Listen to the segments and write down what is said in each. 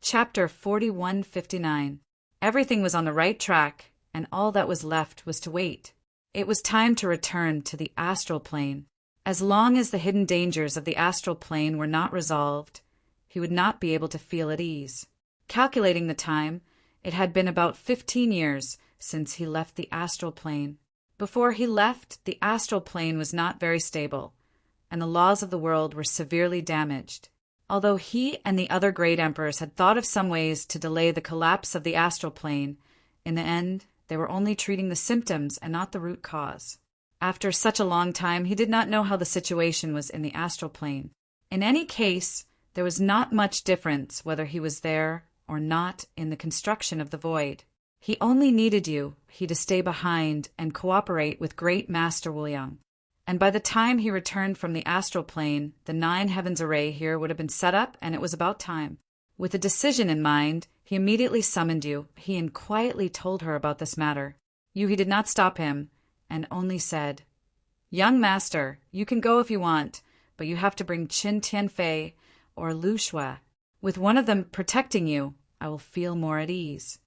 Chapter 4159. Everything was on the right track, and all that was left was to wait. It was time to return to the astral plane. As long as the hidden dangers of the astral plane were not resolved, he would not be able to feel at ease. Calculating the time, it had been about 15 years since he left the astral plane. Before he left, the astral plane was not very stable, and the laws of the world were severely damaged. Although he and the other great emperors had thought of some ways to delay the collapse of the astral plane, in the end, they were only treating the symptoms and not the root cause. After such a long time, he did not know how the situation was in the astral plane. In any case, there was not much difference whether he was there or not in the construction of the void. He only needed he to stay behind and cooperate with Great Master Wuliang. And by the time he returned from the astral plane, the 9 heavens array here would have been set up, and it was about time. With a decision in mind, he immediately summoned he and quietly told her about this matter. He did not stop him, and only said, "Young master, you can go if you want, but you have to bring Qin Tianfei or Lu Shui. With one of them protecting you, I will feel more at ease."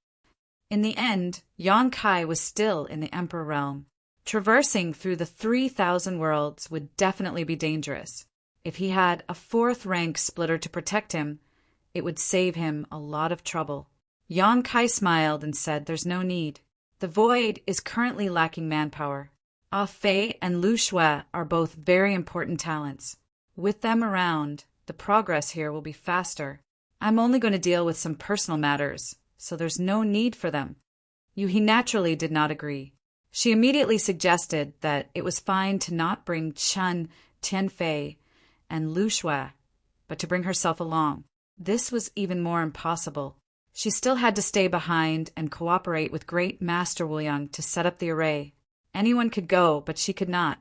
In the end, Yang Kai was still in the Emperor realm. Traversing through the 3,000 worlds would definitely be dangerous. If he had a 4th rank splitter to protect him, it would save him a lot of trouble. Yang Kai smiled and said there's no need. The void is currently lacking manpower. Ah Fei and Lu Shui are both very important talents. With them around, the progress here will be faster. I'm only going to deal with some personal matters, so there's no need for them. He naturally did not agree. She immediately suggested that it was fine to not bring Qin Tianfei and Lu Shui, but to bring herself along. This was even more impossible. She still had to stay behind and cooperate with Great Master Wuliang to set up the array. Anyone could go, but she could not.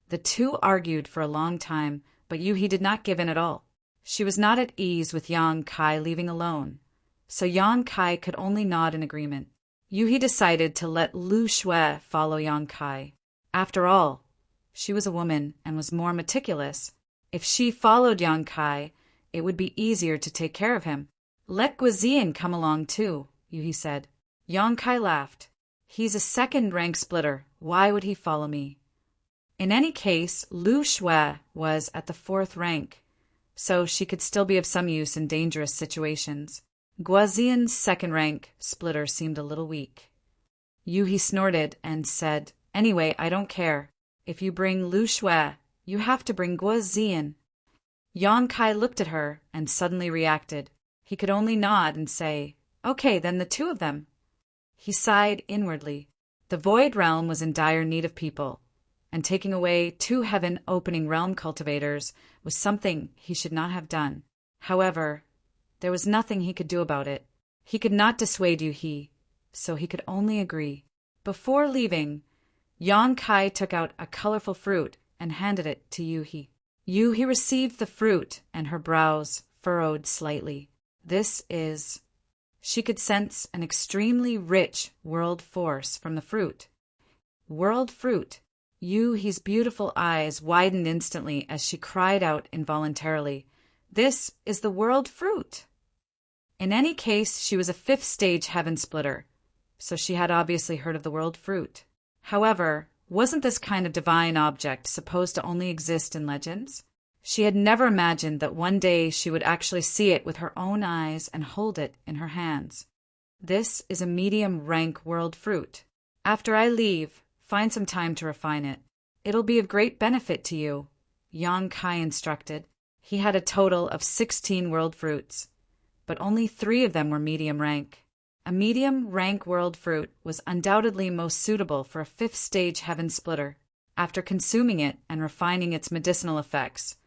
The two argued for a long time, but he did not give in at all. She was not at ease with Yang Kai leaving alone, so Yang Kai could only nod in agreement. He decided to let Lu Shui follow Yang Kai. After all, she was a woman and was more meticulous. If she followed Yang Kai, it would be easier to take care of him. "Let Guizian come along too," he said. Yang Kai laughed. "He's a 2nd rank splitter. Why would he follow me?" In any case, Lu Shui was at the 4th rank, so she could still be of some use in dangerous situations. Guizian's 2nd rank splitter seemed a little weak. He snorted and said, "Anyway, I don't care. If you bring Lu Shui, you have to bring Guizian." Yang Kai looked at her and suddenly reacted. He could only nod and say, "Okay, then the 2 of them." He sighed inwardly. The void realm was in dire need of people, and taking away 2 heaven-opening realm cultivators was something he should not have done. However, there was nothing he could do about it. He could not dissuade so he could only agree. Before leaving, Yang Kai took out a colorful fruit and handed it to He received the fruit, and her brows furrowed slightly. This is... She could sense an extremely rich world force from the fruit. World fruit. He's beautiful eyes widened instantly as she cried out involuntarily, "This is the world fruit!" In any case, she was a 5th stage heaven splitter, so she had obviously heard of the world fruit. However, wasn't this kind of divine object supposed to only exist in legends? She had never imagined that one day she would actually see it with her own eyes and hold it in her hands. "This is a medium rank world fruit. After I leave, find some time to refine it. It'll be of great benefit to you," Yang Kai instructed. He had a total of 16 world fruits, but only 3 of them were medium rank. A medium rank world fruit was undoubtedly most suitable for a 5th stage heaven splitter. After consuming it and refining its medicinal effects,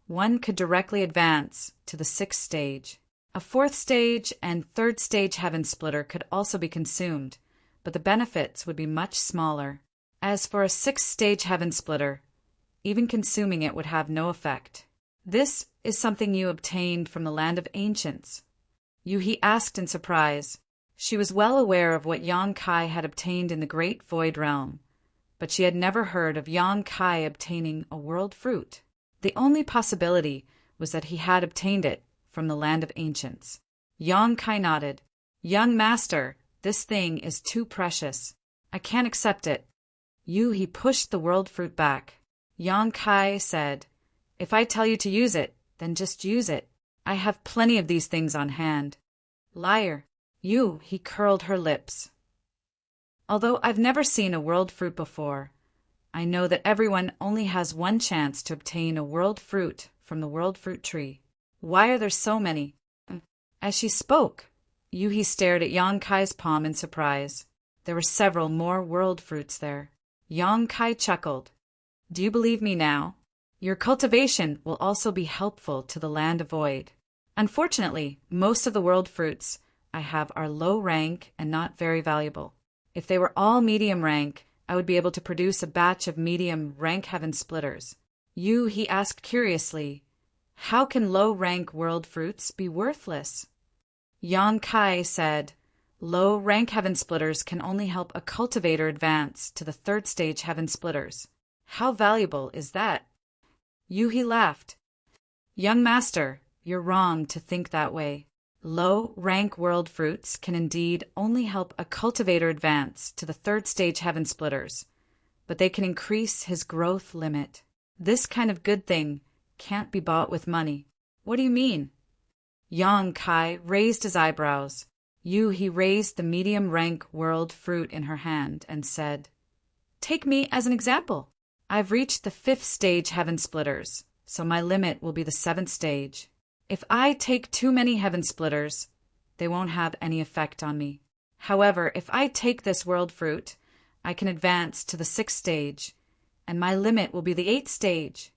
one could directly advance to the 6th stage. A 4th stage and 3rd stage heaven splitter could also be consumed, but the benefits would be much smaller. As for a 6th stage heaven splitter, even consuming it would have no effect. "This is something you obtained from the land of ancients?" He asked in surprise. She was well aware of what Yang Kai had obtained in the great void realm, but she had never heard of Yang Kai obtaining a world fruit. The only possibility was that he had obtained it from the land of ancients. Yang Kai nodded. Young master, this thing is too precious. I can't accept it. He pushed the world fruit back. Yang Kai said, if I tell you to use it, then just use it. I have plenty of these things on hand. Liar. He curled her lips. Although I've never seen a world fruit before, I know that everyone only has one chance to obtain a world fruit from the world fruit tree. Why are there so many? As she spoke, He stared at Yang Kai's palm in surprise. There were several more world fruits there. Yang Kai chuckled. Do you believe me now? Your cultivation will also be helpful to the land of void. Unfortunately, most of the world fruits I have are low rank and not very valuable. If they were all medium rank, I would be able to produce a batch of medium rank heaven splitters. He asked curiously, how can low rank world fruits be worthless? Yang Kai said, low rank heaven splitters can only help a cultivator advance to the third stage heaven splitters. How valuable is that? He laughed. Young master, you're wrong to think that way. Low-rank world fruits can indeed only help a cultivator advance to the third stage heaven splitters, but they can increase his growth limit. This kind of good thing can't be bought with money. What do you mean? Yang Kai raised his eyebrows. He raised the medium-rank world fruit in her hand and said, take me as an example. I've reached the 5th stage heaven splitters, so my limit will be the 7th stage. If I take too many heaven splitters, they won't have any effect on me. However, if I take this world fruit, I can advance to the 6th stage, and my limit will be the 8th stage.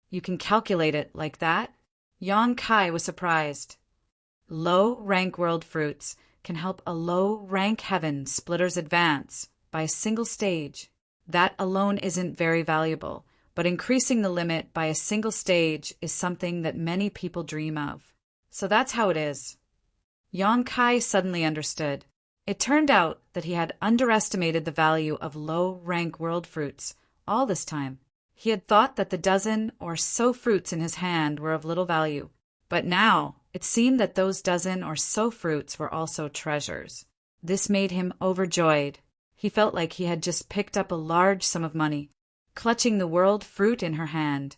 You can calculate it like that? Yang Kai was surprised. Low-rank world fruits can help a low-rank heaven splitters advance by a single stage. That alone isn't very valuable, but increasing the limit by a single stage is something that many people dream of. So that's how it is. Yang Kai suddenly understood. It turned out that he had underestimated the value of low-rank world fruits all this time. He had thought that the dozen or so fruits in his hand were of little value, but now it seemed that those dozen or so fruits were also treasures. This made him overjoyed. He felt like he had just picked up a large sum of money. Clutching the world fruit in her hand,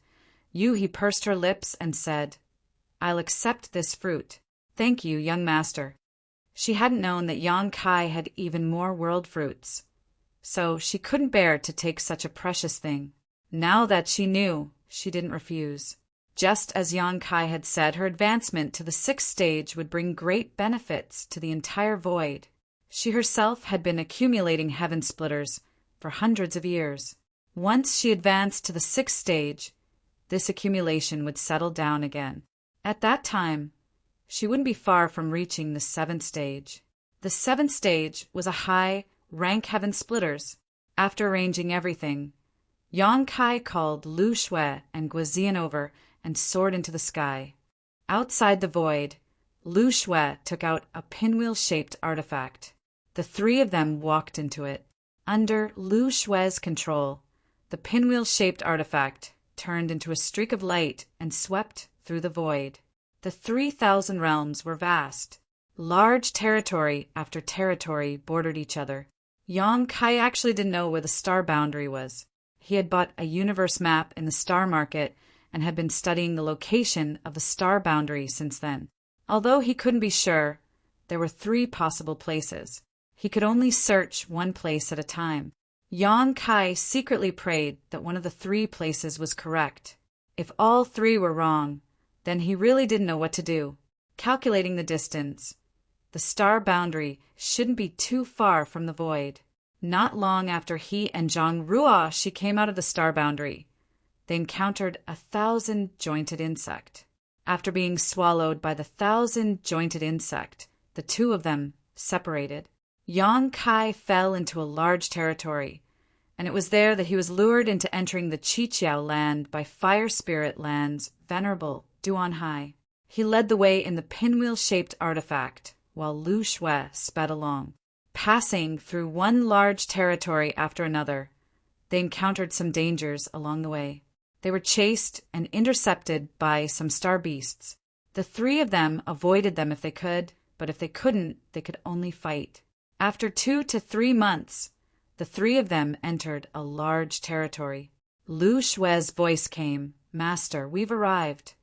he pursed her lips and said, I'll accept this fruit. Thank you, young master. She hadn't known that Yang Kai had even more world fruits, so she couldn't bear to take such a precious thing. Now that she knew, she didn't refuse. Just as Yang Kai had said, her advancement to the 6th stage would bring great benefits to the entire void. She herself had been accumulating heaven splitters for hundreds of years. Once she advanced to the 6th stage, this accumulation would settle down again. At that time, she wouldn't be far from reaching the 7th stage. The 7th stage was a high-rank heaven splitters. After arranging everything, Yang Kai called Lu Shui and Guizian over and soared into the sky. Outside the void, Lu Shui took out a pinwheel-shaped artifact. The three of them walked into it. Under Lu Shui's control, the pinwheel-shaped artifact turned into a streak of light and swept through the void. The 3,000 realms were vast. Large territory after territory bordered each other. Yang Kai actually didn't know where the star boundary was. He had bought a universe map in the star market and had been studying the location of the star boundary since then. Although he couldn't be sure, there were 3 possible places. He could only search one place at a time. Yang Kai secretly prayed that one of the 3 places was correct. If all 3 were wrong, then he really didn't know what to do. Calculating the distance, the star boundary shouldn't be too far from the void. Not long after he and Zhang Ruoshi came out of the star boundary, they encountered a 1,000-jointed insect. After being swallowed by the 1,000-jointed insect, the 2 of them separated. Yang Kai fell into a large territory, and it was there that he was lured into entering the Qiqiao land by Fire Spirit Land's venerable Duan Hai. He led the way in the pinwheel-shaped artifact, while Lu Shui sped along. Passing through one large territory after another, they encountered some dangers along the way. They were chased and intercepted by some star beasts. The 3 of them avoided them if they could, but if they couldn't, they could only fight. After 2 to 3 months, the three of them entered a large territory. Lu Shue's voice came, "Master, we've arrived."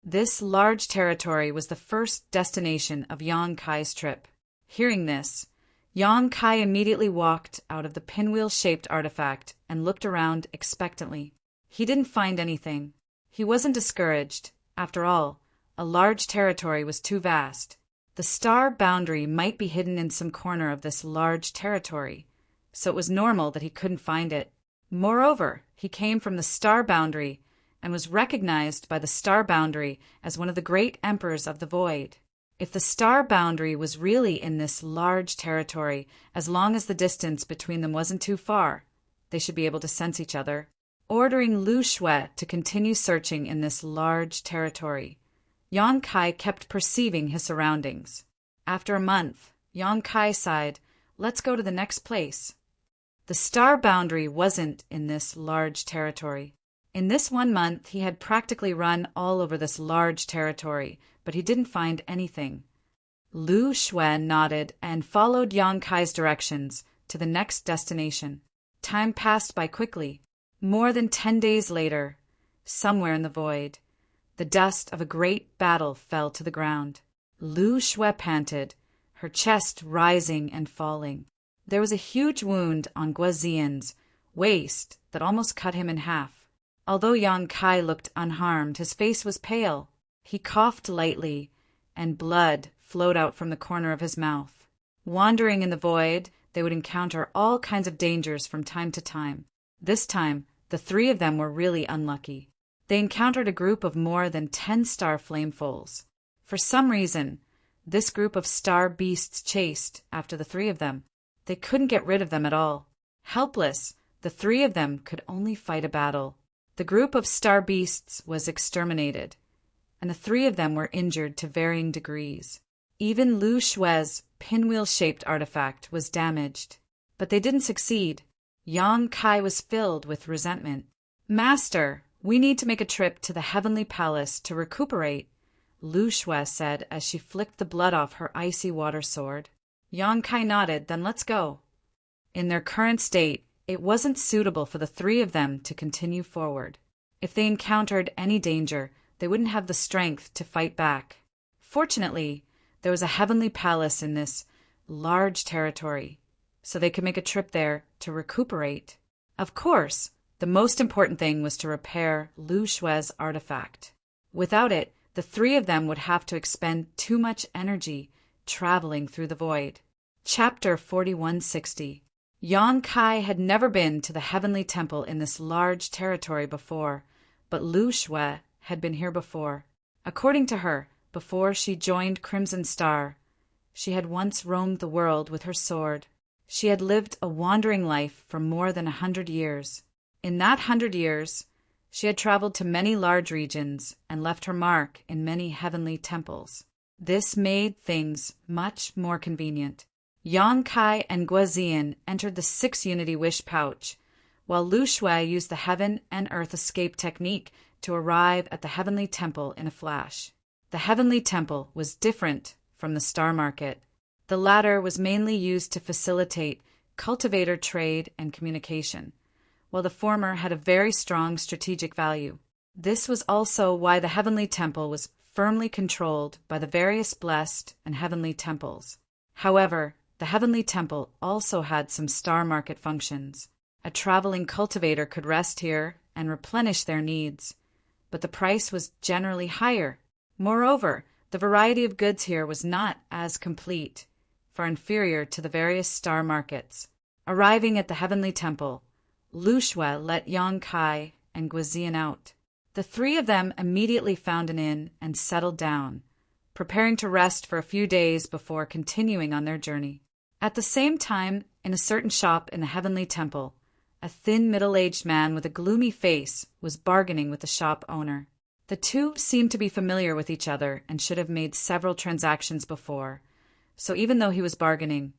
This large territory was the first destination of Yang Kai's trip. Hearing this, Yang Kai immediately walked out of the pinwheel-shaped artifact and looked around expectantly. He didn't find anything. He wasn't discouraged. After all, a large territory was too vast. The star boundary might be hidden in some corner of this large territory, so it was normal that he couldn't find it. Moreover, he came from the star boundary and was recognized by the star boundary as one of the great emperors of the void. If the star boundary was really in this large territory, as long as the distance between them wasn't too far, they should be able to sense each other. Ordering Lu Shue to continue searching in this large territory, Yang Kai kept perceiving his surroundings. After a month, Yang Kai sighed, "Let's go to the next place." The star boundary wasn't in this large territory. In this 1 month, he had practically run all over this large territory, but he didn't find anything. Lu Shue nodded and followed Yang Kai's directions to the next destination. Time passed by quickly. More than 10 days later, somewhere in the void, the dust of a great battle fell to the ground. Lu Shue panted, her chest rising and falling. There was a huge wound on Guazian's waist that almost cut him in half. Although Yang Kai looked unharmed, his face was pale. He coughed lightly, and blood flowed out from the corner of his mouth. Wandering in the void, they would encounter all kinds of dangers from time to time. This time, the three of them were really unlucky. They encountered a group of more than 10 star flamefoals. For some reason, this group of star beasts chased after the three of them. They couldn't get rid of them at all. Helpless, the three of them could only fight a battle. The group of star beasts was exterminated, and the three of them were injured to varying degrees. Even Lu Shue's pinwheel-shaped artifact was damaged. But they didn't succeed. Yang Kai was filled with resentment. "Master, we need to make a trip to the Heavenly Palace to recuperate," Lu Shue said as she flicked the blood off her icy water sword. Yang Kai nodded, "Then let's go." In their current state, it wasn't suitable for the three of them to continue forward. If they encountered any danger, they wouldn't have the strength to fight back. Fortunately, there was a heavenly palace in this large territory, so they could make a trip there to recuperate. Of course, the most important thing was to repair Lu Shue's artifact. Without it, the three of them would have to expend too much energy traveling through the void. Chapter 4160. Yang Kai had never been to the Heavenly Temple in this large territory before, but Lu Shue had been here before. According to her, before she joined Crimson Star, she had once roamed the world with her sword. She had lived a wandering life for more than 100 years. In that 100 years, she had traveled to many large regions and left her mark in many heavenly temples. This made things much more convenient. Yang Kai and Guazian entered the 6 Unity Wish pouch, while Lu Shue used the Heaven and Earth Escape technique to arrive at the Heavenly Temple in a flash. The Heavenly Temple was different from the Star Market. The latter was mainly used to facilitate cultivator trade and communication, while the former had a very strong strategic value. This was also why the Heavenly Temple was firmly controlled by the various blessed and heavenly temples. However, the Heavenly Temple also had some star market functions. A traveling cultivator could rest here and replenish their needs, but the price was generally higher. Moreover, the variety of goods here was not as complete, far inferior to the various star markets. Arriving at the Heavenly Temple, Lu Shue let Yang Kai and Guazian out. The three of them immediately found an inn and settled down, preparing to rest for a few days before continuing on their journey. At the same time, in a certain shop in the Heavenly Temple, a thin middle-aged man with a gloomy face was bargaining with the shop owner. The two seemed to be familiar with each other and should have made several transactions before, so even though he was bargaining,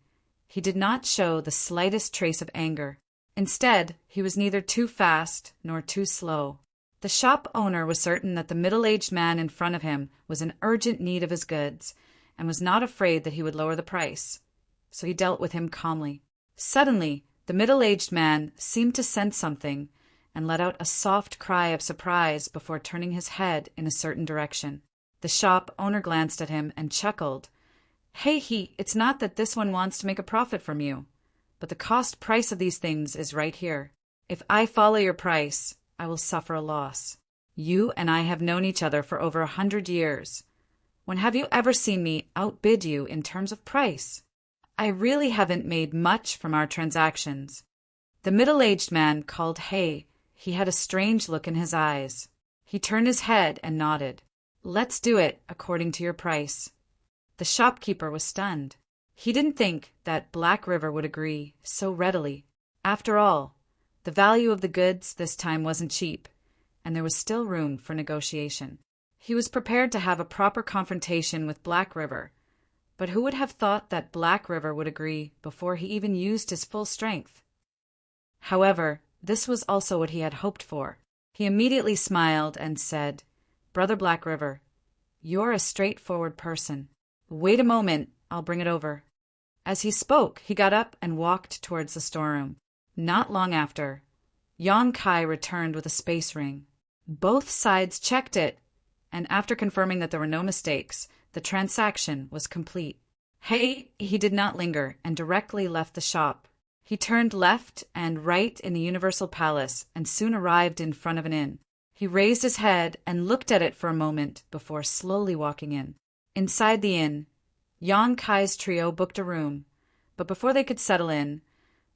he did not show the slightest trace of anger. Instead, he was neither too fast nor too slow. The shop owner was certain that the middle-aged man in front of him was in urgent need of his goods, and was not afraid that he would lower the price, so he dealt with him calmly. Suddenly, the middle-aged man seemed to sense something and let out a soft cry of surprise before turning his head in a certain direction. The shop owner glanced at him and chuckled. Hey, it's not that this one wants to make a profit from you, but the cost price of these things is right here. If I follow your price, I will suffer a loss. You and I have known each other for over 100 years. When have you ever seen me outbid you in terms of price? I really haven't made much from our transactions. The middle-aged man called Hey. He had a strange look in his eyes. He turned his head and nodded. Let's do it according to your price. The shopkeeper was stunned. He didn't think that Black River would agree so readily. After all, the value of the goods this time wasn't cheap, and there was still room for negotiation. He was prepared to have a proper confrontation with Black River, but who would have thought that Black River would agree before he even used his full strength? However, this was also what he had hoped for. He immediately smiled and said, Brother Black River, you're a straightforward person. Wait a moment, I'll bring it over. As he spoke, he got up and walked towards the storeroom. Not long after, Yang Kai returned with a space ring. Both sides checked it, and after confirming that there were no mistakes, the transaction was complete. He did not linger and directly left the shop. He turned left and right in the Universal Palace and soon arrived in front of an inn. He raised his head and looked at it for a moment before slowly walking in. Inside the inn, Yang Kai's trio booked a room, but before they could settle in,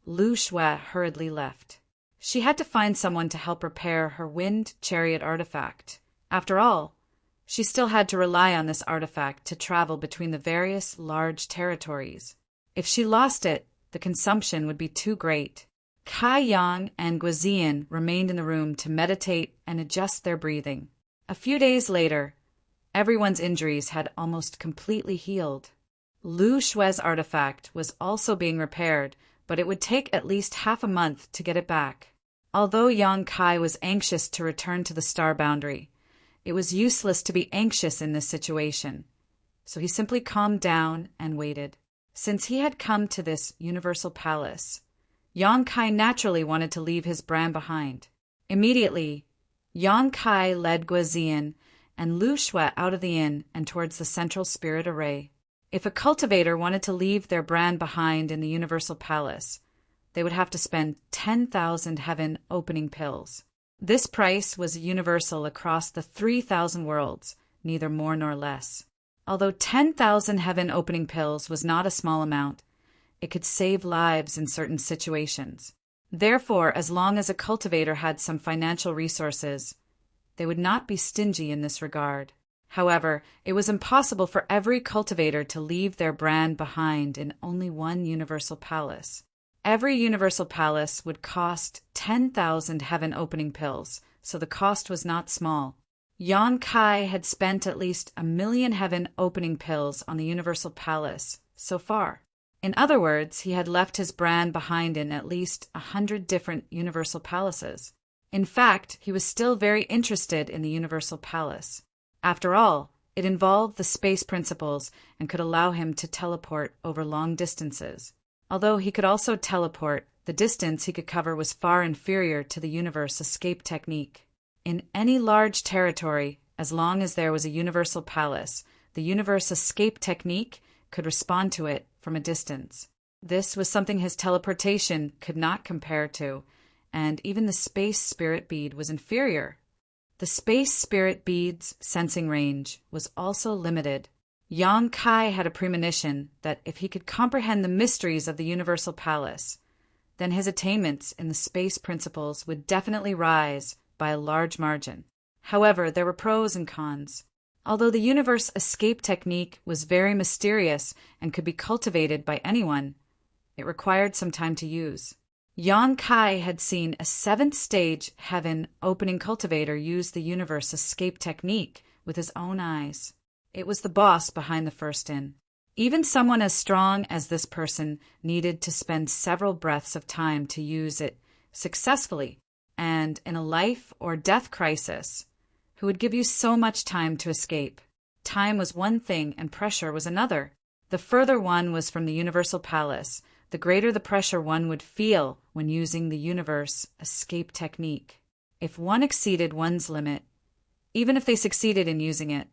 Lu Shui hurriedly left. She had to find someone to help repair her wind chariot artifact. After all, she still had to rely on this artifact to travel between the various large territories. If she lost it, the consumption would be too great. Kai Yang and Guizian remained in the room to meditate and adjust their breathing. A few days later, everyone's injuries had almost completely healed. Lu Shui's artifact was also being repaired, but it would take at least half a month to get it back. Although Yang Kai was anxious to return to the star boundary, it was useless to be anxious in this situation, so he simply calmed down and waited. Since he had come to this Universal Palace, Yang Kai naturally wanted to leave his brand behind. Immediately, Yang Kai led Guizian and Lu Shui out of the inn and towards the central spirit array. If a cultivator wanted to leave their brand behind in the Universal Palace, they would have to spend 10,000 heaven opening pills. This price was universal across the 3,000 worlds, neither more nor less. Although 10,000 heaven opening pills was not a small amount, it could save lives in certain situations. Therefore, as long as a cultivator had some financial resources, they would not be stingy in this regard. However, it was impossible for every cultivator to leave their brand behind in only one Universal Palace. Every Universal Palace would cost 10,000 heaven opening pills, so the cost was not small. Yang Kai had spent at least 1,000,000 heaven opening pills on the Universal Palace so far. In other words, he had left his brand behind in at least 100 different Universal Palaces. In fact, he was still very interested in the Universal Palace. After all, it involved the space principles and could allow him to teleport over long distances. Although he could also teleport, the distance he could cover was far inferior to the universe escape technique. In any large territory, as long as there was a Universal Palace, the universe escape technique could respond to it from a distance. This was something his teleportation could not compare to, and even the space spirit bead was inferior. The space spirit bead's sensing range was also limited. Yang Kai had a premonition that if he could comprehend the mysteries of the Universal Palace, then his attainments in the space principles would definitely rise by a large margin. However, there were pros and cons. Although the universe escape technique was very mysterious and could be cultivated by anyone, it required some time to use. Yang Kai had seen a 7th stage heaven opening cultivator use the universe escape technique with his own eyes. It was the boss behind the first inn. Even someone as strong as this person needed to spend several breaths of time to use it successfully, and in a life or death crisis, who would give you so much time to escape. time was one thing and pressure was another. The further one was from the Universal Palace, the greater the pressure one would feel when using the universe escape technique. If one exceeded one's limit, even if they succeeded in using it,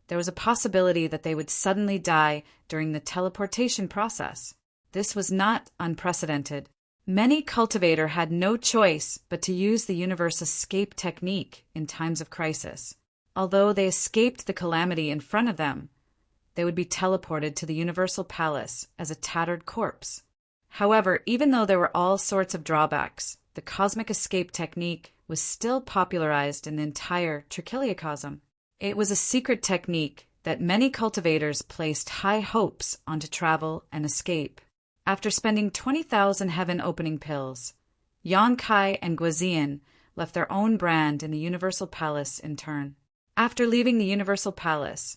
there was a possibility that they would suddenly die during the teleportation process. This was not unprecedented. Many cultivators had no choice but to use the universe escape technique in times of crisis. Although they escaped the calamity in front of them, they would be teleported to the Universal Palace as a tattered corpse. However, even though there were all sorts of drawbacks, the cosmic escape technique was still popularized in the entire trichiliocosm. It was a secret technique that many cultivators placed high hopes on to travel and escape. After spending 20,000 heaven-opening pills, Yang Kai and Guizian left their own brand in the Universal Palace in turn. After leaving the Universal Palace,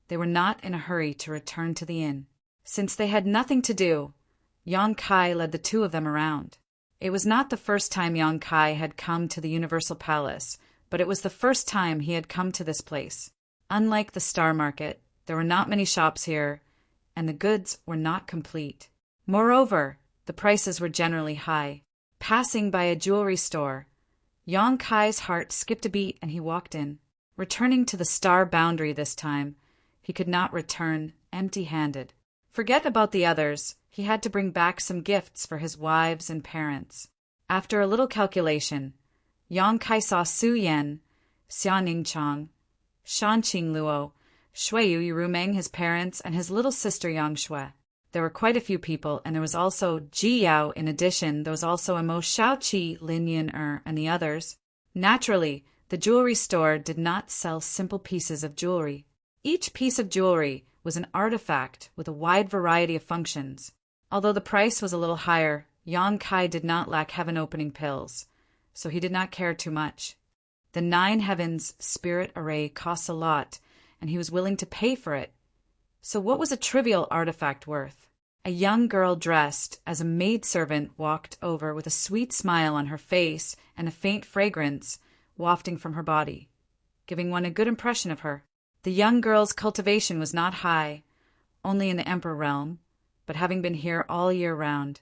they were not in a hurry to return to the inn. Since they had nothing to do, Yang Kai led the two of them around. It was not the first time Yang Kai had come to the Universal Palace, but it was the first time he had come to this place. Unlike the Star Market, there were not many shops here, and the goods were not complete. Moreover, the prices were generally high. Passing by a jewelry store, Yang Kai's heart skipped a beat and he walked in. Returning to the star boundary this time, he could not return empty-handed. Forget about the others, he had to bring back some gifts for his wives and parents. After a little calculation, Yang Kai saw Su Yan, Xianing Chang, Shanqing Luo, Shuiyu Yurumeng, his parents, and his little sister Yang Shui. There were quite a few people, and there was also Ji Yao. In addition, there was also Mo Shaoqi, Lin Yin and the others. Naturally, the jewelry store did not sell simple pieces of jewelry. Each piece of jewelry was an artifact with a wide variety of functions. Although the price was a little higher, Yang Kai did not lack heaven-opening pills, so he did not care too much. The 9 Heavens Spirit Array costs a lot, and he was willing to pay for it. So what was a trivial artifact worth? A young girl dressed as a maidservant walked over with a sweet smile on her face and a faint fragrance wafting from her body, giving one a good impression of her. The young girl's cultivation was not high, only in the Emperor realm, but having been here all year round,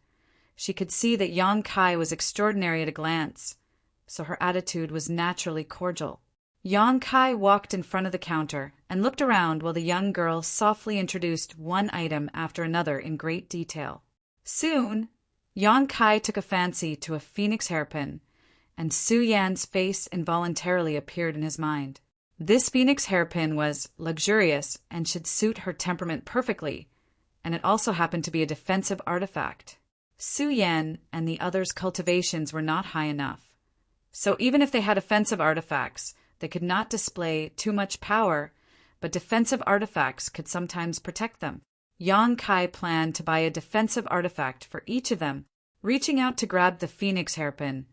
she could see that Yang Kai was extraordinary at a glance, so her attitude was naturally cordial. Yang Kai walked in front of the counter and looked around while the young girl softly introduced one item after another in great detail. Soon, Yang Kai took a fancy to a phoenix hairpin, and Su Yan's face involuntarily appeared in his mind. This phoenix hairpin was luxurious and should suit her temperament perfectly, and it also happened to be a defensive artifact. Su Yan and the others' cultivations were not high enough, so even if they had offensive artifacts, they could not display too much power, but defensive artifacts could sometimes protect them. Yang Kai planned to buy a defensive artifact for each of them. Reaching out to grab the phoenix hairpin,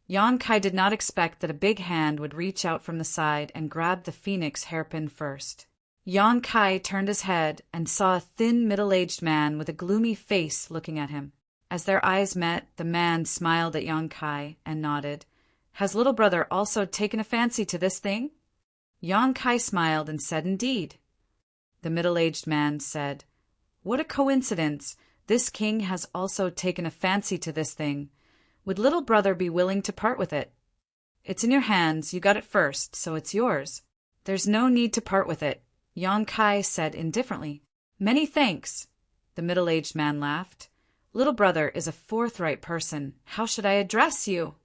Yang Kai did not expect that a big hand would reach out from the side and grab the phoenix hairpin first. Yang Kai turned his head and saw a thin, middle-aged man with a gloomy face looking at him. As their eyes met, the man smiled at Yang Kai and nodded. "Has little brother also taken a fancy to this thing?" Yang Kai smiled and said, "Indeed." The middle-aged man said, "What a coincidence! This king has also taken a fancy to this thing. Would little brother be willing to part with it? It's in your hands, you got it first, so it's yours." "There's no need to part with it," Yang Kai said indifferently. "Many thanks." The middle-aged man laughed. "Little brother is a forthright person. How should I address you?"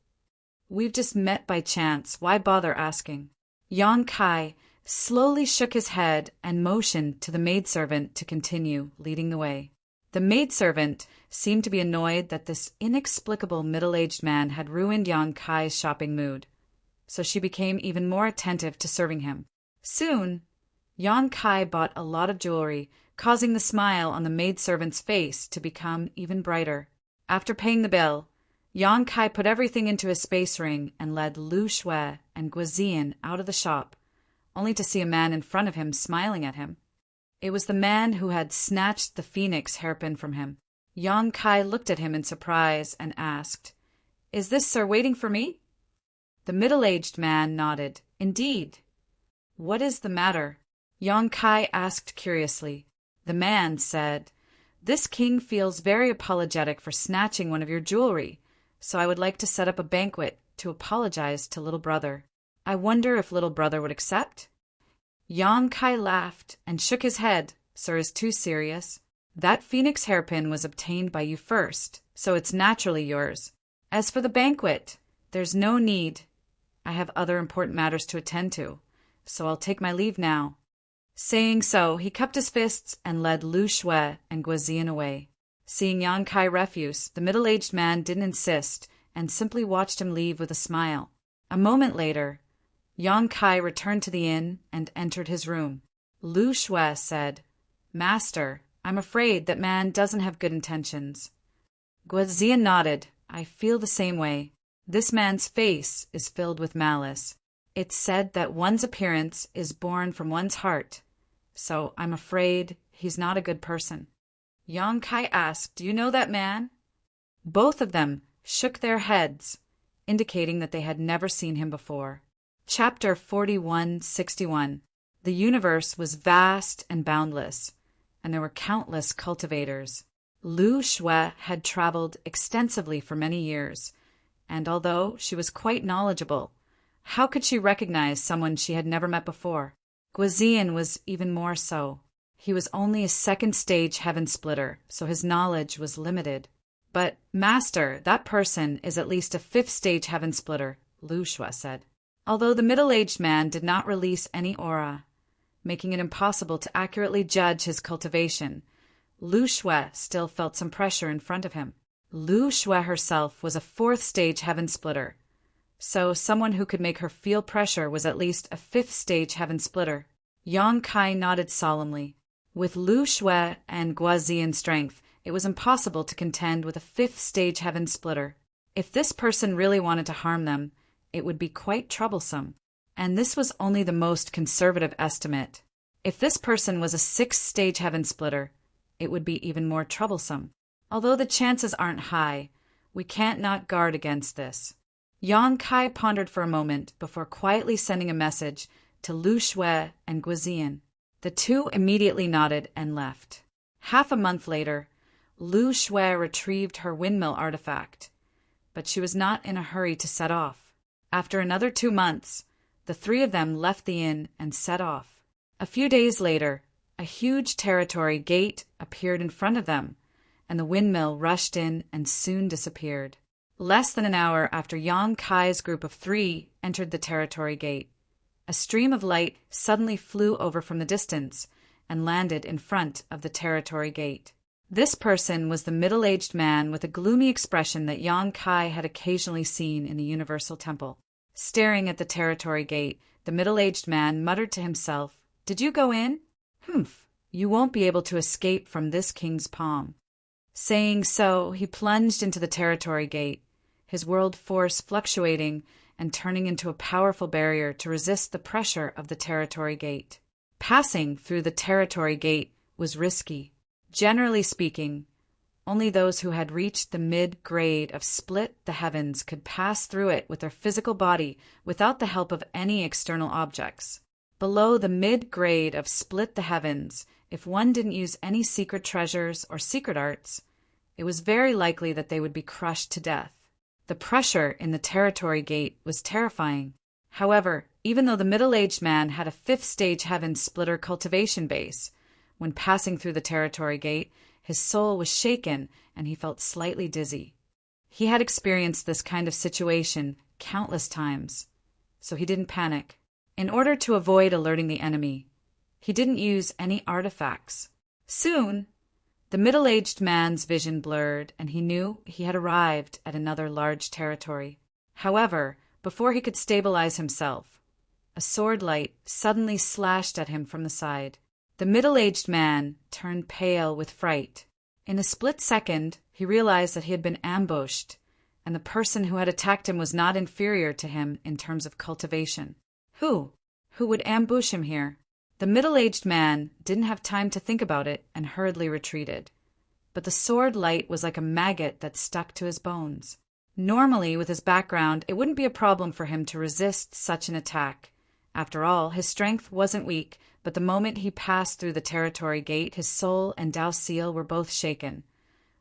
"We've just met by chance. Why bother asking?" Yang Kai slowly shook his head and motioned to the maidservant to continue, leading the way. The maidservant seemed to be annoyed that this inexplicable middle-aged man had ruined Yang Kai's shopping mood, so she became even more attentive to serving him. Soon, Yang Kai bought a lot of jewelry, causing the smile on the maidservant's face to become even brighter. After paying the bill, Yang Kai put everything into his space ring and led Lu Shui and Guizian out of the shop, only to see a man in front of him smiling at him. It was the man who had snatched the phoenix hairpin from him. Yang Kai looked at him in surprise and asked, "Is this sir waiting for me?" The middle-aged man nodded. "Indeed." "What is the matter?" Yong Kai asked curiously. The man said, "This king feels very apologetic for snatching one of your jewelry, so I would like to set up a banquet to apologize to little brother. I wonder if little brother would accept?" Yong Kai laughed and shook his head. "Sir is too serious. That phoenix hairpin was obtained by you first, so it's naturally yours. As for the banquet, there's no need. I have other important matters to attend to, so I'll take my leave now." Saying so, he cupped his fists and led Lu Shui and Guoziyan away. Seeing Yong Kai refuse, the middle-aged man didn't insist and simply watched him leave with a smile. A moment later, Yong Kai returned to the inn and entered his room. Lu Shui said, "Master, I'm afraid that man doesn't have good intentions." Guoziyan nodded. "I feel the same way. This man's face is filled with malice. It's said that one's appearance is born from one's heart, so I'm afraid he's not a good person." Yong Kai asked, "Do you know that man?" Both of them shook their heads, indicating that they had never seen him before. Chapter 4161. The universe was vast and boundless, and there were countless cultivators. Lu Shui had traveled extensively for many years, and although she was quite knowledgeable, how could she recognize someone she had never met before? Guoziyan was even more so. He was only a second-stage heaven splitter, so his knowledge was limited. "But, Master, that person is at least a fifth-stage heaven splitter," Lu Shui said. Although the middle-aged man did not release any aura, making it impossible to accurately judge his cultivation, Lu Shui still felt some pressure in front of him. Lu Shui herself was a fourth-stage heaven splitter, so someone who could make her feel pressure was at least a fifth-stage heaven splitter. Yong Kai nodded solemnly. With Lu Shui and Guoziyan's strength, it was impossible to contend with a fifth-stage heaven splitter. If this person really wanted to harm them, it would be quite troublesome. And this was only the most conservative estimate. If this person was a sixth-stage heaven splitter, it would be even more troublesome. Although the chances aren't high, we can't not guard against this. Yong Kai pondered for a moment before quietly sending a message to Lu Shui and Guoziyan. The two immediately nodded and left. Half a month later, Lu Shui retrieved her windmill artifact, but she was not in a hurry to set off. After another 2 months, the three of them left the inn and set off. A few days later, a huge territory gate appeared in front of them, and the windmill rushed in and soon disappeared. Less than an hour after Yong Kai's group of 3 entered the territory gate, a stream of light suddenly flew over from the distance and landed in front of the territory gate. This person was the middle-aged man with a gloomy expression that Yong Kai had occasionally seen in the Universal Temple. Staring at the territory gate, the middle-aged man muttered to himself, "Did you go in? Humph, you won't be able to escape from this king's palm." Saying so, he plunged into the territory gate, his world force fluctuating and turning into a powerful barrier to resist the pressure of the territory gate. Passing through the territory gate was risky. Generally speaking, only those who had reached the mid-grade of Split the Heavens could pass through it with their physical body without the help of any external objects. Below the mid-grade of Split the Heavens, if one didn't use any secret treasures or secret arts, it was very likely that they would be crushed to death. The pressure in the territory gate was terrifying. However, even though the middle-aged man had a fifth-stage heaven splitter cultivation base, when passing through the territory gate, his soul was shaken and he felt slightly dizzy. He had experienced this kind of situation countless times, so he didn't panic. In order to avoid alerting the enemy, he didn't use any artifacts. Soon, the middle-aged man's vision blurred, and he knew he had arrived at another large territory. However, before he could stabilize himself, a sword light suddenly slashed at him from the side. The middle-aged man turned pale with fright. In a split second, he realized that he had been ambushed, and the person who had attacked him was not inferior to him in terms of cultivation. Who would ambush him here? The middle-aged man didn't have time to think about it and hurriedly retreated. But the sword light was like a maggot that stuck to his bones. Normally, with his background, it wouldn't be a problem for him to resist such an attack. After all, his strength wasn't weak, but the moment he passed through the territory gate, his soul and Dao Seal were both shaken,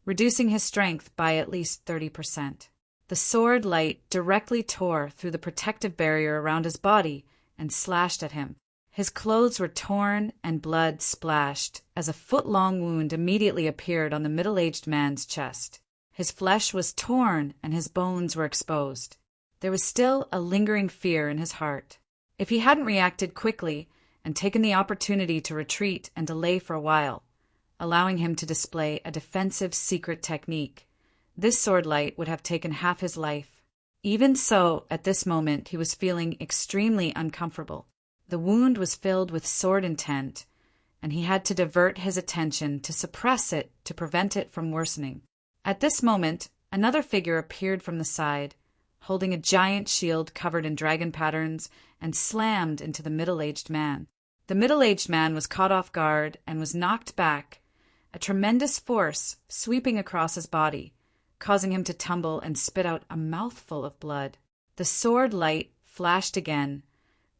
reducing his strength by at least 30%. The sword light directly tore through the protective barrier around his body and slashed at him. His clothes were torn and blood splashed as a foot-long wound immediately appeared on the middle-aged man's chest. His flesh was torn and his bones were exposed. There was still a lingering fear in his heart. If he hadn't reacted quickly and taken the opportunity to retreat and delay for a while, allowing him to display a defensive secret technique, this sword light would have taken half his life. Even so, at this moment, he was feeling extremely uncomfortable. The wound was filled with sword intent, and he had to divert his attention to suppress it to prevent it from worsening. At this moment, another figure appeared from the side, holding a giant shield covered in dragon patterns, and slammed into the middle-aged man. The middle-aged man was caught off guard and was knocked back, a tremendous force sweeping across his body, causing him to tumble and spit out a mouthful of blood. The sword light flashed again,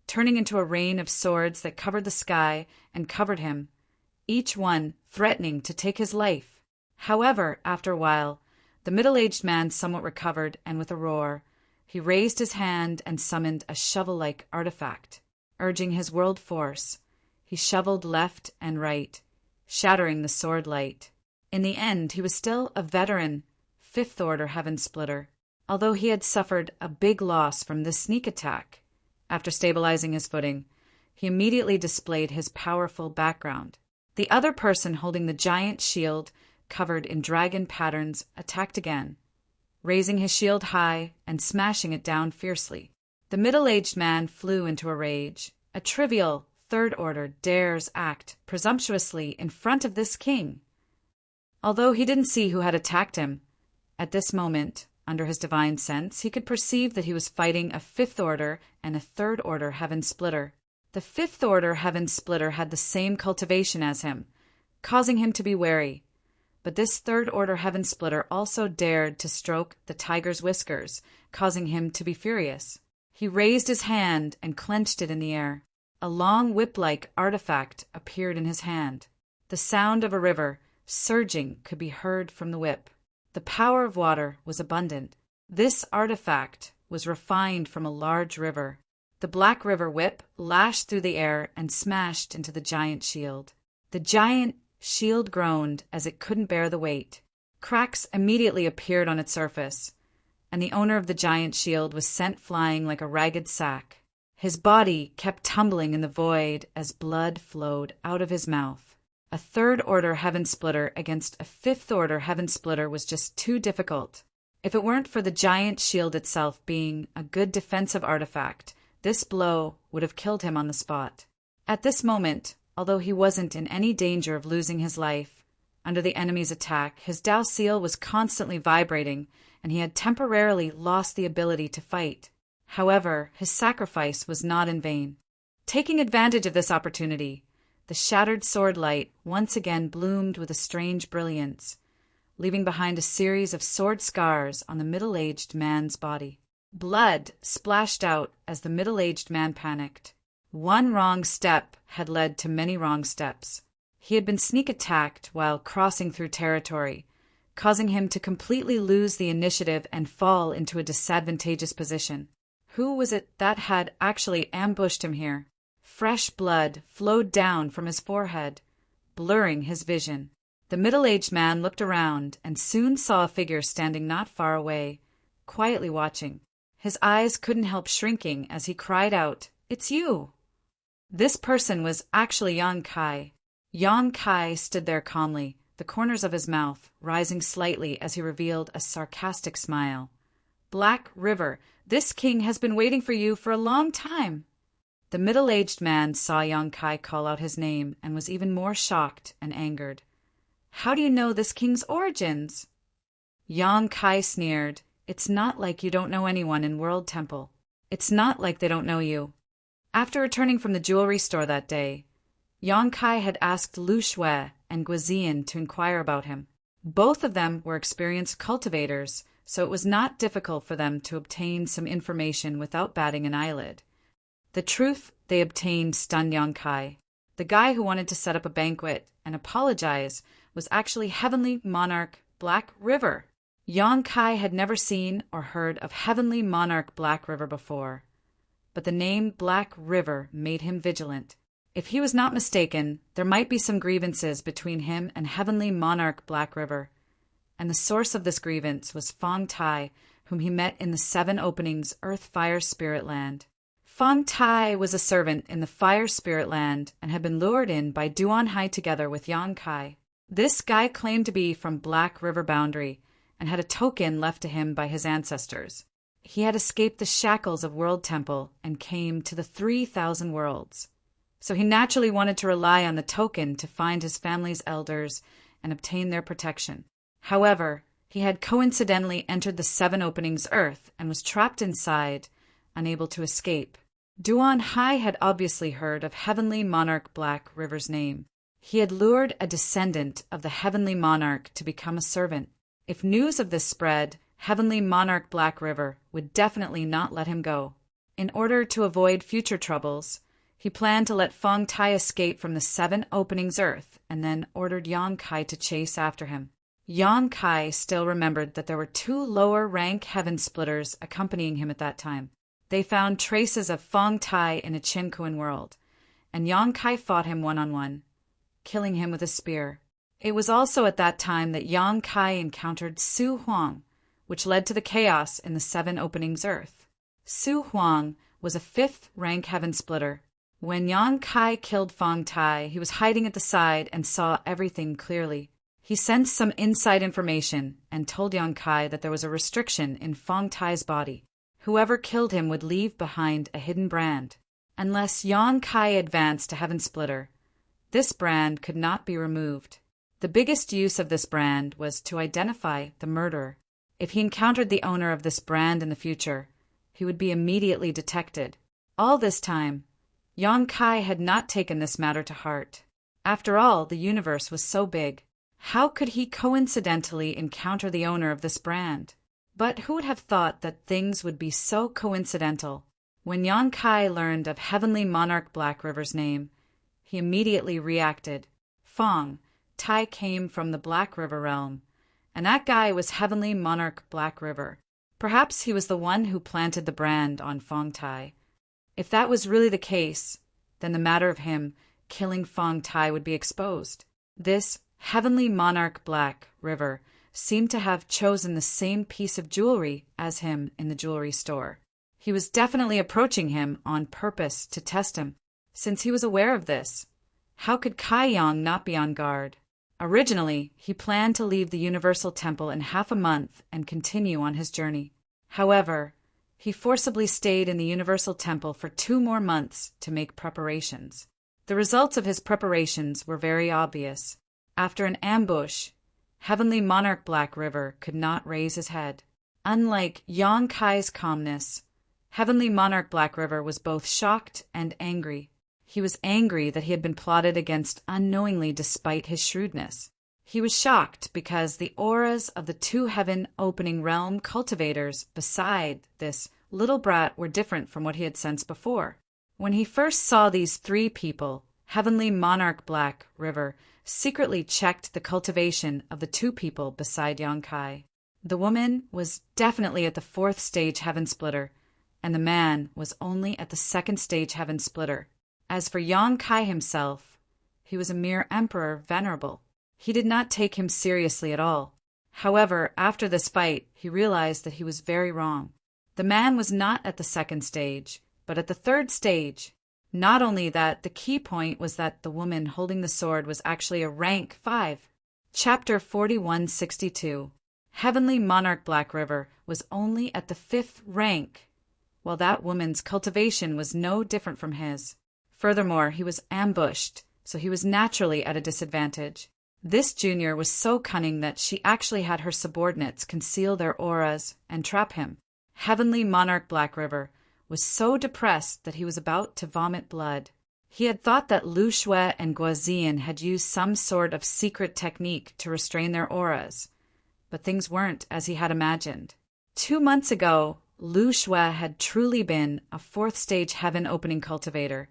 turning into a rain of swords that covered the sky and covered him, each one threatening to take his life. However, after a while, the middle-aged man somewhat recovered, and with a roar, he raised his hand and summoned a shovel-like artifact. Urging his world force, he shoveled left and right, shattering the sword light. In the end, he was still a veteran fifth-order heaven splitter, although he had suffered a big loss from this sneak attack. After stabilizing his footing, he immediately displayed his powerful background. The other person holding the giant shield covered in dragon patterns attacked again, raising his shield high and smashing it down fiercely. The middle-aged man flew into a rage. A trivial third-order dares act presumptuously in front of this king. Although he didn't see who had attacked him, at this moment, under his divine sense, he could perceive that he was fighting a fifth-order and a third-order heaven splitter. The fifth-order heaven splitter had the same cultivation as him, causing him to be wary. But this third-order heaven splitter also dared to stroke the tiger's whiskers, causing him to be furious. He raised his hand and clenched it in the air. A long whip-like artifact appeared in his hand. The sound of a river surging could be heard from the whip. The power of water was abundant. This artifact was refined from a large river. The Black River whip lashed through the air and smashed into the giant shield. The giant shield groaned as it couldn't bear the weight. Cracks immediately appeared on its surface, and the owner of the giant shield was sent flying like a ragged sack. His body kept tumbling in the void as blood flowed out of his mouth. A third-order heaven splitter against a fifth-order heaven splitter was just too difficult. If it weren't for the giant shield itself being a good defensive artifact, this blow would have killed him on the spot. At this moment, although he wasn't in any danger of losing his life, under the enemy's attack, his Dao Seal was constantly vibrating, and he had temporarily lost the ability to fight. However, his sacrifice was not in vain. Taking advantage of this opportunity, the shattered sword light once again bloomed with a strange brilliance, leaving behind a series of sword scars on the middle-aged man's body. Blood splashed out as the middle-aged man panicked. One wrong step had led to many wrong steps. He had been sneak attacked while crossing through territory, causing him to completely lose the initiative and fall into a disadvantageous position. Who was it that had actually ambushed him here? Fresh blood flowed down from his forehead, blurring his vision. The middle-aged man looked around and soon saw a figure standing not far away, quietly watching. His eyes couldn't help shrinking as he cried out, "It's you!" This person was actually Yang Kai. Yang Kai stood there calmly, the corners of his mouth rising slightly as he revealed a sarcastic smile. "Black River, this king has been waiting for you for a long time." The middle-aged man saw Yang Kai call out his name and was even more shocked and angered. "How do you know this king's origins?" Yang Kai sneered, "It's not like you don't know anyone in World Temple. It's not like they don't know you." After returning from the jewelry store that day, Yang Kai had asked Lu Shui and Guizian to inquire about him. Both of them were experienced cultivators, so it was not difficult for them to obtain some information without batting an eyelid. The truth they obtained stunned Yang Kai. The guy who wanted to set up a banquet and apologize was actually Heavenly Monarch Black River. Yang Kai had never seen or heard of Heavenly Monarch Black River before, but the name Black River made him vigilant. If he was not mistaken, there might be some grievances between him and Heavenly Monarch Black River, and the source of this grievance was Fong Tai, whom he met in the Seven Openings Earth Fire Spirit Land. Fong Tai was a servant in the Fire Spirit Land and had been lured in by Duan Hai together with Yang Kai. This guy claimed to be from Black River Boundary and had a token left to him by his ancestors. He had escaped the shackles of World Temple and came to the 3,000 worlds. So he naturally wanted to rely on the token to find his family's elders and obtain their protection. However, he had coincidentally entered the Seven Openings Earth and was trapped inside, unable to escape. Duan Hai had obviously heard of Heavenly Monarch Black River's name. He had lured a descendant of the Heavenly Monarch to become a servant. If news of this spread, Heavenly Monarch Black River would definitely not let him go. In order to avoid future troubles, he planned to let Fong Tai escape from the Seven Openings Earth and then ordered Yang Kai to chase after him. Yang Kai still remembered that there were 2 lower-rank Heaven Splitters accompanying him at that time. They found traces of Fong Tai in a Qinkuan world, and Yang Kai fought him one-on-one, killing him with a spear. It was also at that time that Yang Kai encountered Su Huang, which led to the chaos in the Seven Openings Earth. Su Huang was a 5th-rank Heaven Splitter. When Yang Kai killed Fong Tai, he was hiding at the side and saw everything clearly. He sensed some inside information and told Yang Kai that there was a restriction in Fong Tai's body. Whoever killed him would leave behind a hidden brand. Unless Yang Kai advanced to Heaven Splitter, this brand could not be removed. The biggest use of this brand was to identify the murderer. If he encountered the owner of this brand in the future, he would be immediately detected. All this time, Yang Kai had not taken this matter to heart. After all, the universe was so big. How could he coincidentally encounter the owner of this brand? But who would have thought that things would be so coincidental? When Yang Kai learned of Heavenly Monarch Black River's name, he immediately reacted. Fong Tai came from the Black River realm, and that guy was Heavenly Monarch Black River. Perhaps he was the one who planted the brand on Fong Tai. If that was really the case, then the matter of him killing Fong Tai would be exposed. This Heavenly Monarch Black River seemed to have chosen the same piece of jewelry as him in the jewelry store. He was definitely approaching him on purpose to test him. Since he was aware of this, how could Kai Yang not be on guard? Originally, he planned to leave the Universal Temple in half a month and continue on his journey. However, he forcibly stayed in the Universal Temple for 2 more months to make preparations. The results of his preparations were very obvious. After an ambush, Heavenly Monarch Black River could not raise his head. Unlike Yang Kai's calmness, Heavenly Monarch Black River was both shocked and angry. He was angry that he had been plotted against unknowingly despite his shrewdness. He was shocked because the auras of the 2 heaven opening realm cultivators beside this little brat were different from what he had sensed before. When he first saw these 3 people, Heavenly Monarch Black River secretly checked the cultivation of the 2 people beside Yang Kai. The woman was definitely at the 4th stage Heaven Splitter, and the man was only at the 2nd stage Heaven Splitter. As for Yang Kai himself, he was a mere Emperor Venerable. He did not take him seriously at all. However, after this fight, he realized that he was very wrong. The man was not at the 2nd stage, but at the 3rd stage. Not only that, the key point was that the woman holding the sword was actually a rank 5. Chapter 4162. Heavenly Monarch Black River was only at the 5th rank, while that woman's cultivation was no different from his. Furthermore, he was ambushed, so he was naturally at a disadvantage. This junior was so cunning that she actually had her subordinates conceal their auras and trap him. Heavenly Monarch Black River was so depressed that he was about to vomit blood. He had thought that Lu Shui and Guazian had used some sort of secret technique to restrain their auras, but things weren't as he had imagined. 2 months ago, Lu Shui had truly been a 4th stage heaven opening cultivator,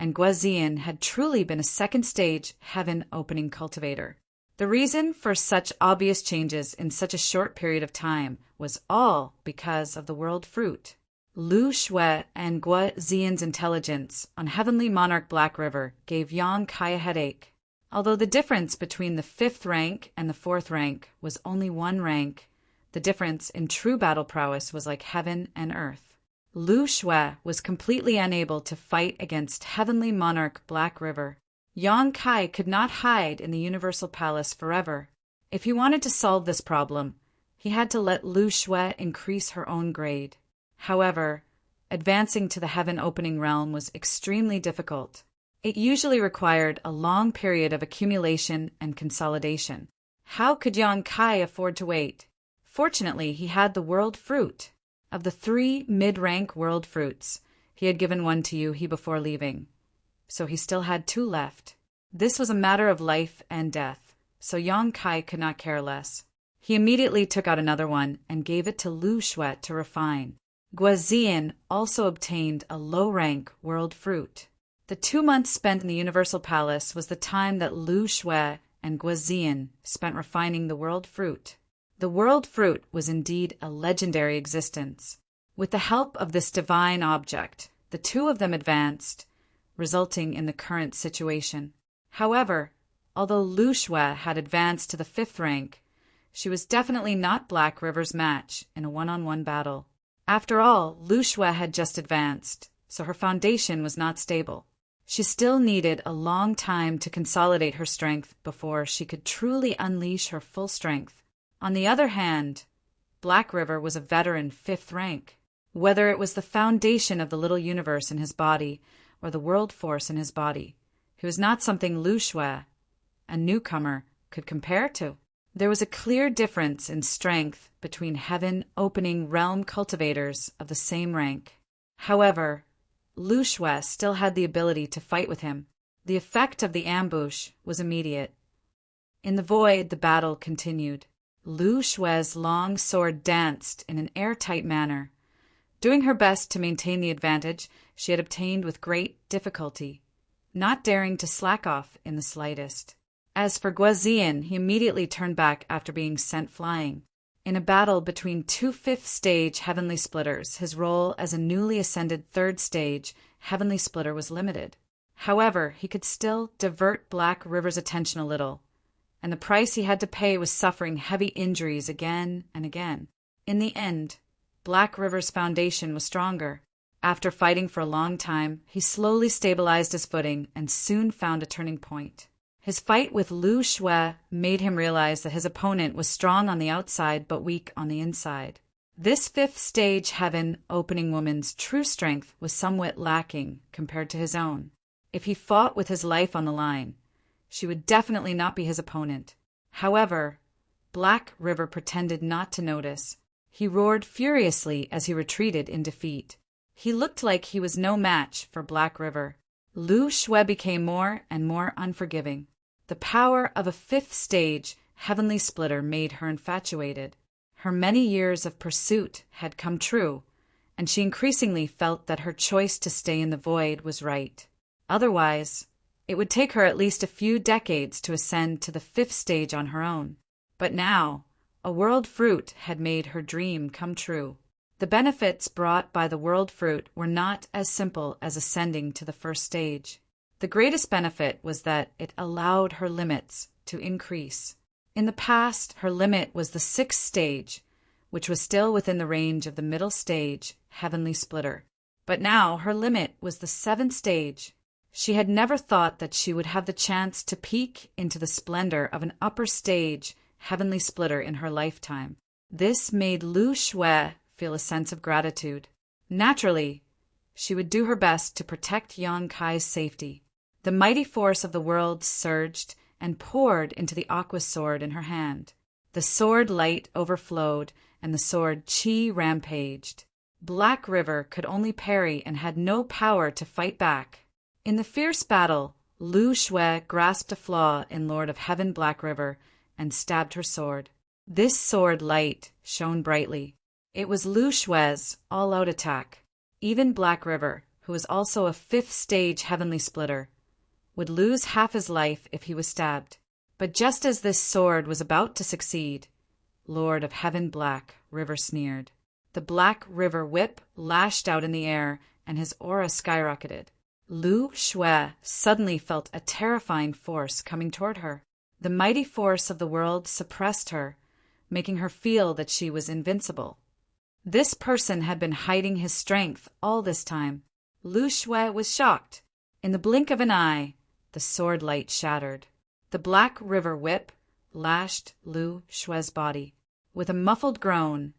and Guazian had truly been a second-stage heaven-opening cultivator. The reason for such obvious changes in such a short period of time was all because of the world fruit. Lu Shui and Guazian's intelligence on Heavenly Monarch Black River gave Yang Kai a headache. Although the difference between the 5th rank and the 4th rank was only 1 rank, the difference in true battle prowess was like heaven and earth. Lu Shui was completely unable to fight against Heavenly Monarch Black River. Yang Kai could not hide in the Universal Palace forever. If he wanted to solve this problem, he had to let Lu Shui increase her own grade. However, advancing to the heaven-opening realm was extremely difficult. It usually required a long period of accumulation and consolidation. How could Yang Kai afford to wait? Fortunately, he had the world fruit. Of the 3 mid-rank world fruits, he had given 1 to Yuhi before leaving, so he still had 2 left. This was a matter of life and death, so Yang Kai could not care less. He immediately took out another one and gave it to Lu Shui to refine. Guazian also obtained a low-rank world fruit. The 2 months spent in the Universal Palace was the time that Lu Shui and Guazian spent refining the world fruit. The world fruit was indeed a legendary existence. With the help of this divine object, the 2 of them advanced, resulting in the current situation. However, although Lu Shui had advanced to the 5th rank, she was definitely not Black River's match in a one-on-one battle. After all, Lu Shui had just advanced, so her foundation was not stable. She still needed a long time to consolidate her strength before she could truly unleash her full strength. On the other hand, Black River was a veteran 5th rank. Whether it was the foundation of the little universe in his body or the world force in his body, he was not something Lu Shui, a newcomer, could compare to. There was a clear difference in strength between heaven-opening realm cultivators of the same rank. However, Lu Shui still had the ability to fight with him. The effect of the ambush was immediate. In the void, the battle continued. Lu Shui's long sword danced in an airtight manner. Doing her best to maintain the advantage she had obtained with great difficulty, not daring to slack off in the slightest. As for Guazian, he immediately turned back after being sent flying. In a battle between 2 5th-stage Heavenly Splitters, his role as a newly ascended 3rd-stage Heavenly Splitter was limited. However, he could still divert Black River's attention a little, and the price he had to pay was suffering heavy injuries again and again. In the end, Black River's foundation was stronger. After fighting for a long time, he slowly stabilized his footing and soon found a turning point. His fight with Lu Shui made him realize that his opponent was strong on the outside but weak on the inside. This 5th-stage heaven-opening woman's true strength was somewhat lacking compared to his own. If he fought with his life on the line, she would definitely not be his opponent. However, Black River pretended not to notice. He roared furiously as he retreated in defeat. He looked like he was no match for Black River. Lu Shui became more and more unforgiving. The power of a 5th-stage Heavenly Splitter made her infatuated. Her many years of pursuit had come true, and she increasingly felt that her choice to stay in the void was right. Otherwise, it would take her at least a few decades to ascend to the 5th stage on her own. But now, a world fruit had made her dream come true. The benefits brought by the world fruit were not as simple as ascending to the 1st stage. The greatest benefit was that it allowed her limits to increase. In the past, her limit was the 6th stage, which was still within the range of the middle stage, Heavenly Splitter. But now her limit was the 7th stage. She had never thought that she would have the chance to peek into the splendor of an upper stage Heavenly Splitter in her lifetime. This made Lu Shui feel a sense of gratitude. Naturally, she would do her best to protect Yang Kai's safety. The mighty force of the world surged and poured into the aqua sword in her hand. The sword light overflowed, and the sword chi rampaged. Black River could only parry and had no power to fight back. In the fierce battle, Lu Shui grasped a flaw in Lord of Heaven Black River and stabbed her sword. This sword light shone brightly. It was Lu Shui's all-out attack. Even Black River, who who was also a 5th-stage heavenly splitter, would lose half his life if he was stabbed. But just as this sword was about to succeed, Lord of Heaven Black River sneered. The Black River whip lashed out in the air, and his aura skyrocketed. Lu Shui suddenly felt a terrifying force coming toward her. The mighty force of the world suppressed her, making her feel that she was invincible. This person had been hiding his strength all this time. Lu Shui was shocked. In the blink of an eye, the sword light shattered. The Black River whip lashed Lu Shui's body. With a muffled groan,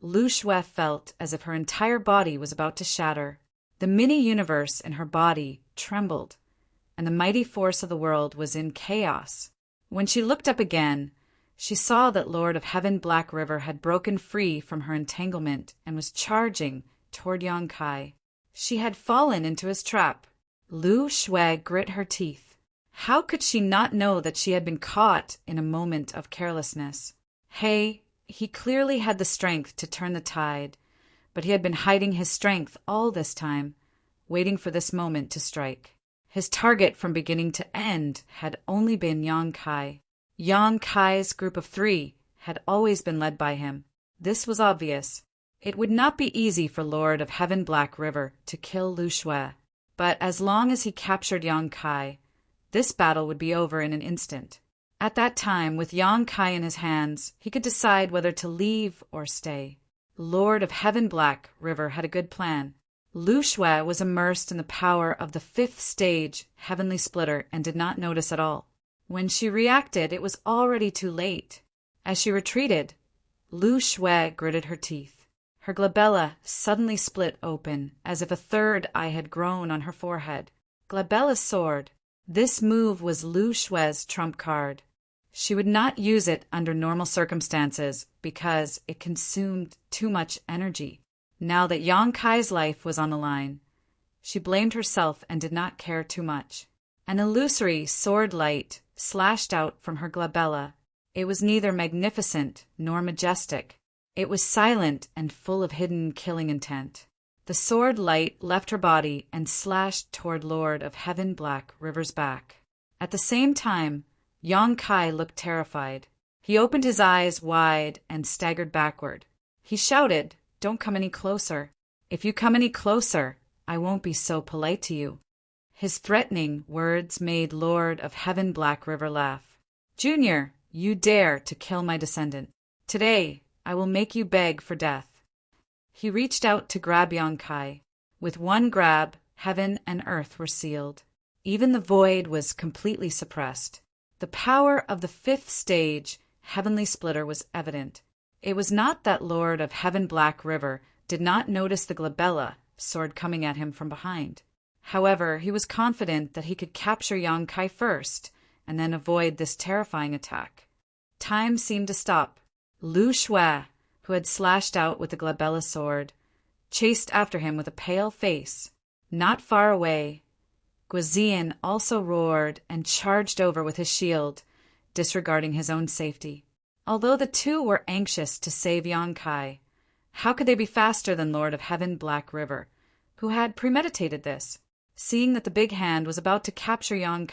Lu Shui felt as if her entire body was about to shatter. The mini-universe in her body trembled, and the mighty force of the world was in chaos. When she looked up again, she saw that Lord of Heaven Black River had broken free from her entanglement and was charging toward Yang Kai. She had fallen into his trap. Lu Shui grit her teeth. How could she not know that she had been caught in a moment of carelessness? He clearly had the strength to turn the tide, but he had been hiding his strength all this time, waiting for this moment to strike. His target from beginning to end had only been Yang Kai. Yang Kai's group of 3 had always been led by him. This was obvious. It would not be easy for Lord of Heaven Black River to kill Lu Shui, but as long as he captured Yang Kai, this battle would be over in an instant. At that time, with Yang Kai in his hands, he could decide whether to leave or stay. Lord of Heaven Black River had a good plan. Lu Shui was immersed in the power of the 5th-stage heavenly splitter and did not notice at all. When she reacted, it was already too late. As she retreated, Lu Shui gritted her teeth. Her glabella suddenly split open, as if a 3rd eye had grown on her forehead. Glabella soared. This move was Lu Shui's trump card. She would not use it under normal circumstances because it consumed too much energy. Now that Yang Kai's life was on the line, she blamed herself and did not care too much. An illusory sword light slashed out from her glabella. It was neither magnificent nor majestic. It was silent and full of hidden killing intent. The sword light left her body and slashed toward Lord of Heaven Black River's back. At the same time, Yang Kai looked terrified. He opened his eyes wide and staggered backward. He shouted, "Don't come any closer. If you come any closer, I won't be so polite to you." His threatening words made Lord of Heaven Black River laugh. "Junior, you dare to kill my descendant. Today, I will make you beg for death." He reached out to grab Yang Kai. With one grab, heaven and earth were sealed. Even the void was completely suppressed. The power of the 5th-stage heavenly splitter was evident. It was not that Lord of Heaven Black River did not notice the glabella sword coming at him from behind. However, he was confident that he could capture Yang Kai first and then avoid this terrifying attack. Time seemed to stop. Lu Shui, who had slashed out with the glabella sword, chased after him with a pale face. Not far away, Guizian also roared and charged over with his shield, disregarding his own safety. Although the 2 were anxious to save Yang Kai, how could they be faster than Lord of Heaven Black River, who had premeditated this? Seeing that the big hand was about to capture Yang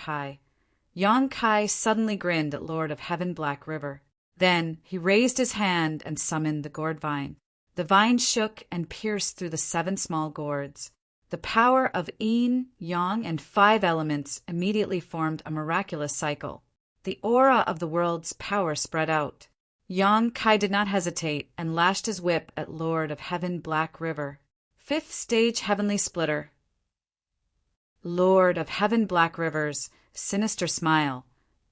Kai suddenly grinned at Lord of Heaven Black River. Then he raised his hand and summoned the gourd vine. The vine shook and pierced through the 7 small gourds. The power of yin, yang, and 5 elements immediately formed a miraculous cycle. The aura of the world's power spread out. Yang Kai did not hesitate and lashed his whip at Lord of Heaven Black River. 5th-stage heavenly splitter. Lord of Heaven Black River's sinister smile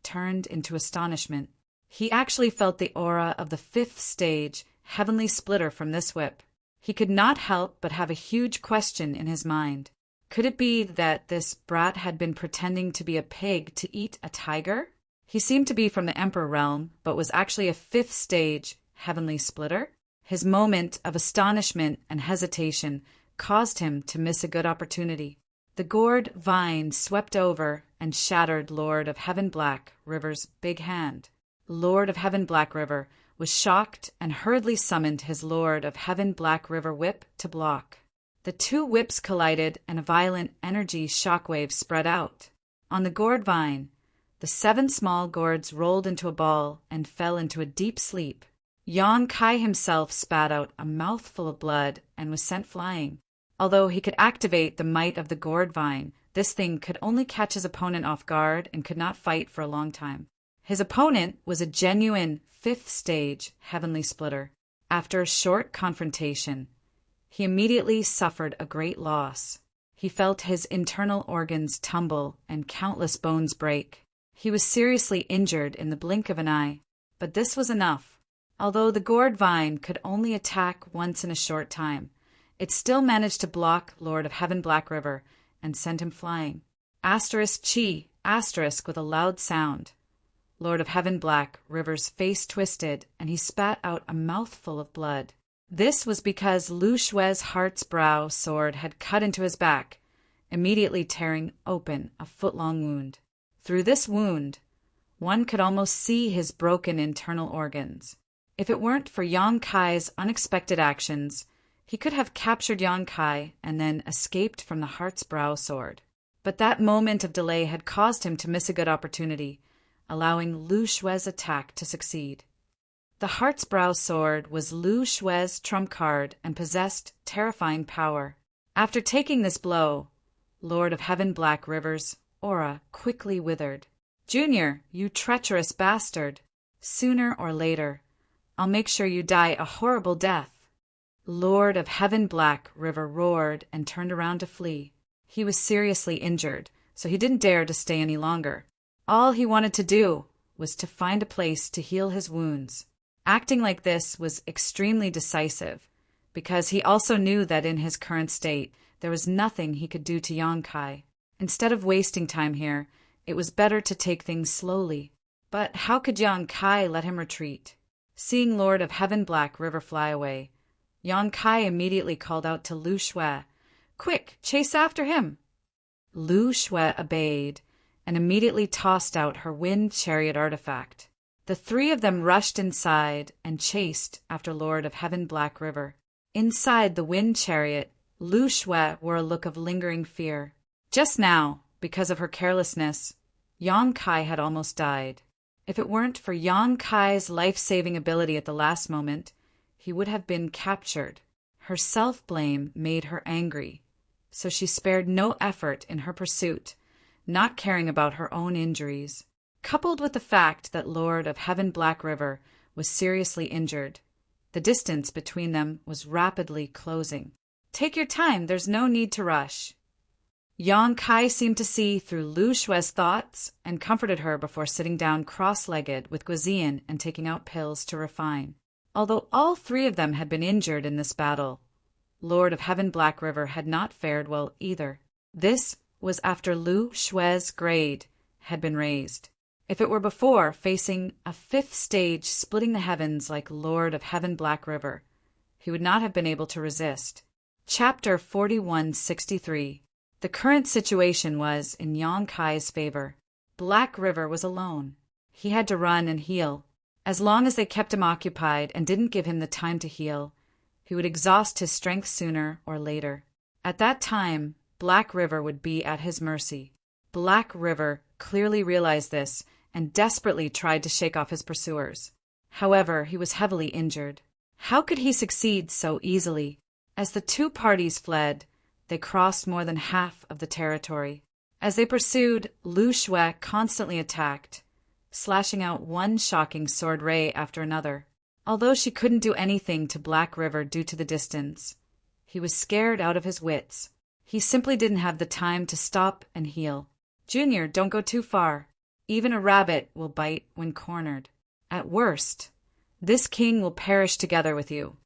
turned into astonishment. He actually felt the aura of the 5th-stage heavenly splitter from this whip. He could not help but have a huge question in his mind. Could it be that this brat had been pretending to be a pig to eat a tiger? He seemed to be from the Emperor realm, but was actually a 5th-stage heavenly splitter. His moment of astonishment and hesitation caused him to miss a good opportunity. The gourd vine swept over and shattered Lord of Heaven Black River's big hand. Lord of Heaven Black River was shocked and hurriedly summoned his Lord of Heaven Black River whip to block. The two whips collided and a violent energy shockwave spread out. On the gourd vine, the 7 small gourds rolled into a ball and fell into a deep sleep. Yang Kai himself spat out a mouthful of blood and was sent flying. Although he could activate the might of the gourd vine, this thing could only catch his opponent off guard and could not fight for a long time. His opponent was a genuine 5th stage heavenly splitter. After a short confrontation, he immediately suffered a great loss. He felt his internal organs tumble and countless bones break. He was seriously injured in the blink of an eye, but this was enough. Although the gourd vine could only attack once in a short time, it still managed to block Lord of Heaven Black River and send him flying. Asterisk chi, asterisk with a loud sound. Lord of Heaven Black River's face twisted and he spat out a mouthful of blood. This was because Lu Shue's heart's brow sword had cut into his back, immediately tearing open a foot-long wound. Through this wound, one could almost see his broken internal organs. If it weren't for Yang Kai's unexpected actions, he could have captured Yang Kai and then escaped from the heart's brow sword. But that moment of delay had caused him to miss a good opportunity, allowing Lu Shue's attack to succeed. The heart's brow sword was Lu Shue's trump card and possessed terrifying power. After taking this blow, Lord of Heaven Black River's aura quickly withered. "Junior, you treacherous bastard! Sooner or later, I'll make sure you die a horrible death." Lord of Heaven Black River roared and turned around to flee. He was seriously injured, so he didn't dare to stay any longer. All he wanted to do was to find a place to heal his wounds. Acting like this was extremely decisive, because he also knew that in his current state, there was nothing he could do to Yang Kai. Instead of wasting time here, it was better to take things slowly. But how could Yang Kai let him retreat? Seeing Lord of Heaven Black River fly away, Yang Kai immediately called out to Lu Shue, "Quick, chase after him!" Lu Shue obeyed and immediately tossed out her wind chariot artifact. The 3 of them rushed inside and chased after Lord of Heaven Black River. Inside the wind chariot, Lu Shue wore a look of lingering fear. Just now, because of her carelessness, Yang Kai had almost died. If it weren't for Yang Kai's life-saving ability at the last moment, he would have been captured. Her self-blame made her angry, so she spared no effort in her pursuit, not caring about her own injuries. Coupled with the fact that Lord of Heaven Black River was seriously injured, the distance between them was rapidly closing. "Take your time, there's no need to rush." Yang Kai seemed to see through Lu Shue's thoughts and comforted her before sitting down cross-legged with Guizian and taking out pills to refine. Although all 3 of them had been injured in this battle, Lord of Heaven Black River had not fared well either. This was after Lu Shue's grade had been raised. If it were before, facing a 5th stage splitting the heavens like Lord of Heaven Black River, he would not have been able to resist. Chapter 4163. The current situation was in Yang Kai's favor. Black River was alone. He had to run and heal. As long as they kept him occupied and didn't give him the time to heal, he would exhaust his strength sooner or later. At that time, Black River would be at his mercy. Black River clearly realized this and desperately tried to shake off his pursuers. However, he was heavily injured. How could he succeed so easily? As the 2 parties fled, they crossed more than half of the territory. As they pursued, Lu Shue constantly attacked, slashing out one shocking sword ray after another. Although she couldn't do anything to Black River due to the distance, he was scared out of his wits. He simply didn't have the time to stop and heal. "Junior, don't go too far. Even a rabbit will bite when cornered. At worst, this king will perish together with you."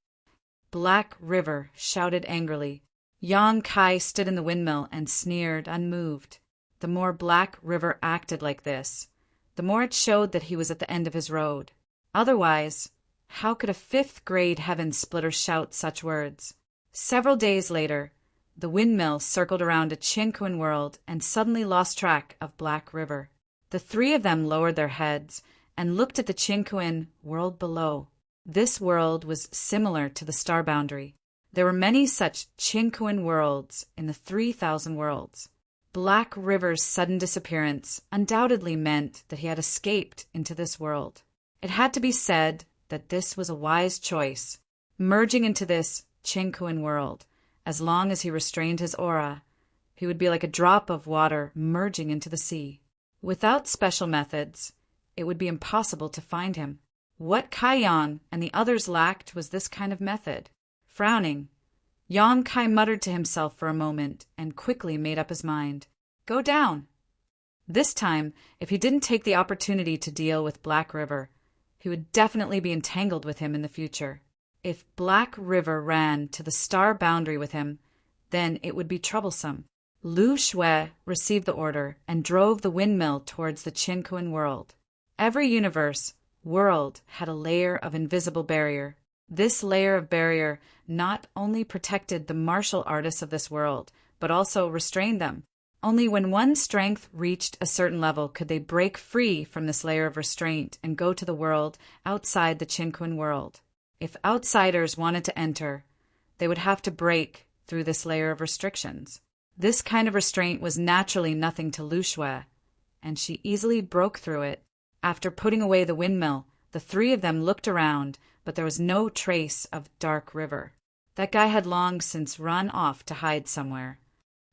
Black River shouted angrily. Yang Kai stood in the windmill and sneered, unmoved. The more Black River acted like this, the more it showed that he was at the end of his road. Otherwise, how could a 5th grade heaven splitter shout such words? Several days later, the windmill circled around a Chinquan world and suddenly lost track of Black River. The 3 of them lowered their heads and looked at the Chinquan world below. This world was similar to the star boundary. There were many such Qinquan worlds in the 3,000 worlds. Black River's sudden disappearance undoubtedly meant that he had escaped into this world. It had to be said that this was a wise choice, merging into this Qinquan world. As long as he restrained his aura, he would be like a drop of water merging into the sea. Without special methods, it would be impossible to find him. What Kai Yang and the others lacked was this kind of method. Frowning, Yang Kai muttered to himself for a moment and quickly made up his mind. Go down. This time, if he didn't take the opportunity to deal with Black River, he would definitely be entangled with him in the future. If Black River ran to the star boundary with him, then it would be troublesome. Lu Shui received the order and drove the windmill towards the Qinquan world. Every world had a layer of invisible barrier. This layer of barrier not only protected the martial artists of this world, but also restrained them. Only when one's strength reached a certain level could they break free from this layer of restraint and go to the world outside the Qinquan world. If outsiders wanted to enter, they would have to break through this layer of restrictions. This kind of restraint was naturally nothing to Lu Shui, and she easily broke through it. After putting away the windmill, the three of them looked around, but there was no trace of Dark River. That guy had long since run off to hide somewhere.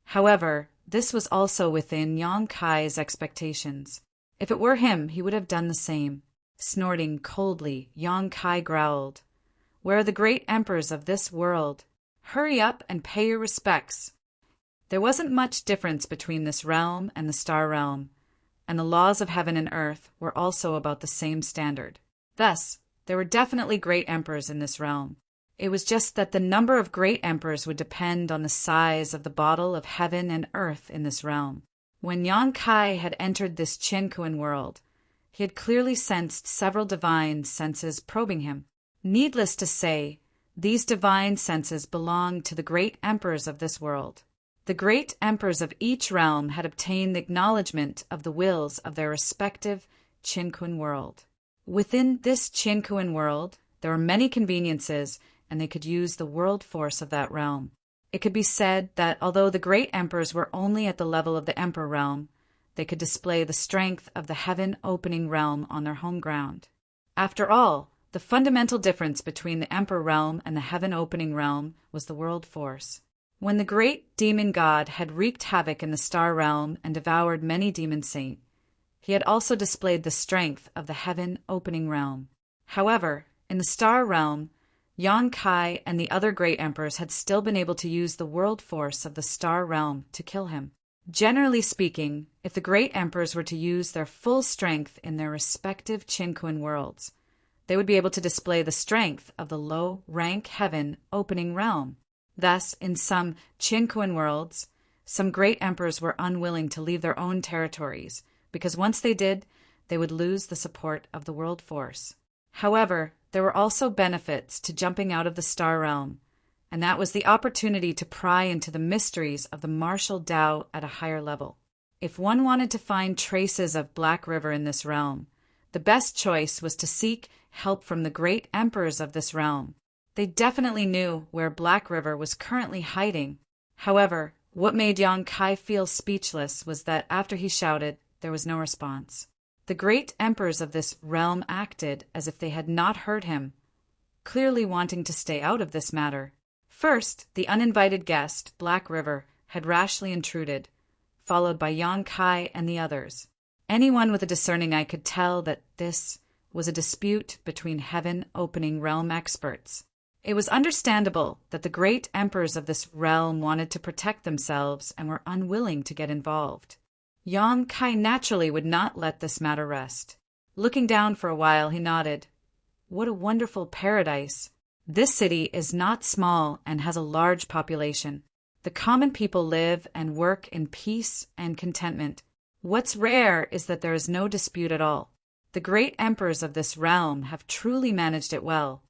However, this was also within Yang Kai's expectations. If it were him, he would have done the same. Snorting coldly, Yang Kai growled, "Where are the great emperors of this world? Hurry up and pay your respects." There wasn't much difference between this realm and the star realm, and the laws of heaven and earth were also about the same standard. Thus, there were definitely great emperors in this realm. It was just that the number of great emperors would depend on the size of the bottle of heaven and earth in this realm. When Yang Kai had entered this Qinquan world, he had clearly sensed several divine senses probing him. Needless to say, these divine senses belonged to the great emperors of this world. The great emperors of each realm had obtained the acknowledgement of the wills of their respective Qinquan world. Within this Qinquan world, there were many conveniences, and they could use the world force of that realm. It could be said that although the great emperors were only at the level of the emperor realm, they could display the strength of the heaven-opening realm on their home ground. After all, the fundamental difference between the emperor realm and the heaven-opening realm was the world force. When the great demon god had wreaked havoc in the star realm and devoured many demon saints, he had also displayed the strength of the heaven-opening realm. However, in the star realm, Yang Kai and the other great emperors had still been able to use the world force of the star realm to kill him. Generally speaking, if the great emperors were to use their full strength in their respective Qinquan worlds, they would be able to display the strength of the low-rank heaven-opening realm. Thus, in some Qinquan worlds, some great emperors were unwilling to leave their own territories, because once they did, they would lose the support of the world force. However, there were also benefits to jumping out of the star realm, and that was the opportunity to pry into the mysteries of the martial Tao at a higher level. If one wanted to find traces of Black River in this realm, the best choice was to seek help from the great emperors of this realm. They definitely knew where Black River was currently hiding. However, what made Yang Kai feel speechless was that after he shouted, there was no response. The great emperors of this realm acted as if they had not heard him, clearly wanting to stay out of this matter. First, the uninvited guest, Black River, had rashly intruded, followed by Yang Kai and the others. Anyone with a discerning eye could tell that this was a dispute between heaven-opening realm experts. It was understandable that the great emperors of this realm wanted to protect themselves and were unwilling to get involved. Yang Kai naturally would not let this matter rest. Looking down for a while, he nodded. What a wonderful paradise! This city is not small and has a large population. The common people live and work in peace and contentment. What's rare is that there is no dispute at all. The great emperors of this realm have truly managed it well.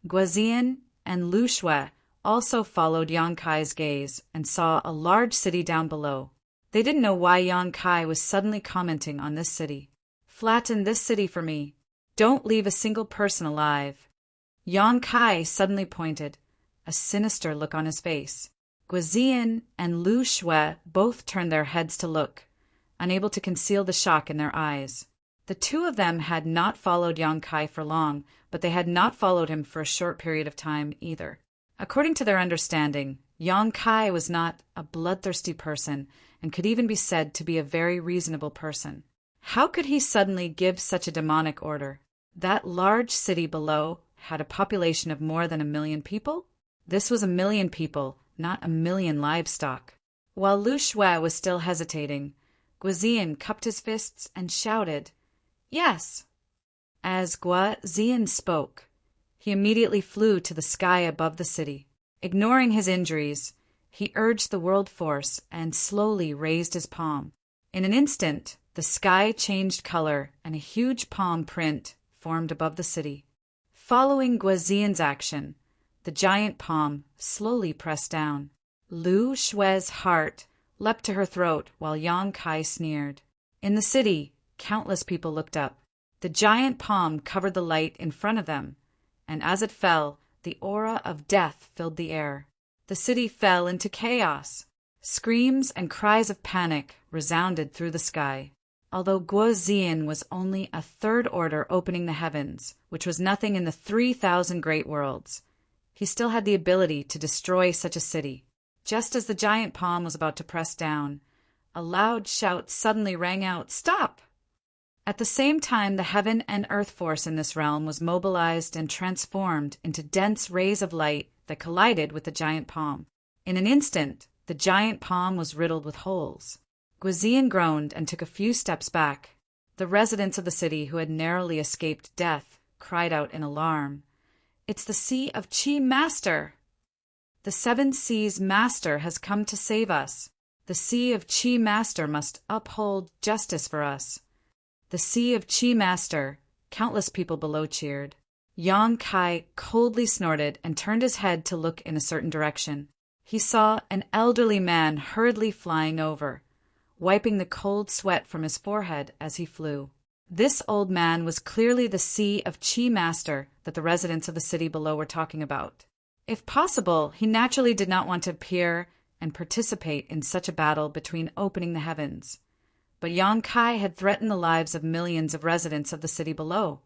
Guazian and Lu Shui also followed Yang Kai's gaze and saw a large city down below. They didn't know why Yang Kai was suddenly commenting on this city. Flatten this city for me. Don't leave a single person alive. Yang Kai suddenly pointed. a sinister look on his face. Guizin and Lu Shui both turned their heads to look, unable to conceal the shock in their eyes. The two of them had not followed Yang Kai for long, but they had not followed him for a short period of time either. According to their understanding, Yang Kai was not a bloodthirsty person and could even be said to be a very reasonable person. How could he suddenly give such a demonic order? That large city below had a population of more than 1 million people? This was 1 million people, not 1 million livestock. While Lu Shui was still hesitating, Guizin cupped his fists and shouted, "Yes!" As Guizin spoke, he immediately flew to the sky above the city. Ignoring his injuries, he urged the world force and slowly raised his palm. In an instant, the sky changed color and a huge palm print formed above the city. Following Guizin's action, the giant palm slowly pressed down. Lu Shui's heart leapt to her throat while Yang Kai sneered. In the city, countless people looked up. The giant palm covered the light in front of them, and as it fell, the aura of death filled the air. The city fell into chaos. Screams and cries of panic resounded through the sky. Although Guizin was only a third order opening the heavens, which was nothing in the 3,000 great worlds, he still had the ability to destroy such a city. Just as the giant palm was about to press down, a loud shout suddenly rang out, "Stop!" At the same time, the heaven and earth force in this realm was mobilized and transformed into dense rays of light that collided with the giant palm. In an instant, the giant palm was riddled with holes. Guizin groaned and took a few steps back. The residents of the city who had narrowly escaped death cried out in alarm, "It's the Sea of Qi Master! The Seven Seas Master has come to save us. The Sea of Qi Master must uphold justice for us." The Sea of Qi Master, countless people below cheered. Yang Kai coldly snorted and turned his head to look in a certain direction. He saw an elderly man hurriedly flying over, wiping the cold sweat from his forehead as he flew. This old man was clearly the Sea of Qi Master that the residents of the city below were talking about. If possible, he naturally did not want to appear and participate in such a battle between opening the heavens. But Yang Kai had threatened the lives of millions of residents of the city below,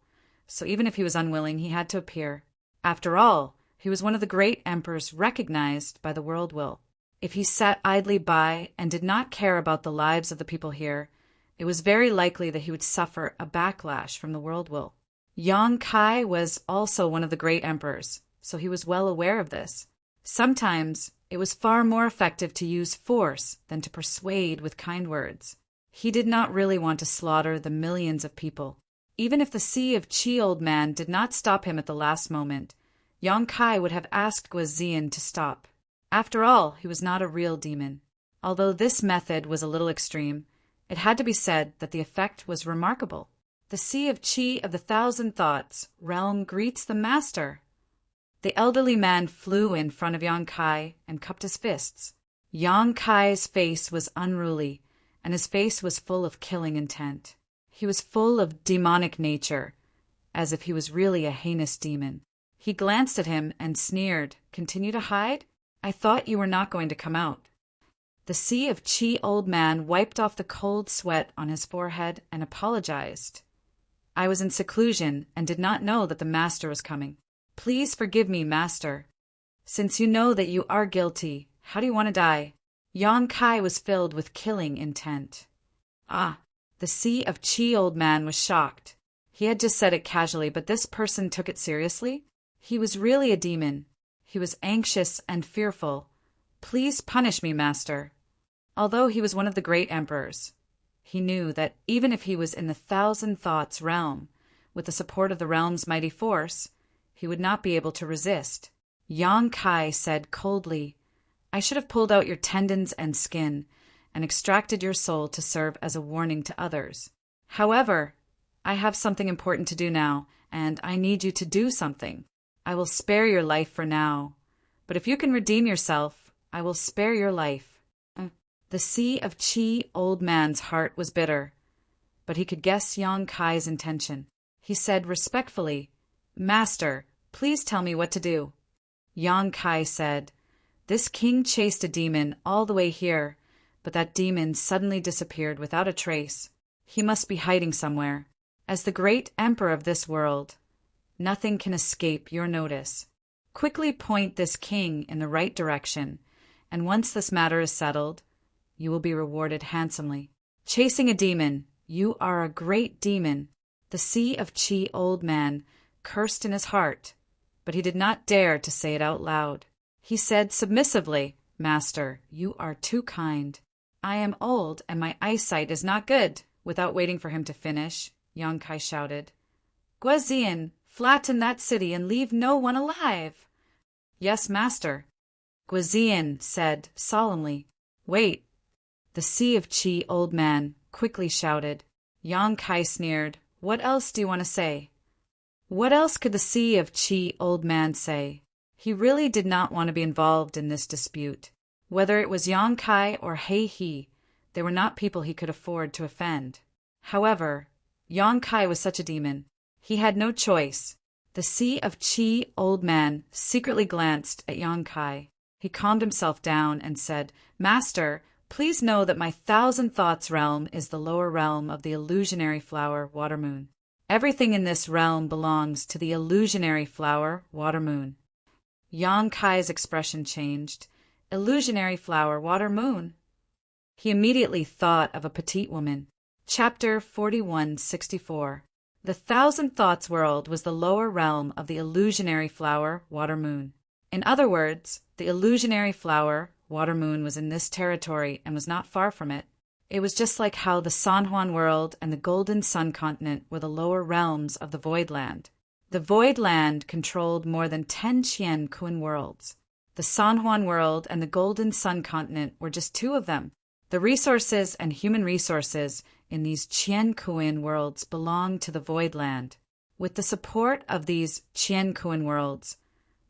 so even if he was unwilling, he had to appear. After all, he was one of the great emperors recognized by the world will. If he sat idly by and did not care about the lives of the people here, it was very likely that he would suffer a backlash from the world will. Yang Kai was also one of the great emperors, so he was well aware of this. Sometimes it was far more effective to use force than to persuade with kind words. He did not really want to slaughter the millions of people. Even if the Sea of Qi old man did not stop him at the last moment, Yang Kai would have asked Guizin to stop. After all, he was not a real demon. Although this method was a little extreme, it had to be said that the effect was remarkable. The Sea of Qi of the Thousand Thoughts realm greets the master. The elderly man flew in front of Yang Kai and cupped his fists. Yang Kai's face was unruly, and his face was full of killing intent. He was full of demonic nature, as if he was really a heinous demon. He glanced at him and sneered, "Continue to hide? I thought you were not going to come out." The Sea of Qi old man wiped off the cold sweat on his forehead and apologized. "I was in seclusion and did not know that the master was coming. Please forgive me, master. Since you know that you are guilty, how do you want to die?" Yang Kai was filled with killing intent. The Sea of Qi old man was shocked. He had just said it casually, but this person took it seriously. He was really a demon. He was anxious and fearful. "Please punish me, master." Although he was one of the great emperors, he knew that even if he was in the Thousand Thoughts realm, with the support of the realm's mighty force, he would not be able to resist. Yang Kai said coldly, "I should have pulled out your tendons and skin and extracted your soul to serve as a warning to others. However, I have something important to do now, and I need you to do something. I will spare your life for now, but if you can redeem yourself, I will spare your life." The Sea of Qi old man's heart was bitter, but he could guess Yang Kai's intention. He said respectfully, "Master, please tell me what to do." Yang Kai said, "This king chased a demon all the way here, but that demon suddenly disappeared without a trace. He must be hiding somewhere. As the great emperor of this world, nothing can escape your notice. Quickly point this king in the right direction, and once this matter is settled, you will be rewarded handsomely." Chasing a demon, you are a great demon. The Sea of Chi old man cursed in his heart, but he did not dare to say it out loud. He said submissively, "Master, you are too kind. I am old and my eyesight is not good." Without waiting for him to finish, Yang Kai shouted, "Guazian, flatten that city and leave no one alive." "Yes, master." Guazian said solemnly. "Wait." The Sea of Chi old man quickly shouted. Yang Kai sneered, "What else do you want to say?" What else could the Sea of Chi old man say? He really did not want to be involved in this dispute. Whether it was Yang Kai or Hei He, they were not people he could afford to offend. However, Yang Kai was such a demon. He had no choice. The Sea of Chi old man secretly glanced at Yang Kai. He calmed himself down and said, "Master, please know that my 1,000 thoughts realm is the lower realm of the illusionary flower, Water Moon. Everything in this realm belongs to the illusionary flower, Water Moon." Yang Kai's expression changed. Illusionary flower, Water Moon. He immediately thought of a petite woman. Chapter 4164. The 1,000 thoughts world was the lower realm of the illusionary flower, Water Moon. In other words, the illusionary flower, Water Moon, was in this territory and was not far from it. It was just like how the San Juan world and the Golden Sun continent were the lower realms of the Void Land. The Void Land controlled more than 10 Qian Kun worlds. The San Juan world and the Golden Sun continent were just 2 of them. The resources and human resources in these Qian Kun worlds belonged to the Void Land. With the support of these Qian Kun worlds,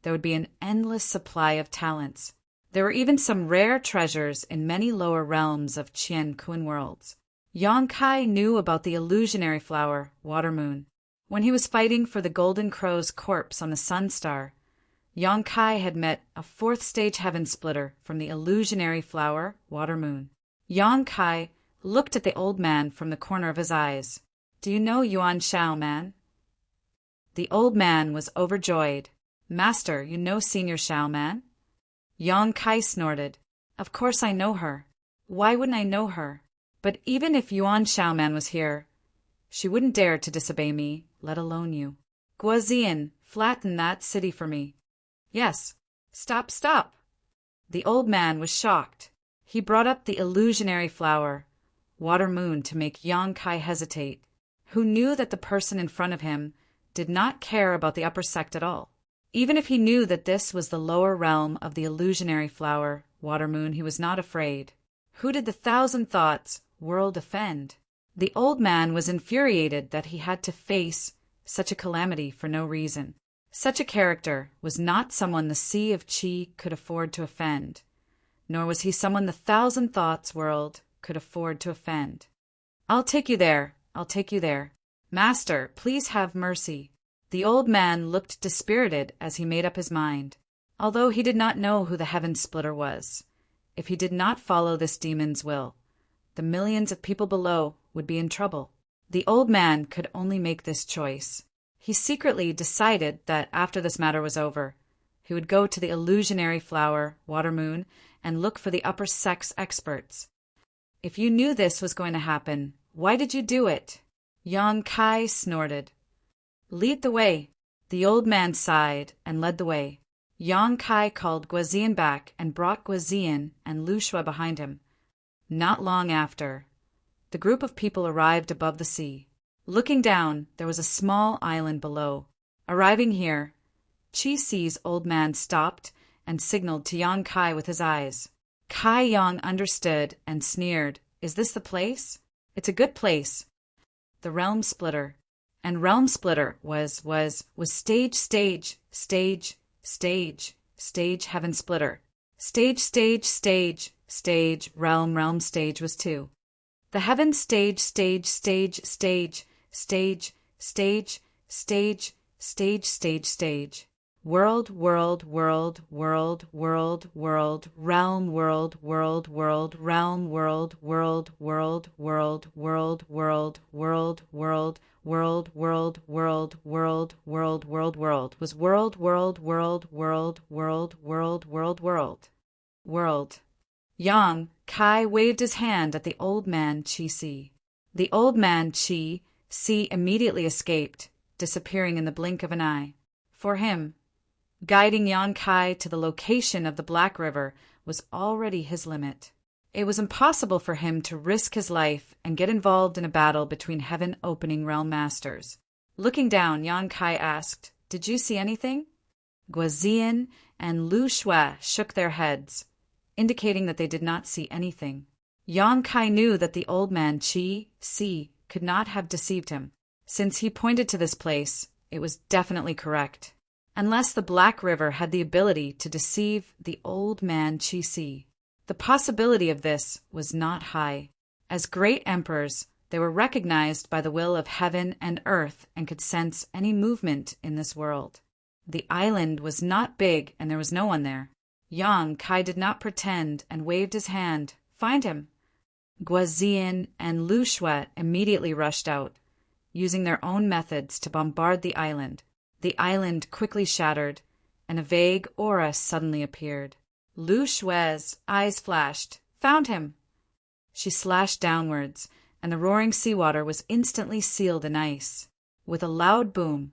there would be an endless supply of talents. There were even some rare treasures in many lower realms of Qian Kun worlds. Yang Kai knew about the illusionary flower, Water Moon. When he was fighting for the Golden Crow's corpse on the Sun Star, Yang Kai had met a 4th stage heaven splitter from the illusionary flower, Water Moon. Yang Kai looked at the old man from the corner of his eyes. "Do you know Yuan Shao, man?" The old man was overjoyed. "Master, you know Senior Shao, man?" Yang Kai snorted. "Of course I know her. Why wouldn't I know her? But even if Yuan Shao man was here, she wouldn't dare to disobey me, let alone you. Guazian, flatten that city for me." "Yes." "Stop, stop." The old man was shocked. He brought up the illusionary flower, Water Moon, to make Yang Kai hesitate, who knew that the person in front of him did not care about the upper sect at all. Even if he knew that this was the lower realm of the illusionary flower, Water Moon, he was not afraid. Who did the 1,000 thoughts world offend? The old man was infuriated that he had to face such a calamity for no reason. Such a character was not someone the Sea of Chi could afford to offend, nor was he someone the 1,000 thoughts world could afford to offend. "I'll take you there, I'll take you there. Master, please have mercy." The old man looked dispirited as he made up his mind. Although he did not know who the Heaven Splitter was, if he did not follow this demon's will, the millions of people below would be in trouble. The old man could only make this choice. He secretly decided that after this matter was over, he would go to the illusionary flower, Water Moon, and look for the upper sex experts. "If you knew this was going to happen, why did you do it?" Yang Kai snorted. "Lead the way." The old man sighed and led the way. Yang Kai called Guazian back and brought Guazian and Lu Shui behind him. Not long after, the group of people arrived above the sea. Looking down, there was a small island below. Arriving here, Chi Si's old man stopped and signaled to Yang Kai with his eyes. Kai Yang understood and sneered. "Is this the place?" "It's a good place." The Realm Splitter. And Realm Splitter was stage Heaven Splitter. Stage Realm Stage was 2. The Heaven Stage World, world, world, world, world, world, realm, world, world, world, realm, world, world, world, world, world, world, world, world, world, world, world, world, world, world, world, was world, world, world, world, world, world, world, world, world. Yang Kai waved his hand at the old man Chi-Si. The old man Chi-Si immediately escaped, disappearing in the blink of an eye. For him, guiding Yang Kai to the location of the Black River was already his limit. It was impossible for him to risk his life and get involved in a battle between heaven-opening realm masters. Looking down, Yang Kai asked, "Did you see anything?" Guozian and Lu Shui shook their heads, indicating that they did not see anything. Yang Kai knew that the old man Chi-Si could not have deceived him. Since he pointed to this place, it was definitely correct. Unless the Black River had the ability to deceive the old man Chi-Si. The possibility of this was not high. As great emperors, they were recognized by the will of heaven and earth and could sense any movement in this world. The island was not big and there was no one there. Yang Kai did not pretend and waved his hand. "Find him." Guozian and Lu Shui immediately rushed out, using their own methods to bombard the island. The island quickly shattered, and a vague aura suddenly appeared. Lu Shui's eyes flashed. "Found him!" She slashed downwards, and the roaring seawater was instantly sealed in ice. With a loud boom,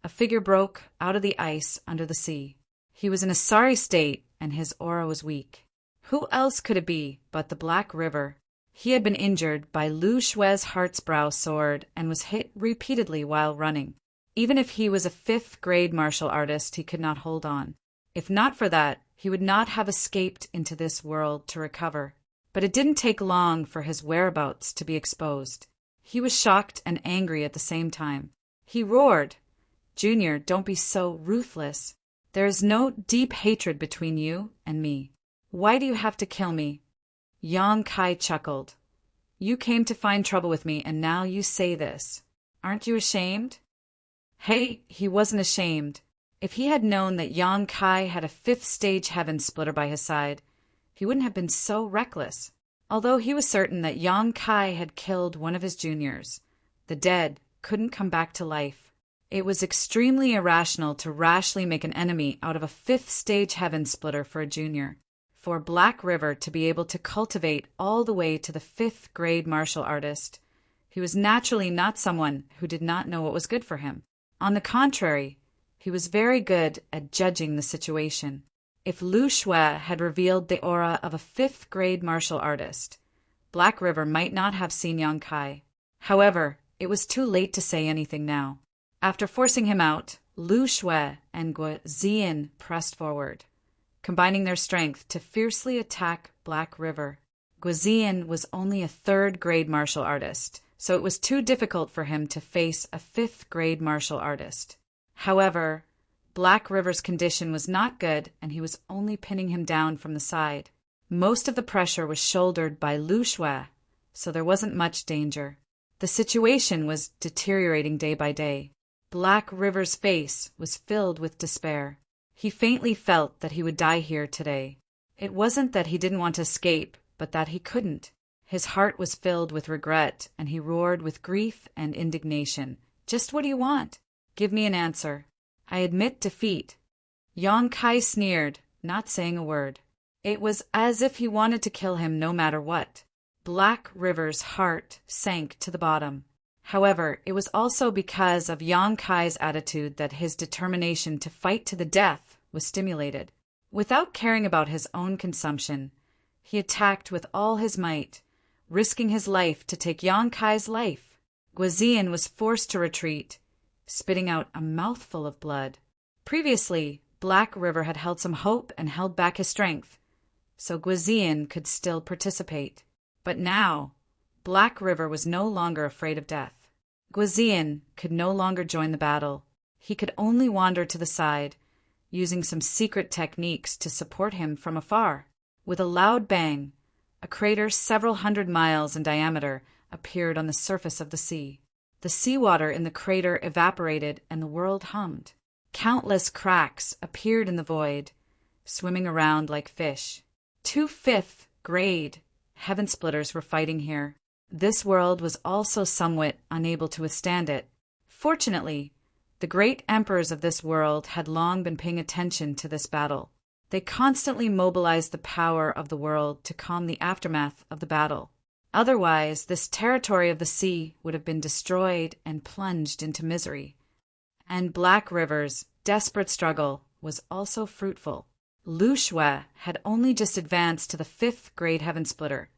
a figure broke out of the ice under the sea. He was in a sorry state, and his aura was weak. Who else could it be but the Black River? He had been injured by Lu Shui's Heart's-Brow sword and was hit repeatedly while running. Even if he was a 5th-grade martial artist, he could not hold on. If not for that, he would not have escaped into this world to recover. But it didn't take long for his whereabouts to be exposed. He was shocked and angry at the same time. He roared, "Junior, don't be so ruthless. There is no deep hatred between you and me. Why do you have to kill me?" Yang Kai chuckled. "You came to find trouble with me, and now you say this. Aren't you ashamed?" Hey, he wasn't ashamed. If he had known that Yang Kai had a 5th-stage heaven splitter by his side, he wouldn't have been so reckless. Although he was certain that Yang Kai had killed one of his juniors, the dead couldn't come back to life. It was extremely irrational to rashly make an enemy out of a 5th-stage heaven splitter for a junior. For Black River to be able to cultivate all the way to the 5th-grade martial artist, he was naturally not someone who did not know what was good for him. On the contrary, he was very good at judging the situation. If Lu Shui had revealed the aura of a 5th-grade martial artist, Black River might not have seen Yang Kai. However, it was too late to say anything now. After forcing him out, Lu Shui and Guozian pressed forward, combining their strength to fiercely attack Black River. Guozian was only a 3rd-grade martial artist, so it was too difficult for him to face a 5th-grade martial artist. However, Black River's condition was not good, and he was only pinning him down from the side. Most of the pressure was shouldered by Lu Shui, so there wasn't much danger. The situation was deteriorating day by day. Black River's face was filled with despair. He faintly felt that he would die here today. It wasn't that he didn't want to escape, but that he couldn't. His heart was filled with regret, and he roared with grief and indignation. "Just what do you want? Give me an answer. I admit defeat." Yang Kai sneered, not saying a word. It was as if he wanted to kill him no matter what. Black River's heart sank to the bottom. However, it was also because of Yang Kai's attitude that his determination to fight to the death was stimulated. Without caring about his own consumption, he attacked with all his might, risking his life to take Yang Kai's life. Guozian was forced to retreat, spitting out a mouthful of blood. Previously, Black River had held some hope and held back his strength, so Guozian could still participate. But now, Black River was no longer afraid of death. Guozian could no longer join the battle. He could only wander to the side, using some secret techniques to support him from afar. With a loud bang, a crater several hundred miles in diameter appeared on the surface of the sea. The seawater in the crater evaporated and the world hummed. Countless cracks appeared in the void, swimming around like fish. 2 5th-grade heaven splitters were fighting here. This world was also somewhat unable to withstand it. Fortunately, the great emperors of this world had long been paying attention to this battle. They constantly mobilized the power of the world to calm the aftermath of the battle. Otherwise, this territory of the sea would have been destroyed and plunged into misery. And Black River's desperate struggle was also fruitful. Lu Shui had only just advanced to the 5th-grade heaven splitter,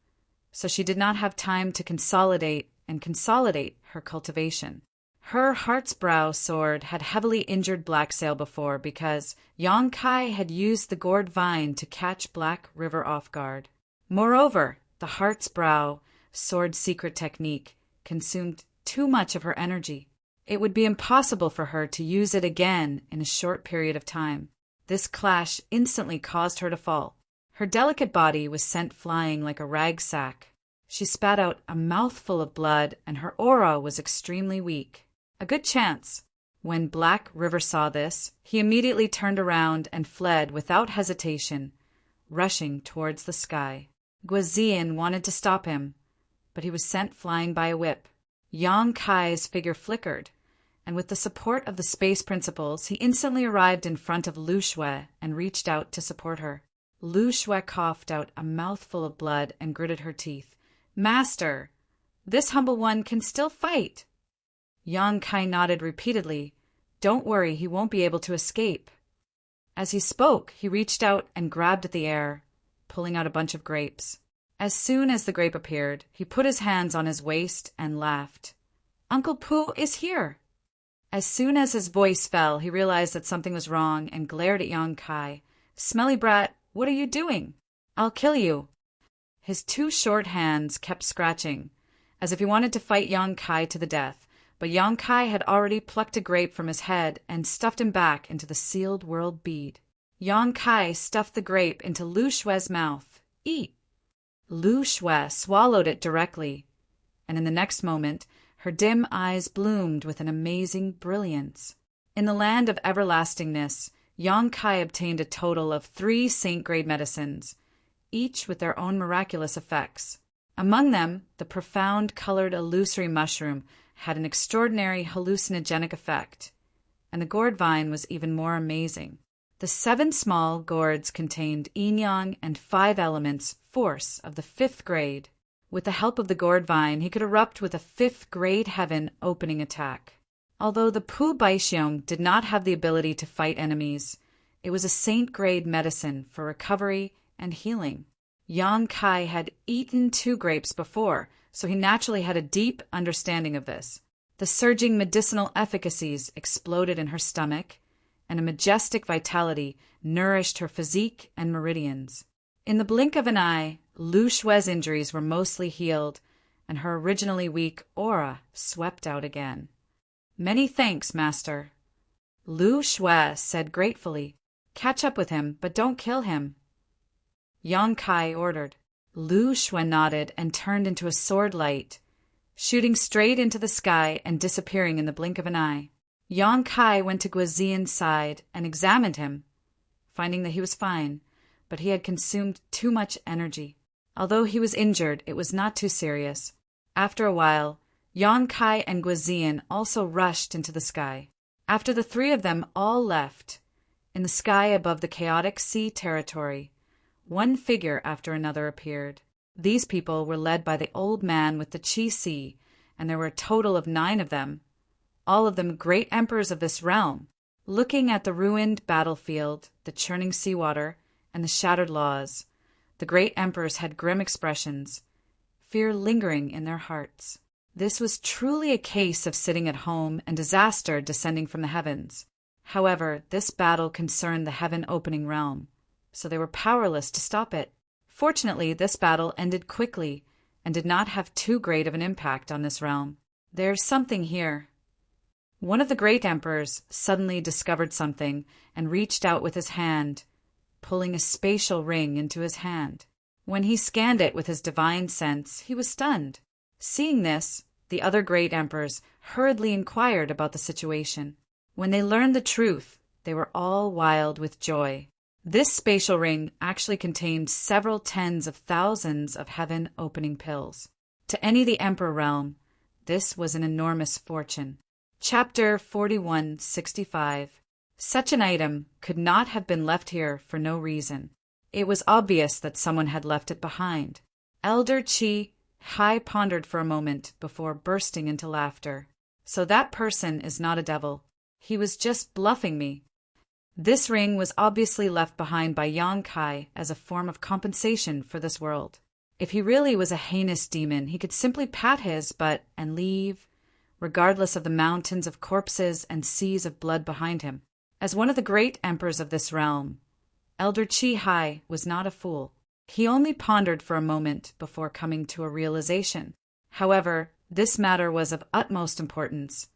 so she did not have time to consolidate her cultivation. Her Heart's Brow sword had heavily injured Blacksail before because Yong Kai had used the gourd vine to catch Black River off guard. Moreover, the Heart's Brow sword's secret technique consumed too much of her energy. It would be impossible for her to use it again in a short period of time. This clash instantly caused her to fall. Her delicate body was sent flying like a rag sack. She spat out a mouthful of blood, and her aura was extremely weak. A good chance. When Black River saw this, he immediately turned around and fled without hesitation, rushing towards the sky. Guizian wanted to stop him, but he was sent flying by a whip. Yong Kai's figure flickered, and with the support of the space principles, he instantly arrived in front of Lu Shui and reached out to support her. Lu Shui coughed out a mouthful of blood and gritted her teeth. "Master, this humble one can still fight." Yong Kai nodded repeatedly. "Don't worry, he won't be able to escape." As he spoke, he reached out and grabbed at the air, pulling out a bunch of grapes. As soon as the grape appeared, he put his hands on his waist and laughed. "Uncle Pooh is here." As soon as his voice fell, he realized that something was wrong and glared at Yong Kai. "Smelly brat, what are you doing? I'll kill you." His 2 short hands kept scratching, as if he wanted to fight Yong Kai to the death, but Yong Kai had already plucked a grape from his head and stuffed him back into the sealed world bead. Yong Kai stuffed the grape into Lu Shui's mouth. "Eat." Lu Shui swallowed it directly, and in the next moment, her dim eyes bloomed with an amazing brilliance. In the land of everlastingness, Yong Kai obtained a total of 3 saint-grade medicines, each with their own miraculous effects. Among them, the profound colored illusory mushroom had an extraordinary hallucinogenic effect, and the gourd vine was even more amazing. The 7 small gourds contained yin-yang and 5 elements force of the 5th grade. With the help of the gourd vine, he could erupt with a 5th-grade heaven opening attack. Although the Pu Baixiong did not have the ability to fight enemies, it was a saint-grade medicine for recovery and healing. Yong Kai had eaten 2 grapes before, so he naturally had a deep understanding of this. The surging medicinal efficacies exploded in her stomach, and a majestic vitality nourished her physique and meridians. In the blink of an eye, Lu Shui's injuries were mostly healed, and her originally weak aura swept out again. "Many thanks, Master." Lu Shui said gratefully. "Catch up with him, but don't kill him." Yong Kai ordered. Lu Shui nodded and turned into a sword light, shooting straight into the sky and disappearing in the blink of an eye. Yong Kai went to Guizian's side and examined him, finding that he was fine, but he had consumed too much energy. Although he was injured, it was not too serious. After a while, Yong Kai and Guizian also rushed into the sky. After the 3 of them all left, in the sky above the chaotic sea territory, one figure after another appeared. These people were led by the old man with the Qi Si, and there were a total of 9 of them, all of them great emperors of this realm. Looking at the ruined battlefield, the churning seawater, and the shattered laws, the great emperors had grim expressions, fear lingering in their hearts. This was truly a case of sitting at home and disaster descending from the heavens. However, this battle concerned the heaven-opening realm, so they were powerless to stop it. Fortunately, this battle ended quickly and did not have too great of an impact on this realm. There's something here. One of the great emperors suddenly discovered something and reached out with his hand, pulling a spatial ring into his hand. When he scanned it with his divine sense, he was stunned. Seeing this, the other great emperors hurriedly inquired about the situation. When they learned the truth, They were all wild with joy. This spatial ring actually contained several tens of thousands of heaven-opening pills. To any the Emperor realm, this was an enormous fortune. Chapter 4165. Such an item could not have been left here for no reason. It was obvious that someone had left it behind. Elder Chi Hai pondered for a moment before bursting into laughter. So that person is not a devil. He was just bluffing me. This ring was obviously left behind by Yang Kai as a form of compensation for this world. If he really was a heinous demon, he could simply pat his butt and leave, regardless of the mountains of corpses and seas of blood behind him. As one of the great emperors of this realm, Elder Chi Hai was not a fool. He only pondered for a moment before coming to a realization. However, this matter was of utmost importance,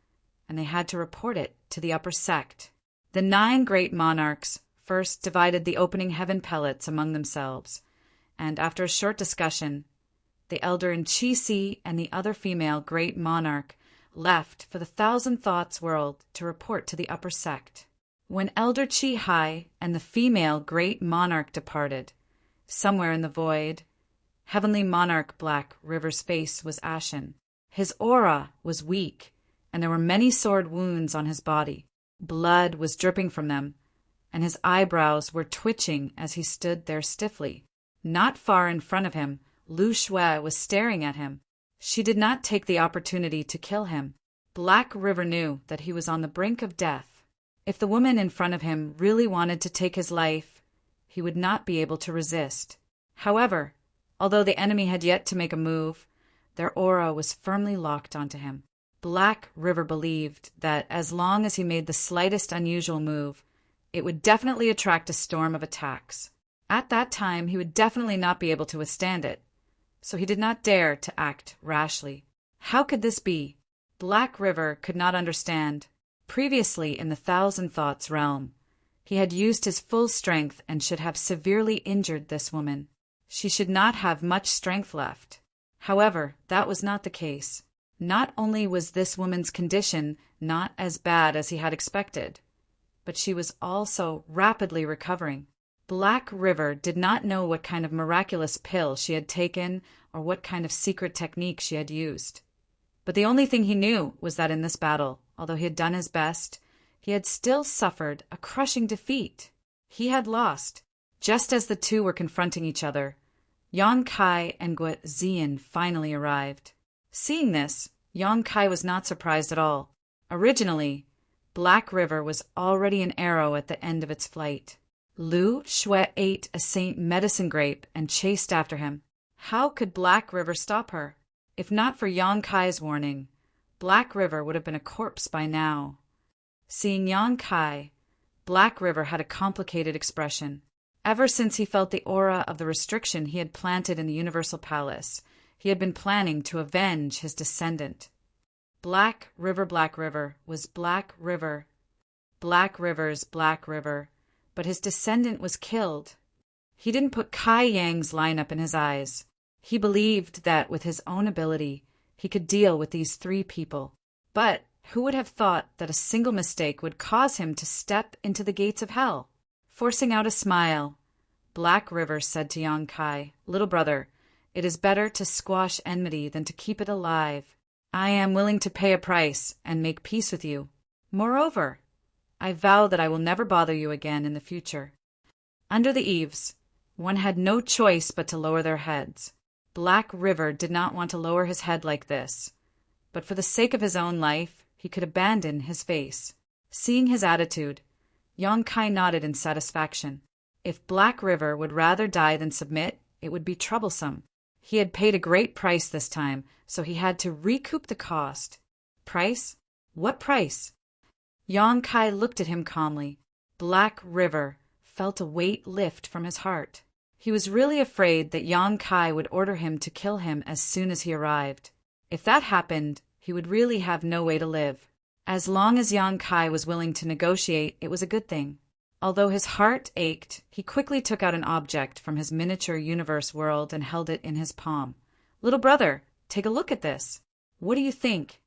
and they had to report it to the upper sect. The 9 great monarchs first divided the opening heaven pellets among themselves, and after a short discussion, the elder in Chi Si and the other female great monarch left for the Thousand Thoughts world to report to the upper sect. When Elder Chi Hai and the female great monarch departed, somewhere in the void, Heavenly Monarch Black River's face was ashen. His aura was weak, and there were many sword wounds on his body. Blood was dripping from them, and his eyebrows were twitching as he stood there stiffly. Not far in front of him, Lu Shui was staring at him. She did not take the opportunity to kill him. Black River knew that he was on the brink of death. If the woman in front of him really wanted to take his life, he would not be able to resist. However, although the enemy had yet to make a move, their aura was firmly locked onto him. Black River believed that as long as he made the slightest unusual move, it would definitely attract a storm of attacks. At that time, he would definitely not be able to withstand it, so he did not dare to act rashly. How could this be? Black River could not understand. Previously in the Thousand Thoughts realm, he had used his full strength and should have severely injured this woman. She should not have much strength left. However, that was not the case. Not only was this woman's condition not as bad as he had expected, but she was also rapidly recovering. Black River did not know what kind of miraculous pill she had taken or what kind of secret technique she had used. But the only thing he knew was that in this battle, although he had done his best, he had still suffered a crushing defeat. He had lost. Just as the two were confronting each other, Yang Kai and Guo Ziyan finally arrived. Seeing this, Yang Kai was not surprised at all. Originally, Black River was already an arrow at the end of its flight. Lu Shui ate a saint medicine grape and chased after him. How could Black River stop her? If not for Yang Kai's warning, Black River would have been a corpse by now. Seeing Yang Kai, Black River had a complicated expression. Ever since he felt the aura of the restriction he had planted in the Universal Palace, he had been planning to avenge his descendant. Black River was Black River. Black River's Black River, but his descendant was killed. He didn't put Kai Yang's lineup in his eyes. He believed that with his own ability, he could deal with these 3 people. But who would have thought that a single mistake would cause him to step into the gates of hell? Forcing out a smile, Black River said to Yang Kai, "Little brother, it is better to squash enmity than to keep it alive. I am willing to pay a price and make peace with you. Moreover, I vow that I will never bother you again in the future." Under the eaves, one had no choice but to lower their heads. Black River did not want to lower his head like this, but for the sake of his own life, he could abandon his face. Seeing his attitude, Yang Kai nodded in satisfaction. If Black River would rather die than submit, it would be troublesome. He had paid a great price this time, so he had to recoup the cost. Price? What price? Yang Kai looked at him calmly. Black River felt a weight lift from his heart. He was really afraid that Yang Kai would order him to kill him as soon as he arrived. If that happened, he would really have no way to live. As long as Yang Kai was willing to negotiate, it was a good thing. Although his heart ached, he quickly took out an object from his miniature universe world and held it in his palm. "Little brother, take a look at this. What do you think?"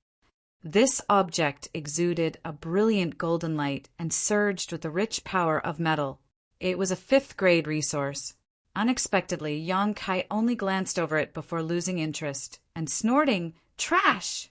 This object exuded a brilliant golden light and surged with the rich power of metal. It was a fifth-grade resource. Unexpectedly, Yang Kai only glanced over it before losing interest and snorting, "Trash!"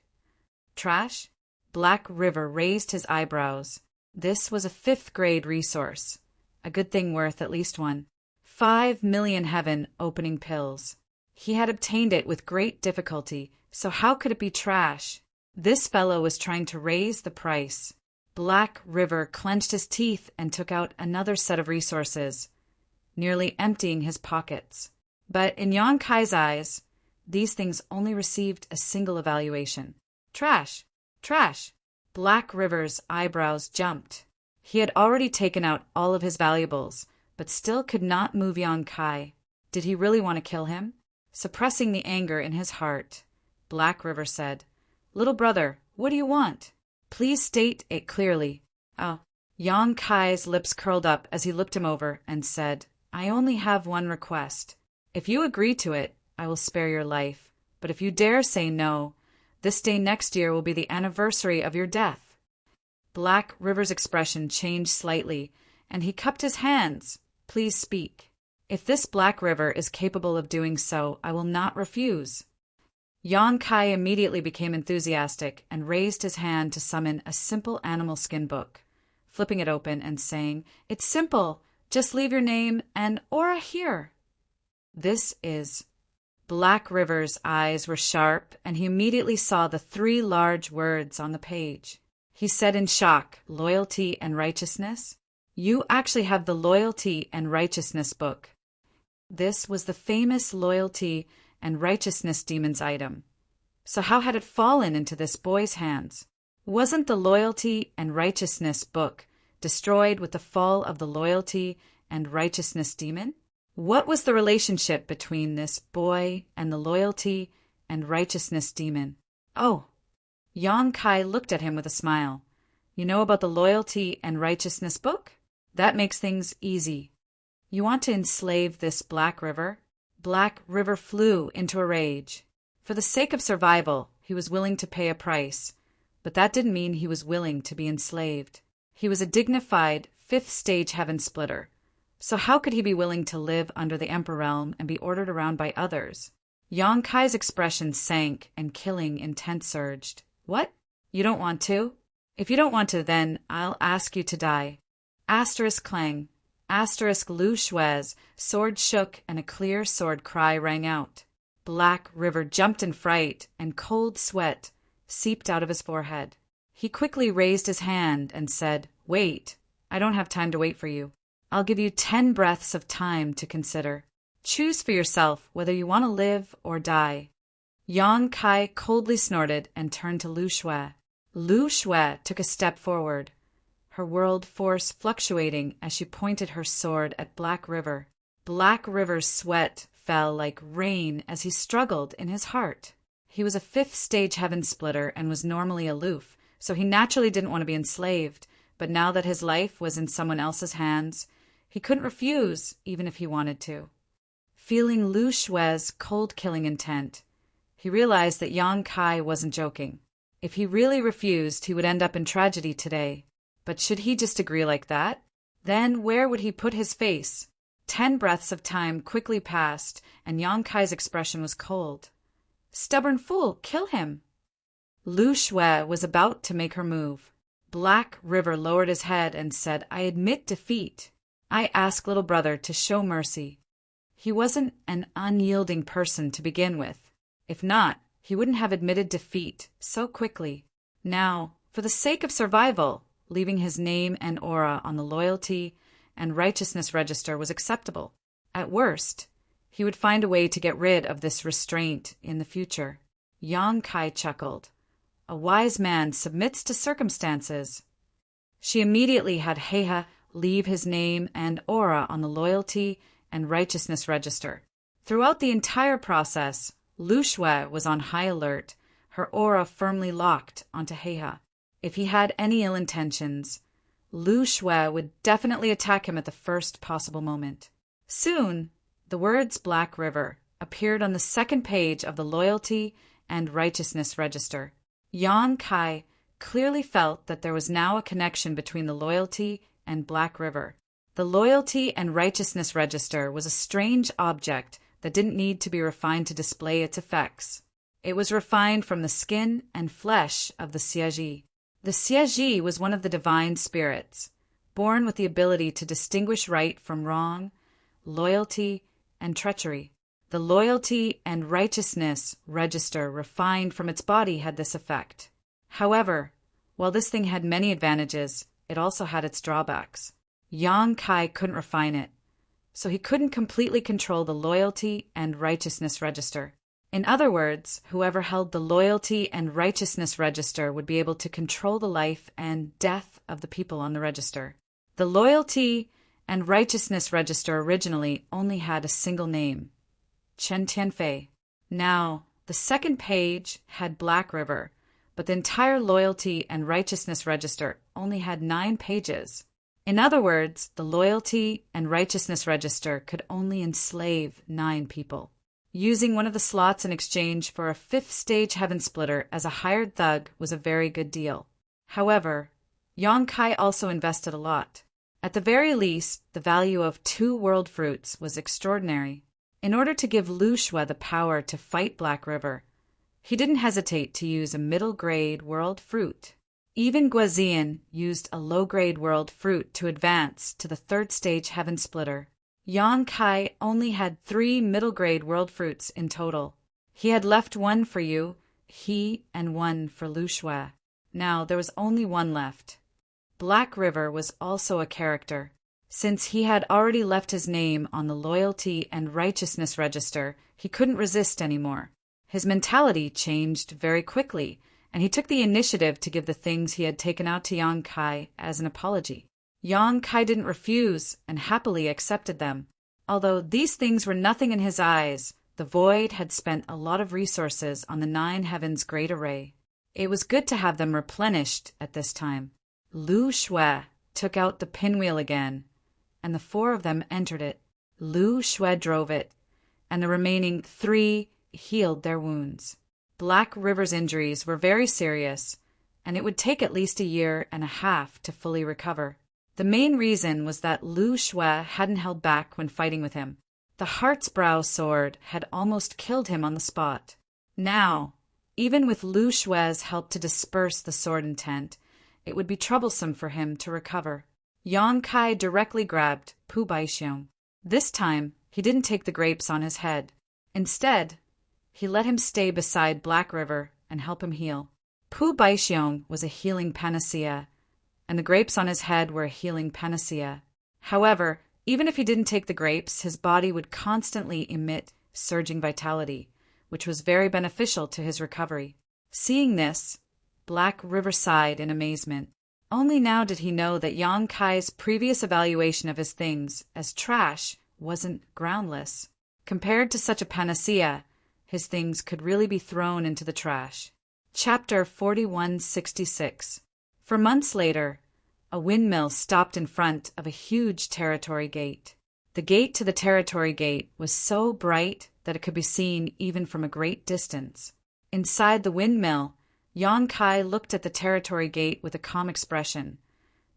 Trash? Black River raised his eyebrows. This was a fifth-grade resource. A good thing worth at least one. 5,000,000 heaven opening pills. He had obtained it with great difficulty, so how could it be trash? This fellow was trying to raise the price. Black River clenched his teeth and took out another set of resources, nearly emptying his pockets. But in Yang Kai's eyes, these things only received a single evaluation. Trash! Trash! Black River's eyebrows jumped. He had already taken out all of his valuables, but still could not move Yang Kai. Did he really want to kill him? Suppressing the anger in his heart, Black River said, "Little brother, what do you want? Please state it clearly." Oh. Yang Kai's lips curled up as he looked him over and said, "I only have one request. If you agree to it, I will spare your life. But if you dare say no, this day next year will be the anniversary of your death." Black River's expression changed slightly, and he cupped his hands. "Please speak. If this Black River is capable of doing so, I will not refuse." Yang Kai immediately became enthusiastic and raised his hand to summon a simple animal skin book, flipping it open and saying, "It's simple. Just leave your name and aura here." This is. Black River's eyes were sharp, and he immediately saw the 3 large words on the page. He said in shock, "Loyalty and righteousness? You actually have the Loyalty and Righteousness book." This was the famous Loyalty and Righteousness demon's item. So how had it fallen into this boy's hands? Wasn't the Loyalty and Righteousness book destroyed with the fall of the Loyalty and Righteousness demon? What was the relationship between this boy and the Loyalty and Righteousness demon? Oh, Yang Kai looked at him with a smile. "You know about the Loyalty and Righteousness book? That makes things easy. You want to enslave this Black River?" Black River flew into a rage. For the sake of survival, he was willing to pay a price, but that didn't mean he was willing to be enslaved. He was a dignified, 5th-stage heaven splitter, so how could he be willing to live under the Emperor realm and be ordered around by others? Yang Kai's expression sank and killing intent surged. "What? You don't want to? If you don't want to, then I'll ask you to die." Asterisk clang. Asterisk Lu Shui's sword shook and a clear sword cry rang out. Black River jumped in fright and cold sweat seeped out of his forehead. He quickly raised his hand and said, "Wait, I don't have time to wait for you. I'll give you 10 breaths of time to consider. Choose for yourself whether you want to live or die." Yang Kai coldly snorted and turned to Lu Shui. Lu Shui took a step forward, her world force fluctuating as she pointed her sword at Black River. Black River's sweat fell like rain as he struggled in his heart. He was a 5th-stage heaven splitter and was normally aloof, so he naturally didn't want to be enslaved, but now that his life was in someone else's hands, he couldn't refuse even if he wanted to. Feeling Lu Shui's cold-killing intent, he realized that Yang Kai wasn't joking. If he really refused, he would end up in tragedy today. But should he just agree like that? Then where would he put his face? 10 breaths of time quickly passed, and Yang Kai's expression was cold. "Stubborn fool, kill him!" Lu Shui was about to make her move. Black River lowered his head and said, "I admit defeat. I ask little brother to show mercy." He wasn't an unyielding person to begin with. If not, he wouldn't have admitted defeat so quickly. Now, for the sake of survival, leaving his name and aura on the Loyalty and Righteousness register was acceptable. At worst, he would find a way to get rid of this restraint in the future. Yang Kai chuckled. A wise man submits to circumstances. She immediately had Heiha leave his name and aura on the Loyalty and Righteousness register. Throughout the entire process, Lu Shui was on high alert, her aura firmly locked onto Heiha. If he had any ill intentions, Lu Shui would definitely attack him at the first possible moment. Soon, the words Black River appeared on the second page of the Loyalty and Righteousness register. Yang Kai clearly felt that there was now a connection between the loyalty and Black River. The loyalty and righteousness register was a strange object that didn't need to be refined to display its effects. It was refined from the skin and flesh of the Siaji. The Siaji was one of the divine spirits, born with the ability to distinguish right from wrong, loyalty and treachery. The loyalty and righteousness register refined from its body had this effect. However, while this thing had many advantages, it also had its drawbacks. Yang Kai couldn't refine it, so he couldn't completely control the loyalty and righteousness register. In other words, whoever held the loyalty and righteousness register would be able to control the life and death of the people on the register. The loyalty and righteousness register originally only had a single name, Chen Tianfei. Now, the second page had Black River, but the entire loyalty and righteousness register only had 9 pages. In other words, the loyalty and righteousness register could only enslave 9 people. Using one of the slots in exchange for a 5th stage heaven splitter as a hired thug was a very good deal. However, Yang Kai also invested a lot. At the very least, the value of 2 world fruits was extraordinary. In order to give Lu Shui the power to fight Black River, he didn't hesitate to use a middle-grade world fruit. Even Guazian used a low-grade world fruit to advance to the 3rd stage heaven splitter. Yang Kai only had 3 middle-grade world fruits in total. He had left 1 for you, he, and 1 for Lu Shui. Now there was only 1 left. Black River was also a character. Since he had already left his name on the loyalty and righteousness register, he couldn't resist anymore. His mentality changed very quickly, and he took the initiative to give the things he had taken out to Yang Kai as an apology. Yang Kai didn't refuse and happily accepted them. Although these things were nothing in his eyes, the Void had spent a lot of resources on the 9 Heavens' great array. It was good to have them replenished at this time. Lu Shui took out the pinwheel again, and the 4 of them entered it. Lu Shui drove it, and the remaining 3 healed their wounds. Black River's injuries were very serious, and it would take at least 1.5 years to fully recover. The main reason was that Lu Shui hadn't held back when fighting with him. The Heart's Brow sword had almost killed him on the spot. Now, even with Lu Shui's help to disperse the sword intent, it would be troublesome for him to recover. Yang Kai directly grabbed Pu Baixiong. This time, he didn't take the grapes on his head. Instead, he let him stay beside Black River and help him heal. Pu Baixiong was a healing panacea, and the grapes on his head were a healing panacea. However, even if he didn't take the grapes, his body would constantly emit surging vitality, which was very beneficial to his recovery. Seeing this, Black River sighed in amazement. Only now did he know that Yang Kai's previous evaluation of his things as trash wasn't groundless. Compared to such a panacea, his things could really be thrown into the trash. Chapter 4166. For months later, a windmill stopped in front of a huge territory gate. The gate to the territory gate was so bright that it could be seen even from a great distance. Inside the windmill, Yang Kai looked at the territory gate with a calm expression,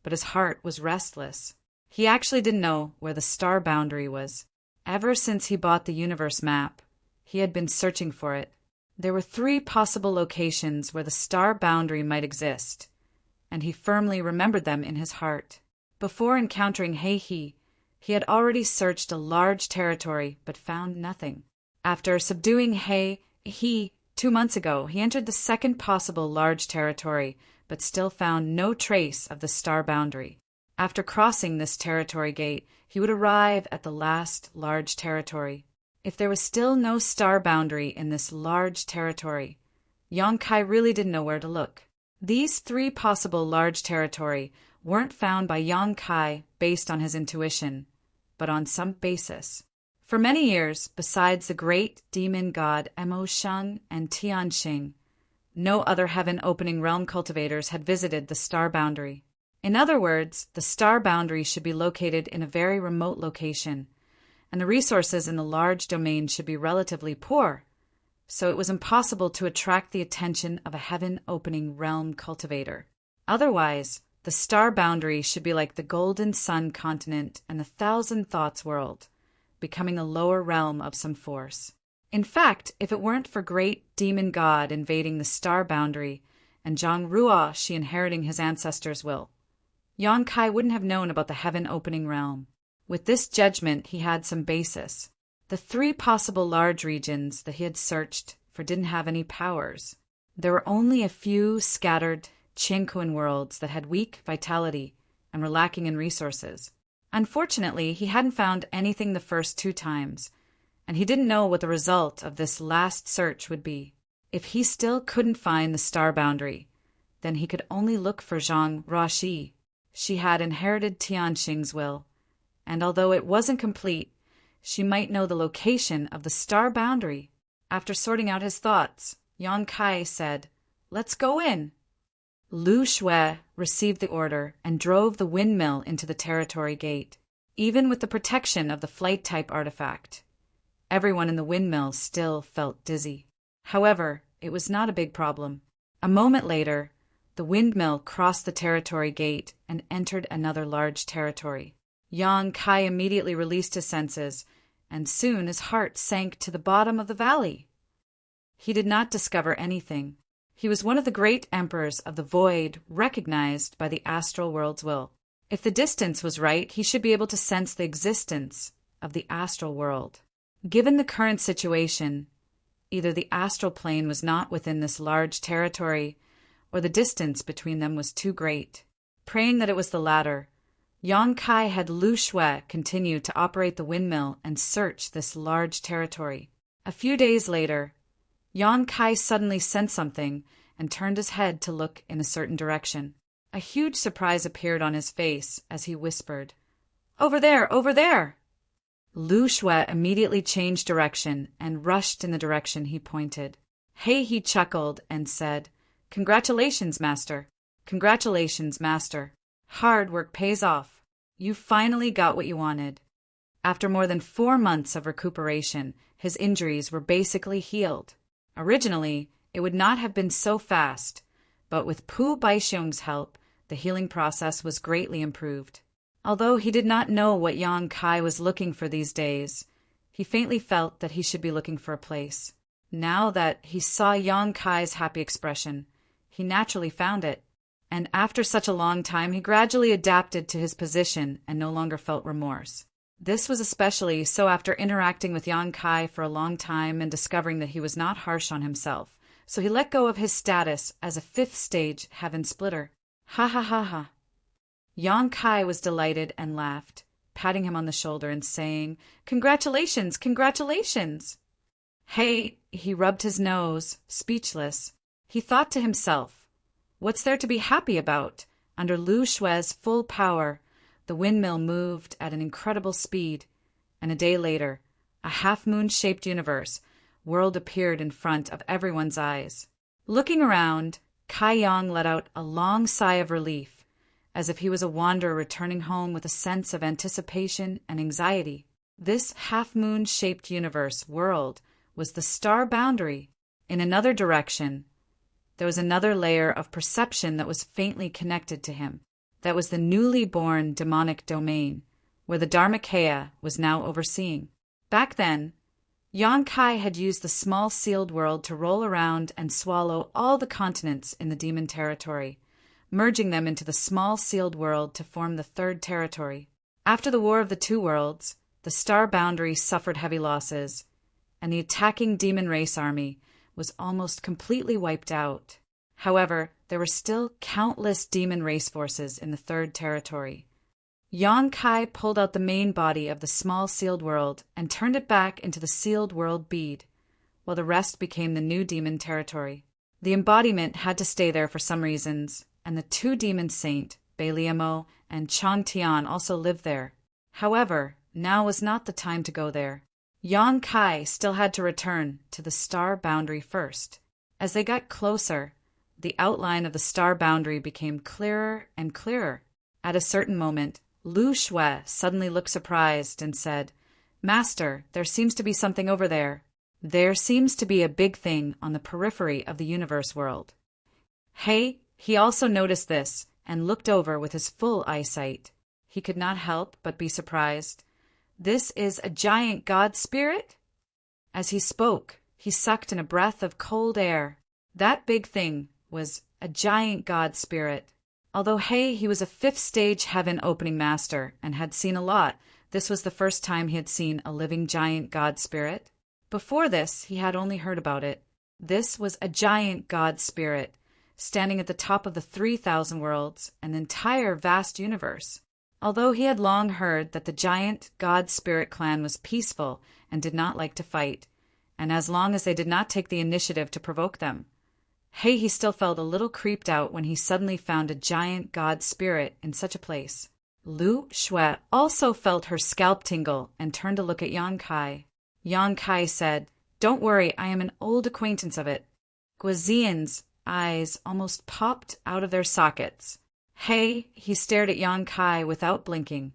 but his heart was restless. He actually didn't know where the star boundary was. Ever since he bought the universe map, he had been searching for it. There were 3 possible locations where the star boundary might exist, and he firmly remembered them in his heart. Before encountering Heihe, he had already searched a large territory but found nothing. After subduing Heihe 2 months ago, he entered the second possible large territory but still found no trace of the star boundary. After crossing this territory gate, he would arrive at the last large territory. If there was still no star boundary in this large territory, Yang Kai really didn't know where to look. These 3 possible large territory weren't found by Yang Kai based on his intuition, but on some basis. For many years, besides the great demon god Mo Sheng and Tian Xing, no other heaven-opening realm cultivators had visited the star boundary. In other words, the star boundary should be located in a very remote location, and the resources in the large domain should be relatively poor. so it was impossible to attract the attention of a heaven-opening realm cultivator. Otherwise, the star boundary should be like the golden sun continent and the thousand thoughts world, becoming a lower realm of some force. In fact, if it weren't for great demon god invading the star boundary and Zhang Ruo she inheriting his ancestors' will, Yang Kai wouldn't have known about the heaven-opening realm. With this judgment, he had some basis. The 3 possible large regions that he had searched for didn't have any powers. There were only a few scattered Qianquan worlds that had weak vitality and were lacking in resources. Unfortunately, he hadn't found anything the first 2 times, and he didn't know what the result of this last search would be. If he still couldn't find the star boundary, then he could only look for Zhang Ruoxi. She had inherited Tianxing's will, and although it wasn't complete, she might know the location of the star boundary. After sorting out his thoughts, Yang Kai said, "Let's go in." Lu Shui received the order and drove the windmill into the territory gate. Even with the protection of the flight-type artifact, everyone in the windmill still felt dizzy. However, it was not a big problem. A moment later, the windmill crossed the territory gate and entered another large territory. Yang Kai immediately released his senses, and soon his heart sank to the bottom of the valley. He did not discover anything. He was one of the great emperors of the void, recognized by the astral world's will. If the distance was right, he should be able to sense the existence of the astral world. Given the current situation, either the astral plane was not within this large territory, or the distance between them was too great. Praying that it was the latter, Yang Kai had Lu Shui continue to operate the windmill and search this large territory. A few days later, Yang Kai suddenly sensed something and turned his head to look in a certain direction. A huge surprise appeared on his face as he whispered, "Over there, over there!" Lu Shui immediately changed direction and rushed in the direction he pointed. Hey, he chuckled and said, "Congratulations, Master. Congratulations, Master. Hard work pays off. You finally got what you wanted." After more than 4 months of recuperation, his injuries were basically healed. Originally, it would not have been so fast, but with Pu Baixiong's help, the healing process was greatly improved. Although he did not know what Yang Kai was looking for these days, he faintly felt that he should be looking for a place. Now that he saw Yang Kai's happy expression, he naturally found it, and after such a long time he gradually adapted to his position and no longer felt remorse. This was especially so after interacting with Yang Kai for a long time and discovering that he was not harsh on himself, so he let go of his status as a 5th stage heaven splitter. Ha ha ha ha. Yang Kai was delighted and laughed, patting him on the shoulder and saying, "Congratulations, congratulations!" Hey, he rubbed his nose, speechless. He thought to himself, what's there to be happy about? Under Lu Shui's full power, the windmill moved at an incredible speed, and a day later, a half-moon-shaped universe world appeared in front of everyone's eyes. Looking around, Kai Yang let out a long sigh of relief, as if he was a wanderer returning home with a sense of anticipation and anxiety. This half-moon-shaped universe world was the star boundary. In another direction, there was another layer of perception that was faintly connected to him. That was the newly born demonic domain, where the Dharmakaya was now overseeing. Back then, Yang Kai had used the small sealed world to roll around and swallow all the continents in the demon territory, merging them into the small sealed world to form the 3rd territory. After the War of the Two Worlds, the star boundary suffered heavy losses, and the attacking demon race army was almost completely wiped out. However, there were still countless demon race forces in the 3rd territory. Yang Kai pulled out the main body of the small sealed world and turned it back into the sealed world bead, while the rest became the new demon territory. The embodiment had to stay there for some reasons, and the 2 demon saint, Bei Liamo and Chang Tian, also lived there. However, now was not the time to go there. Yang Kai still had to return to the star boundary first. As they got closer, the outline of the star boundary became clearer and clearer. At a certain moment, Lu Shui suddenly looked surprised and said, "Master, there seems to be something over there." There seems to be a big thing on the periphery of the universe world. He also noticed this and looked over with his full eyesight. He could not help but be surprised. This is a giant god spirit? As he spoke, he sucked in a breath of cold air. That big thing was a giant god spirit. Although he was a 5th stage heaven opening master and had seen a lot, this was the first time he had seen a living giant god spirit. Before this, he had only heard about it. This was a giant god spirit, standing at the top of the 3,000 worlds, an entire vast universe. Although he had long heard that the giant god spirit clan was peaceful and did not like to fight, and as long as they did not take the initiative to provoke them, he still felt a little creeped out when he suddenly found a giant god spirit in such a place. Lu Shui also felt her scalp tingle and turned to look at Yang Kai. Yang Kai said, "Don't worry, I am an old acquaintance of it." Guizian's eyes almost popped out of their sockets. He stared at Yang Kai without blinking,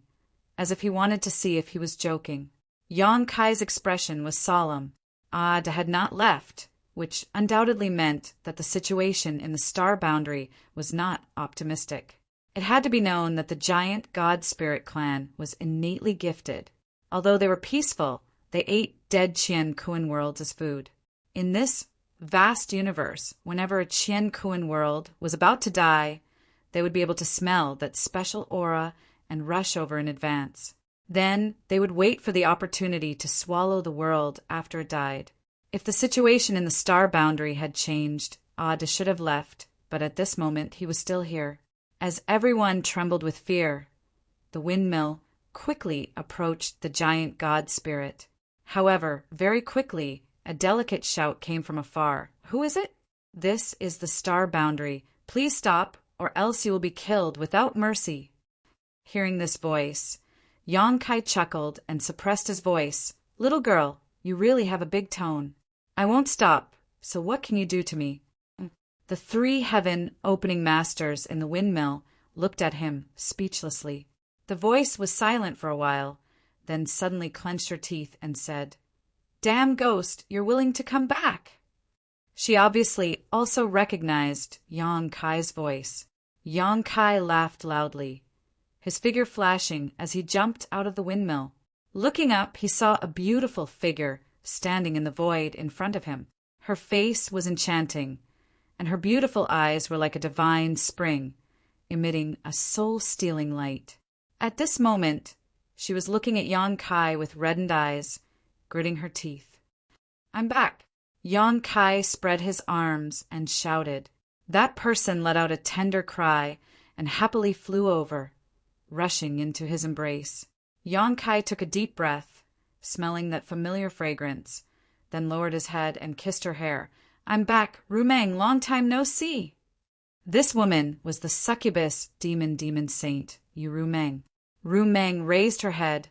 as if he wanted to see if he was joking. Yang Kai's expression was solemn. Ada had not left, which undoubtedly meant that the situation in the star boundary was not optimistic. It had to be known that the giant god spirit clan was innately gifted. Although they were peaceful, they ate dead Qian Kuan worlds as food. In this vast universe, whenever a Qian Kuan world was about to die, they would be able to smell that special aura and rush over in advance. Then they would wait for the opportunity to swallow the world after it died. If the situation in the star boundary had changed, Ada should have left, but at this moment he was still here. As everyone trembled with fear, the windmill quickly approached the giant god spirit. However, very quickly, a delicate shout came from afar. "Who is it?" "This is the star boundary. Please stop, or else you will be killed without mercy." Hearing this voice, Yang Kai chuckled and suppressed his voice. "Little girl, you really have a big tone. I won't stop, so what can you do to me?" The 3 heaven opening masters in the windmill looked at him speechlessly. The voice was silent for a while, then suddenly clenched her teeth and said, "Damn ghost, you're willing to come back." She obviously also recognized Yang Kai's voice. Yang Kai laughed loudly, his figure flashing as he jumped out of the windmill. Looking up, he saw a beautiful figure standing in the void in front of him. Her face was enchanting, and her beautiful eyes were like a divine spring, emitting a soul-stealing light. At this moment, she was looking at Yang Kai with reddened eyes, gritting her teeth. "I'm back." Yang Kai spread his arms and shouted. That person let out a tender cry and happily flew over, rushing into his embrace. Yang Kai took a deep breath, smelling that familiar fragrance, then lowered his head and kissed her hair. "I'm back, Rumeng, long time no see." This woman was the succubus demon saint, Rumeng. Rumeng raised her head,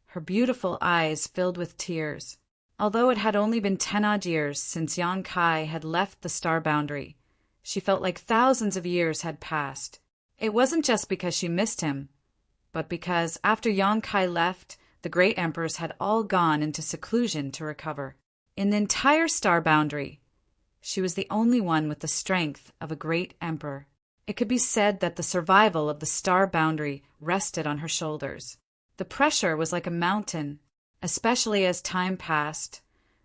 her beautiful eyes filled with tears. Although it had only been 10-odd years since Yang Kai had left the star boundary, she felt like thousands of years had passed. It wasn't just because she missed him, but because after Yang Kai left, the great emperors had all gone into seclusion to recover. In the entire star boundary, she was the only one with the strength of a great emperor. It could be said that the survival of the star boundary rested on her shoulders. The pressure was like a mountain. Especially as time passed,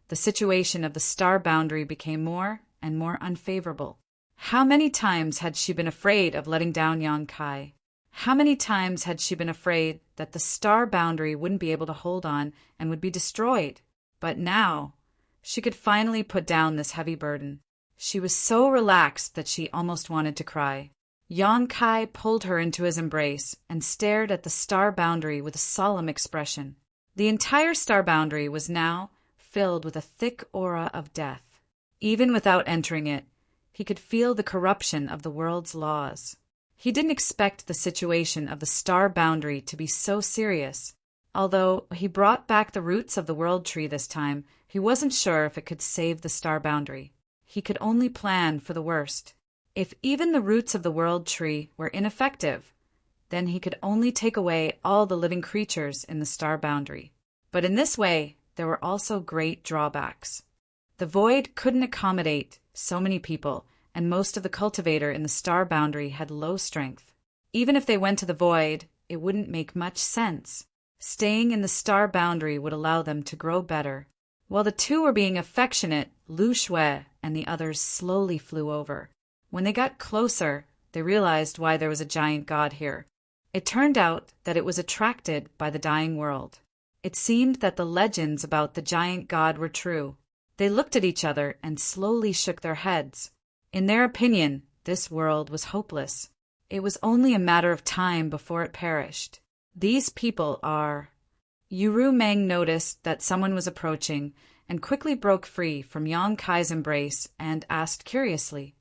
the situation of the star boundary became more and more unfavorable. How many times had she been afraid of letting down Yang Kai? How many times had she been afraid that the star boundary wouldn't be able to hold on and would be destroyed? But now, she could finally put down this heavy burden. She was so relaxed that she almost wanted to cry. Yang Kai pulled her into his embrace and stared at the star boundary with a solemn expression. The entire star boundary was now filled with a thick aura of death. Even without entering it, he could feel the corruption of the world's laws. He didn't expect the situation of the star boundary to be so serious. Although he brought back the roots of the world tree this time, he wasn't sure if it could save the star boundary. He could only plan for the worst. If even the roots of the world tree were ineffective, then he could only take away all the living creatures in the star boundary. But in this way, there were also great drawbacks. The void couldn't accommodate so many people, and most of the cultivator in the star boundary had low strength. Even if they went to the void, it wouldn't make much sense. Staying in the star boundary would allow them to grow better. While the two were being affectionate, Lu Shui and the others slowly flew over. When they got closer, they realized why there was a giant god here. It turned out that it was attracted by the dying world. It seemed that the legends about the giant god were true. They looked at each other and slowly shook their heads. In their opinion, this world was hopeless. It was only a matter of time before it perished. These people are... Yuru Meng noticed that someone was approaching and quickly broke free from Yang Kai's embrace and asked curiously,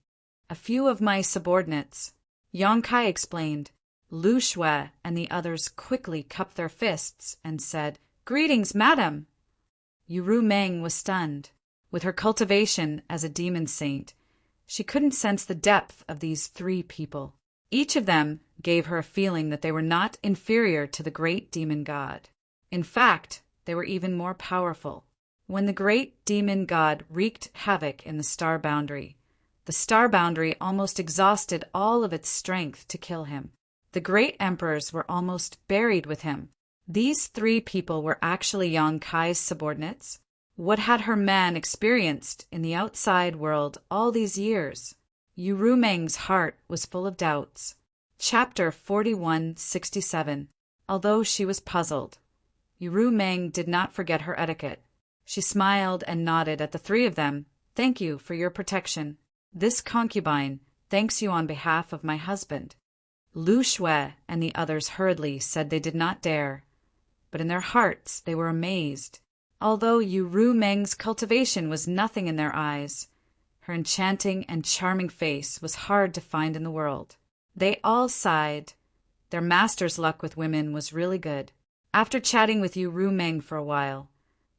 "A few of my subordinates." Yang Kai explained. Lu Shui and the others quickly cupped their fists and said, "Greetings, madam!" Yuru Meng was stunned. With her cultivation as a demon saint, she couldn't sense the depth of these three people. Each of them gave her a feeling that they were not inferior to the great demon god. In fact, they were even more powerful. When the great demon god wreaked havoc in the star boundary almost exhausted all of its strength to kill him. The great emperors were almost buried with him. These three people were actually Yang Kai's subordinates. What had her man experienced in the outside world all these years? Yuru Meng's heart was full of doubts. Chapter 4167. Although she was puzzled, Yuru Meng did not forget her etiquette. She smiled and nodded at the three of them. "Thank you for your protection. This concubine thanks you on behalf of my husband." Lu Shui and the others hurriedly said they did not dare, but in their hearts they were amazed. Although Yuru Meng's cultivation was nothing in their eyes, her enchanting and charming face was hard to find in the world. They all sighed. Their master's luck with women was really good. After chatting with Yuru Meng for a while,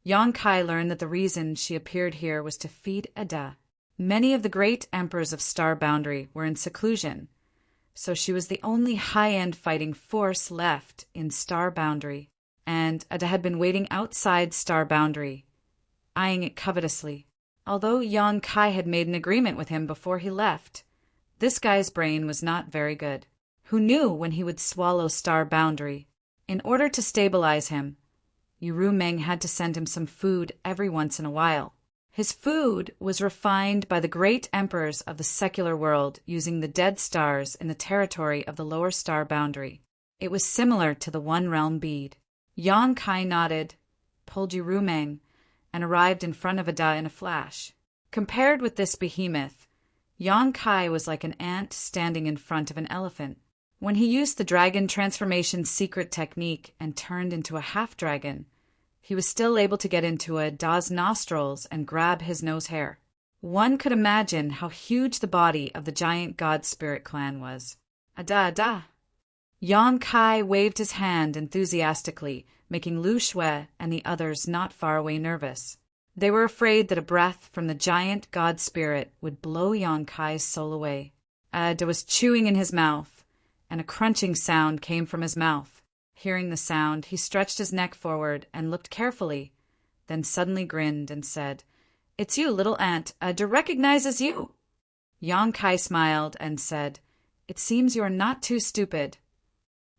Yang Kai learned that the reason she appeared here was to feed Ada. Many of the great emperors of Star Boundary were in seclusion, so she was the only high-end fighting force left in Star Boundary, and Ada had been waiting outside Star Boundary, eyeing it covetously. Although Yang Kai had made an agreement with him before he left, this guy's brain was not very good. Who knew when he would swallow Star Boundary? In order to stabilize him, Yuru Meng had to send him some food every once in a while. His food was refined by the great emperors of the secular world using the dead stars in the territory of the lower Star Boundary. It was similar to the One Realm bead. Yang Kai nodded, pulled Yuru Meng, and arrived in front of Ada in a flash. Compared with this behemoth, Yang Kai was like an ant standing in front of an elephant. When he used the dragon transformation secret technique and turned into a half-dragon, he was still able to get into Ada's nostrils and grab his nose hair. One could imagine how huge the body of the giant god spirit clan was. Ada! Yang Kai waved his hand enthusiastically, making Lu Shui and the others not far away nervous. They were afraid that a breath from the giant god spirit would blow Yang Kai's soul away. Ada was chewing in his mouth, and a crunching sound came from his mouth. Hearing the sound, he stretched his neck forward and looked carefully, then suddenly grinned and said, "It's you, little ant. Ada recognizes you." Yang Kai smiled and said, "It seems you are not too stupid.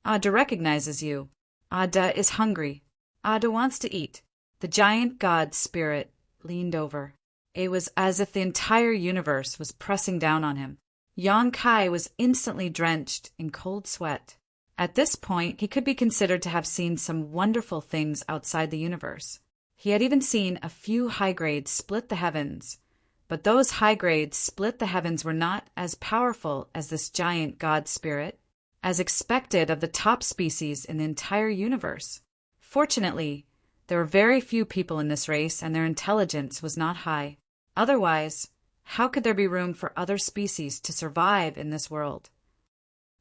Ada recognizes you. Ada is hungry. Ada wants to eat." The giant god spirit leaned over. It was as if the entire universe was pressing down on him. Yang Kai was instantly drenched in cold sweat. At this point, he could be considered to have seen some wonderful things outside the universe. He had even seen a few high grades split the heavens, but those high grades split the heavens were not as powerful as this giant god spirit, as expected of the top species in the entire universe. Fortunately, there were very few people in this race and their intelligence was not high. Otherwise, how could there be room for other species to survive in this world?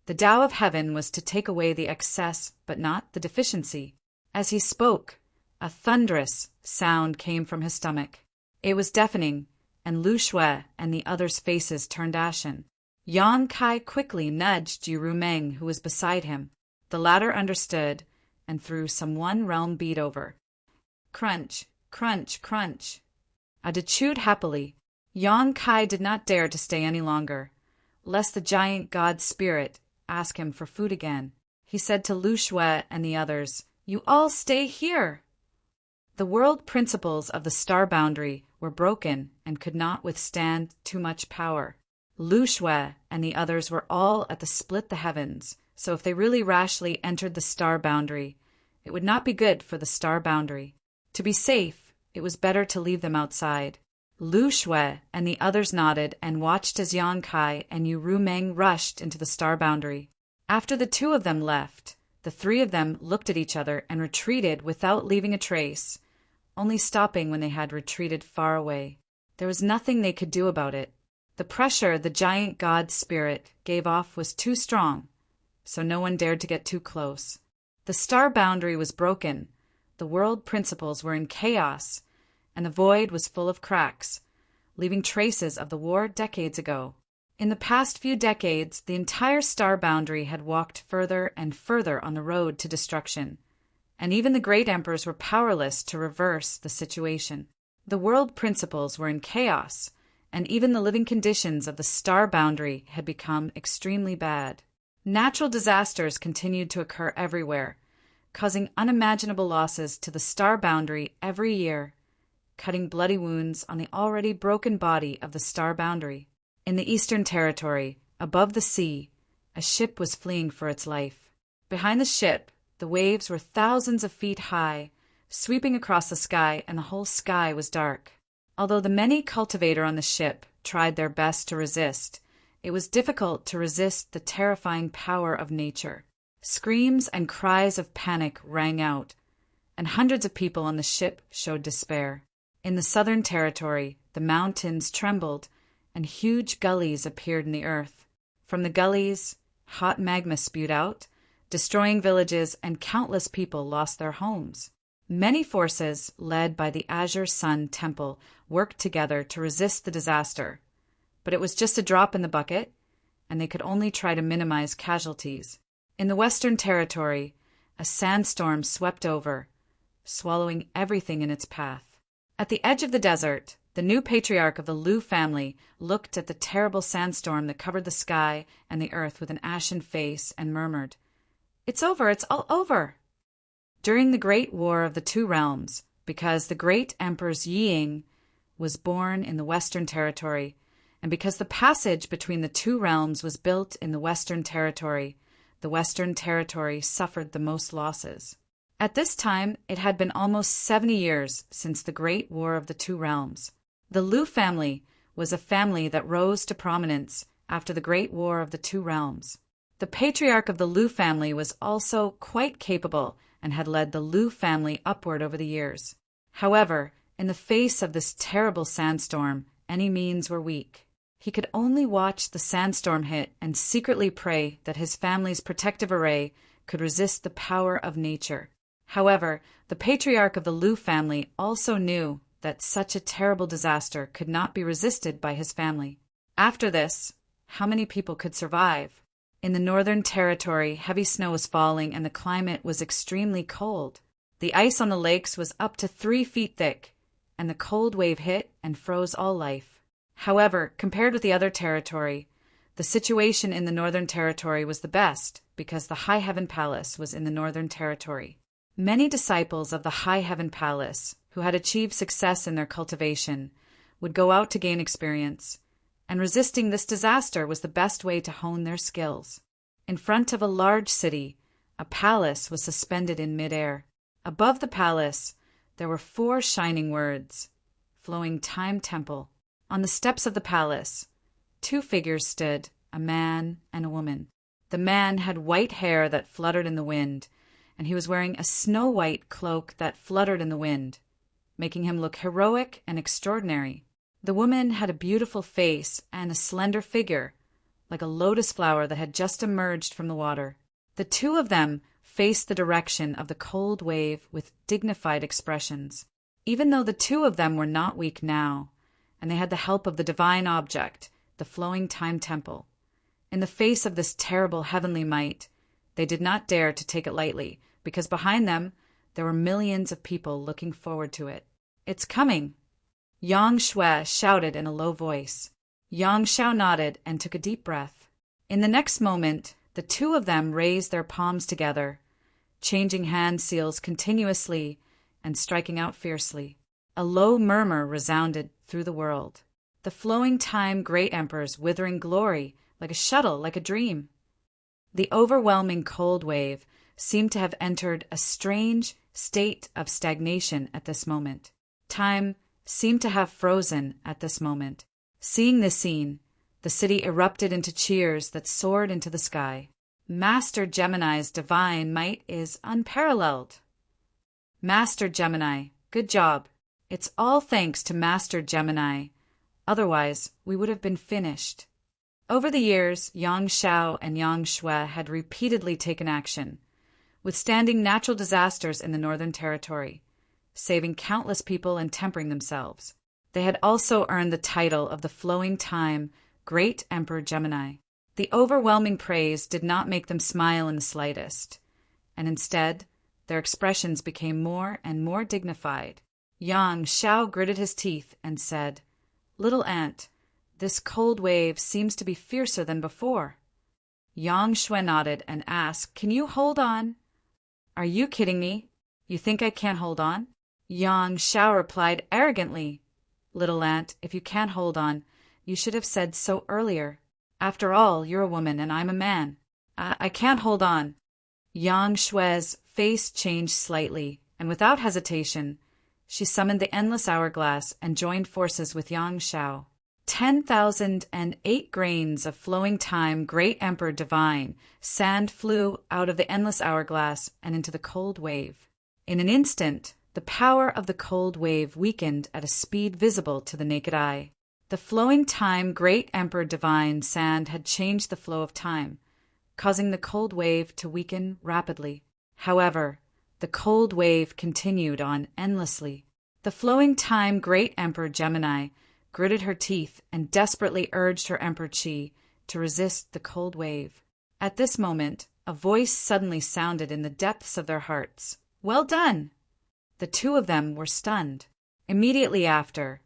The Tao of Heaven was to take away the excess but not the deficiency. As he spoke, a thunderous sound came from his stomach. It was deafening, and Lu Shui and the others' faces turned ashen. Yang Kai quickly nudged Yuru Meng, who was beside him. The latter understood and threw some One Realm bead over. Crunch, crunch, crunch. Ade chewed happily. Yang Kai did not dare to stay any longer, lest the giant god spirit ask him for food again. He said to Lu Shui and the others, "You all stay here." The world principles of the star boundary were broken and could not withstand too much power. Lu Shui and the others were all at the split the heavens, so if they really rashly entered the star boundary, it would not be good for the star boundary. To be safe, it was better to leave them outside. Lu Shui and the others nodded and watched as Yang Kai and Yu Rumeng rushed into the star boundary. After the two of them left, the three of them looked at each other and retreated without leaving a trace, only stopping when they had retreated far away. There was nothing they could do about it. The pressure the giant god spirit gave off was too strong, so no one dared to get too close. The star boundary was broken, the world principles were in chaos, and the void was full of cracks, leaving traces of the war decades ago. In the past few decades, the entire star boundary had walked further and further on the road to destruction, and even the great emperors were powerless to reverse the situation. The world principles were in chaos, and even the living conditions of the star boundary had become extremely bad. Natural disasters continued to occur everywhere, causing unimaginable losses to the star boundary every year, cutting bloody wounds on the already broken body of the star boundary. In the Eastern Territory, above the sea, a ship was fleeing for its life. Behind the ship, the waves were thousands of feet high, sweeping across the sky, and the whole sky was dark. Although the many cultivator on the ship tried their best to resist, it was difficult to resist the terrifying power of nature. Screams and cries of panic rang out, and hundreds of people on the ship showed despair. In the Southern Territory, the mountains trembled, and huge gullies appeared in the earth. From the gullies, hot magma spewed out, destroying villages, and countless people lost their homes. Many forces, led by the Azure Sun Temple, worked together to resist the disaster, but it was just a drop in the bucket, and they could only try to minimize casualties. In the Western Territory, a sandstorm swept over, swallowing everything in its path. At the edge of the desert, the new patriarch of the Liu family looked at the terrible sandstorm that covered the sky and the earth with an ashen face and murmured, "It's over, it's all over." During the Great War of the Two Realms, because the great Emperor's Ying was born in the Western Territory, and because the passage between the two realms was built in the Western Territory, the Western Territory suffered the most losses. At this time, it had been almost 70 years since the Great War of the Two Realms. The Liu family was a family that rose to prominence after the Great War of the Two Realms. The patriarch of the Liu family was also quite capable and had led the Liu family upward over the years. However, in the face of this terrible sandstorm, any means were weak. He could only watch the sandstorm hit and secretly pray that his family's protective array could resist the power of nature. However, the patriarch of the Liu family also knew that such a terrible disaster could not be resisted by his family. After this, how many people could survive? In the Northern Territory, heavy snow was falling and the climate was extremely cold. The ice on the lakes was up to 3 feet thick, and the cold wave hit and froze all life. However, compared with the other territory, the situation in the Northern Territory was the best because the High Heaven Palace was in the Northern Territory. Many disciples of the High Heaven Palace, who had achieved success in their cultivation, would go out to gain experience, and resisting this disaster was the best way to hone their skills. In front of a large city, a palace was suspended in midair. Above the palace, there were 4 shining words, flowing Time Temple. On the steps of the palace, 2 figures stood, a man and a woman. The man had white hair that fluttered in the wind, and he was wearing a snow-white cloak that fluttered in the wind, making him look heroic and extraordinary. The woman had a beautiful face and a slender figure, like a lotus flower that had just emerged from the water. The two of them faced the direction of the cold wave with dignified expressions. Even though the two of them were not weak now, and they had the help of the divine object, the flowing Time Temple, in the face of this terrible heavenly might, they did not dare to take it lightly, because behind them there were millions of people looking forward to it. "It's coming," Yang Shui shouted in a low voice. Yang Xiao nodded and took a deep breath. In the next moment, the two of them raised their palms together, changing hand seals continuously and striking out fiercely. A low murmur resounded through the world. The flowing time great emperor's withering glory, like a shuttle, like a dream. The overwhelming cold wave seemed to have entered a strange state of stagnation at this moment. Time seemed to have frozen at this moment. Seeing this scene, the city erupted into cheers that soared into the sky. Master Gemini's divine might is unparalleled. Master Gemini, good job. It's all thanks to Master Gemini. Otherwise, we would have been finished. Over the years, Yang Xiao and Yang Shui had repeatedly taken action, withstanding natural disasters in the Northern Territory, saving countless people and tempering themselves. They had also earned the title of the flowing time Great Emperor Gemini. The overwhelming praise did not make them smile in the slightest, and instead, their expressions became more and more dignified. Yang Xiao gritted his teeth and said, "Little Ant, this cold wave seems to be fiercer than before." Yang Shui nodded and asked, "Can you hold on?" "Are you kidding me? You think I can't hold on?" Yang Xiao replied arrogantly, "Little Ant, if you can't hold on, you should have said so earlier. After all, you're a woman and I'm a man. I can't hold on." Yang Shui's face changed slightly, and without hesitation, she summoned the endless hourglass and joined forces with Yang Xiao. 10,008 grains of flowing time, great emperor divine, sand flew out of the endless hourglass and into the cold wave. In an instant, the power of the cold wave weakened at a speed visible to the naked eye. The flowing time, great emperor divine sand had changed the flow of time, causing the cold wave to weaken rapidly. However, the cold wave continued on endlessly. The flowing time, great emperor Gemini, gritted her teeth and desperately urged her Emperor Qi to resist the cold wave. At this moment, a voice suddenly sounded in the depths of their hearts. "Well done!" The two of them were stunned. Immediately after,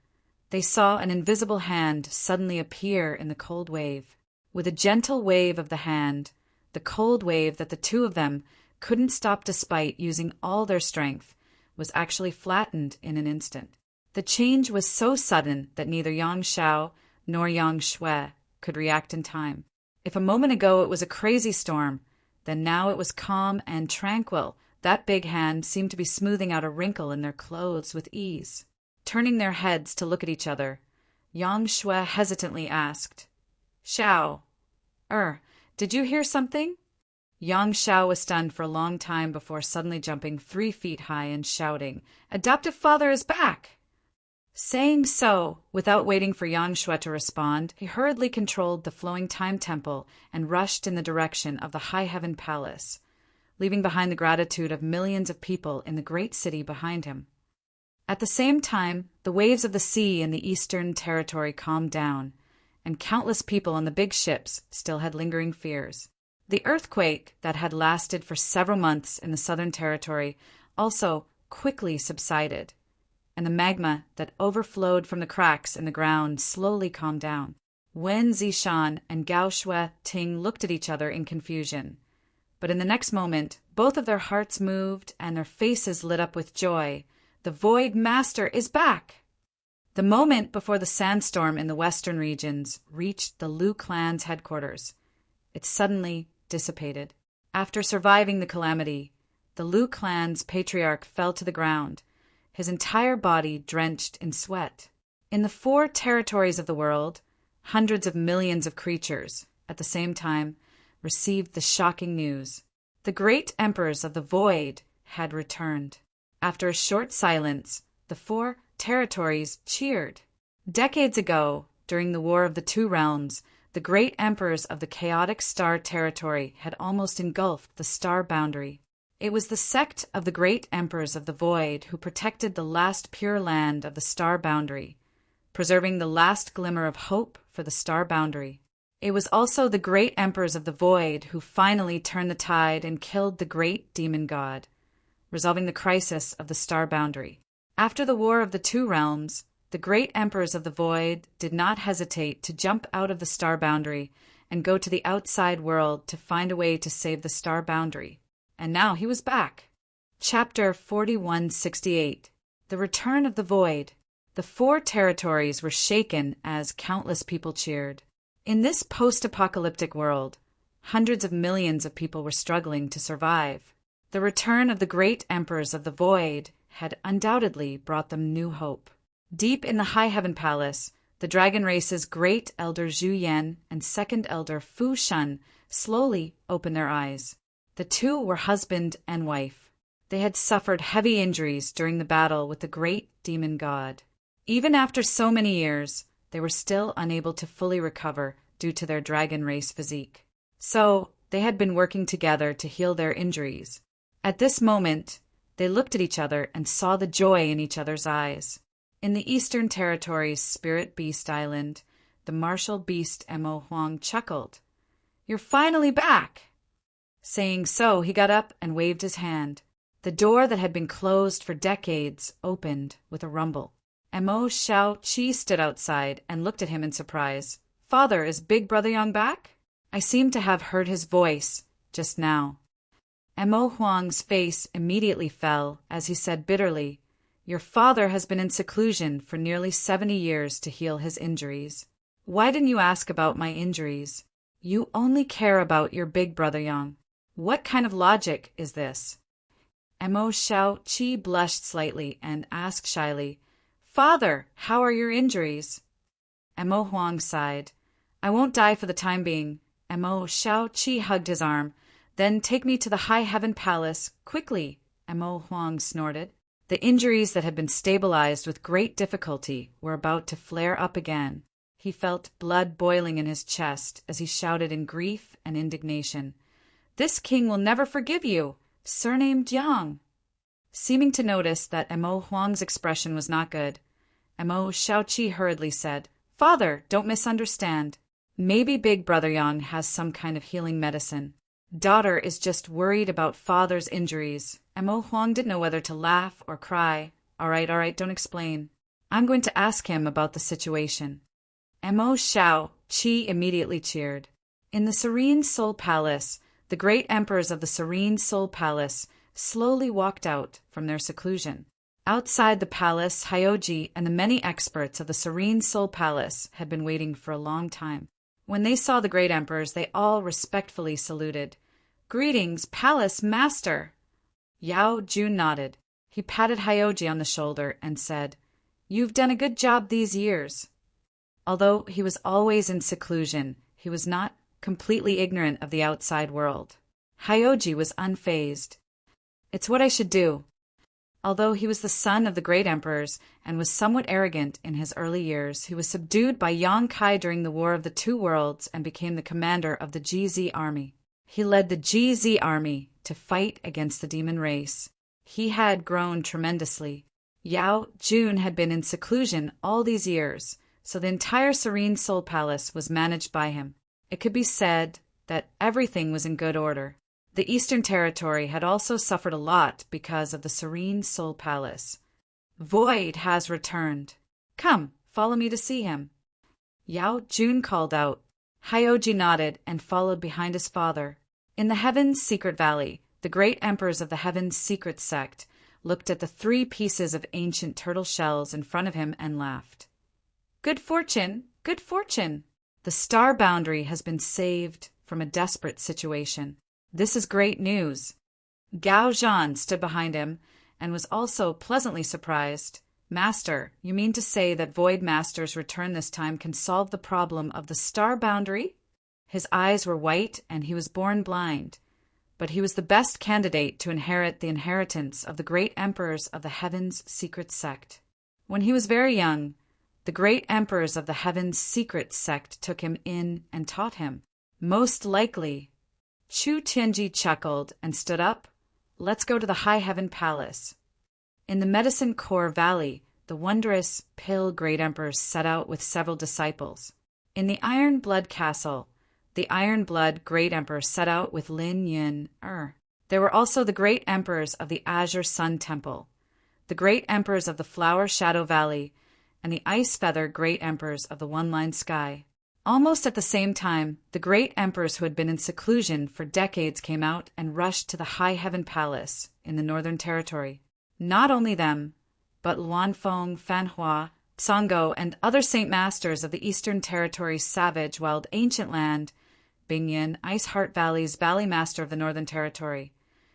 they saw an invisible hand suddenly appear in the cold wave. With a gentle wave of the hand, the cold wave that the two of them couldn't stop despite using all their strength was actually flattened in an instant. The change was so sudden that neither Yang Xiao nor Yang Shui could react in time. If a moment ago it was a crazy storm, then now it was calm and tranquil. That big hand seemed to be smoothing out a wrinkle in their clothes with ease. Turning their heads to look at each other, Yang Shui hesitantly asked, "Xiao, did you hear something?" Yang Xiao was stunned for a long time before suddenly jumping 3 feet high and shouting, "Adoptive father is back!" Saying so, without waiting for Yang Shui to respond, he hurriedly controlled the flowing time temple and rushed in the direction of the High Heaven Palace, leaving behind the gratitude of millions of people in the great city behind him. At the same time, the waves of the sea in the Eastern Territory calmed down, and countless people on the big ships still had lingering fears. The earthquake that had lasted for several months in the Southern Territory also quickly subsided, and the magma that overflowed from the cracks in the ground slowly calmed down. Wen Zishan and Gao Shui Ting looked at each other in confusion, but in the next moment, both of their hearts moved and their faces lit up with joy. The Void Master is back! The moment before the sandstorm in the western regions reached the Liu clan's headquarters, it suddenly dissipated. After surviving the calamity, the Liu clan's patriarch fell to the ground, his entire body drenched in sweat. In the 4 territories of the world, hundreds of millions of creatures, at the same time, received the shocking news. The great emperors of the Void had returned. After a short silence, the 4 territories cheered. Decades ago, during the War of the Two Realms, the great emperors of the chaotic star territory had almost engulfed the star boundary. It was the sect of the great emperors of the Void who protected the last pure land of the star boundary, preserving the last glimmer of hope for the star boundary. It was also the great emperors of the Void who finally turned the tide and killed the great demon god, resolving the crisis of the star boundary. After the War of the Two Realms, the great emperors of the void did not hesitate to jump out of the star boundary and go to the outside world to find a way to save the star boundary. And now he was back. Chapter 4168. The Return of the Void. The four territories were shaken as countless people cheered. In this post-apocalyptic world, hundreds of millions of people were struggling to survive. The return of the great emperors of the void had undoubtedly brought them new hope. Deep in the High Heaven Palace, the dragon race's great elder Zhu Yan and second elder Fu Shan slowly opened their eyes. The two were husband and wife. They had suffered heavy injuries during the battle with the great demon god. Even after so many years, they were still unable to fully recover due to their dragon race physique. So, they had been working together to heal their injuries. At this moment, they looked at each other and saw the joy in each other's eyes. In the Eastern Territory's Spirit Beast Island, the martial beast Mo Huang chuckled. "You're finally back!" Saying so, he got up and waved his hand. The door that had been closed for decades opened with a rumble. Mo Xiaoqi stood outside and looked at him in surprise. "Father, is Big Brother Yang back? I seem to have heard his voice just now." Mo Huang's face immediately fell as he said bitterly, "Your father has been in seclusion for nearly 70 years to heal his injuries. Why didn't you ask about my injuries? You only care about your Big Brother Yang. What kind of logic is this?" Mo Xiaoqi blushed slightly and asked shyly, "Father, how are your injuries?" Mo Huang sighed. "I won't die for the time being." Mo Xiaoqi hugged his arm. "Then take me to the High Heaven Palace, quickly," Mo Huang snorted. The injuries that had been stabilized with great difficulty were about to flare up again. He felt blood boiling in his chest as he shouted in grief and indignation, "This king will never forgive you, surnamed Yang." Seeming to notice that Mo Huang's expression was not good, Mo Xiaoqi hurriedly said, "Father, don't misunderstand. Maybe Big Brother Yang has some kind of healing medicine. Daughter is just worried about father's injuries." Mo Huang didn't know whether to laugh or cry. All right, don't explain. I'm going to ask him about the situation." Mo Xiaoqi immediately cheered. In the Serene Soul Palace, the great emperors of the Serene Soul Palace slowly walked out from their seclusion. Outside the palace, Hyoji and the many experts of the Serene Soul Palace had been waiting for a long time. When they saw the great emperors, they all respectfully saluted. "Greetings, Palace Master!" Yao Jun nodded. He patted Hyoji on the shoulder and said, "You've done a good job these years." Although he was always in seclusion, he was not completely ignorant of the outside world. Hyoji was unfazed. "It's what I should do." Although he was the son of the great emperors and was somewhat arrogant in his early years, he was subdued by Yang Kai during the War of the Two Worlds and became the commander of the GZ army. He led the GZ army to fight against the demon race. He had grown tremendously. Yao Jun had been in seclusion all these years, so the entire Serene Soul Palace was managed by him. It could be said that everything was in good order. The Eastern Territory had also suffered a lot because of the Serene Soul Palace. "Void has returned. Come, follow me to see him." Yao Jun called out. Hyoji nodded and followed behind his father. In the Heaven's Secret Valley, the great emperors of the Heaven's Secret Sect looked at the 3 pieces of ancient turtle shells in front of him and laughed. "Good fortune! Good fortune! The star boundary has been saved from a desperate situation. This is great news." Gao Zhan stood behind him and was also pleasantly surprised. "Master, you mean to say that Void Master's return this time can solve the problem of the star boundary?" His eyes were white and he was born blind, but he was the best candidate to inherit the inheritance of the great emperors of the Heaven's Secret Sect. When he was very young, the great emperors of the Heaven's Secret Sect took him in and taught him. Most likely. Chu Tianji chuckled and stood up. "Let's go to the High Heaven Palace." In the Medicine Core Valley, the wondrous Pill Great Emperors set out with several disciples. In the Iron Blood Castle, the Iron Blood Great Emperor set out with Lin Yin Er. There were also the great emperors of the Azure Sun Temple, the great emperors of the Flower Shadow Valley, and the Ice Feather Great Emperors of the One-Line Sky. Almost at the same time, the great emperors who had been in seclusion for decades came out and rushed to the High Heaven Palace in the Northern Territory. Not only them, but Luanfeng, Fanhua, Tsongo, and other Saint Masters of the Eastern Territory's savage, wild, ancient land, Bingyin, Ice Heart Valley's Valley Master of the Northern Territory,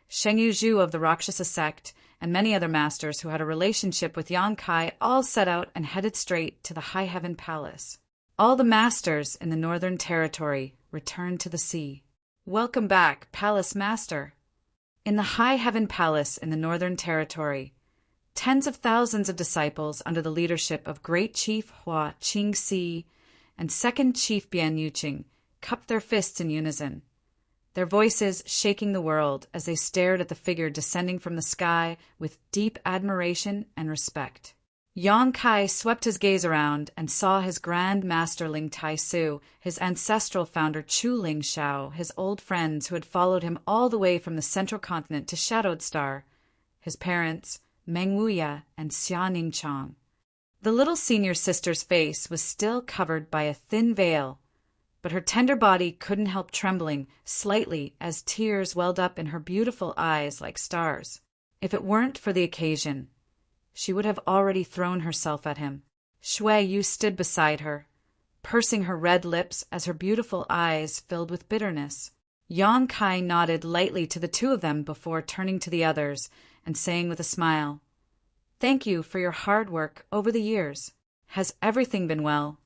Shengyu Zhu of the Rakshasa sect, and many other masters who had a relationship with Yang Kai all set out and headed straight to the High Heaven Palace. All the masters in the Northern Territory returned to the sea. Welcome back, Palace Master. In the High Heaven Palace in the Northern Territory, tens of thousands of disciples under the leadership of Great Chief Hua Qingxi and Second Chief Bian Yuqing cupped their fists in unison, their voices shaking the world as they stared at the figure descending from the sky with deep admiration and respect. Yang Kai swept his gaze around and saw his Grand Master Ling Tai-su, his ancestral founder Chu Ling Shao, his old friends who had followed him all the way from the Central Continent to Shadowed Star, his parents, Meng Wuya and Xia Ningchang. The little senior sister's face was still covered by a thin veil, but her tender body couldn't help trembling slightly as tears welled up in her beautiful eyes like stars. If it weren't for the occasion, she would have already thrown herself at him. Shui Yu stood beside her, pursing her red lips as her beautiful eyes filled with bitterness. Yang Kai nodded lightly to the two of them before turning to the others and saying with a smile, "Thank you for your hard work over the years. Has everything been well?"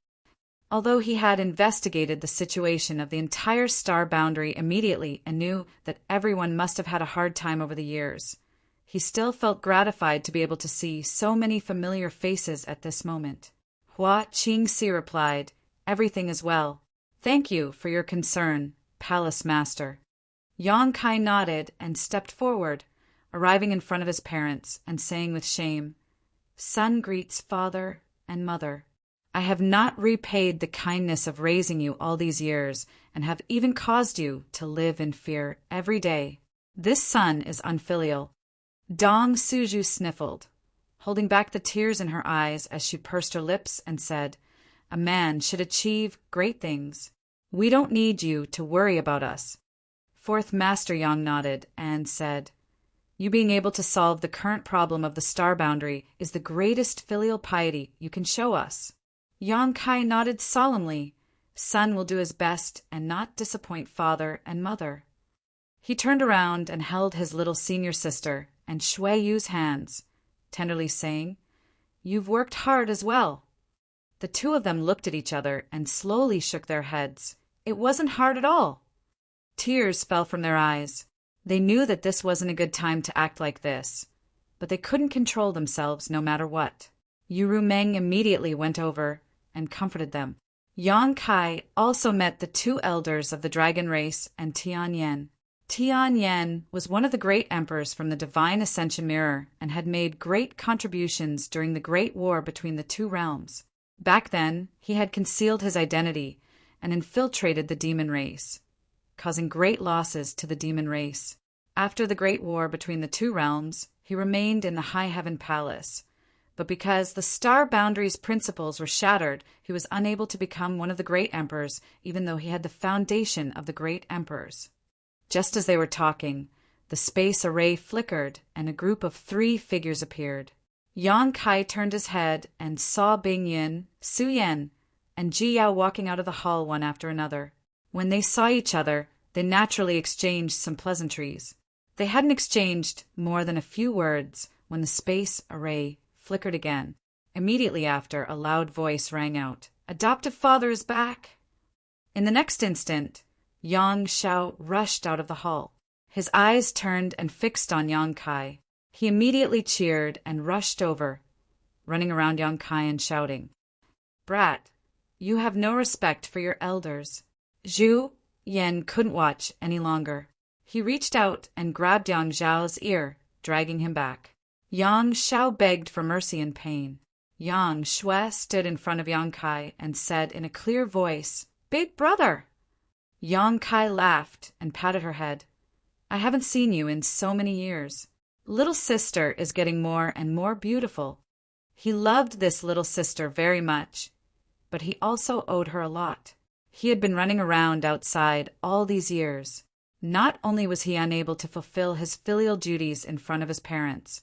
Although he had investigated the situation of the entire star boundary immediately and knew that everyone must have had a hard time over the years, he still felt gratified to be able to see so many familiar faces at this moment. Hua Qingxi replied, "Everything is well. Thank you for your concern, Palace Master." Yang Kai nodded and stepped forward, arriving in front of his parents and saying with shame, "Son greets father and mother. I have not repaid the kindness of raising you all these years and have even caused you to live in fear every day. This son is unfilial." Dong Suju sniffled, holding back the tears in her eyes as she pursed her lips and said, "A man should achieve great things. We don't need you to worry about us." Fourth Master Yang nodded and said, "You being able to solve the current problem of the star boundary is the greatest filial piety you can show us." Yang Kai nodded solemnly. Son will do his best and not disappoint father and mother. He turned around and held his little senior sister and Shui Yu's hands, tenderly saying, "You've worked hard as well." The two of them looked at each other and slowly shook their heads. It wasn't hard at all. Tears fell from their eyes. They knew that this wasn't a good time to act like this, but they couldn't control themselves no matter what. Yuru Meng immediately went over and comforted them. Yang Kai also met the two elders of the dragon race and Tian Yen. Tian Yen was one of the great emperors from the Divine Ascension Mirror and had made great contributions during the Great War between the two realms. Back then, he had concealed his identity and infiltrated the demon race, causing great losses to the demon race. After the Great War between the two realms, he remained in the High Heaven Palace, but because the star boundary's principles were shattered, he was unable to become one of the great emperors, even though he had the foundation of the great emperors. Just as they were talking, the space array flickered and a group of 3 figures appeared. Yang Kai turned his head and saw Bing Yin, Su Yan, and Ji Yao walking out of the hall one after another. When they saw each other, they naturally exchanged some pleasantries. They hadn't exchanged more than a few words when the space array flickered again. Immediately after, a loud voice rang out, "Adoptive father is back!" In the next instant, Yang Xiao rushed out of the hall. His eyes turned and fixed on Yang Kai. He immediately cheered and rushed over, running around Yang Kai and shouting, "Brat, you have no respect for your elders." Zhu Yan couldn't watch any longer. He reached out and grabbed Yang Xiao's ear, dragging him back. Yang Xiao begged for mercy in pain. Yang Shui stood in front of Yang Kai and said in a clear voice, "Big brother!" Yang Kai laughed and patted her head. "I haven't seen you in so many years. Little sister is getting more and more beautiful." He loved this little sister very much, but he also owed her a lot. He had been running around outside all these years. Not only was he unable to fulfill his filial duties in front of his parents,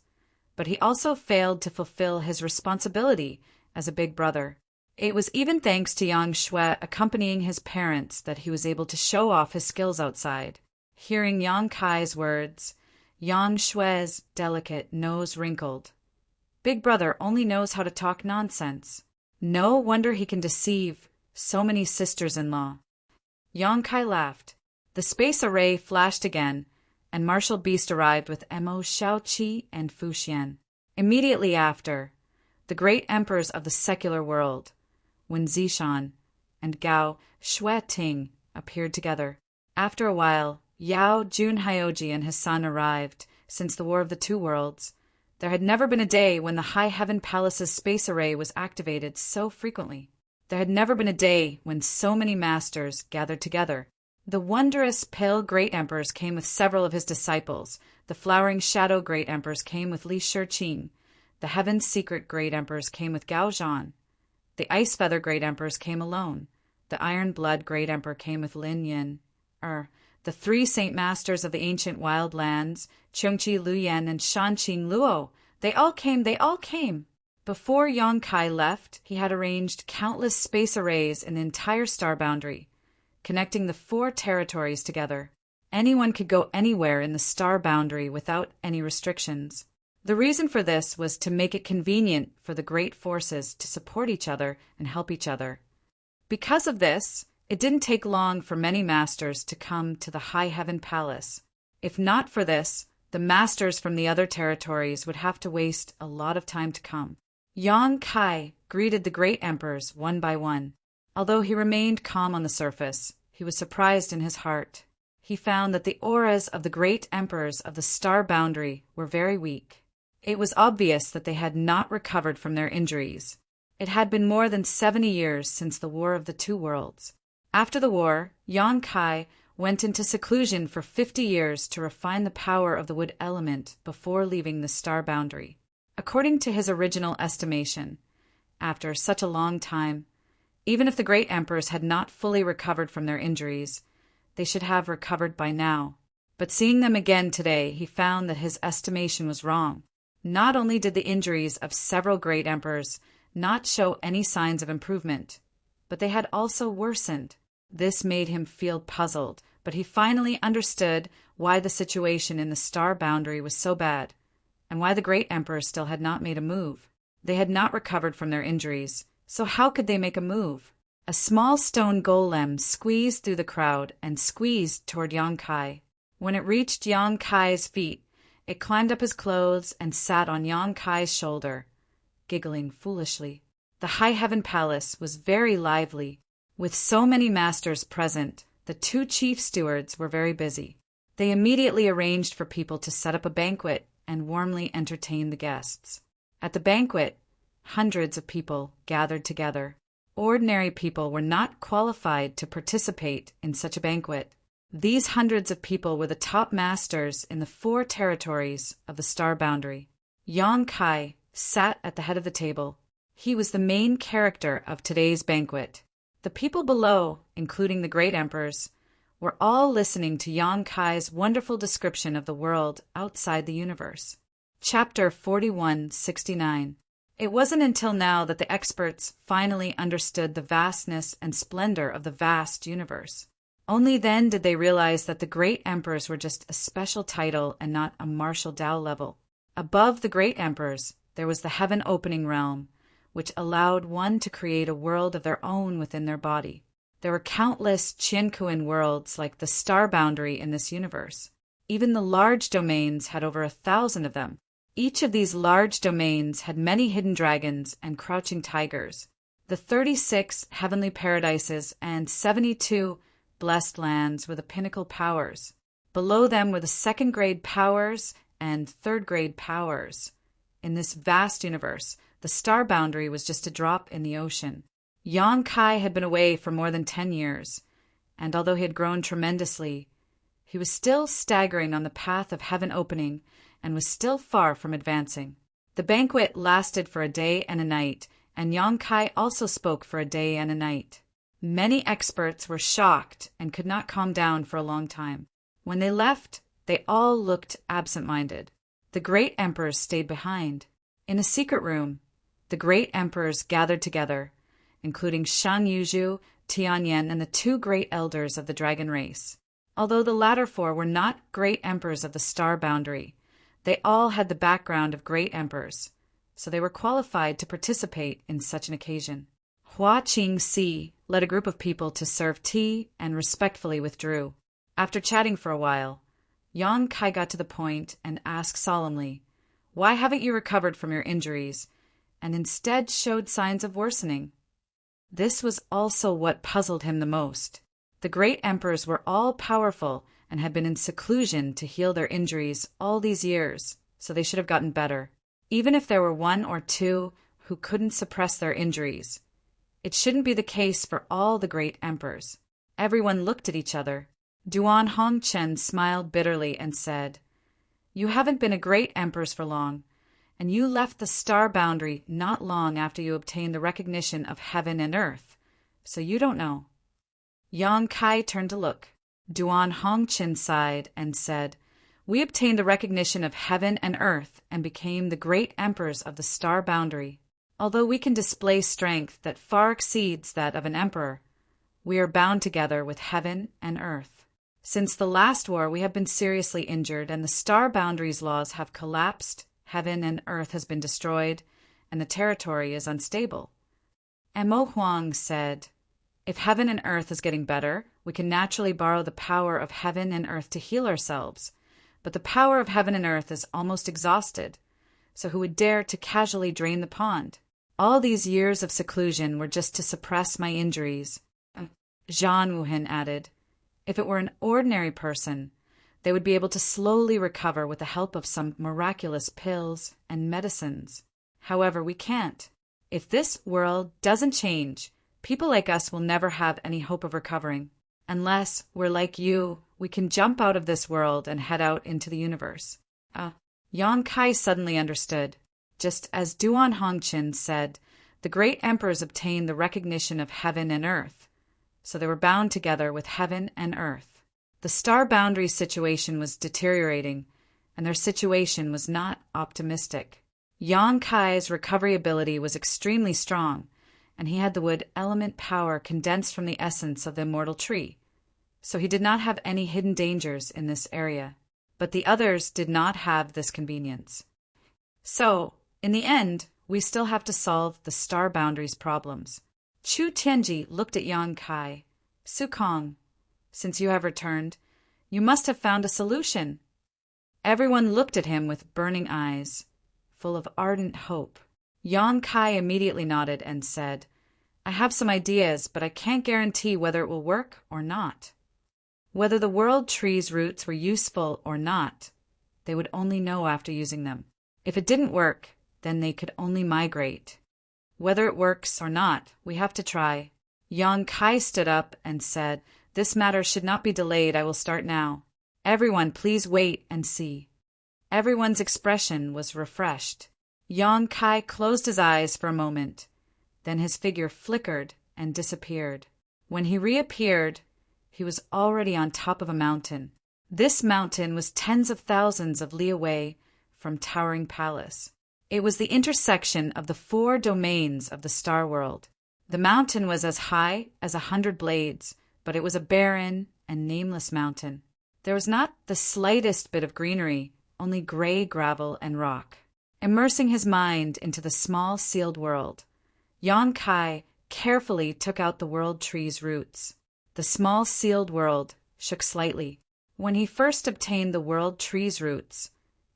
but he also failed to fulfill his responsibility as a big brother. It was even thanks to Yang Shui accompanying his parents that he was able to show off his skills outside. Hearing Yang Kai's words, Yang Shui's delicate nose wrinkled. Big brother only knows how to talk nonsense. No wonder he can deceive so many sisters-in-law. Yang Kai laughed. The space array flashed again, and Marshal Beast arrived with Mo Shaoqi and Fu Xian. Immediately after, the great emperors of the secular world, Wen Zishan and Gao Shueting, appeared together. After a while, Yao Junhyoji and his son arrived. Since the War of the Two Worlds, there had never been a day when the High Heaven Palace's space array was activated so frequently. There had never been a day when so many masters gathered together. The wondrous pale great emperors came with several of his disciples. The flowering shadow great emperors came with Li Shiqing. The heaven's secret great emperors came with Gao Zhan. The ice feather great emperors came alone. The iron blood great emperor came with Lin Yin. The three saint masters of the ancient wild lands, Chengqi Luyan and Shanqing Luo, they all came. Before Yang Kai left, he had arranged countless space arrays in the entire star boundary, connecting the 4 territories together. Anyone could go anywhere in the star boundary without any restrictions. The reason for this was to make it convenient for the great forces to support each other and help each other. Because of this, it didn't take long for many masters to come to the High Heaven Palace. If not for this, the masters from the other territories would have to waste a lot of time to come. Yang Kai greeted the great emperors one by one. Although he remained calm on the surface, he was surprised in his heart. He found that the auras of the great emperors of the star boundary were very weak. It was obvious that they had not recovered from their injuries. It had been more than 70 years since the War of the Two Worlds. After the war, Yang Kai went into seclusion for 50 years to refine the power of the wood element before leaving the star boundary. According to his original estimation, after such a long time, even if the great emperors had not fully recovered from their injuries, they should have recovered by now. But seeing them again today, he found that his estimation was wrong. Not only did the injuries of several great emperors not show any signs of improvement, but they had also worsened. This made him feel puzzled, but he finally understood why the situation in the star boundary was so bad, and why the great emperors still had not made a move. They had not recovered from their injuries, so how could they make a move? A small stone golem squeezed through the crowd and squeezed toward Yang Kai. When it reached Yang Kai's feet, it climbed up his clothes and sat on Yang Kai's shoulder, giggling foolishly. The High Heaven Palace was very lively. With so many masters present, the 2 chief stewards were very busy. They immediately arranged for people to set up a banquet and warmly entertain the guests. At the banquet, hundreds of people gathered together. Ordinary people were not qualified to participate in such a banquet. These hundreds of people were the top masters in the 4 territories of the star boundary. Yang Kai sat at the head of the table. He was the main character of today's banquet. The people below, including the great emperors, were all listening to Yang Kai's wonderful description of the world outside the universe. Chapter 4169. It wasn't until now that the experts finally understood the vastness and splendor of the vast universe. Only then did they realize that the great emperors were just a special title and not a Marshal Dao level. Above the great emperors, there was the heaven opening realm, which allowed one to create a world of their own within their body. There were countless Qiankuan worlds like the star boundary in this universe. Even the large domains had over 1,000 of them. Each of these large domains had many hidden dragons and crouching tigers. The 36 heavenly paradises and 72 blessed lands were the pinnacle powers. Below them were the second-grade powers and third-grade powers. In this vast universe, the star boundary was just a drop in the ocean. Yang Kai had been away for more than 10 years, and although he had grown tremendously, he was still staggering on the path of heaven opening and was still far from advancing. The banquet lasted for a day and a night, and Yang Kai also spoke for a day and a night. Many experts were shocked and could not calm down for a long time. When they left, they all looked absent-minded. The great emperors stayed behind. In a secret room, the great emperors gathered together, including Shang Yuzhu, Tianyan, and the two great elders of the dragon race. Although the latter four were not great emperors of the star boundary, they all had the background of great emperors, so they were qualified to participate in such an occasion. Hua Qingxi led a group of people to serve tea and respectfully withdrew. After chatting for a while, Yang Kai got to the point and asked solemnly, "Why haven't you recovered from your injuries, and instead showed signs of worsening?" This was also what puzzled him the most. The great emperors were all powerful and had been in seclusion to heal their injuries all these years, so they should have gotten better. Even if there were one or two who couldn't suppress their injuries, it shouldn't be the case for all the great emperors. Everyone looked at each other. Duan Hongchen smiled bitterly and said, "You haven't been a great empress for long, and you left the star boundary not long after you obtained the recognition of heaven and earth, so you don't know." Yang Kai turned to look. Duan Hongchen sighed and said, "We obtained the recognition of heaven and earth and became the great emperors of the star boundary. Although we can display strength that far exceeds that of an emperor, we are bound together with heaven and earth. Since the last war, we have been seriously injured, and the star boundaries laws have collapsed, heaven and earth has been destroyed, and the territory is unstable." And Mo Huang said, "If heaven and earth is getting better, we can naturally borrow the power of heaven and earth to heal ourselves. But the power of heaven and earth is almost exhausted, so who would dare to casually drain the pond? All these years of seclusion were just to suppress my injuries." Zhan Wuhen added, "If it were an ordinary person, they would be able to slowly recover with the help of some miraculous pills and medicines. However, we can't. If this world doesn't change, people like us will never have any hope of recovering. Unless we're like you, we can jump out of this world and head out into the universe." Yang Kai suddenly understood. Just as Duan Hongchen said, the great emperors obtained the recognition of heaven and earth, so they were bound together with heaven and earth. The star boundary situation was deteriorating, and their situation was not optimistic. Yang Kai's recovery ability was extremely strong, and he had the wood element power condensed from the essence of the immortal tree, so he did not have any hidden dangers in this area. But the others did not have this convenience. So, in the end, we still have to solve the star boundaries problems. Chu Tianji looked at Yang Kai. "Su Kong, since you have returned, you must have found a solution." Everyone looked at him with burning eyes, full of ardent hope. Yang Kai immediately nodded and said, "I have some ideas, but I can't guarantee whether it will work or not." Whether the world tree's roots were useful or not, they would only know after using them. If it didn't work, then they could only migrate. Whether it works or not, we have to try. Yang Kai stood up and said, "This matter should not be delayed. I will start now. Everyone, please wait and see." Everyone's expression was refreshed. Yang Kai closed his eyes for a moment. Then his figure flickered and disappeared. When he reappeared, he was already on top of a mountain. This mountain was tens of thousands of li away from Towering Palace. It was the intersection of the 4 domains of the star world. The mountain was as high as 100 blades, but it was a barren and nameless mountain. There was not the slightest bit of greenery, only gray gravel and rock. Immersing his mind into the small sealed world, Yang Kai carefully took out the world tree's roots. The small sealed world shook slightly. When he first obtained the world tree's roots,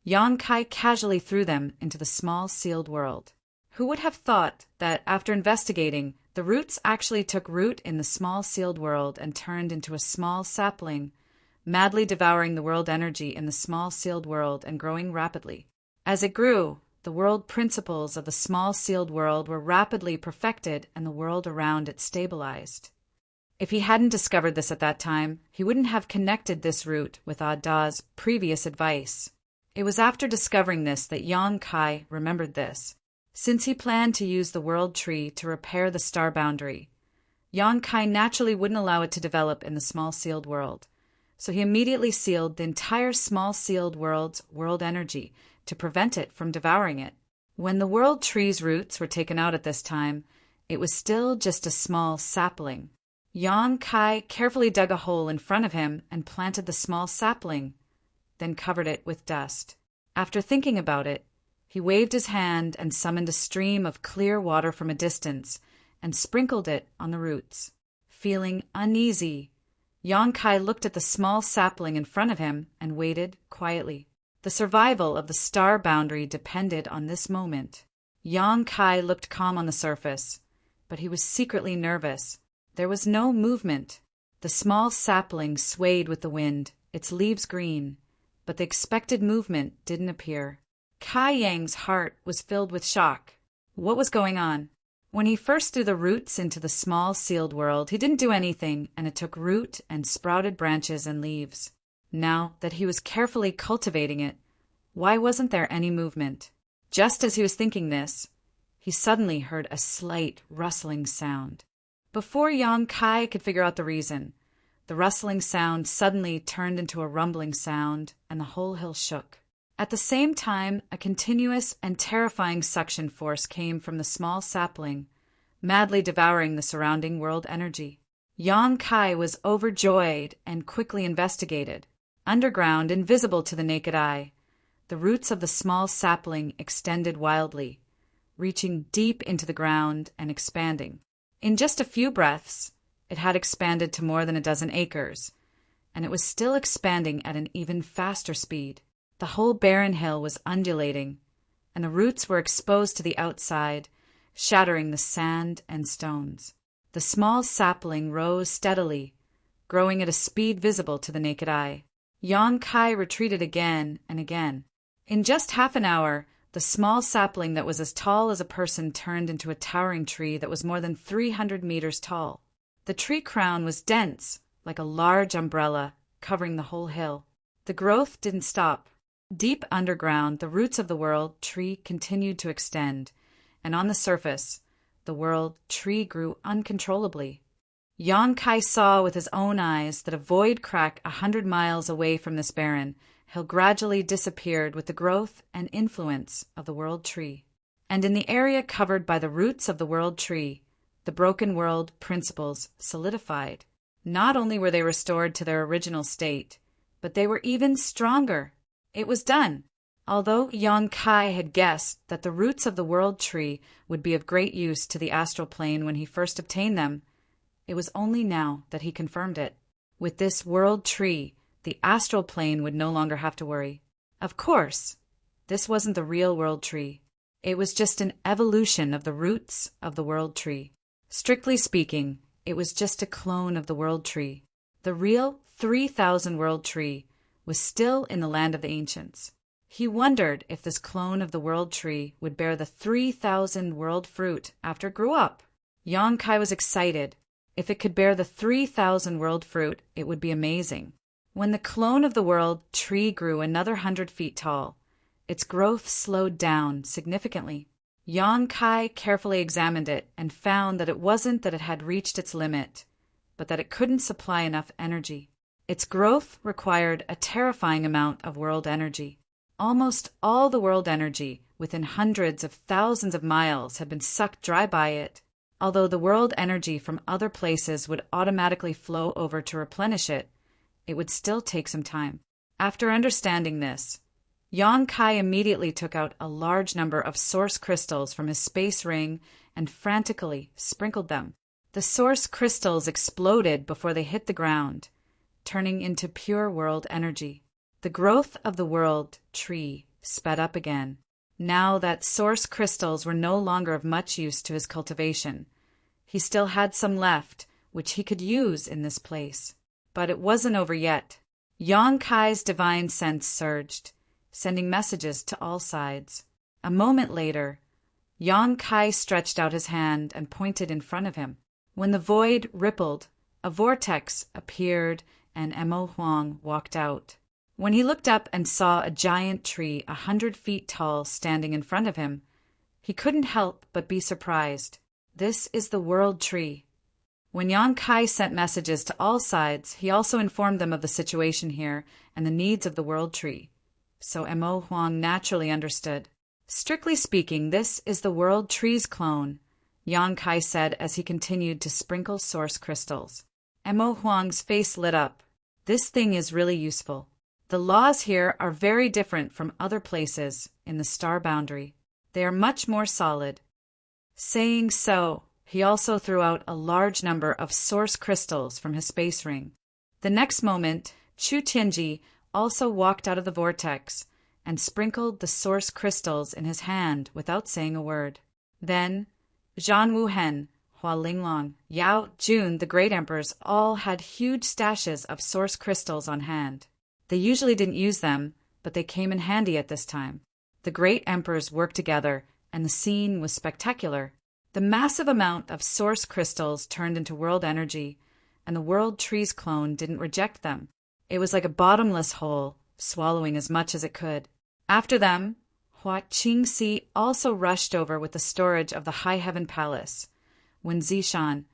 Yang Kai casually threw them into the small sealed world. Who would have thought that after investigating, the roots actually took root in the small sealed world and turned into a small sapling, madly devouring the world energy in the small sealed world and growing rapidly. As it grew, the world principles of the small sealed world were rapidly perfected and the world around it stabilized. If he hadn't discovered this at that time, he wouldn't have connected this root with Ada's previous advice. It was after discovering this that Yang Kai remembered this. Since he planned to use the World Tree to repair the star boundary, Yang Kai naturally wouldn't allow it to develop in the small sealed world. So he immediately sealed the entire small sealed world's world energy to prevent it from devouring it. When the World Tree's roots were taken out at this time, it was still just a small sapling. Yang Kai carefully dug a hole in front of him and planted the small sapling, then covered it with dust. After thinking about it, he waved his hand and summoned a stream of clear water from a distance and sprinkled it on the roots. Feeling uneasy, Yang Kai looked at the small sapling in front of him and waited quietly. The survival of the star boundary depended on this moment. Yang Kai looked calm on the surface, but he was secretly nervous. There was no movement. The small sapling swayed with the wind, its leaves green, but the expected movement didn't appear. Kai Yang's heart was filled with shock. What was going on? When he first threw the roots into the small sealed world, he didn't do anything, and it took root and sprouted branches and leaves. Now that he was carefully cultivating it, why wasn't there any movement? Just as he was thinking this, he suddenly heard a slight rustling sound. Before Yang Kai could figure out the reason, the rustling sound suddenly turned into a rumbling sound, and the whole hill shook. At the same time, a continuous and terrifying suction force came from the small sapling, madly devouring the surrounding world energy. Yang Kai was overjoyed and quickly investigated. Underground, invisible to the naked eye, the roots of the small sapling extended wildly, reaching deep into the ground and expanding. In just a few breaths, it had expanded to more than a dozen acres, and it was still expanding at an even faster speed. The whole barren hill was undulating, and the roots were exposed to the outside, shattering the sand and stones. The small sapling rose steadily, growing at a speed visible to the naked eye. Yang Kai retreated again and again. In just half an hour, the small sapling that was as tall as a person turned into a towering tree that was more than 300 meters tall. The tree crown was dense, like a large umbrella, covering the whole hill. The growth didn't stop. Deep underground, the roots of the World Tree continued to extend, and on the surface, the World Tree grew uncontrollably. Yang Kai saw with his own eyes that a void crack 100 miles away from this barren hill gradually disappeared with the growth and influence of the World Tree. And in the area covered by the roots of the World Tree, the broken world principles solidified. Not only were they restored to their original state, but they were even stronger. It was done. Although Yang Kai had guessed that the roots of the World Tree would be of great use to the astral plane when he first obtained them, it was only now that he confirmed it. With this World Tree, the astral plane would no longer have to worry. Of course, this wasn't the real World Tree. It was just an evolution of the roots of the World Tree. Strictly speaking, it was just a clone of the World Tree. The real 3,000 World Tree was still in the land of the ancients. He wondered if this clone of the World Tree would bear the 3,000 world fruit after it grew up. Yang Kai was excited. If it could bear the 3,000 world fruit, it would be amazing. When the clone of the World Tree grew another 100 feet tall, its growth slowed down significantly. Yang Kai carefully examined it and found that it wasn't that it had reached its limit, but that it couldn't supply enough energy. Its growth required a terrifying amount of world energy. Almost all the world energy within hundreds of thousands of miles had been sucked dry by it. Although the world energy from other places would automatically flow over to replenish it, it would still take some time. After understanding this, Yang Kai immediately took out a large number of source crystals from his space ring and frantically sprinkled them. The source crystals exploded before they hit the ground, turning into pure world energy. The growth of the World Tree sped up again. Now that source crystals were no longer of much use to his cultivation, he still had some left, which he could use in this place. But it wasn't over yet. Yang Kai's divine sense surged, sending messages to all sides. A moment later, Yang Kai stretched out his hand and pointed in front of him. When the void rippled, a vortex appeared and Emo Huang walked out. When he looked up and saw a giant tree 100 feet tall standing in front of him, he couldn't help but be surprised. This is the World Tree. When Yang Kai sent messages to all sides, he also informed them of the situation here and the needs of the World Tree. So Mo Huang naturally understood. Strictly speaking, this is the World Tree's clone, Yang Kai said as he continued to sprinkle source crystals. Mo Huang's face lit up. This thing is really useful. The laws here are very different from other places in the star boundary. They are much more solid. Saying so, he also threw out a large number of source crystals from his space ring. The next moment, Chu Tianji also walked out of the vortex and sprinkled the source crystals in his hand without saying a word. Then, Zhan Wuhen, Hua Linglong, Yao Jun, the great emperors, all had huge stashes of source crystals on hand. They usually didn't use them, but they came in handy at this time. The great emperors worked together, and the scene was spectacular. The massive amount of source crystals turned into world energy, and the World Tree's clone didn't reject them. It was like a bottomless hole, swallowing as much as it could. After them, Hua Qingxi also rushed over with the storage of the High Heaven Palace, Wen Zishan,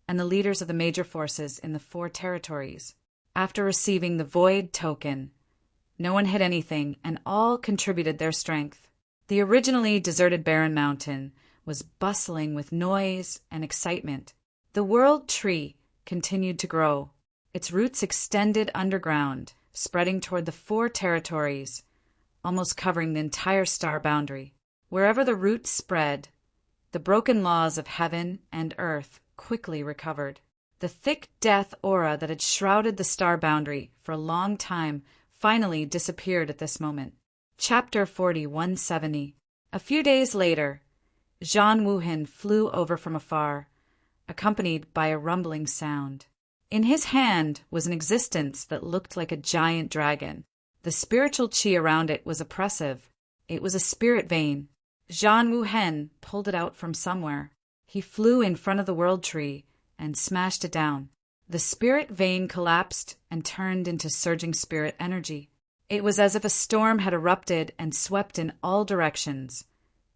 and the leaders of the major forces in the 4 territories. After receiving the Void Token, no one hid anything, and all contributed their strength. The originally deserted barren mountain was bustling with noise and excitement. The World Tree continued to grow. Its roots extended underground, spreading toward the 4 territories, almost covering the entire star boundary. Wherever the roots spread, the broken laws of heaven and earth quickly recovered. The thick death aura that had shrouded the star boundary for a long time finally disappeared at this moment. Chapter 4170. A few days later, Zhan Wuhen flew over from afar, accompanied by a rumbling sound. In his hand was an existence that looked like a giant dragon. The spiritual qi around it was oppressive. It was a spirit vein. Zhan Wuhen pulled it out from somewhere. He flew in front of the World Tree and smashed it down. The spirit vein collapsed and turned into surging spirit energy. It was as if a storm had erupted and swept in all directions,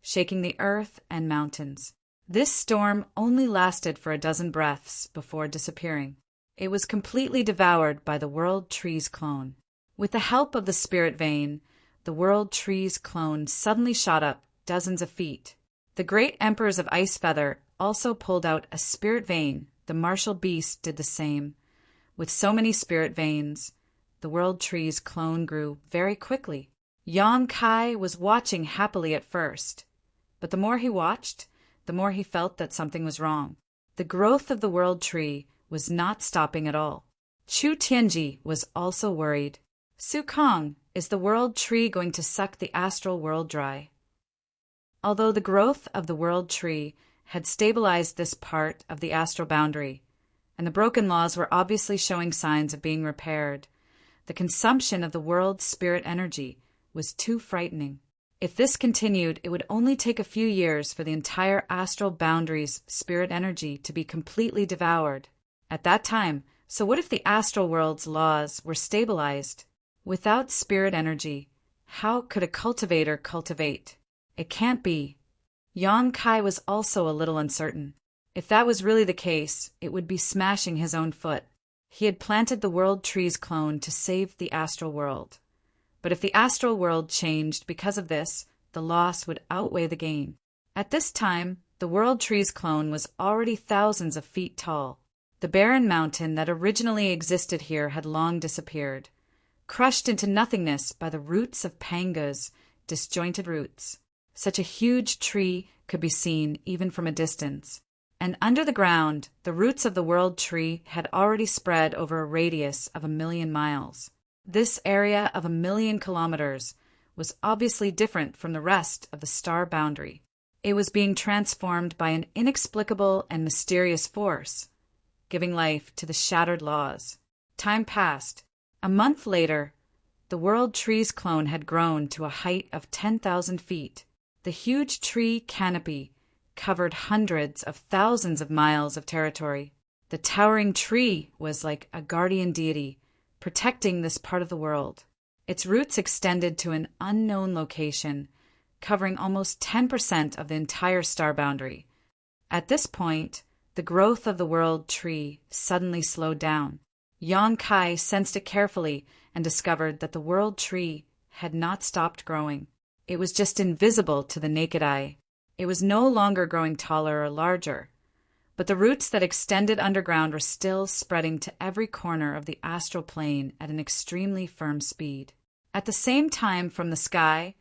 shaking the earth and mountains. This storm only lasted for a dozen breaths before disappearing. It was completely devoured by the World Tree's clone. With the help of the spirit vein, the World Tree's clone suddenly shot up dozens of feet. The great emperors of Ice Feather also pulled out a spirit vein. The martial beast did the same. With so many spirit veins, the World Tree's clone grew very quickly. Yang Kai was watching happily at first, but the more he watched, the more he felt that something was wrong. The growth of the World Tree was not stopping at all. Chu Tianji was also worried. Su Kong, is the World Tree going to suck the astral world dry? Although the growth of the World Tree had stabilized this part of the astral boundary, and the broken laws were obviously showing signs of being repaired, the consumption of the world's spirit energy was too frightening. If this continued, it would only take a few years for the entire astral boundary's spirit energy to be completely devoured. At that time, so what if the astral world's laws were stabilized? Without spirit energy, how could a cultivator cultivate? It can't be. Yang Kai was also a little uncertain. If that was really the case, it would be smashing his own foot. He had planted the World Tree's clone to save the astral world. But if the astral world changed because of this, the loss would outweigh the gain. At this time, the World Tree's clone was already thousands of feet tall. The barren mountain that originally existed here had long disappeared, crushed into nothingness by the roots of Panga's disjointed roots. Such a huge tree could be seen even from a distance. And under the ground, the roots of the World Tree had already spread over a radius of 1,000,000 miles. This area of 1,000,000 kilometers was obviously different from the rest of the star boundary. It was being transformed by an inexplicable and mysterious force, giving life to the shattered laws. Time passed. A month later, the World Tree's clone had grown to a height of 10,000 feet. The huge tree canopy covered hundreds of thousands of miles of territory. The towering tree was like a guardian deity, protecting this part of the world. Its roots extended to an unknown location, covering almost 10% of the entire star boundary. At this point, the growth of the world tree suddenly slowed down. Yang Kai sensed it carefully and discovered that the world tree had not stopped growing. It was just invisible to the naked eye. It was no longer growing taller or larger, but the roots that extended underground were still spreading to every corner of the astral plane at an extremely firm speed. At the same time, from the sky,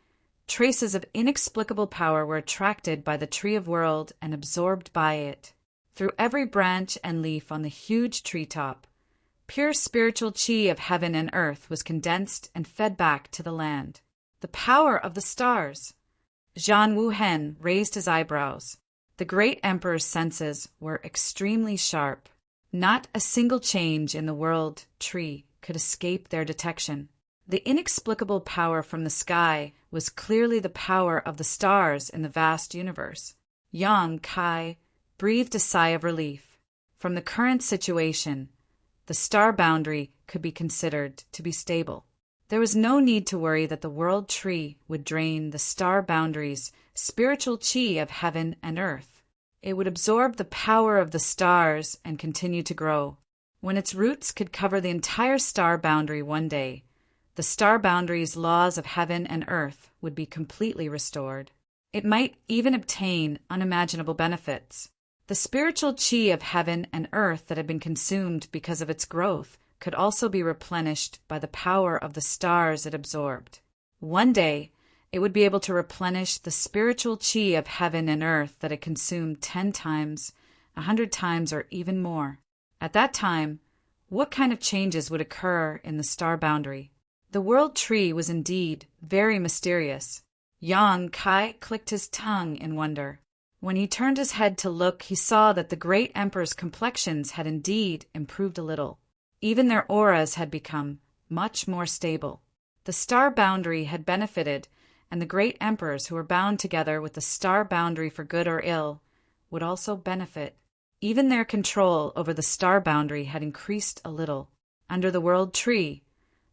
traces of inexplicable power were attracted by the tree of world and absorbed by it. Through every branch and leaf on the huge treetop, pure spiritual chi of heaven and earth was condensed and fed back to the land. The power of the stars! Zhan Wuhen raised his eyebrows. The great emperor's senses were extremely sharp. Not a single change in the world tree could escape their detection. The inexplicable power from the sky was clearly the power of the stars in the vast universe. Yang Kai breathed a sigh of relief. From the current situation, the star boundary could be considered to be stable. There was no need to worry that the world tree would drain the star boundary's spiritual chi of heaven and earth. It would absorb the power of the stars and continue to grow. When its roots could cover the entire star boundary one day, the star boundary's laws of heaven and earth would be completely restored. It might even obtain unimaginable benefits. The spiritual chi of heaven and earth that had been consumed because of its growth could also be replenished by the power of the stars it absorbed. One day, it would be able to replenish the spiritual chi of heaven and earth that it consumed 10 times, 100 times, or even more. At that time, what kind of changes would occur in the star boundary? The world tree was indeed very mysterious. Yang Kai clicked his tongue in wonder. When he turned his head to look, he saw that the great emperor's complexions had indeed improved a little. Even their auras had become much more stable. The star boundary had benefited, and the great emperors who were bound together with the star boundary for good or ill would also benefit. Even their control over the star boundary had increased a little. Under the world tree,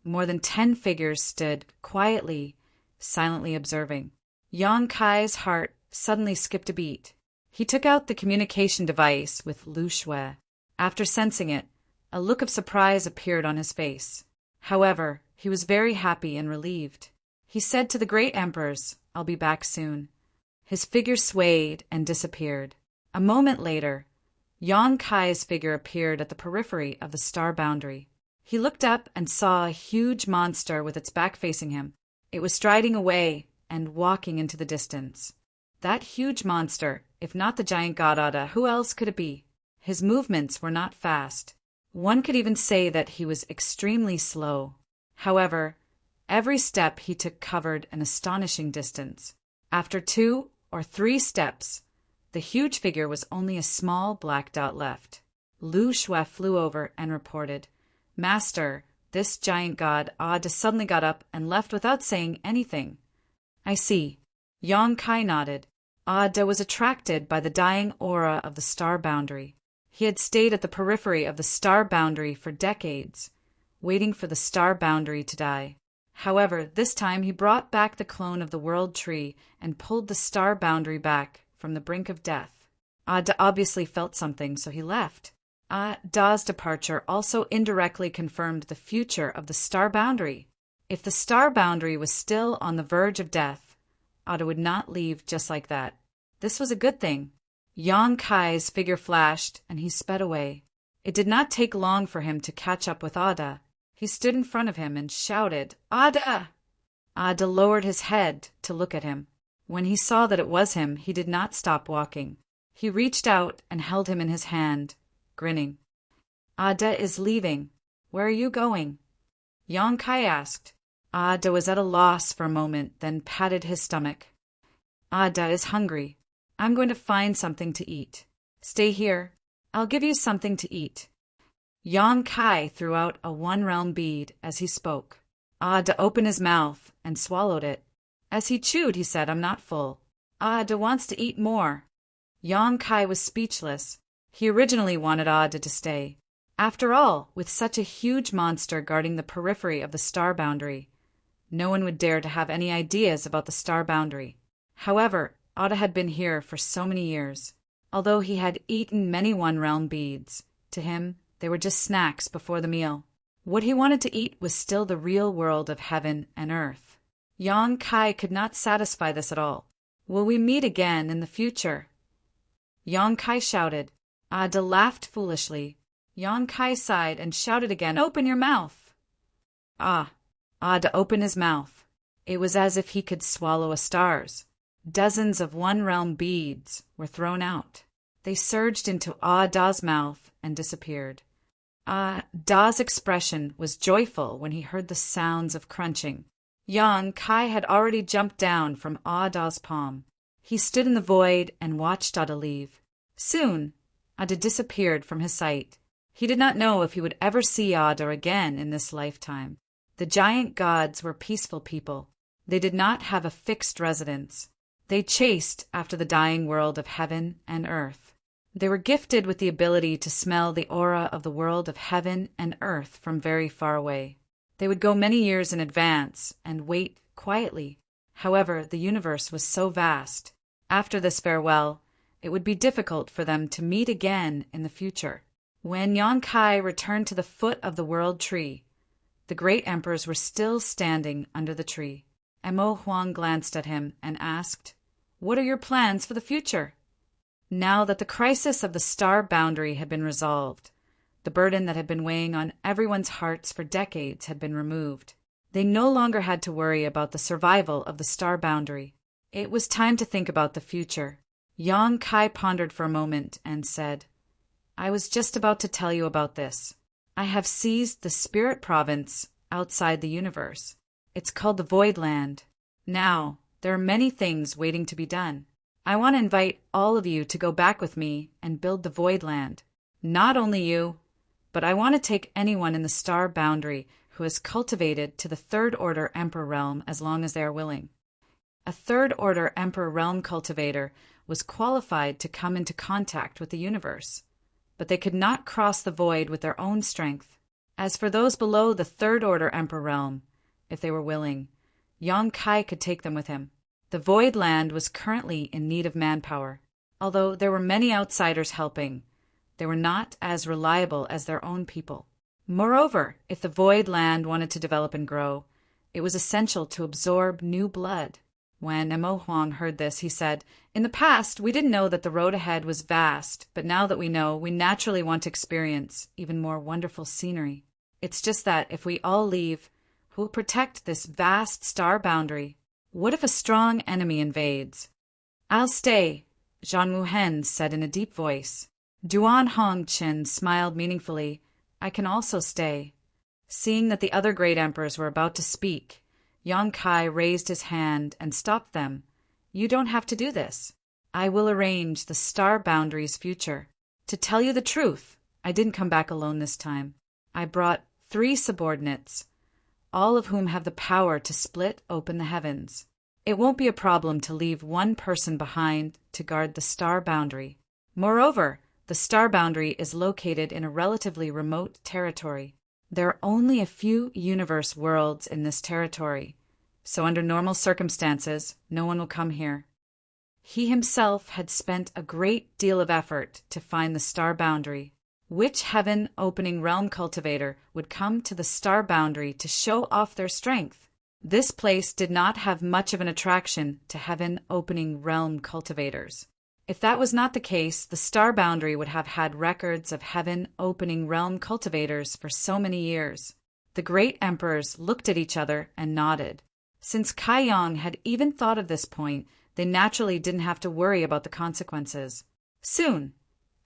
more than 10 figures stood quietly, silently observing. Yang Kai's heart suddenly skipped a beat. He took out the communication device with Lu Shui. After sensing it, a look of surprise appeared on his face. However, he was very happy and relieved. He said to the great emperors, "I'll be back soon." His figure swayed and disappeared. A moment later, Yang Kai's figure appeared at the periphery of the star boundary. He looked up and saw a huge monster with its back facing him. It was striding away and walking into the distance. That huge monster, if not the giant god Ada, who else could it be? His movements were not fast. One could even say that he was extremely slow. However, every step he took covered an astonishing distance. After 2 or 3 steps, the huge figure was only a small black dot left. Lu Shui flew over and reported, "Master, this giant god Ada suddenly got up and left without saying anything." "I see." Yang Kai nodded. Ada was attracted by the dying aura of the star boundary. He had stayed at the periphery of the star boundary for decades, waiting for the star boundary to die. However, this time he brought back the clone of the world tree and pulled the star boundary back from the brink of death. Ada obviously felt something, so he left. Ada's departure also indirectly confirmed the future of the star boundary. If the star boundary was still on the verge of death, Ada would not leave just like that. This was a good thing. Yang Kai's figure flashed, and he sped away. It did not take long for him to catch up with Ada. He stood in front of him and shouted, "Ada!" Ada lowered his head to look at him. When he saw that it was him, he did not stop walking. He reached out and held him in his hand, grinning. "Ada is leaving. Where are you going?" Yang Kai asked. Ada was at a loss for a moment, then patted his stomach. "Ada is hungry. I'm going to find something to eat. Stay here. I'll give you something to eat." Yang Kai threw out a one-realm bead as he spoke. Ada opened his mouth and swallowed it. As he chewed, he said, "I'm not full. Ada wants to eat more." Yang Kai was speechless. He originally wanted Ada to stay. After all, with such a huge monster guarding the periphery of the star boundary, No one would dare to have any ideas about the star boundary. However, Ada had been here for so many years. Although he had eaten many one-realm beads, to him they were just snacks before the meal. What he wanted to eat was still the real world of heaven and earth. Yang Kai could not satisfy this at all. Will we meet again in the future? Yang Kai shouted. Ada laughed foolishly. Yang Kai sighed and shouted again, Open your mouth! Ada opened his mouth. It was as if he could swallow a stars. Dozens of one-realm beads were thrown out. They surged into Da's mouth and disappeared. Da's expression was joyful when he heard the sounds of crunching. Yang Kai had already jumped down from Da's palm. He stood in the void and watched Ada leave. Soon, Ada disappeared from his sight. He did not know if he would ever see Ada again in this lifetime. The giant gods were peaceful people. They did not have a fixed residence. They chased after the dying world of heaven and earth. They were gifted with the ability to smell the aura of the world of heaven and earth from very far away. They would go many years in advance and wait quietly. However, the universe was so vast. After this farewell, it would be difficult for them to meet again in the future. When Yang Kai returned to the foot of the world tree, the great emperors were still standing under the tree. Mo Huang glanced at him and asked, What are your plans for the future? Now that the crisis of the star boundary had been resolved, the burden that had been weighing on everyone's hearts for decades had been removed. They no longer had to worry about the survival of the star boundary. It was time to think about the future. Yang Kai pondered for a moment and said, I was just about to tell you about this. I have seized the spirit province outside the universe. It's called the Void Land. Now, there are many things waiting to be done. I want to invite all of you to go back with me and build the Void Land. Not only you, but I want to take anyone in the star boundary who has cultivated to the Third Order Emperor realm as long as they are willing. A Third Order Emperor realm cultivator was qualified to come into contact with the universe, but they could not cross the void with their own strength. As for those below the Third Order Emperor realm, if they were willing, Yang Kai could take them with him. The Void Land was currently in need of manpower. Although there were many outsiders helping, they were not as reliable as their own people. Moreover, if the Void Land wanted to develop and grow, it was essential to absorb new blood. When Mo Huang heard this, he said, In the past, we didn't know that the road ahead was vast, but now that we know, we naturally want to experience even more wonderful scenery. It's just that if we all leave, who will protect this vast star boundary? What if a strong enemy invades? I'll stay, Zhang Wuhen said in a deep voice. Duan Hongchen smiled meaningfully. I can also stay. Seeing that the other great emperors were about to speak, Yang Kai raised his hand and stopped them. You don't have to do this. I will arrange the star boundary's future. To tell you the truth, I didn't come back alone this time. I brought 3 subordinates, all of whom have the power to split open the heavens. It won't be a problem to leave one person behind to guard the star boundary. Moreover, the star boundary is located in a relatively remote territory. There are only a few universe worlds in this territory, so under normal circumstances, no one will come here. He himself had spent a great deal of effort to find the star boundary. Which heaven-opening realm cultivator would come to the star boundary to show off their strength? This place did not have much of an attraction to heaven-opening realm cultivators. If that was not the case, the star boundary would have had records of heaven-opening realm cultivators for so many years. The great emperors looked at each other and nodded. Since Kai Yang had even thought of this point, they naturally didn't have to worry about the consequences. Soon,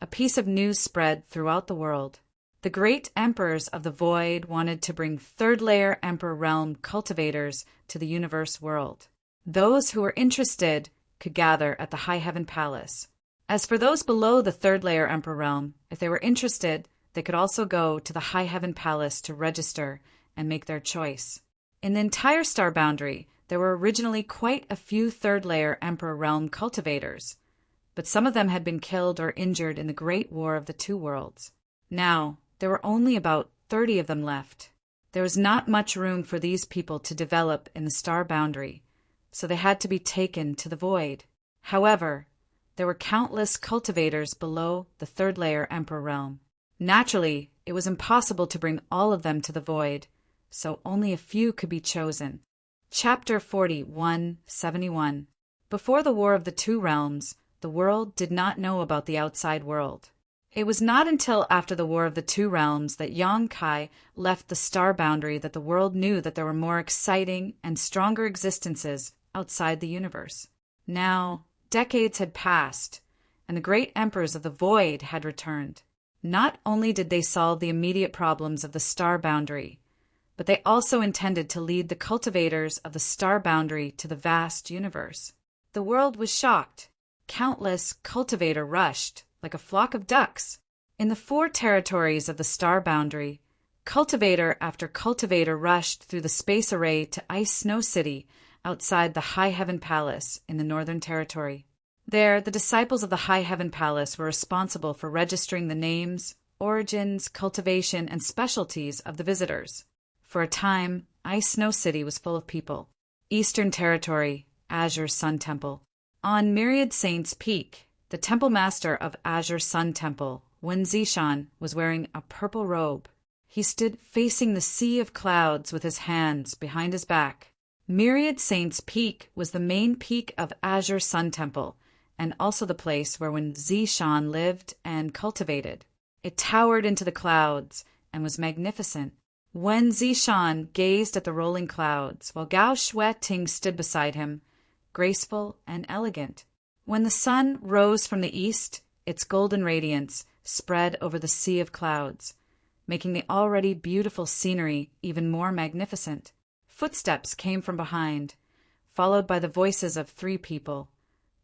a piece of news spread throughout the world. The great emperors of the void wanted to bring third-layer emperor realm cultivators to the universe world. Those who were interested could gather at the High Heaven Palace. As for those below the third-layer emperor realm, if they were interested, they could also go to the High Heaven Palace to register and make their choice. In the entire star boundary, there were originally quite a few third-layer emperor realm cultivators, but some of them had been killed or injured in the Great War of the Two Worlds. Now, there were only about 30 of them left. There was not much room for these people to develop in the star boundary, so they had to be taken to the void. However, there were countless cultivators below the third-layer Emperor realm. Naturally, it was impossible to bring all of them to the void, so only a few could be chosen. Chapter 41:71. Before the War of the Two Realms, the world did not know about the outside world. It was not until after the War of the Two Realms that Yong-kai left the star boundary that the world knew that there were more exciting and stronger existences outside the universe. Now, decades had passed, and the great emperors of the void had returned. Not only did they solve the immediate problems of the star boundary, but they also intended to lead the cultivators of the star boundary to the vast universe. The world was shocked. Countless cultivator rushed, like a flock of ducks. In the 4 territories of the star boundary, cultivator after cultivator rushed through the space array to Ice Snow City outside the High Heaven Palace in the Northern Territory. There, the disciples of the High Heaven Palace were responsible for registering the names, origins, cultivation, and specialties of the visitors. For a time, Ice Snow City was full of people. Eastern Territory, Azure Sun Temple. On Myriad Saints Peak, the temple master of Azure Sun Temple, Wen Zishan, was wearing a purple robe. He stood facing the sea of clouds with his hands behind his back. Myriad Saints Peak was the main peak of Azure Sun Temple, and also the place where Wen Zishan lived and cultivated. It towered into the clouds and was magnificent. Wen Zishan gazed at the rolling clouds, while Gao Shueting stood beside him, graceful and elegant. When the sun rose from the east, its golden radiance spread over the sea of clouds, making the already beautiful scenery even more magnificent. Footsteps came from behind, followed by the voices of 3 people.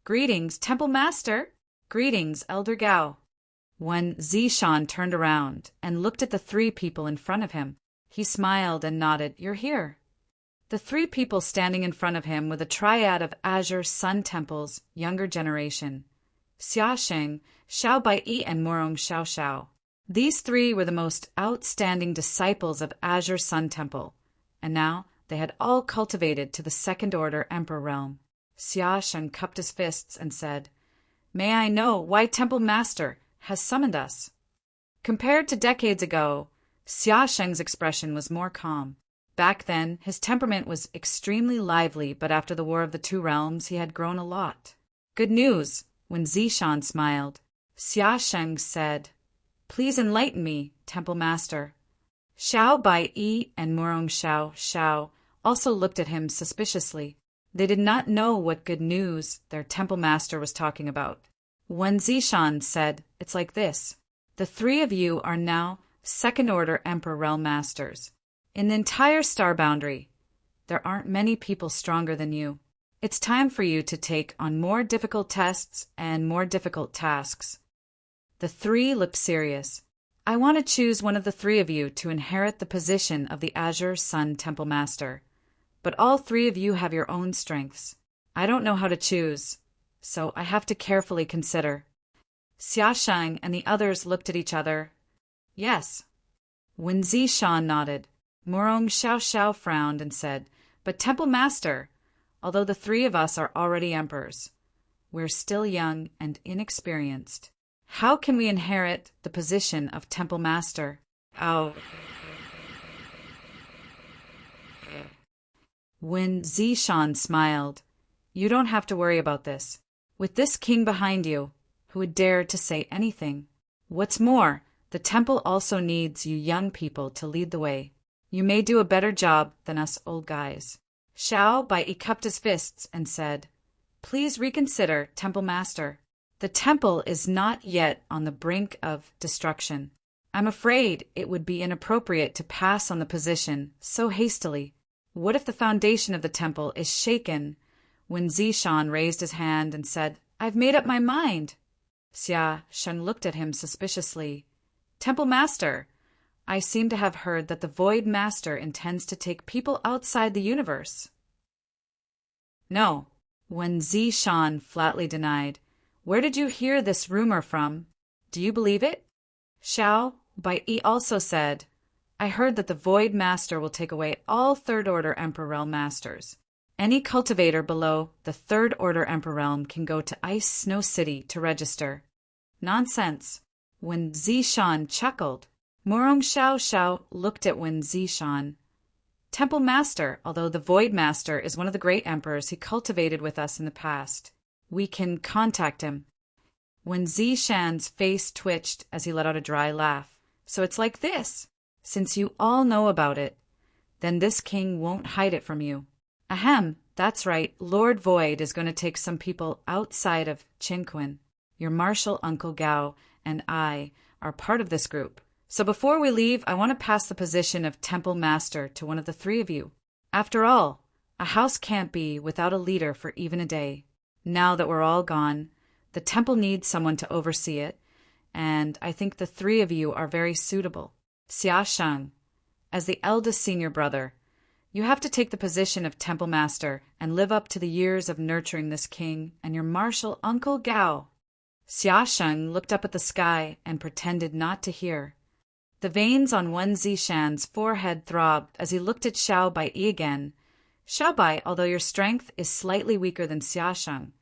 "Greetings, Temple Master!" "Greetings, Elder Gao." When Zishan turned around and looked at the 3 people in front of him, he smiled and nodded. "You're here." The 3 people standing in front of him were the triad of Azure Sun Temple's younger generation, Xia Sheng, Xiao Baiyi, and Morong Xiao Xiao. These 3 were the most outstanding disciples of Azure Sun Temple, and now they had all cultivated to the second-order Emperor realm. Xia Sheng cupped his fists and said, "May I know why Temple Master has summoned us?" Compared to decades ago, Xia Sheng's expression was more calm. Back then, his temperament was extremely lively, but after the War of the Two Realms, he had grown a lot. "Good news," when Zishan smiled. Xia Sheng said, "Please enlighten me, Temple Master." Xiao Baiyi and Morong Xiao Xiao also looked at him suspiciously. They did not know what good news their Temple Master was talking about. When Zishan said, "It's like this. The 3 of you are now second-order Emperor Realm Masters. In the entire star boundary, there aren't many people stronger than you. It's time for you to take on more difficult tests and more difficult tasks." The 3 looked serious. "I want to choose one of the 3 of you to inherit the position of the Azure Sun Temple Master, but all 3 of you have your own strengths. I don't know how to choose, so I have to carefully consider." Xia Sheng and the others looked at each other. "Yes." Wen Zishan nodded. Morong Xiao Xiao frowned and said, "But Temple Master, although the 3 of us are already emperors, we're still young and inexperienced. How can we inherit the position of Temple Master?" "Oh." When Zishan smiled, "You don't have to worry about this. With this king behind you, who would dare to say anything? What's more, the temple also needs you young people to lead the way. You may do a better job than us old guys." Xiao Baiyi cupped his fists and said, "Please reconsider, Temple Master. The temple is not yet on the brink of destruction. I'm afraid it would be inappropriate to pass on the position so hastily. What if the foundation of the temple is shaken?" When Zishan raised his hand and said, "I've made up my mind." Xia Sheng looked at him suspiciously. "Temple Master, I seem to have heard that the Void Master intends to take people outside the universe." "No," Wen Zishan flatly denied. "Where did you hear this rumor from? Do you believe it?" Xiao Baiyi also said, I heard that the Void Master will take away all Third Order Emperor Realm Masters. Any cultivator below the Third Order Emperor Realm can go to Ice Snow City to register. Nonsense. Wen Zishan chuckled. Morong Xiao Xiao looked at Wen Zishan. Temple Master, although the Void Master is one of the great emperors he cultivated with us in the past. We can contact him. Wen Zishan's face twitched as he let out a dry laugh. So it's like this. Since you all know about it, then this king won't hide it from you. Ahem, that's right, Lord Void is going to take some people outside of Qinquan. Your martial Uncle Gao and I are part of this group. So before we leave, I want to pass the position of Temple Master to one of the three of you. After all, a house can't be without a leader for even a day. Now that we're all gone, the temple needs someone to oversee it, and I think the three of you are very suitable. Xia Sheng, as the eldest senior brother, you have to take the position of Temple Master and live up to the years of nurturing this king and your martial Uncle Gao. Xia Sheng looked up at the sky and pretended not to hear. The veins on Wen Zishan's forehead throbbed as he looked at Xiao Bai again. Xiao Bai, although your strength is slightly weaker than Xia Sheng,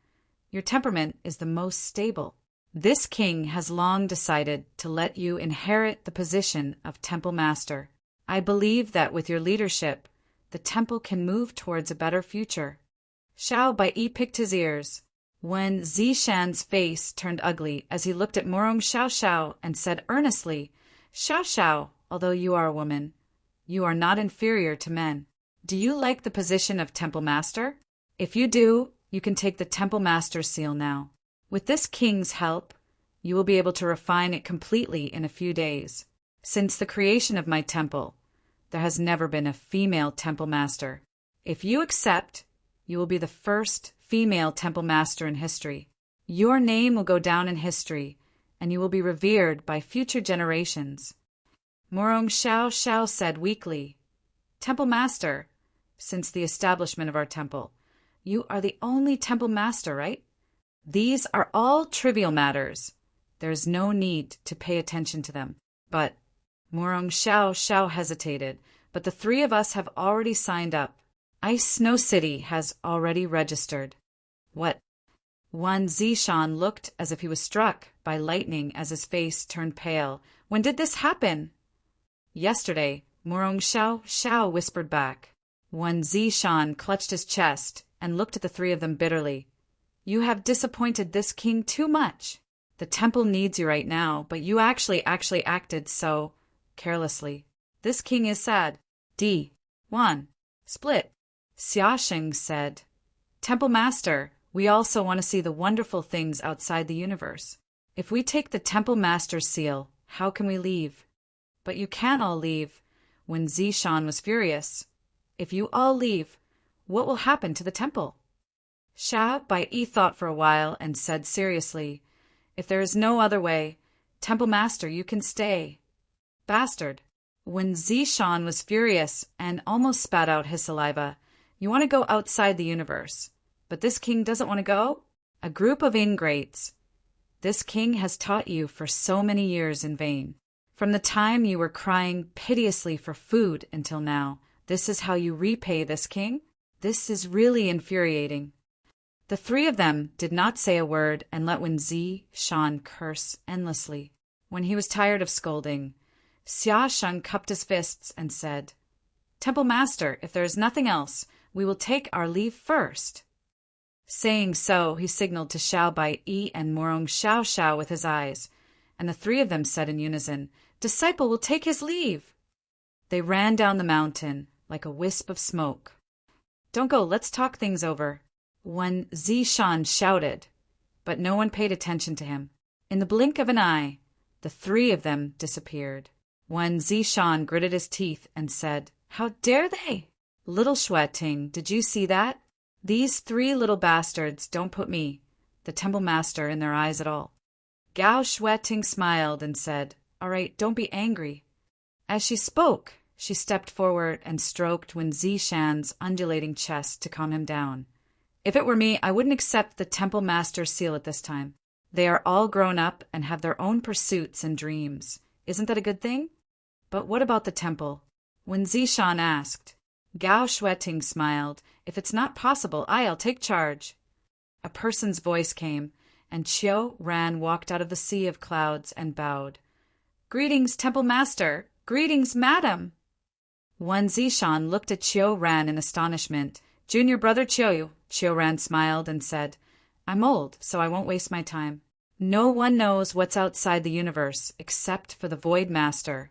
your temperament is the most stable. This king has long decided to let you inherit the position of Temple Master. I believe that with your leadership, the temple can move towards a better future. Xiao Bai picked his ears. When Zishan's face turned ugly as he looked at Morong Xiao Xiao and said earnestly, Xiao Xiao, although you are a woman, you are not inferior to men. Do you like the position of Temple Master? If you do, you can take the Temple Master's seal now. With this king's help, you will be able to refine it completely in a few days. Since the creation of my temple, there has never been a female temple master. If you accept, you will be the first female temple master in history. Your name will go down in history, and you will be revered by future generations. Morong Xiao Xiao said weakly, Temple Master, since the establishment of our temple, you are the only temple master, right? These are all trivial matters. There is no need to pay attention to them. But Morong Xiao Xiao hesitated, but the three of us have already signed up. Ice Snow City has already registered. What? Wen Zishan looked as if he was struck by lightning as his face turned pale. When did this happen? Yesterday, Morong Xiao Xiao whispered back. Wen Zishan clutched his chest and looked at the three of them bitterly. You have disappointed this king too much. The temple needs you right now, but you actually acted so carelessly. This king is sad. D1. Split. Xia Sheng said, Temple Master, we also want to see the wonderful things outside the universe. If we take the Temple Master's seal, how can we leave? But you can't all leave. When Zishan was furious. If you all leave, what will happen to the temple? Xia Bai thought for a while and said seriously, If there is no other way, Temple Master, you can stay. Bastard. When Zishan was furious and almost spat out his saliva, you want to go outside the universe. But this king doesn't want to go? A group of ingrates. This king has taught you for so many years in vain. From the time you were crying piteously for food until now, this is how you repay this king? This is really infuriating. The three of them did not say a word and let Wen Zishan curse endlessly. When he was tired of scolding, Xia Sheng cupped his fists and said, Temple Master, if there is nothing else, we will take our leave first. Saying so, he signaled to Xiao Bai and Morong Xiao Xiao with his eyes, and the three of them said in unison, Disciple will take his leave. They ran down the mountain like a wisp of smoke. Don't go, let's talk things over. When Zishan shouted, but no one paid attention to him. In the blink of an eye, the three of them disappeared. When Zishan gritted his teeth and said, How dare they? Little Xueting, did you see that? These three little bastards don't put me, the temple master, in their eyes at all. Gao Xueting smiled and said, All right, don't be angry. As she spoke, she stepped forward and stroked Wen Zishan's undulating chest to calm him down. If it were me, I wouldn't accept the temple master's seal at this time. They are all grown up and have their own pursuits and dreams. Isn't that a good thing? But what about the temple? When Zishan asked, Gao Shueting smiled. If it's not possible, I'll take charge. A person's voice came, and Qiu Ran walked out of the sea of clouds and bowed. Greetings, Temple Master! Greetings, Madam! One Zishan looked at Qiu Ran in astonishment. Junior brother Qiu Ran smiled and said, I'm old, so I won't waste my time. No one knows what's outside the universe except for the Void Master,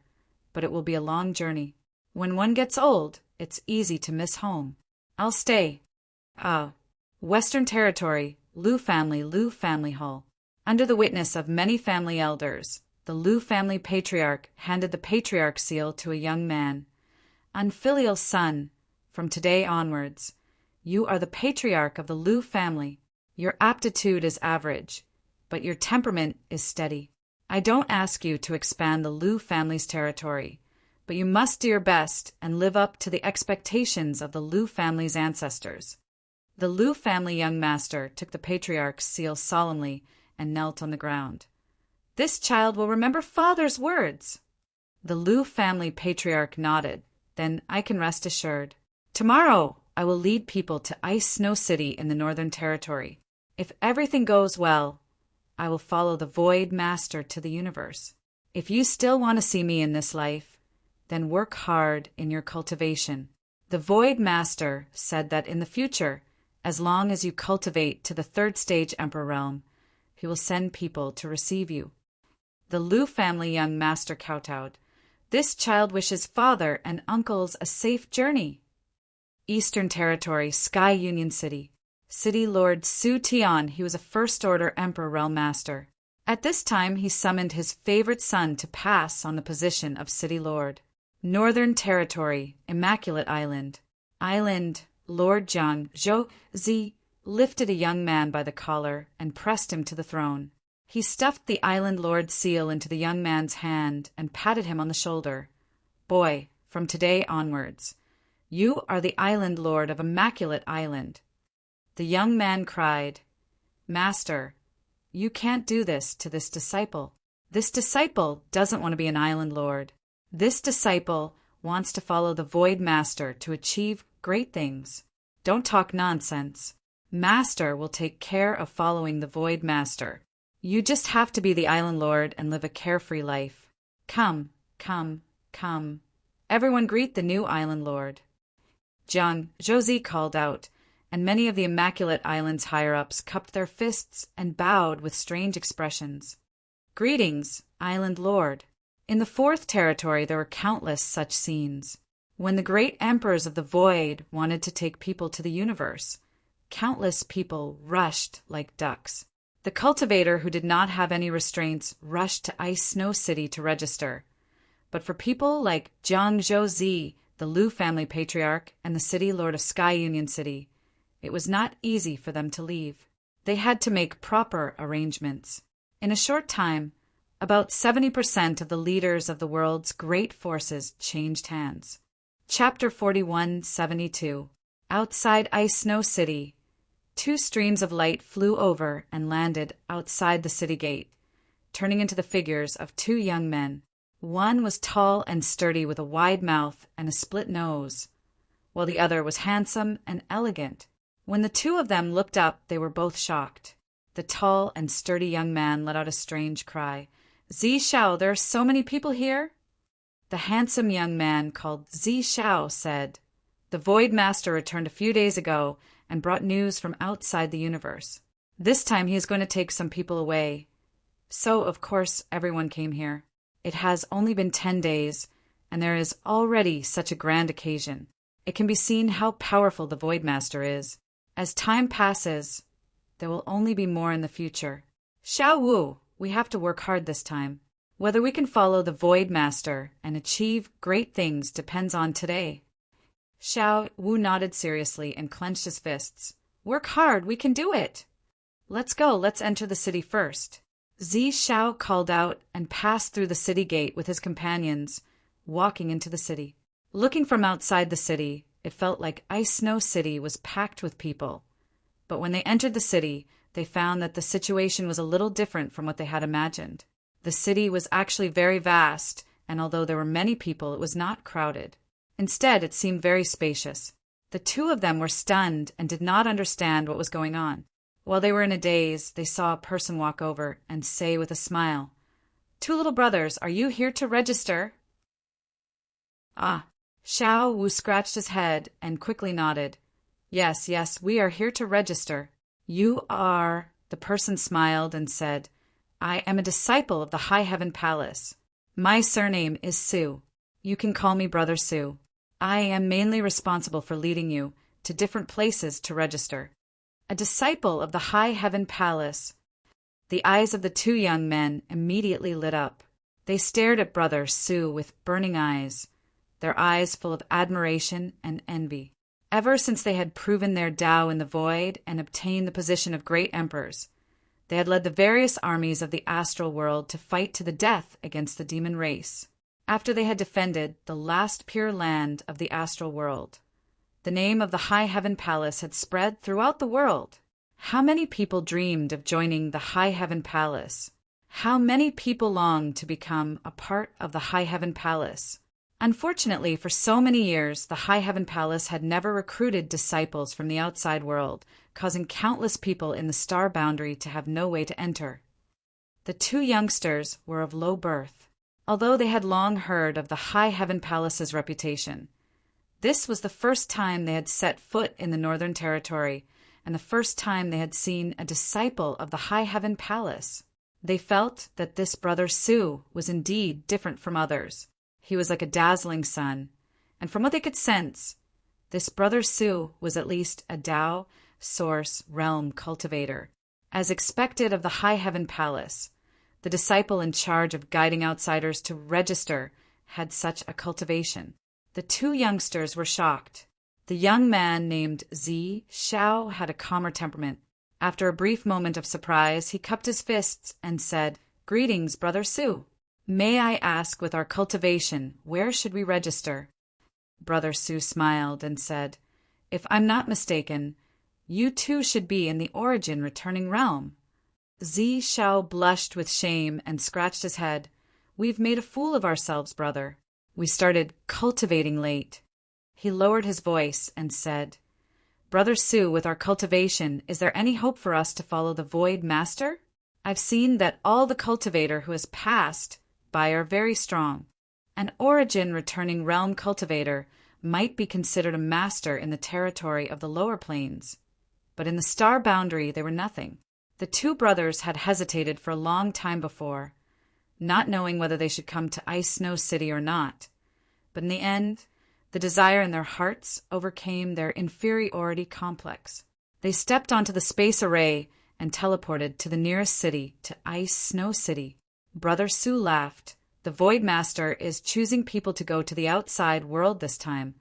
but it will be a long journey. When one gets old, it's easy to miss home. I'll stay. Western Territory, Lu family hall. Under the witness of many family elders, the Lu family patriarch handed the patriarch seal to a young man. Unfilial son, from today onwards, you are the patriarch of the Lu family. Your aptitude is average, but your temperament is steady. I don't ask you to expand the Lu family's territory, but you must do your best and live up to the expectations of the Lu family's ancestors. The Lu family young master took the patriarch's seal solemnly and knelt on the ground. This child will remember father's words. The Lu family patriarch nodded. Then I can rest assured. Tomorrow I will lead people to Ice Snow City in the Northern Territory. If everything goes well, I will follow the Void Master to the universe. If you still want to see me in this life, then work hard in your cultivation. The Void Master said that in the future, as long as you cultivate to the third stage Emperor realm, he will send people to receive you. The Lu family young master kowtowed. This child wishes father and uncles a safe journey. Eastern Territory, Sky Union City. City Lord Su Tian, he was a First Order Emperor Realm Master. At this time, he summoned his favorite son to pass on the position of City Lord. Northern Territory, Immaculate Island. Lord Jiang Zhou lifted a young man by the collar and pressed him to the throne. He stuffed the island lord's seal into the young man's hand and patted him on the shoulder. Boy, from today onwards, you are the island lord of Immaculate Island. The young man cried, Master, you can't do this to this disciple. This disciple doesn't want to be an island lord. This disciple wants to follow the Void Master to achieve great things. Don't talk nonsense. Master will take care of following the Void Master. You just have to be the island lord and live a carefree life. Come. Everyone greet the new island lord. Jiang Zhou called out, and many of the Immaculate Island's higher-ups cupped their fists and bowed with strange expressions. Greetings, Island Lord. In the Fourth Territory there were countless such scenes. When the great emperors of the Void wanted to take people to the universe, countless people rushed like ducks. The cultivator who did not have any restraints rushed to Ice Snow City to register. But for people like Jiang Zhou, the Lu family patriarch, and the city lord of Sky Union City, it was not easy for them to leave. They had to make proper arrangements. In a short time, about 70% of the leaders of the world's great forces changed hands. Chapter 41-72. Outside Ice Snow City, 2 streams of light flew over and landed outside the city gate, turning into the figures of 2 young men. One was tall and sturdy with a wide mouth and a split nose, while the other was handsome and elegant. When the 2 of them looked up, they were both shocked. The tall and sturdy young man let out a strange cry. Zi Xiao, there are so many people here? The handsome young man called Zi Xiao said, The Void Master returned a few days ago and brought news from outside the universe. This time he is going to take some people away. So, of course, everyone came here. It has only been 10 days, and there is already such a grand occasion. It can be seen how powerful the Void Master is. As time passes, there will only be more in the future. Xiao Wu, we have to work hard this time. Whether we can follow the Void Master and achieve great things depends on today. Xiao Wu nodded seriously and clenched his fists. Work hard, we can do it. Let's go, let's enter the city first. Zi Xiao called out and passed through the city gate with his companions, walking into the city. Looking from outside the city, it felt like Ice Snow City was packed with people. But when they entered the city, they found that the situation was a little different from what they had imagined. The city was actually very vast and although there were many people, it was not crowded. Instead, it seemed very spacious. The two of them were stunned and did not understand what was going on. While they were in a daze, they saw a person walk over and say with a smile, "Two little brothers, are you here to register?" Ah, Xiao Wu scratched his head and quickly nodded. Yes, we are here to register. You are... The person smiled and said, "I am a disciple of the High Heaven Palace. My surname is Su. You can call me Brother Su. I am mainly responsible for leading you to different places to register." A disciple of the High Heaven Palace. The eyes of the two young men immediately lit up. They stared at Brother Su with burning eyes, their eyes full of admiration and envy. Ever since they had proven their Tao in the void and obtained the position of great emperors, they had led the various armies of the astral world to fight to the death against the demon race. After they had defended the last pure land of the astral world, the name of the High Heaven Palace had spread throughout the world. How many people dreamed of joining the High Heaven Palace? How many people longed to become a part of the High Heaven Palace? Unfortunately, for so many years, the High Heaven Palace had never recruited disciples from the outside world, causing countless people in the star boundary to have no way to enter. The two youngsters were of low birth, although they had long heard of the High Heaven Palace's reputation. This was the first time they had set foot in the Northern Territory, and the first time they had seen a disciple of the High Heaven Palace. They felt that this Brother Su was indeed different from others. He was like a dazzling sun, and from what they could sense, this Brother Su was at least a Tao, Source, Realm cultivator. As expected of the High Heaven Palace, the disciple in charge of guiding outsiders to register had such a cultivation. The two youngsters were shocked. The young man named Zi Xiao had a calmer temperament. After a brief moment of surprise, he cupped his fists and said, "Greetings, Brother Su. May I ask, with our cultivation, where should we register?" Brother Su smiled and said, "If I'm not mistaken, you too should be in the origin returning realm." Zi Xiao blushed with shame and scratched his head. "We've made a fool of ourselves, brother. We started cultivating late." He lowered his voice and said, "Brother Su, with our cultivation, is there any hope for us to follow the Void Master? I've seen that all the cultivator who has passed by are very strong. An origin returning realm cultivator might be considered a master in the territory of the lower planes, but in the star boundary they were nothing." The two brothers had hesitated for a long time before, not knowing whether they should come to Ice Snow City or not, but in the end, the desire in their hearts overcame their inferiority complex. They stepped onto the space array and teleported to the nearest city, to Ice Snow City. Brother Su laughed. The Void Master is choosing people to go to the outside world this time,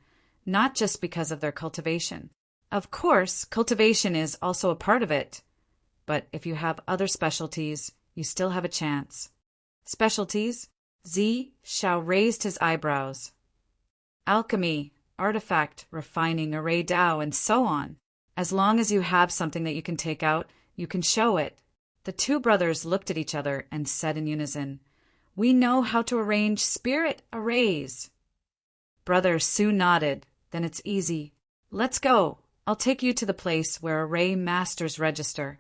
not just because of their cultivation. Of course, cultivation is also a part of it, but if you have other specialties, you still have a chance. Specialties? Zi Xiao raised his eyebrows. Alchemy, artifact, refining, array Tao, and so on. As long as you have something that you can take out, you can show it. The two brothers looked at each other and said in unison, "We know how to arrange spirit arrays." Brother Su nodded. "Then it's easy. Let's go. I'll take you to the place where array masters register."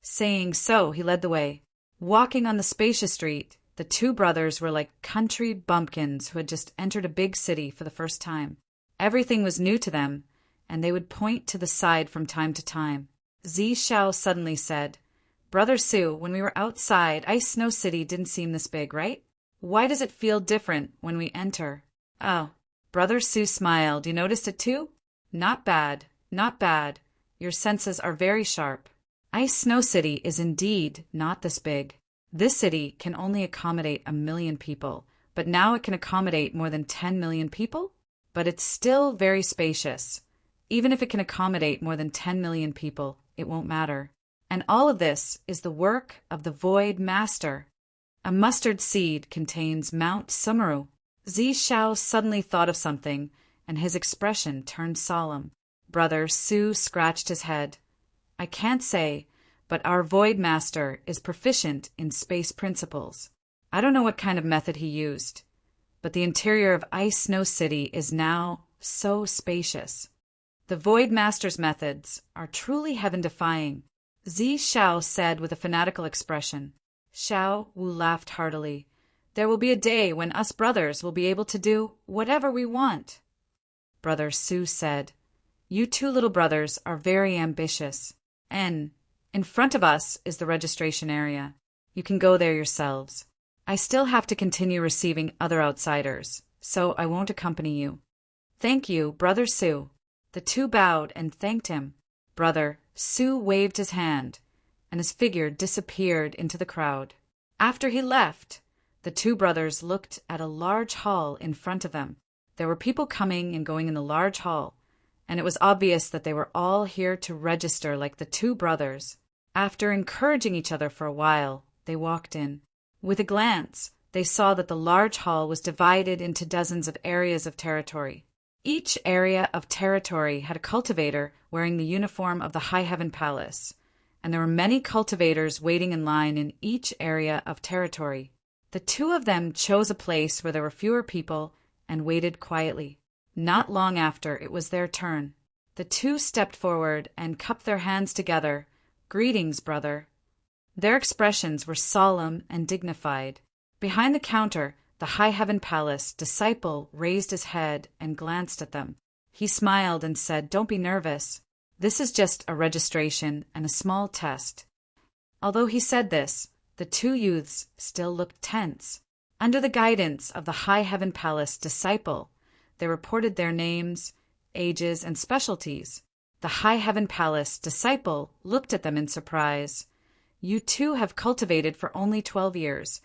Saying so, he led the way. Walking on the spacious street, the two brothers were like country bumpkins who had just entered a big city for the first time. Everything was new to them, and they would point to the side from time to time. Zi Xiao suddenly said, "Brother Su, when we were outside, Ice Snow City didn't seem this big, right? Why does it feel different when we enter?" "Oh." Brother Su smiled. "You noticed it too? Not bad, not bad. Your senses are very sharp. Ice Snow City is indeed not this big. This city can only accommodate 1 million people, but now it can accommodate more than 10 million people? But it's still very spacious. Even if it can accommodate more than 10 million people, it won't matter. And all of this is the work of the Void Master. A mustard seed contains Mount Sumeru." Zi Xiao suddenly thought of something, and his expression turned solemn. Brother Su scratched his head. "I can't say, but our Void Master is proficient in space principles. I don't know what kind of method he used, but the interior of Ice Snow City is now so spacious. The Void Master's methods are truly heaven-defying, Zi Xiao said with a fanatical expression. Xiao Wu laughed heartily. There will be a day when us brothers will be able to do whatever we want. Brother Su said, You two little brothers are very ambitious. In front of us is the registration area. You can go there yourselves. I still have to continue receiving other outsiders, so I won't accompany you. Thank you, Brother Su. The two bowed and thanked him. Brother Su waved his hand, and his figure disappeared into the crowd. After he left, the two brothers looked at a large hall in front of them. There were people coming and going in the large hall, and it was obvious that they were all here to register like the two brothers. After encouraging each other for a while, they walked in. With a glance, they saw that the large hall was divided into dozens of areas of territory. Each area of territory had a cultivator wearing the uniform of the High Heaven Palace, and there were many cultivators waiting in line in each area of territory. The two of them chose a place where there were fewer people and waited quietly. Not long after it was their turn, the two stepped forward and cupped their hands together. Greetings, brother. Their expressions were solemn and dignified. Behind the counter, the High Heaven Palace disciple raised his head and glanced at them. He smiled and said, Don't be nervous. This is just a registration and a small test. Although he said this, the two youths still looked tense. Under the guidance of the High Heaven Palace disciple, they reported their names, ages, and specialties. The High Heaven Palace disciple looked at them in surprise. You two have cultivated for only 12 years,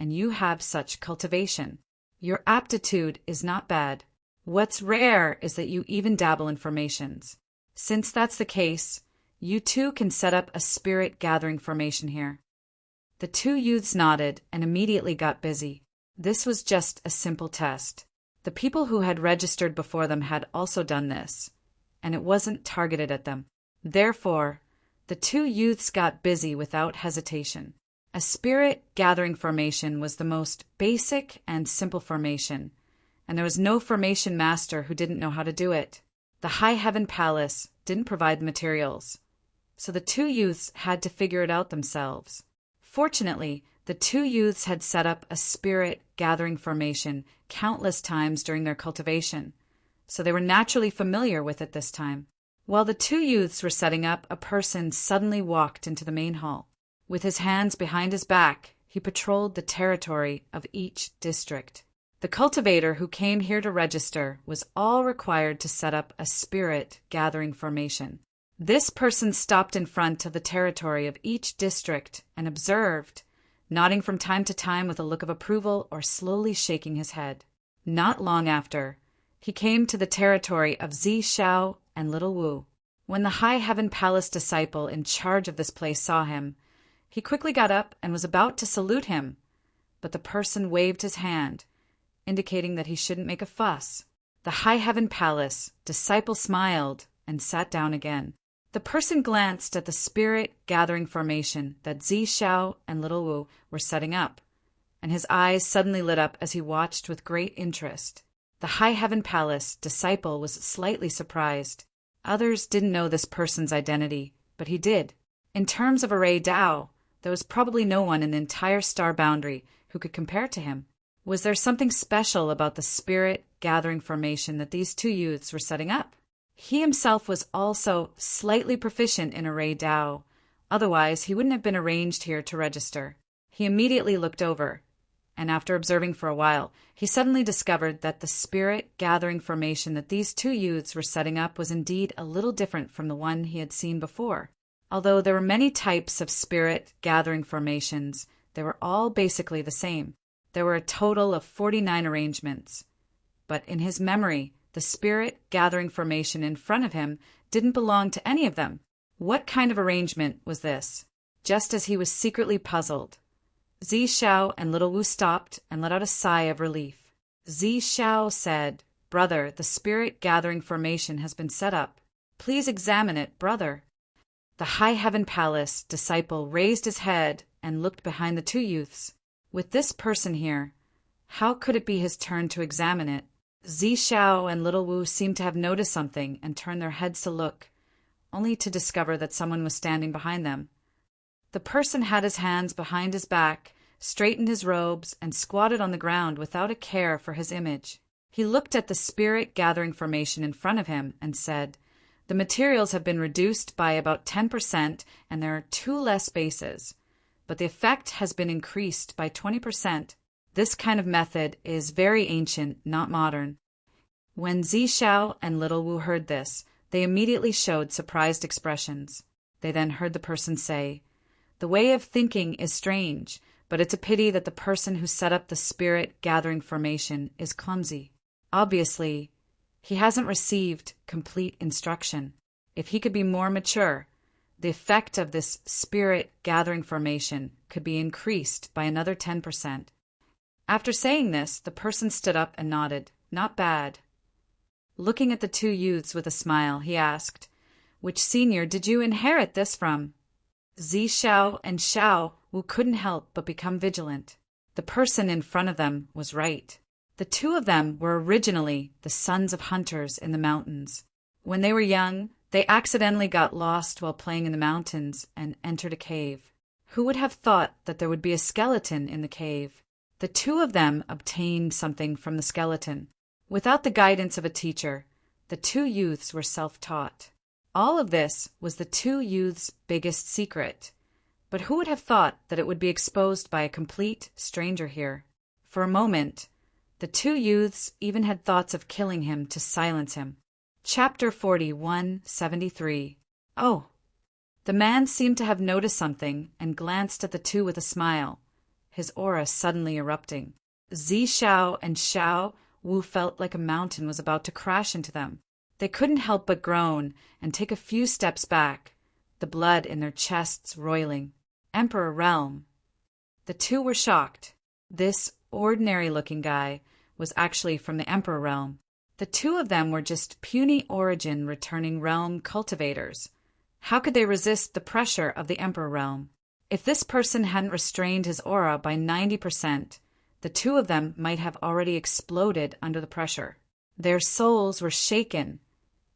and you have such cultivation. Your aptitude is not bad. What's rare is that you even dabble in formations. Since that's the case, you two can set up a spirit gathering formation here. The two youths nodded and immediately got busy. This was just a simple test. The people who had registered before them had also done this, and it wasn't targeted at them. Therefore, the two youths got busy without hesitation. A spirit gathering formation was the most basic and simple formation, and there was no formation master who didn't know how to do it. The High Heaven Palace didn't provide the materials, so the two youths had to figure it out themselves. Fortunately, the two youths had set up a spirit gathering formation countless times during their cultivation, so they were naturally familiar with it this time. While the two youths were setting up, a person suddenly walked into the main hall. With his hands behind his back, he patrolled the territory of each district. The cultivator who came here to register was all required to set up a spirit gathering formation. This person stopped in front of the territory of each district and observed, nodding from time to time with a look of approval or slowly shaking his head. Not long after, he came to the territory of Zi Xiao and Little Wu. When the High Heaven Palace disciple in charge of this place saw him, he quickly got up and was about to salute him, but the person waved his hand, indicating that he shouldn't make a fuss. The High Heaven Palace disciple smiled and sat down again. The person glanced at the spirit gathering formation that Zi Xiao and Little Wu were setting up, and his eyes suddenly lit up as he watched with great interest. The High Heaven Palace disciple was slightly surprised. Others didn't know this person's identity, but he did. In terms of array Dao, there was probably no one in the entire star boundary who could compare to him. Was there something special about the spirit gathering formation that these two youths were setting up? He himself was also slightly proficient in array Dao, otherwise he wouldn't have been arranged here to register. He immediately looked over, and after observing for a while, he suddenly discovered that the spirit gathering formation that these two youths were setting up was indeed a little different from the one he had seen before. Although there were many types of spirit gathering formations, they were all basically the same. There were a total of 49 arrangements. But in his memory, the spirit gathering formation in front of him didn't belong to any of them. What kind of arrangement was this? Just as he was secretly puzzled, Zi Xiao and Little Wu stopped and let out a sigh of relief. Zi Xiao said, Brother, the spirit gathering formation has been set up. Please examine it, brother. The High Heaven Palace disciple raised his head and looked behind the two youths. With this person here, How could it be his turn to examine it? Zishao and Little Wu seemed to have noticed something and turned their heads to look, only to discover that someone was standing behind them. The person had his hands behind his back, straightened his robes, and squatted on the ground without a care for his image. He looked at the spirit-gathering formation in front of him and said, "The materials have been reduced by about 10% and there are 2 less bases, but the effect has been increased by 20%. This kind of method is very ancient, not modern." When Zishao and Little Wu heard this, they immediately showed surprised expressions. They then heard the person say, "The way of thinking is strange, but it's a pity that the person who set up the spirit-gathering formation is clumsy. Obviously, he hasn't received complete instruction. If he could be more mature, the effect of this spirit-gathering formation could be increased by another 10%. After saying this, the person stood up and nodded. "Not bad." Looking at the 2 youths with a smile, he asked, "Which senior did you inherit this from?" Zishao and Xiao Wu couldn't help but become vigilant. The person in front of them was right. The 2 of them were originally the sons of hunters in the mountains. When they were young, they accidentally got lost while playing in the mountains and entered a cave. Who would have thought that there would be a skeleton in the cave? The 2 of them obtained something from the skeleton. Without the guidance of a teacher, the 2 youths were self-taught. All of this was the 2 youths' biggest secret. But who would have thought that it would be exposed by a complete stranger here? For a moment, the 2 youths even had thoughts of killing him to silence him. Chapter 41:73. Oh! The man seemed to have noticed something and glanced at the 2 with a smile, his aura suddenly erupting. Zishao and Xiao Wu felt like a mountain was about to crash into them. They couldn't help but groan and take a few steps back, the blood in their chests roiling. Emperor Realm. The 2 were shocked. This ordinary-looking guy was actually from the Emperor Realm. The 2 of them were just puny origin returning realm cultivators. How could they resist the pressure of the Emperor Realm? If this person hadn't restrained his aura by 90%, the 2 of them might have already exploded under the pressure. Their souls were shaken,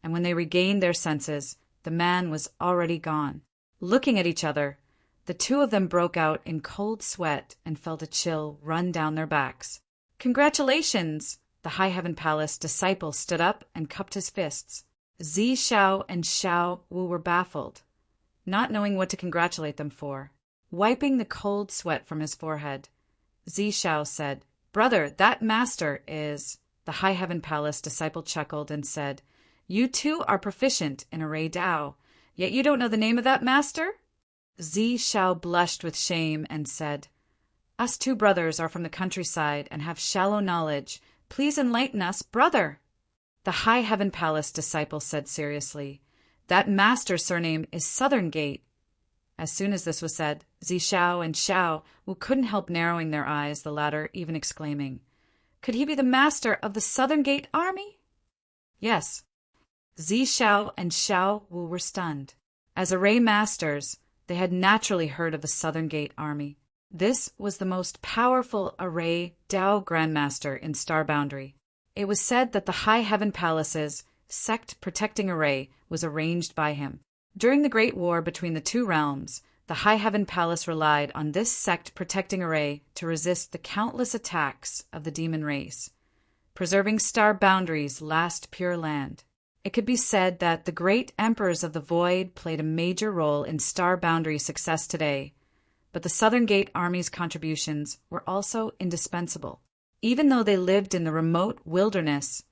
and when they regained their senses, the man was already gone. Looking at each other, the 2 of them broke out in cold sweat and felt a chill run down their backs. "Congratulations!" The High Heaven Palace disciple stood up and cupped his fists. Zishao and Xiao Wu were baffled, not knowing what to congratulate them for. Wiping the cold sweat from his forehead, Zishao said, "Brother, that master is—" The High Heaven Palace disciple chuckled and said, "You 2 are proficient in array Dao, yet you don't know the name of that master?" Zishao blushed with shame and said, "Us 2 brothers are from the countryside and have shallow knowledge. Please enlighten us, brother." The High Heaven Palace disciple said seriously, "That master's surname is Southern Gate." As soon as this was said, Zishao and Xiao Wu couldn't help narrowing their eyes, the latter even exclaiming, "Could he be the master of the Southern Gate army?" Yes. Zishao and Xiao Wu were stunned. As array masters, they had naturally heard of the Southern Gate army. This was the most powerful array Dao Grandmaster in Star Boundary. It was said that the High Heaven Palace's sect-protecting array was arranged by him. During the Great War between the 2 realms, the High Heaven Palace relied on this sect-protecting array to resist the countless attacks of the demon race, preserving Star Boundary's last pure land. It could be said that the great emperors of the Void played a major role in Star Boundary's success today, but the Southern Gate Army's contributions were also indispensable. Even though they lived in the remote wilderness,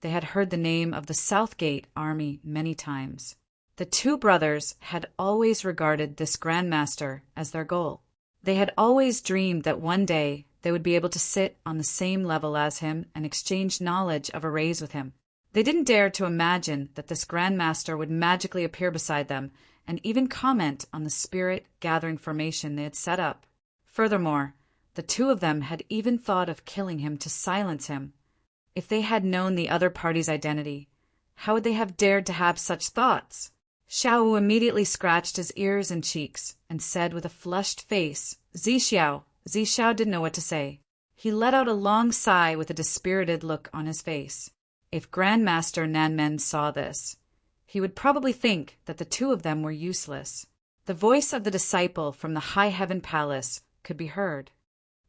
they had heard the name of the South Gate Army many times. The 2 brothers had always regarded this Grandmaster as their goal. They had always dreamed that one day they would be able to sit on the same level as him and exchange knowledge of arrays with him. They didn't dare to imagine that this Grandmaster would magically appear beside them and even comment on the spirit-gathering formation they had set up. Furthermore, the 2 of them had even thought of killing him to silence him. If they had known the other party's identity, how would they have dared to have such thoughts? Xiao Wu immediately scratched his ears and cheeks and said with a flushed face, "Zishao." Zishao didn't know what to say. He let out a long sigh with a dispirited look on his face. If Grandmaster Nanmen saw this, he would probably think that the two of them were useless. The voice of the disciple from the High Heaven Palace could be heard.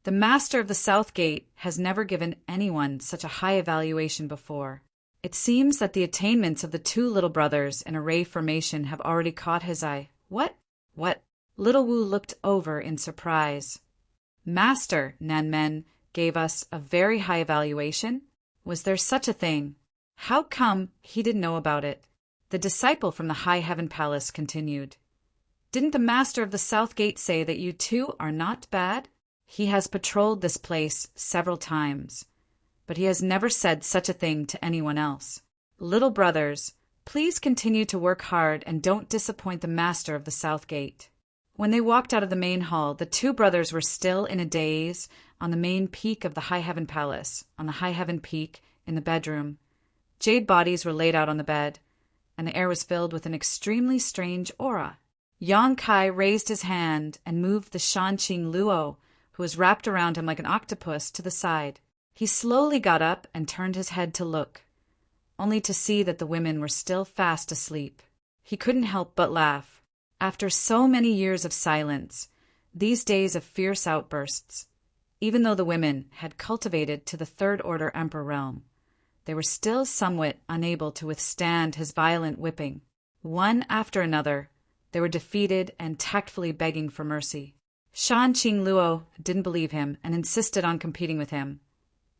The Master of the South Gate has never given anyone such a high evaluation before. It seems that the attainments of the two little brothers in array formation have already caught his eye. What? Little Wu looked over in surprise. Master Nanmen gave us a very high evaluation? Was there such a thing? How come he didn't know about it? The disciple from the High Heaven Palace continued. Didn't the Master of the South Gate say that you two are not bad? He has patrolled this place several times, but he has never said such a thing to anyone else. Little brothers, please continue to work hard and don't disappoint the Master of the South Gate. When they walked out of the main hall, the two brothers were still in a daze on the main peak of the High Heaven Palace, on the High Heaven Peak, in the bedroom. Jade bodies were laid out on the bed, and the air was filled with an extremely strange aura. Yang Kai raised his hand and moved the Shanqing Luo, who was wrapped around him like an octopus, to the side. He slowly got up and turned his head to look, only to see that the women were still fast asleep. He couldn't help but laugh. After so many years of silence, these days of fierce outbursts, even though the women had cultivated to the Third Order Emperor realm, they were still somewhat unable to withstand his violent whipping. One after another, they were defeated and tactfully begging for mercy. Shanqing Luo didn't believe him and insisted on competing with him.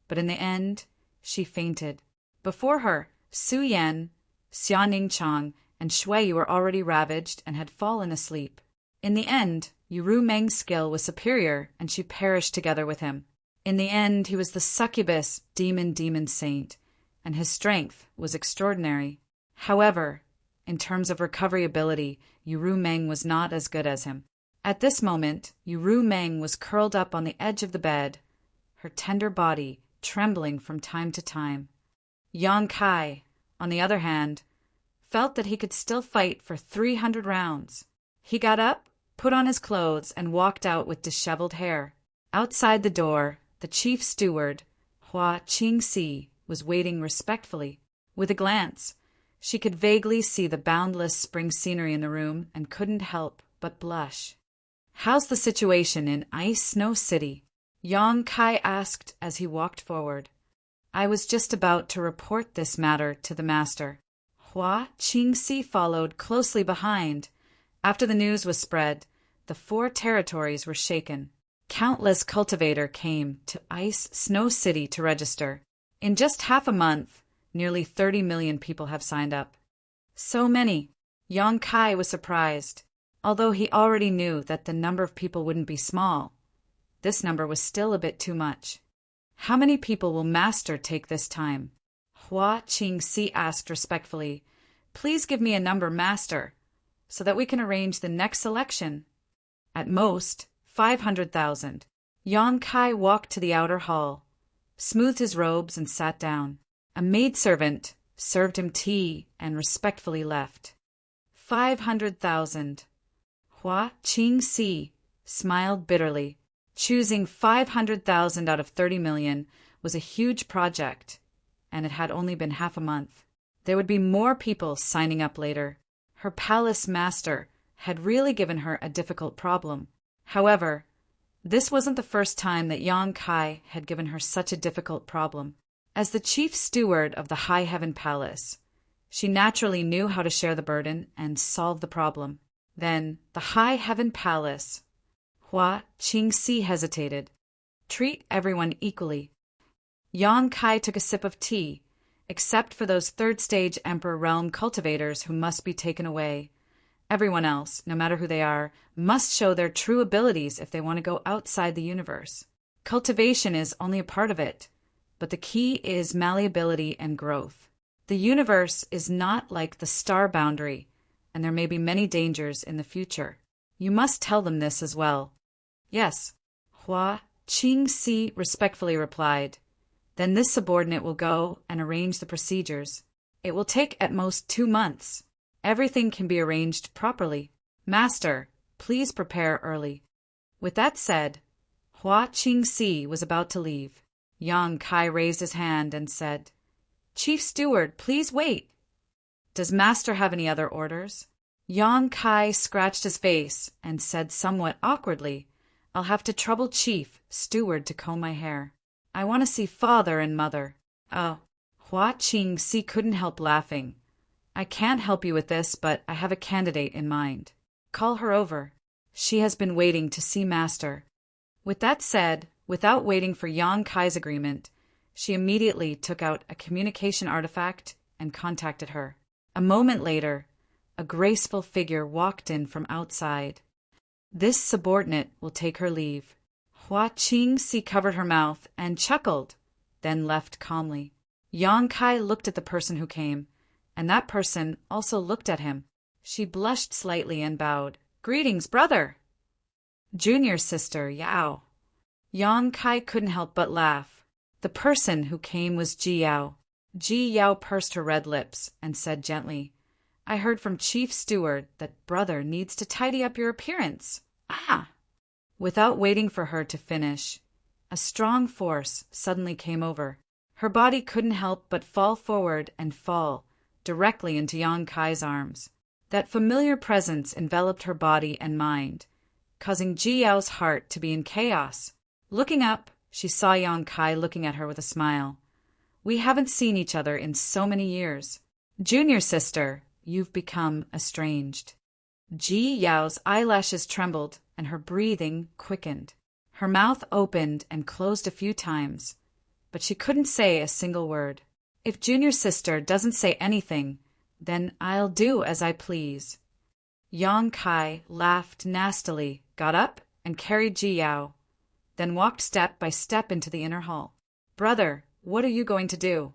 But in the end, she fainted. Before her, Su Yan, Xiaoning Chang, and Shui were already ravaged and had fallen asleep. In the end, Yu Meng's skill was superior, and she perished together with him. In the end, he was the succubus demon saint, and his strength was extraordinary. However, in terms of recovery ability, Yu Meng was not as good as him. At this moment, Yu Meng was curled up on the edge of the bed, her tender body trembling from time to time. Yang Kai, on the other hand, felt that he could still fight for 300 rounds. He got up, put on his clothes, and walked out with disheveled hair. Outside the door, the chief steward, Hua Qingxi, was waiting respectfully. With a glance, she could vaguely see the boundless spring scenery in the room and couldn't help but blush. "How's the situation in Ice Snow City?" Yang Kai asked as he walked forward. "I was just about to report this matter to the master." Hua Qingxi followed closely behind. After the news was spread, the 4 territories were shaken. Countless cultivators came to Ice Snow City to register. In just half a month, nearly 30 million people have signed up. So many. Yang Kai was surprised. Although he already knew that the number of people wouldn't be small, this number was still a bit too much. How many people will Master take this time? Hua Qingxi asked respectfully. "Please give me a number, Master, so that we can arrange the next selection." "At most, 500,000. Yang Kai walked to the outer hall, smoothed his robes, and sat down. A maidservant served him tea and respectfully left. 500,000. Hua Qingxi smiled bitterly. Choosing 500,000 out of 30 million was a huge project, and it had only been half a month. There would be more people signing up later. Her palace master had really given her a difficult problem. However, this wasn't the first time that Yang Kai had given her such a difficult problem. As the chief steward of the High Heaven Palace, she naturally knew how to share the burden and solve the problem. Then, the High Heaven Palace. Hua Qingxi hesitated. Treat everyone equally. Yang Kai took a sip of tea, except for those third-stage Emperor Realm cultivators who must be taken away. Everyone else, no matter who they are, must show their true abilities if they want to go outside the universe. Cultivation is only a part of it, but the key is malleability and growth. The universe is not like the star boundary, and there may be many dangers in the future. You must tell them this as well. Yes, Hua Qingxi respectfully replied. Then this subordinate will go and arrange the procedures. It will take at most 2 months. Everything can be arranged properly. Master, please prepare early. With that said, Hua Qingxi was about to leave. Yang Kai raised his hand and said, "Chief Steward, please wait. Does Master have any other orders?" Yang Kai scratched his face and said somewhat awkwardly, "I'll have to trouble Chief Steward to comb my hair. I want to see Father and Mother." "Oh." Hua Qingxi couldn't help laughing. "I can't help you with this, but I have a candidate in mind. Call her over. She has been waiting to see Master." With that said, without waiting for Yang Kai's agreement, she immediately took out a communication artifact and contacted her. A moment later, a graceful figure walked in from outside. "This subordinate will take her leave." Hua Qingxi covered her mouth and chuckled, then left calmly. Yang Kai looked at the person who came, and that person also looked at him. She blushed slightly and bowed. "Greetings, brother." "Junior sister, Yao." Yang Kai couldn't help but laugh. The person who came was Ji Yao. Ji Yao pursed her red lips and said gently, "I heard from Chief Steward that brother needs to tidy up your appearance." "Ah!" Without waiting for her to finish, a strong force suddenly came over. Her body couldn't help but fall forward and fall directly into Yang Kai's arms. That familiar presence enveloped her body and mind, causing Ji Yao's heart to be in chaos. Looking up, she saw Yang Kai looking at her with a smile. "We haven't seen each other in so many years. Junior sister, you've become estranged." Ji Yao's eyelashes trembled and her breathing quickened. Her mouth opened and closed a few times, but she couldn't say a single word. "If junior sister doesn't say anything, then I'll do as I please." Yang Kai laughed nastily, got up, and carried Ji Yao, then walked step by step into the inner hall. "Brother, what are you going to do?"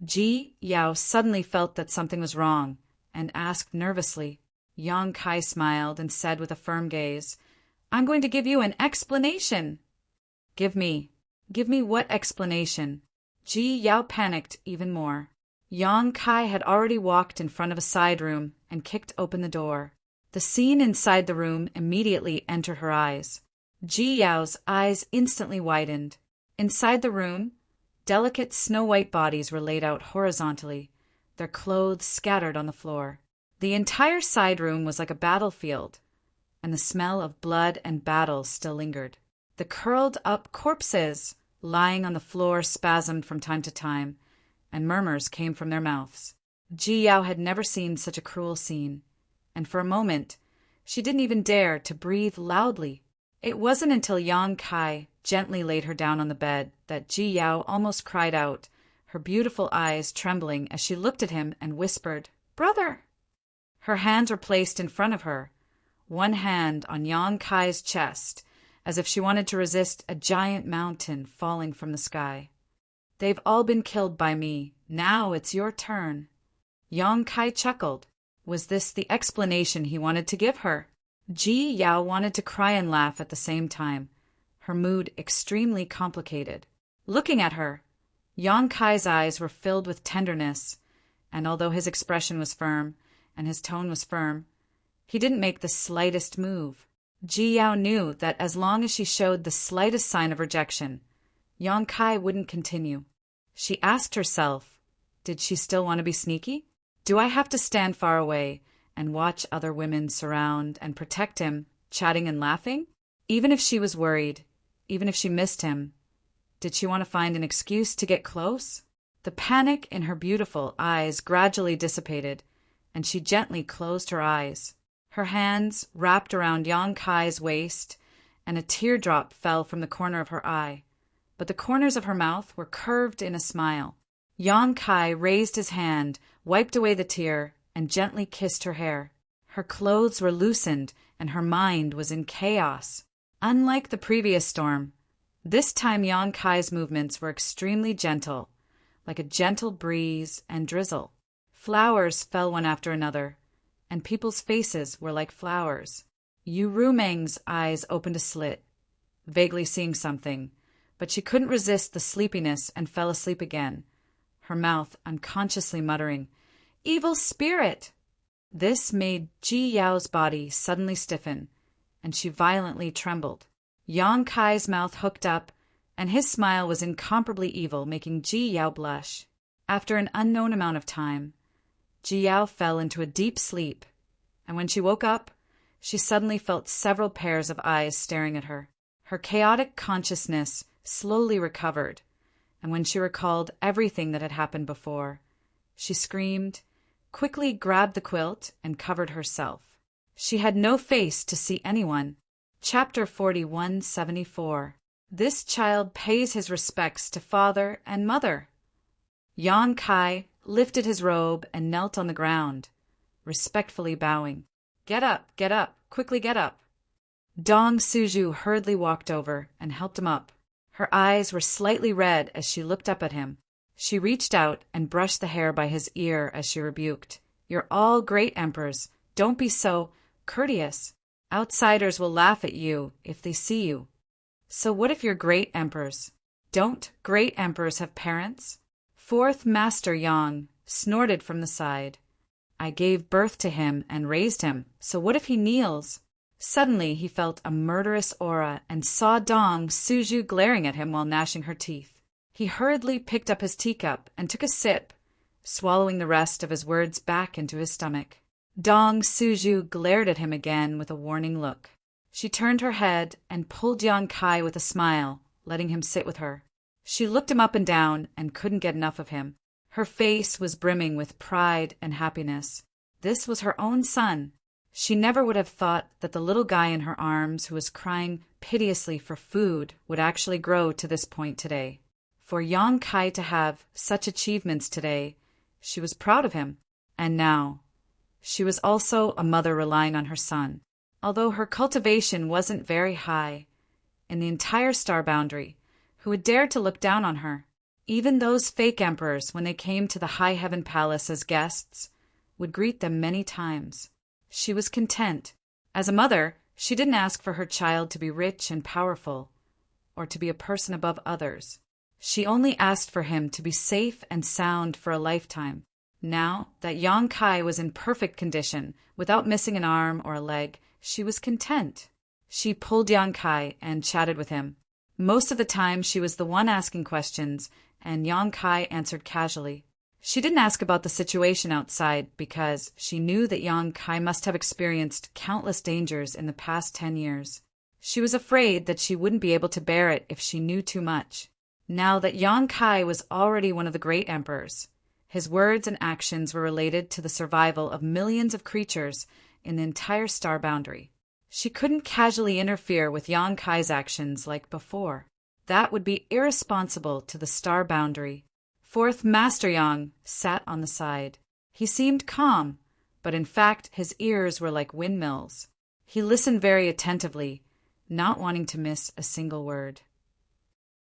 Ji Yao suddenly felt that something was wrong and asked nervously. Yang Kai smiled and said with a firm gaze, "I'm going to give you an explanation." Give me what explanation?" Ji Yao panicked even more. Yang Kai had already walked in front of a side room and kicked open the door. The scene inside the room immediately entered her eyes. Ji Yao's eyes instantly widened. Inside the room, delicate snow-white bodies were laid out horizontally, their clothes scattered on the floor. The entire side room was like a battlefield, and the smell of blood and battle still lingered. The curled-up corpses lying on the floor spasmed from time to time, and murmurs came from their mouths. Ji Yao had never seen such a cruel scene, and for a moment she didn't even dare to breathe loudly. It wasn't until Yang Kai gently laid her down on the bed that Ji Yao almost cried out, her beautiful eyes trembling as she looked at him and whispered, "Brother!" Her hands were placed in front of her, one hand on Yang Kai's chest, as if she wanted to resist a giant mountain falling from the sky. "They've all been killed by me. Now it's your turn." Yang Kai chuckled. Was this the explanation he wanted to give her? Ji Yao wanted to cry and laugh at the same time, her mood extremely complicated. Looking at her, Yang Kai's eyes were filled with tenderness, and although his expression was firm and his tone was firm, he didn't make the slightest move. Ji Yao knew that as long as she showed the slightest sign of rejection, Yang Kai wouldn't continue. She asked herself, did she still want to be sneaky? Do I have to stand far away and watch other women surround and protect him, chatting and laughing? Even if she was worried, even if she missed him, did she want to find an excuse to get close? The panic in her beautiful eyes gradually dissipated, and she gently closed her eyes. Her hands wrapped around Yang Kai's waist, and a teardrop fell from the corner of her eye, but the corners of her mouth were curved in a smile. Yang Kai raised his hand, wiped away the tear, and gently kissed her hair. Her clothes were loosened, and her mind was in chaos. Unlike the previous storm, this time Yang Kai's movements were extremely gentle, like a gentle breeze and drizzle. Flowers fell one after another, and people's faces were like flowers. Yu Rumeng's eyes opened a slit, vaguely seeing something, but she couldn't resist the sleepiness and fell asleep again, her mouth unconsciously muttering, "Evil spirit!" This made Ji Yao's body suddenly stiffen, and she violently trembled. Yang Kai's mouth hooked up, and his smile was incomparably evil, making Ji Yao blush. After an unknown amount of time, Ji Yao fell into a deep sleep, and when she woke up, she suddenly felt several pairs of eyes staring at her. Her chaotic consciousness slowly recovered, and when she recalled everything that had happened before, she screamed, quickly grabbed the quilt, and covered herself. She had no face to see anyone. Chapter 4174. This child pays his respects to father and mother. Yang Kai lifted his robe and knelt on the ground, respectfully bowing. Get up, quickly get up. Dong Suju hurriedly walked over and helped him up. Her eyes were slightly red as she looked up at him. She reached out and brushed the hair by his ear as she rebuked. You're all great emperors. Don't be so courteous. Outsiders will laugh at you if they see you. So what if you're great emperors? Don't great emperors have parents? Fourth Master Yang snorted from the side. I gave birth to him and raised him, so what if he kneels? Suddenly he felt a murderous aura and saw Dong Suju glaring at him while gnashing her teeth. He hurriedly picked up his teacup and took a sip, swallowing the rest of his words back into his stomach. Dong Suju glared at him again with a warning look. She turned her head and pulled Yang Kai with a smile, letting him sit with her. She looked him up and down and couldn't get enough of him. Her face was brimming with pride and happiness. This was her own son. She never would have thought that the little guy in her arms who was crying piteously for food would actually grow to this point today. For Yang Kai to have such achievements today, she was proud of him. And now, she was also a mother relying on her son. Although her cultivation wasn't very high, in the entire star boundary, who would dare to look down on her? Even those fake emperors, when they came to the High Heaven Palace as guests, would greet them many times. She was content. As a mother, she didn't ask for her child to be rich and powerful, or to be a person above others. She only asked for him to be safe and sound for a lifetime. Now that Yang Kai was in perfect condition, without missing an arm or a leg, she was content. She pulled Yang Kai and chatted with him. Most of the time she was the one asking questions, and Yang Kai answered casually. She didn't ask about the situation outside because she knew that Yang Kai must have experienced countless dangers in the past 10 years. She was afraid that she wouldn't be able to bear it if she knew too much. Now that Yang Kai was already one of the great emperors, his words and actions were related to the survival of millions of creatures in the entire star boundary. She couldn't casually interfere with Yang Kai's actions like before. That would be irresponsible to the star boundary. Fourth Master Yang sat on the side. He seemed calm, but in fact his ears were like windmills. He listened very attentively, not wanting to miss a single word.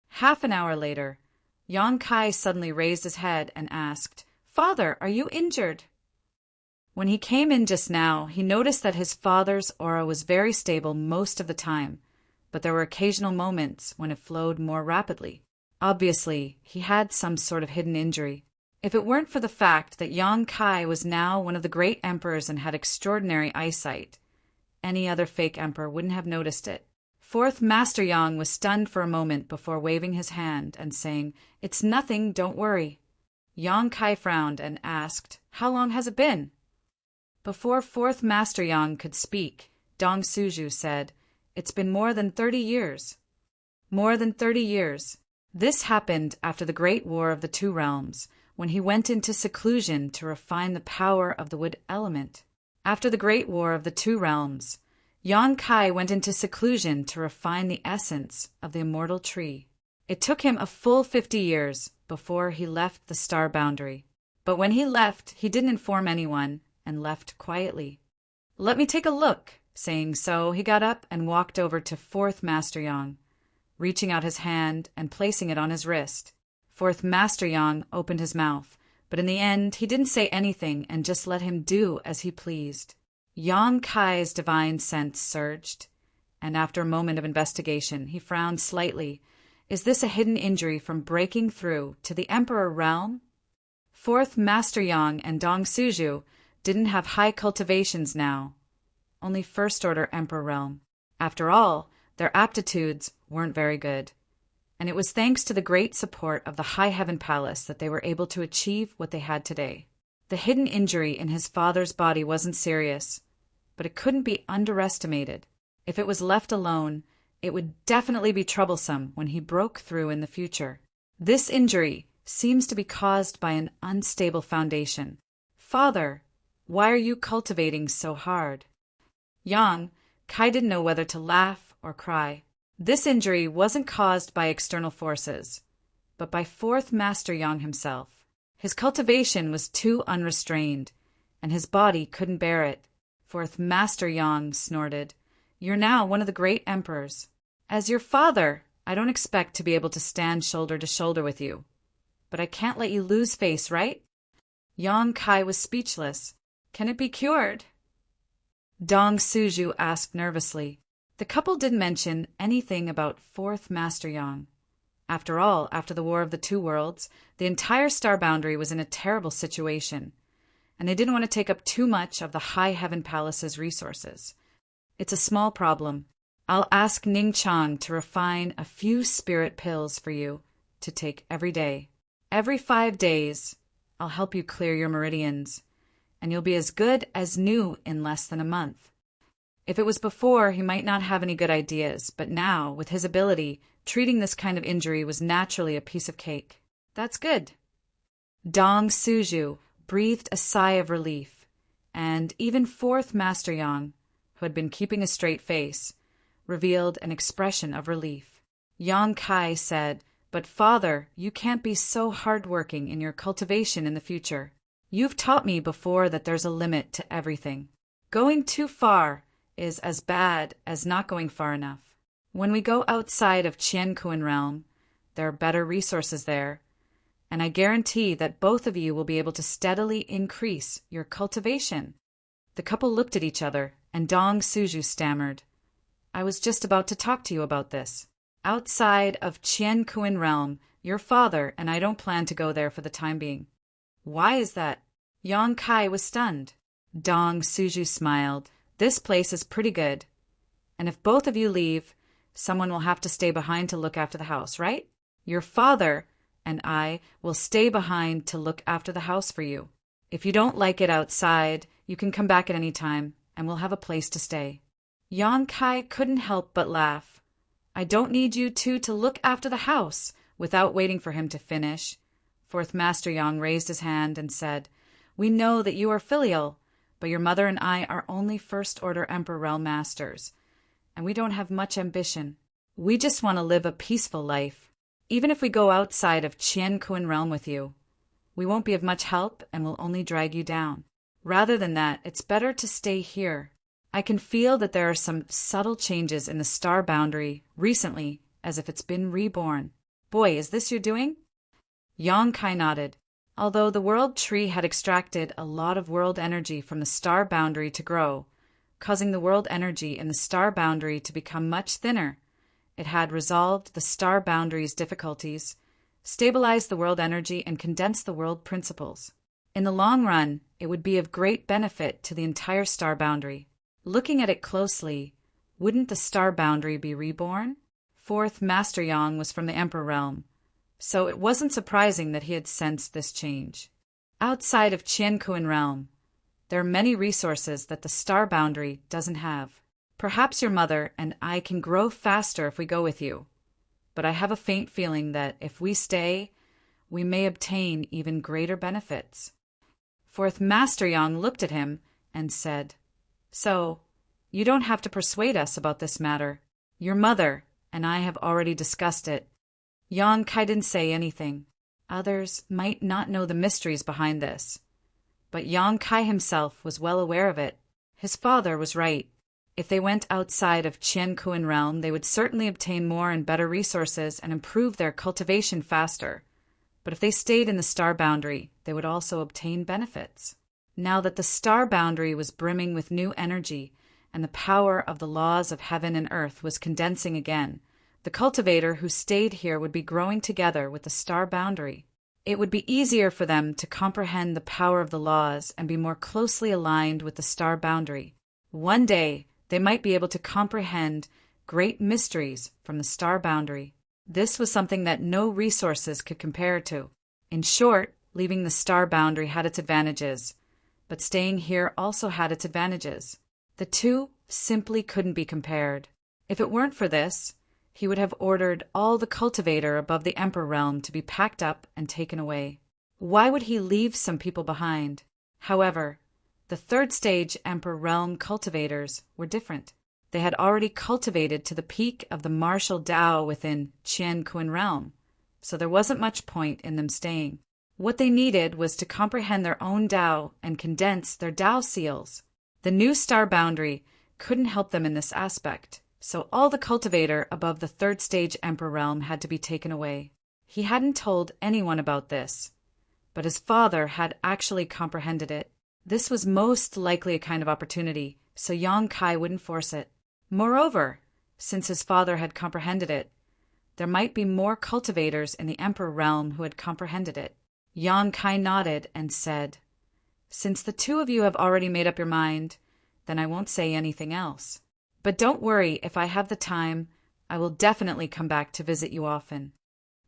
Half an hour later, Yang Kai suddenly raised his head and asked, "Father, are you injured?" When he came in just now, he noticed that his father's aura was very stable most of the time, but there were occasional moments when it flowed more rapidly. Obviously, he had some sort of hidden injury. If it weren't for the fact that Yang Kai was now one of the great emperors and had extraordinary eyesight, any other fake emperor wouldn't have noticed it. Fourth Master Yang was stunned for a moment before waving his hand and saying, "It's nothing, don't worry." Yang Kai frowned and asked, "How long has it been?" Before Fourth Master Yang could speak, Dong Suju said, "It's been more than 30 years. More than 30 years. This happened after the Great War of the Two Realms, when he went into seclusion to refine the power of the wood element. After the Great War of the Two Realms, Yang Kai went into seclusion to refine the essence of the immortal tree. It took him a full 50 years before he left the star boundary. But when he left, he didn't inform anyone and left quietly. Let me take a look." Saying so, he got up and walked over to Fourth Master Yang, reaching out his hand and placing it on his wrist. Fourth Master Yang opened his mouth, but in the end he didn't say anything and just let him do as he pleased. Yang Kai's divine sense surged, and after a moment of investigation, he frowned slightly. Is this a hidden injury from breaking through to the Emperor realm? Fourth Master Yang and Dong Suju didn't have high cultivations now, only First Order Emperor realm. After all, Their aptitudes weren't very good, and it was thanks to the great support of the High Heaven Palace that they were able to achieve what they had today. The hidden injury in his father's body wasn't serious, but it couldn't be underestimated. If it was left alone, it would definitely be troublesome when he broke through in the future. This injury seems to be caused by an unstable foundation. Father, why are you cultivating so hard? Yang Kai didn't know whether to laugh or cry. This injury wasn't caused by external forces, but by Fourth Master Yang himself. His cultivation was too unrestrained, and his body couldn't bear it. Fourth Master Yang snorted, "You're now one of the great emperors. As your father, I don't expect to be able to stand shoulder to shoulder with you. But I can't let you lose face, right?" Yang Kai was speechless. "Can it be cured?" Dong Suju asked nervously. The couple didn't mention anything about Fourth Master Yang. After all, after the War of the Two Worlds, the entire star boundary was in a terrible situation, and they didn't want to take up too much of the High Heaven Palace's resources. "It's a small problem. I'll ask Ning Chang to refine a few spirit pills for you to take every day. Every 5 days, I'll help you clear your meridians, and you'll be as good as new in less than a month." If it was before, he might not have any good ideas, but now, with his ability, treating this kind of injury was naturally a piece of cake. "That's good." Dong Suju breathed a sigh of relief, and even Fourth Master Yang, who had been keeping a straight face, revealed an expression of relief. Yang Kai said, "But father, you can't be so hard-working in your cultivation in the future. You've taught me before that there's a limit to everything. Going too far is as bad as not going far enough. When we go outside of Qiankuan realm, there are better resources there, and I guarantee that both of you will be able to steadily increase your cultivation." The couple looked at each other, and Dong Suju stammered, "I was just about to talk to you about this. Outside of Qiankuan realm, your father and I don't plan to go there for the time being." "Why is that?" Yang Kai was stunned. Dong Suju smiled. "This place is pretty good, and if both of you leave, someone will have to stay behind to look after the house, right? Your father and I will stay behind to look after the house for you. If you don't like it outside, you can come back at any time, and we'll have a place to stay." Yang Kai couldn't help but laugh. "I don't need you two to look after the house." Without waiting for him to finish, Fourth Master Yang raised his hand and said, "We know that you are filial, but your mother and I are only First-Order Emperor Realm Masters, and we don't have much ambition. We just want to live a peaceful life. Even if we go outside of Qiankuan realm with you, we won't be of much help and will only drag you down. Rather than that, it's better to stay here. I can feel that there are some subtle changes in the star boundary recently, as if it's been reborn. Boy, is this your doing?" Yang Kai nodded. Although the world tree had extracted a lot of world energy from the star boundary to grow, causing the world energy in the star boundary to become much thinner, it had resolved the star boundary's difficulties, stabilized the world energy, and condensed the world principles. In the long run, it would be of great benefit to the entire star boundary. Looking at it closely, wouldn't the star boundary be reborn? Fourth Master Yang was from the Emperor realm, so it wasn't surprising that he had sensed this change. Outside of Qiankuan realm, there are many resources that the star boundary doesn't have. Perhaps your mother and I can grow faster if we go with you, but I have a faint feeling that if we stay, we may obtain even greater benefits." Fourth Master Yang looked at him and said, "So, you don't have to persuade us about this matter. Your mother and I have already discussed it." Yang Kai didn't say anything. Others might not know the mysteries behind this, but Yang Kai himself was well aware of it. His father was right. If they went outside of Qiankuan realm, they would certainly obtain more and better resources and improve their cultivation faster. But if they stayed in the star boundary, they would also obtain benefits. Now that the star boundary was brimming with new energy and the power of the laws of heaven and earth was condensing again, the cultivator who stayed here would be growing together with the star boundary. It would be easier for them to comprehend the power of the laws and be more closely aligned with the star boundary. One day, they might be able to comprehend great mysteries from the star boundary. This was something that no resources could compare to. In short, leaving the star boundary had its advantages, but staying here also had its advantages. The two simply couldn't be compared. If it weren't for this, he would have ordered all the cultivator above the Emperor realm to be packed up and taken away. Why would he leave some people behind? However, the third stage Emperor realm cultivators were different. They had already cultivated to the peak of the martial Dao within Qian Kun realm, so there wasn't much point in them staying. What they needed was to comprehend their own Dao and condense their Dao seals. The new star boundary couldn't help them in this aspect, so all the cultivator above the third stage Emperor realm had to be taken away. He hadn't told anyone about this, but his father had actually comprehended it. This was most likely a kind of opportunity, so Yang Kai wouldn't force it. Moreover, since his father had comprehended it, there might be more cultivators in the Emperor realm who had comprehended it. Yang Kai nodded and said, "Since the two of you have already made up your mind, then I won't say anything else. But don't worry, if I have the time, I will definitely come back to visit you often."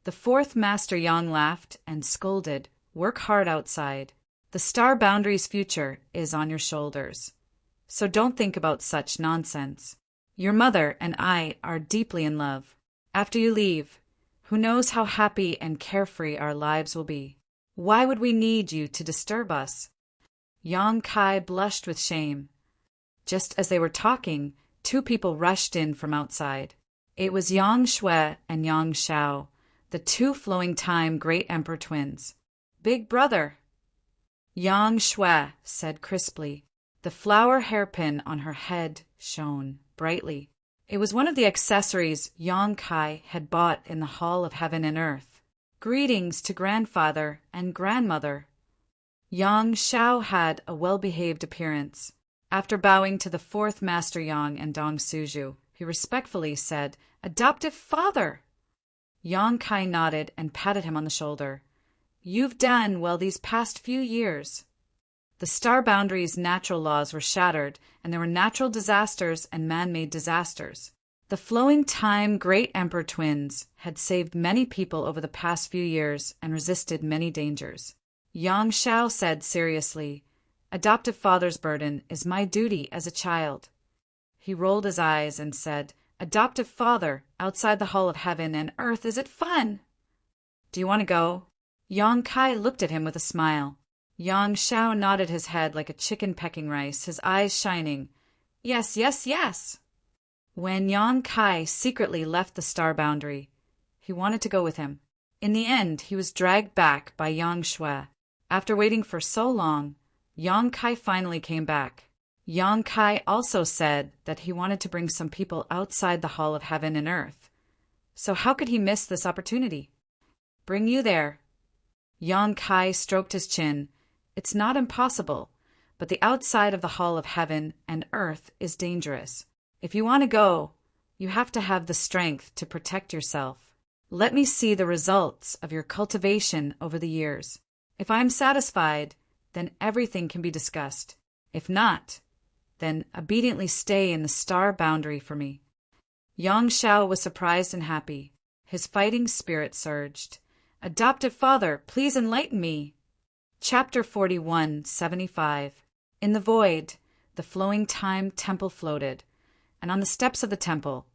The fourth Master Yang laughed and scolded, "Work hard outside. The star boundary's future is on your shoulders. So don't think about such nonsense. Your mother and I are deeply in love. After you leave, who knows how happy and carefree our lives will be. Why would we need you to disturb us?" Yang Kai blushed with shame. Just as they were talking, two people rushed in from outside. It was Yang Shui and Yang Shao, the two flowing time great emperor twins. "Big brother," Yang Shui said crisply. The flower hairpin on her head shone brightly. It was one of the accessories Yang Kai had bought in the Hall of Heaven and Earth. "Greetings to grandfather and grandmother." Yang Shao had a well-behaved appearance. After bowing to the fourth Master Yang and Dong Suju, he respectfully said, "Adoptive father." Yang Kai nodded and patted him on the shoulder. "You've done well these past few years." The star boundary's natural laws were shattered, and there were natural disasters and man-made disasters. The flowing time great emperor twins had saved many people over the past few years and resisted many dangers. Yang Shao said seriously, "Adoptive father's burden is my duty as a child." He rolled his eyes and said, "Adoptive father, outside the Hall of Heaven and Earth, is it fun?" "Do you want to go?" Yang Kai looked at him with a smile. Yang Shao nodded his head like a chicken pecking rice, his eyes shining. "Yes, yes, yes." When Yang Kai secretly left the star boundary, he wanted to go with him. In the end, he was dragged back by Yang Shui. After waiting for so long, Yang Kai finally came back. Yang Kai also said that he wanted to bring some people outside the Hall of Heaven and Earth. So how could he miss this opportunity? "Bring you there." Yang Kai stroked his chin. "It's not impossible, but the outside of the Hall of Heaven and Earth is dangerous. If you want to go, you have to have the strength to protect yourself. Let me see the results of your cultivation over the years. If I am satisfied, then everything can be discussed. If not, then obediently stay in the star boundary for me." Yang Shao was surprised and happy. His fighting spirit surged. "Adoptive father, please enlighten me." Chapter 41-75. In the void, the flowing time temple floated, and on the steps of the temple,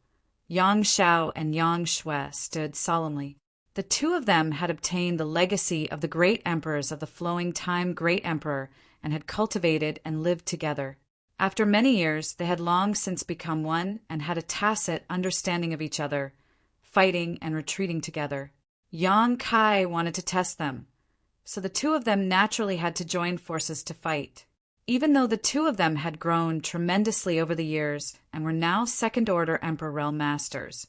Yang Shao and Yang Shui stood solemnly. The two of them had obtained the legacy of the great emperors of the flowing time great emperor and had cultivated and lived together. After many years, they had long since become one and had a tacit understanding of each other, fighting and retreating together. Yang Kai wanted to test them, so the two of them naturally had to join forces to fight. Even though the two of them had grown tremendously over the years and were now second-order Emperor Realm Masters,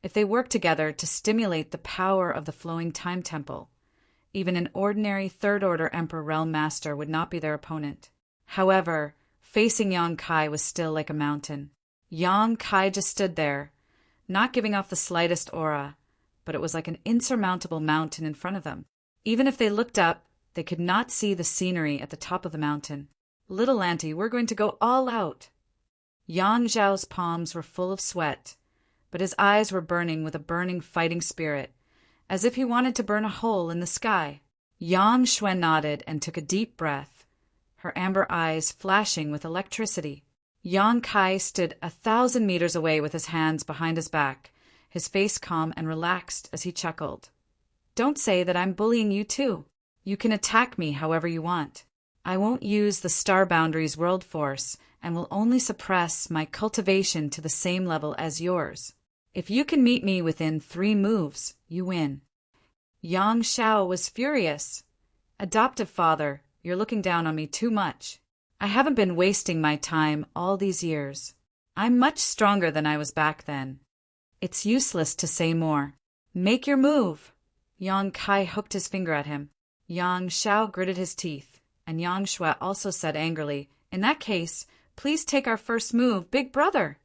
if they worked together to stimulate the power of the flowing time temple, even an ordinary third-order Emperor Realm Master would not be their opponent. However, facing Yang Kai was still like a mountain. Yang Kai just stood there, not giving off the slightest aura, but it was like an insurmountable mountain in front of them. Even if they looked up, they could not see the scenery at the top of the mountain. "Little auntie, we're going to go all out." Yang Zhao's palms were full of sweat, but his eyes were burning with a burning fighting spirit, as if he wanted to burn a hole in the sky. Yang Shui nodded and took a deep breath, her amber eyes flashing with electricity. Yang Kai stood 1,000 meters away with his hands behind his back, his face calm and relaxed as he chuckled. Don't say that I'm bullying you too. You can attack me however you want. I won't use the Star Boundaries world force and will only suppress my cultivation to the same level as yours. If you can meet me within 3 moves, you win. Yang Xiao was furious. Adoptive father, you're looking down on me too much. I haven't been wasting my time all these years. I'm much stronger than I was back then. It's useless to say more. Make your move. Yang Kai hooked his finger at him. Yang Xiao gritted his teeth, and Yang Shui also said angrily, in that case, please take our first move, big brother.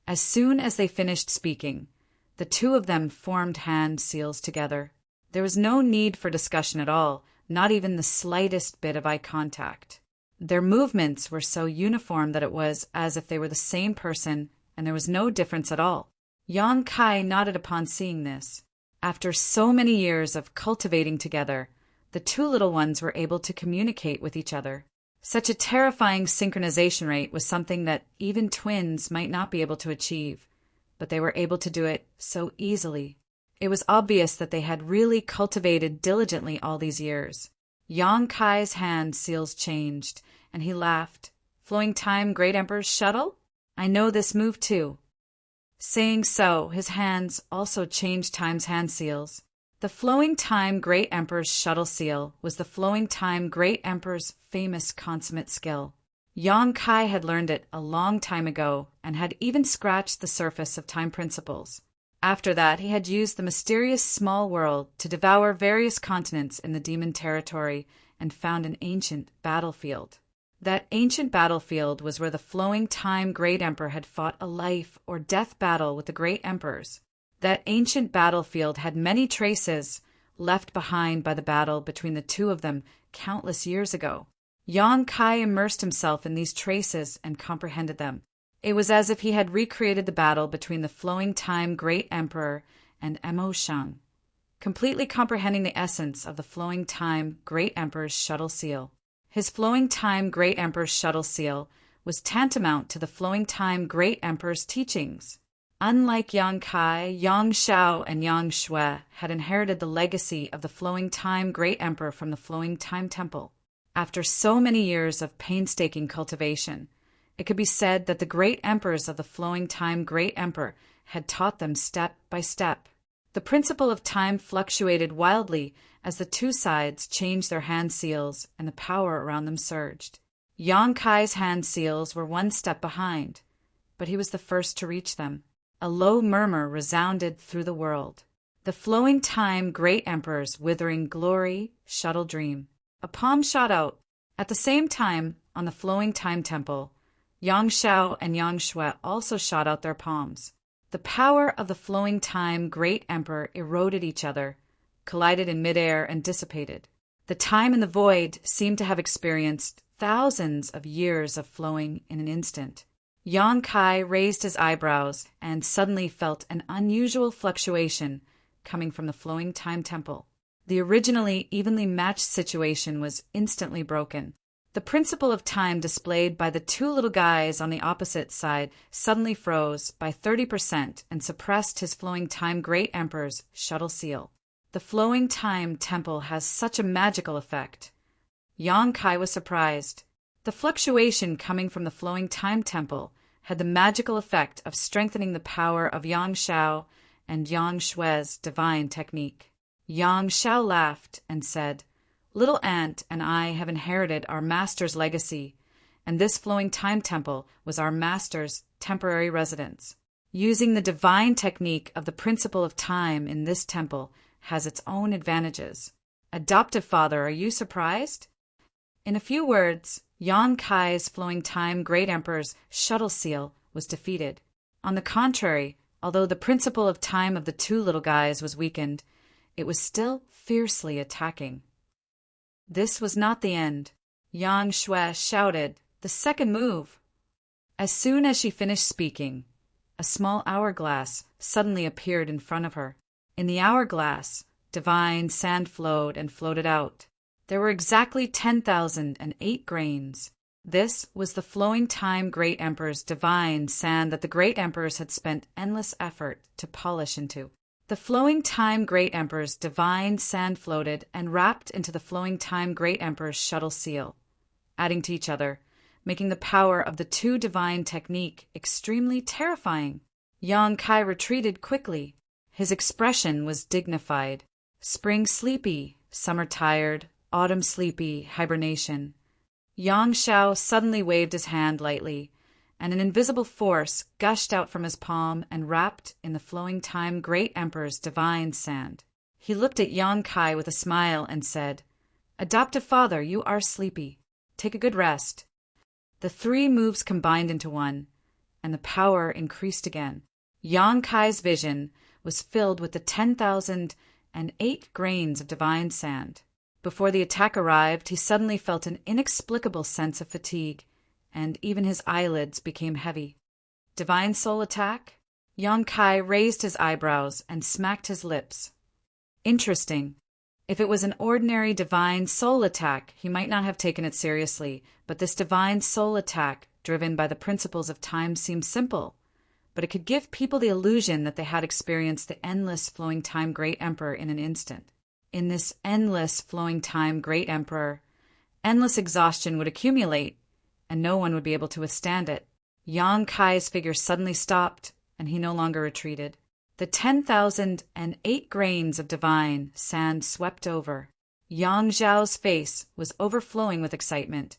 As soon as they finished speaking, the two of them formed hand seals together. There was no need for discussion at all, not even the slightest bit of eye contact. Their movements were so uniform that it was as if they were the same person, and there was no difference at all. Yang Kai nodded upon seeing this. After so many years of cultivating together, the two little ones were able to communicate with each other. Such a terrifying synchronization rate was something that even twins might not be able to achieve, but they were able to do it so easily. It was obvious that they had really cultivated diligently all these years. Yang Kai's hand seals changed, and he laughed. Flowing Time Great Emperor's shuttle? I know this move too. Saying so, his hands also changed Time's hand seals. The Flowing Time Great Emperor's shuttle seal was the Flowing Time Great Emperor's famous consummate skill. Yang Kai had learned it a long time ago and had even scratched the surface of time principles. After that, he had used the mysterious small world to devour various continents in the demon territory and found an ancient battlefield. That ancient battlefield was where the Flowing Time Great Emperor had fought a life or death battle with the Great Emperors. That ancient battlefield had many traces left behind by the battle between the two of them countless years ago. Yang Kai immersed himself in these traces and comprehended them. It was as if he had recreated the battle between the Flowing Time Great Emperor and Mo Shang, completely comprehending the essence of the Flowing Time Great Emperor's shuttle seal. His Flowing Time Great Emperor's shuttle seal was tantamount to the Flowing Time Great Emperor's teachings. Unlike Yang Kai, Yang Xiao and Yang Shui had inherited the legacy of the Flowing Time Great Emperor from the Flowing Time Temple. After so many years of painstaking cultivation, it could be said that the great emperors of the Flowing Time Great Emperor had taught them step by step. The principle of time fluctuated wildly as the two sides changed their hand seals and the power around them surged. Yang Kai's hand seals were one step behind, but he was the first to reach them. A low murmur resounded through the world. The Flowing Time Great Emperor's withering glory shuttle dream. A palm shot out. At the same time, on the Flowing Time Temple, Yang Xiao and Yang Shui also shot out their palms. The power of the Flowing Time Great Emperor eroded each other, collided in midair and dissipated. The time and the void seemed to have experienced thousands of years of flowing in an instant. Yang Kai raised his eyebrows and suddenly felt an unusual fluctuation coming from the Flowing Time Temple. The originally evenly matched situation was instantly broken. The principle of time displayed by the two little guys on the opposite side suddenly froze by 30% and suppressed his Flowing Time Great Emperor's shuttle seal. The Flowing Time Temple has such a magical effect. Yang Kai was surprised. The fluctuation coming from the Flowing Time Temple had the magical effect of strengthening the power of Yang Xiao and Yang Shui's divine technique. Yang Xiao laughed and said, Little Ant and I have inherited our master's legacy, and this Flowing Time Temple was our master's temporary residence. Using the divine technique of the principle of time in this temple has its own advantages. Adoptive father, are you surprised? In a few words, Yang Kai's Flowing Time Great Emperor's shuttle seal was defeated. On the contrary, although the principle of time of the two little guys was weakened, it was still fiercely attacking. This was not the end. Yang Shui shouted, The second move! As soon as she finished speaking, a small hourglass suddenly appeared in front of her. In the hourglass, divine sand flowed and floated out. There were exactly 10,008 grains. This was the flowing time Great Emperor's divine sand that the Great Emperors had spent endless effort to polish into. The flowing time Great Emperor's divine sand floated and wrapped into the flowing time Great Emperor's shuttle seal, adding to each other, making the power of the two divine technique extremely terrifying. Yang Kai retreated quickly. His expression was dignified. Spring sleepy, summer tired, autumn sleepy, hibernation. Yang Shao suddenly waved his hand lightly, and an invisible force gushed out from his palm and wrapped in the flowing time Great Emperor's divine sand. He looked at Yang Kai with a smile and said, "Adoptive father, you are sleepy. Take a good rest." The three moves combined into one, and the power increased again. Yang Kai's vision was filled with the 10,008 grains of divine sand. Before the attack arrived, he suddenly felt an inexplicable sense of fatigue, and even his eyelids became heavy. Divine soul attack? Yang Kai raised his eyebrows and smacked his lips. Interesting. If it was an ordinary divine soul attack, he might not have taken it seriously, but this divine soul attack, driven by the principles of time, seemed simple. But it could give people the illusion that they had experienced the endless flowing time Great Emperor in an instant. In this endless flowing time Great Emperor, endless exhaustion would accumulate, and no one would be able to withstand it. Yang Kai's figure suddenly stopped, and he no longer retreated. The 10,008 grains of divine sand swept over. Yang Zhao's face was overflowing with excitement,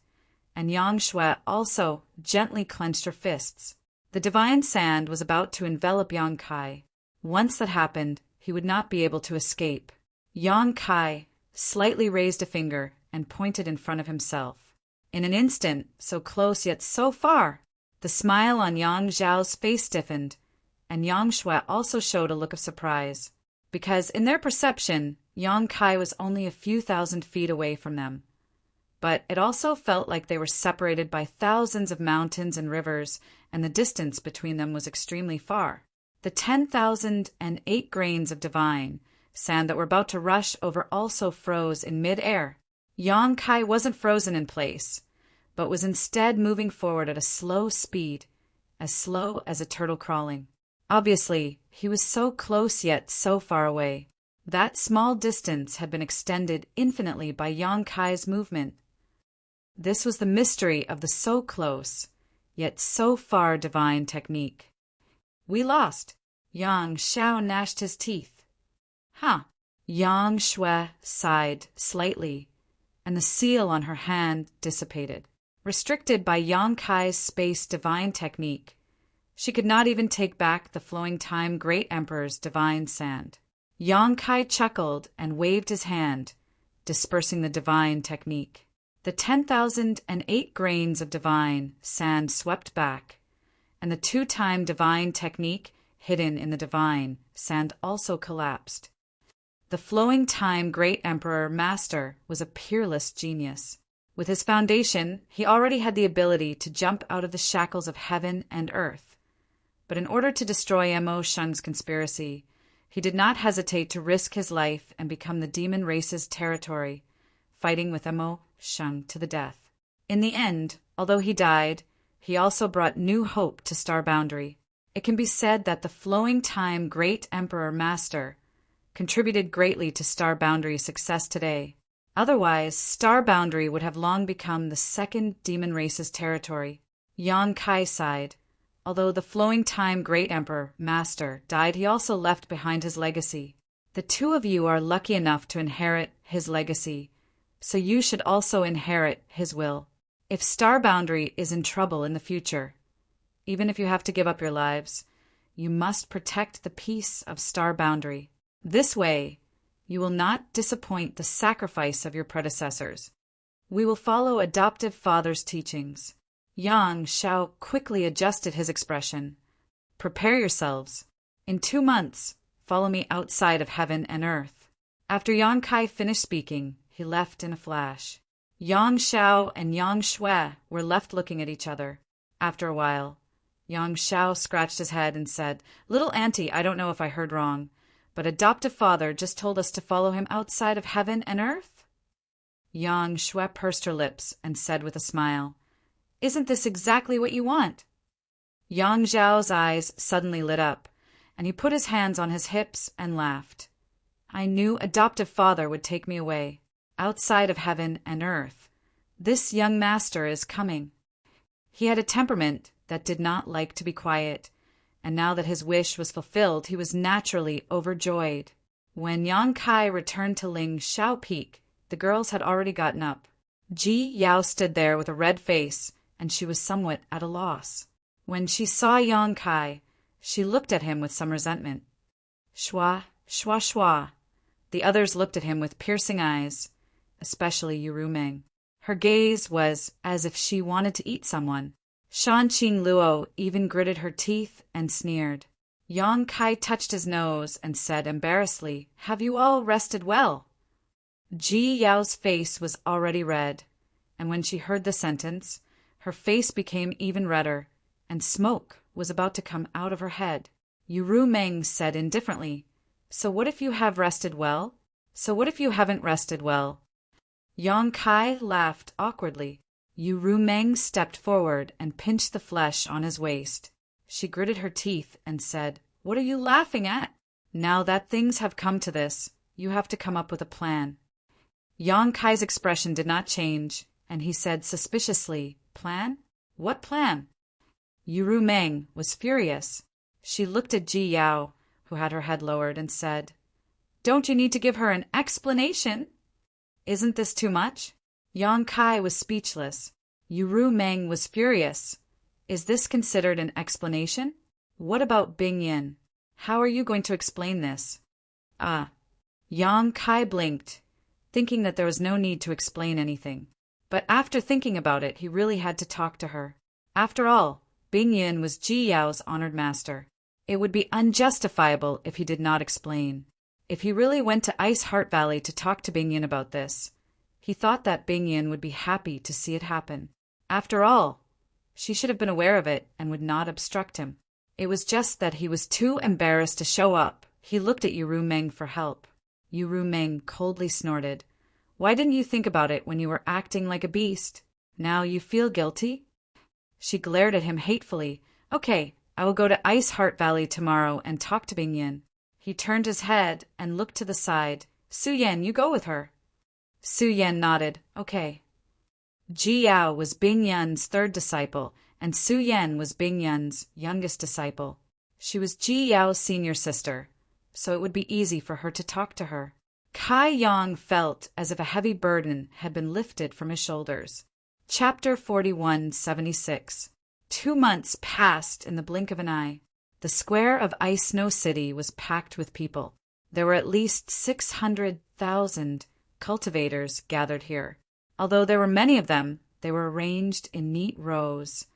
and Yang Shui also gently clenched her fists. The divine sand was about to envelop Yang Kai. Once that happened, he would not be able to escape. Yang Kai slightly raised a finger and pointed in front of himself. In an instant, so close yet so far, the smile on Yang Zhao's face stiffened, and Yang Shui also showed a look of surprise, because in their perception, Yang Kai was only a few thousand feet away from them. But it also felt like they were separated by thousands of mountains and rivers, and the distance between them was extremely far. The 10,008 grains of divine sand that were about to rush over also froze in mid-air. Yang Kai wasn't frozen in place, but was instead moving forward at a slow speed, as slow as a turtle crawling. Obviously, he was so close yet so far away. That small distance had been extended infinitely by Yang Kai's movement. This was the mystery of the so close, yet so far divine technique. "We lost." Yang Shao gnashed his teeth. "Huh." Yang Shui sighed slightly, and the seal on her hand dissipated. Restricted by Yang Kai's space divine technique, she could not even take back the flowing time Great Emperor's divine sand. Yang Kai chuckled and waved his hand, dispersing the divine technique. The 10,008 grains of divine sand swept back, and the two-time divine technique hidden in the divine sand also collapsed. The flowing time Great Emperor Master was a peerless genius. With his foundation, he already had the ability to jump out of the shackles of heaven and earth. But in order to destroy Mo Sheng's conspiracy, he did not hesitate to risk his life and become the demon race's territory, fighting with Mo Sheng to the death. In the end, although he died, he also brought new hope to Star Boundary. It can be said that the flowing time Great Emperor Master contributed greatly to Star Boundary's success today. Otherwise, Star Boundary would have long become the second demon race's territory. Yang Kai sighed. Although the flowing time Great Emperor Master died, he also left behind his legacy. The two of you are lucky enough to inherit his legacy, so you should also inherit his will. If Star Boundary is in trouble in the future, even if you have to give up your lives, you must protect the peace of Star Boundary. This way, you will not disappoint the sacrifice of your predecessors. We will follow adoptive father's teachings. Yang Shao quickly adjusted his expression. Prepare yourselves. In 2 months, follow me outside of heaven and earth. After Yang Kai finished speaking, he left in a flash. Yang Shao and Yang Shui were left looking at each other. After a while, Yang Shao scratched his head and said, "Little auntie, I don't know if I heard wrong, but adoptive father just told us to follow him outside of heaven and earth?" Yang Shui pursed her lips and said with a smile, "Isn't this exactly what you want?" Yang Zhao's eyes suddenly lit up, and he put his hands on his hips and laughed. "I knew adoptive father would take me away, outside of heaven and earth. This young master is coming." He had a temperament that did not like to be quiet, and now that his wish was fulfilled, he was naturally overjoyed. When Yang Kai returned to Ling Shao Peak, the girls had already gotten up. Ji Yao stood there with a red face, and she was somewhat at a loss. When she saw Yang Kai, she looked at him with some resentment. Shua, shua, shua. The others looked at him with piercing eyes, especially Yuru Meng. Her gaze was as if she wanted to eat someone. Shan Qing Luo even gritted her teeth and sneered. Yang Kai touched his nose and said embarrassedly, "Have you all rested well?" Ji Yao's face was already red, and when she heard the sentence, her face became even redder, and smoke was about to come out of her head. Yuru Meng said indifferently, "So what if you have rested well? So what if you haven't rested well?" Yang Kai laughed awkwardly. Yuru Meng stepped forward and pinched the flesh on his waist. She gritted her teeth and said, "What are you laughing at? Now that things have come to this, you have to come up with a plan." Yang Kai's expression did not change, and he said suspiciously, "Plan? What plan?" Yuru Meng was furious. She looked at Ji Yao, who had her head lowered, and said, "Don't you need to give her an explanation? Isn't this too much?" Yang Kai was speechless. Yuru Meng was furious. "Is this considered an explanation? What about Bing Yin? How are you going to explain this?" Yang Kai blinked, thinking that there was no need to explain anything. But after thinking about it, he really had to talk to her. After all, Bing Yin was Ji Yao's honored master. It would be unjustifiable if he did not explain. If he really went to Ice Heart Valley to talk to Bing Yin about this, he thought that Bing Yin would be happy to see it happen. After all, she should have been aware of it and would not obstruct him. It was just that he was too embarrassed to show up. He looked at Yuru Meng for help. Yuru Meng coldly snorted. "Why didn't you think about it when you were acting like a beast? Now you feel guilty?" She glared at him hatefully. "Okay, I will go to Ice Heart Valley tomorrow and talk to Bing Yin." He turned his head and looked to the side. "Su Yan, you go with her." Su Yan nodded. "Okay." Ji Yao was Bing Yin's third disciple, and Su Yan was Bing Yin's youngest disciple. She was Ji Yao's senior sister, so it would be easy for her to talk to her. Kai Yang felt as if a heavy burden had been lifted from his shoulders. Chapter 4176. 2 months passed in the blink of an eye. The square of Ice Snow City was packed with people. There were at least 600,000 cultivators gathered here. Although there were many of them, they were arranged in neat rows,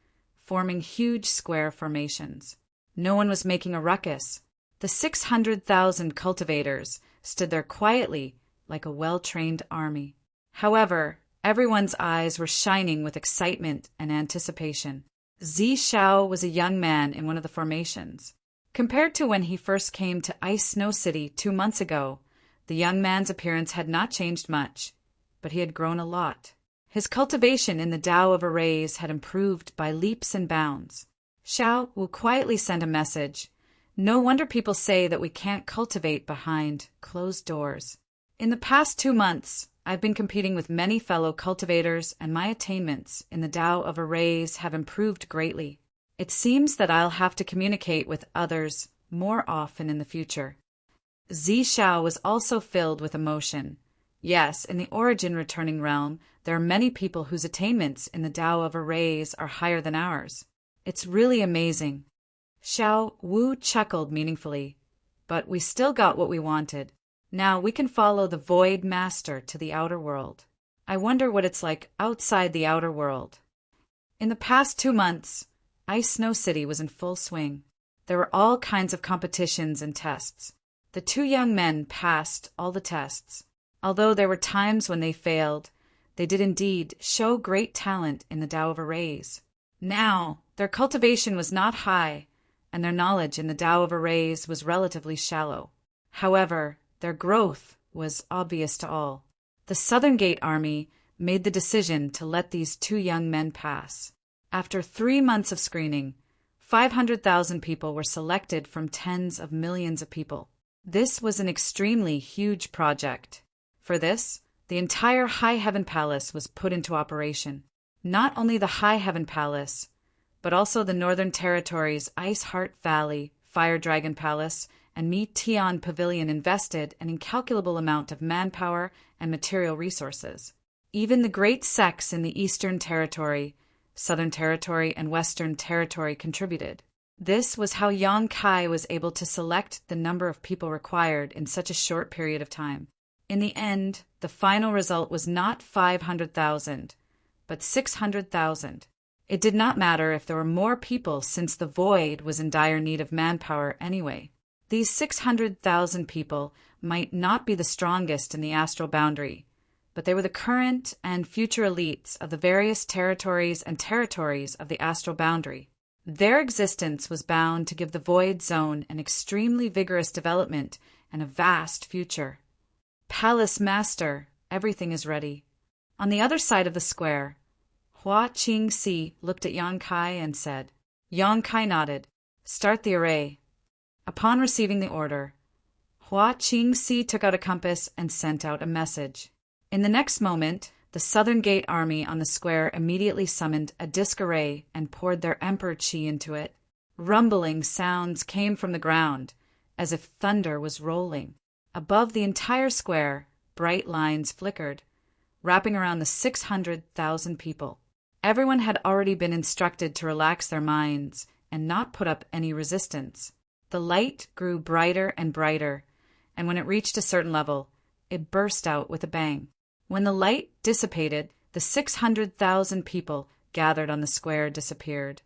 forming huge square formations. No one was making a ruckus. The 600,000 cultivators stood there quietly like a well-trained army. However, everyone's eyes were shining with excitement and anticipation. Zi Shao was a young man in one of the formations. Compared to when he first came to Ice Snow City 2 months ago, the young man's appearance had not changed much, but he had grown a lot. His cultivation in the Tao of Arrays had improved by leaps and bounds. Shao will quietly send a message. No wonder people say that we can't cultivate behind closed doors. In the past 2 months, I've been competing with many fellow cultivators, and my attainments in the Tao of Arrays have improved greatly. It seems that I'll have to communicate with others more often in the future. Zi Shao was also filled with emotion. Yes, in the origin returning realm, there are many people whose attainments in the Tao of Arrays are higher than ours. It's really amazing. Xiao Wu chuckled meaningfully. But we still got what we wanted. Now we can follow the Void Master to the outer world. I wonder what it's like outside the outer world. In the past 2 months, Ice Snow City was in full swing. There were all kinds of competitions and tests. The 2 young men passed all the tests. Although there were times when they failed, they did indeed show great talent in the Tao of Arrays. Now, Their cultivation was not high, and their knowledge in the Tao of arrays was relatively shallow. However, their growth was obvious to all. The Southern Gate Army made the decision to let these two young men pass. After 3 months of screening, 500,000 people were selected from tens of millions of people. This was an extremely huge project. For this, the entire High Heaven Palace was put into operation. Not only the High Heaven Palace, but also the Northern Territory's Ice Heart Valley, Fire Dragon Palace, and Mi Tian Pavilion invested an incalculable amount of manpower and material resources. Even the great sects in the Eastern Territory, Southern Territory, and Western Territory contributed. This was how Yang Kai was able to select the number of people required in such a short period of time. In the end, the final result was not 500,000, but 600,000. It did not matter if there were more people, since the void was in dire need of manpower anyway. These 600,000 people might not be the strongest in the astral boundary, but they were the current and future elites of the various territories and territories of the astral boundary. Their existence was bound to give the void zone an extremely vigorous development and a vast future. Palace Master, everything is ready. On the other side of the square, Hua Qing-si looked at Yang Kai and said. Yang Kai nodded. Start the array. Upon receiving the order, Hua Qing-si took out a compass and sent out a message. In the next moment, the Southern Gate Army on the square immediately summoned a disc array and poured their Emperor Qi into it. Rumbling sounds came from the ground, as if thunder was rolling. Above the entire square, bright lines flickered, wrapping around the 600,000 people. Everyone had already been instructed to relax their minds and not put up any resistance. The light grew brighter and brighter, and when it reached a certain level, it burst out with a bang. When the light dissipated, the 600,000 people gathered on the square disappeared,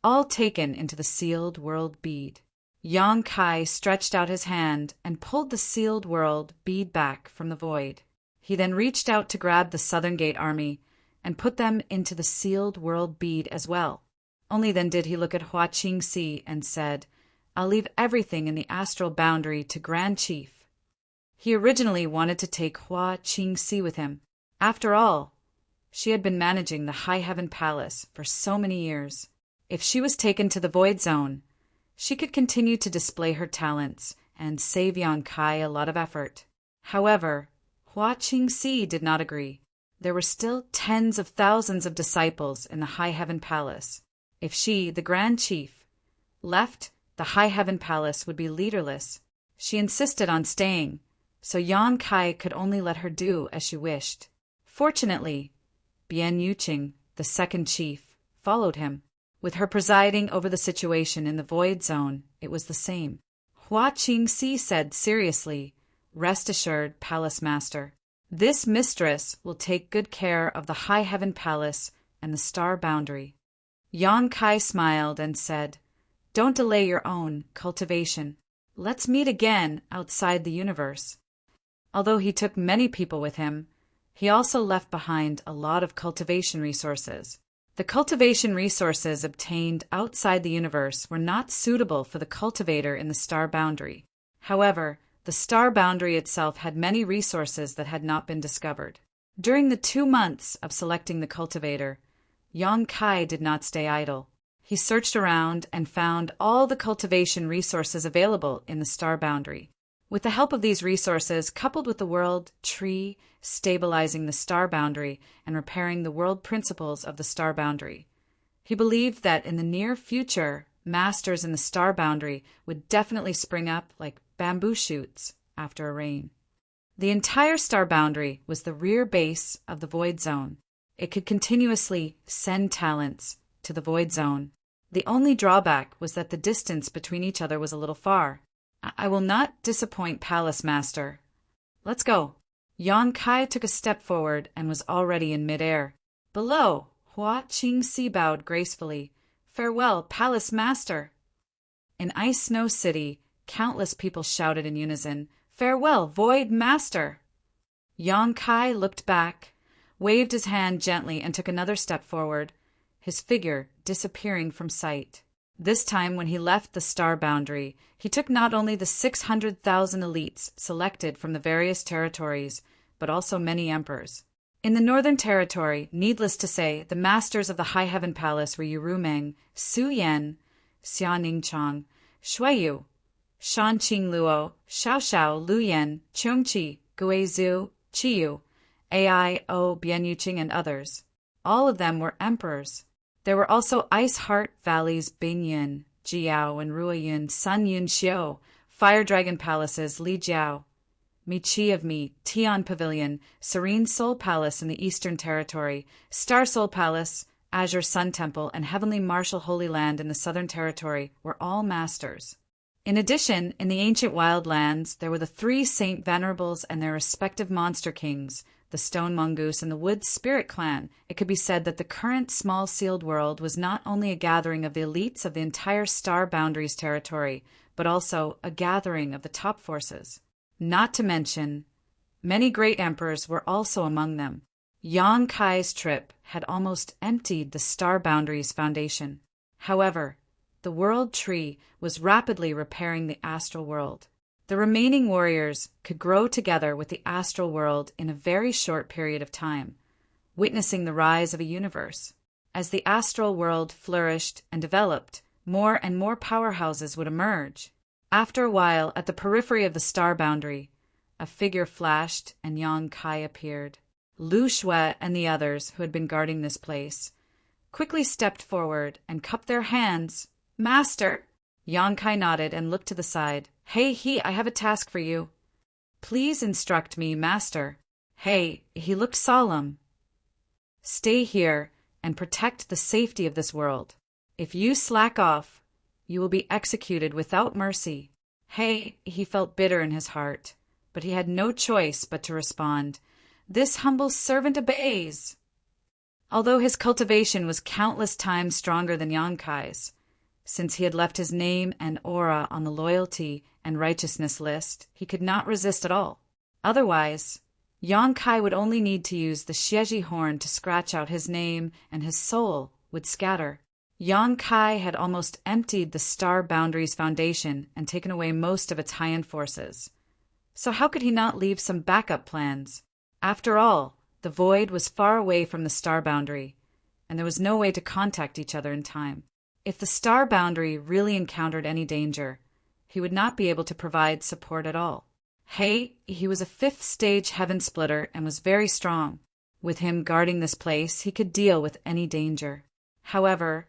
all taken into the sealed world bead. Yang Kai stretched out his hand and pulled the sealed world bead back from the void. He then reached out to grab the Southern Gate Army and put them into the sealed world bead as well. Only then did he look at Hua Qing-si and said, I'll leave everything in the astral boundary to Grand Chief. He originally wanted to take Hua Qing-si with him. After all, she had been managing the High Heaven Palace for so many years. If she was taken to the Void Zone, she could continue to display her talents and save Yang Kai a lot of effort. However, Hua Qing-si did not agree. There were still tens of thousands of disciples in the High Heaven Palace. If she, the Grand Chief, left, the High Heaven Palace would be leaderless. She insisted on staying, so Yang Kai could only let her do as she wished. Fortunately, Bian Yuqing, the second chief, followed him. With her presiding over the situation in the Void Zone, it was the same. Hua Qing-si said seriously, Rest assured, Palace Master. This mistress will take good care of the High Heaven Palace and the Star Boundary. Yang Kai smiled and said, Don't delay your own cultivation. Let's meet again outside the universe. Although he took many people with him, he also left behind a lot of cultivation resources. The cultivation resources obtained outside the universe were not suitable for the cultivator in the Star Boundary. However, the Star Boundary itself had many resources that had not been discovered. During the 2 months of selecting the cultivator, Yang Kai did not stay idle. He searched around and found all the cultivation resources available in the Star Boundary. With the help of these resources, coupled with the world tree stabilizing the Star Boundary and repairing the world principles of the Star Boundary, he believed that in the near future, masters in the Star Boundary would definitely spring up like bamboo shoots after a rain. The entire Star Boundary was the rear base of the Void Zone. It could continuously send talents to the Void Zone. The only drawback was that the distance between each other was a little far. I will not disappoint, Palace Master. Let's go. Yang Kai took a step forward and was already in midair. Below, Hua Qing-si bowed gracefully. Farewell, Palace Master. In Ice Snow City, countless people shouted in unison, Farewell, Void Master! Yang Kai looked back, waved his hand gently, and took another step forward. his figure disappearing from sight. This time, when he left the star boundary, he took not only the 600,000 elites selected from the various territories, but also many emperors. In the Northern Territory, needless to say, the masters of the High Heaven Palace were Yurumeng, Su Yan, Xia Ningchang, Shuiyu, Shan Qingluo, Xiao Xiao, Lu Yan, Chongqi, Guizhou, Qiyu, Ai, O, Bianyuqing, and others. All of them were emperors. There were also Ice Heart Valleys Bingyun, Jiao, and Ruiyun, Sun Yun Xiu, Fire Dragon Palaces, Li Jiao, Michi of Mi, Tian Pavilion, Serene Soul Palace in the Eastern Territory, Star Soul Palace, Azure Sun Temple, and Heavenly Martial Holy Land in the Southern Territory were all masters. In addition, in the ancient wild lands, there were the 3 Saint Venerables and their respective monster kings, the Stone Mongoose and the Wood Spirit Clan. It could be said that the current small sealed world was not only a gathering of the elites of the entire Star Boundaries territory, but also a gathering of the top forces. Not to mention, many great emperors were also among them. Yang Kai's trip had almost emptied the Star Boundaries foundation. However, the World Tree was rapidly repairing the astral world. The remaining warriors could grow together with the astral world in a very short period of time, witnessing the rise of a universe. As the astral world flourished and developed, more and more powerhouses would emerge. After a while, at the periphery of the Star Boundary, a figure flashed and Yang Kai appeared. Lu Shui and the others who had been guarding this place quickly stepped forward and cupped their hands. "Master!" Yang Kai nodded and looked to the side. "Hey, I have a task for you." "Please instruct me, Master." He looked solemn. "Stay here and protect the safety of this world. If you slack off, you will be executed without mercy." He felt bitter in his heart, but he had no choice but to respond. "This humble servant obeys." Although his cultivation was countless times stronger than Yang Kai's, since he had left his name and aura on the loyalty and righteousness list, he could not resist at all. Otherwise, Yang Kai would only need to use the Xieji horn to scratch out his name, and his soul would scatter. Yang Kai had almost emptied the Star Boundaries Foundation and taken away most of its high-end forces. So how could he not leave some backup plans? After all, the Void was far away from the Star Boundary, and there was no way to contact each other in time. If the Star Boundary really encountered any danger, he would not be able to provide support at all. He was a 5th stage heaven splitter and was very strong. With him guarding this place, he could deal with any danger. However,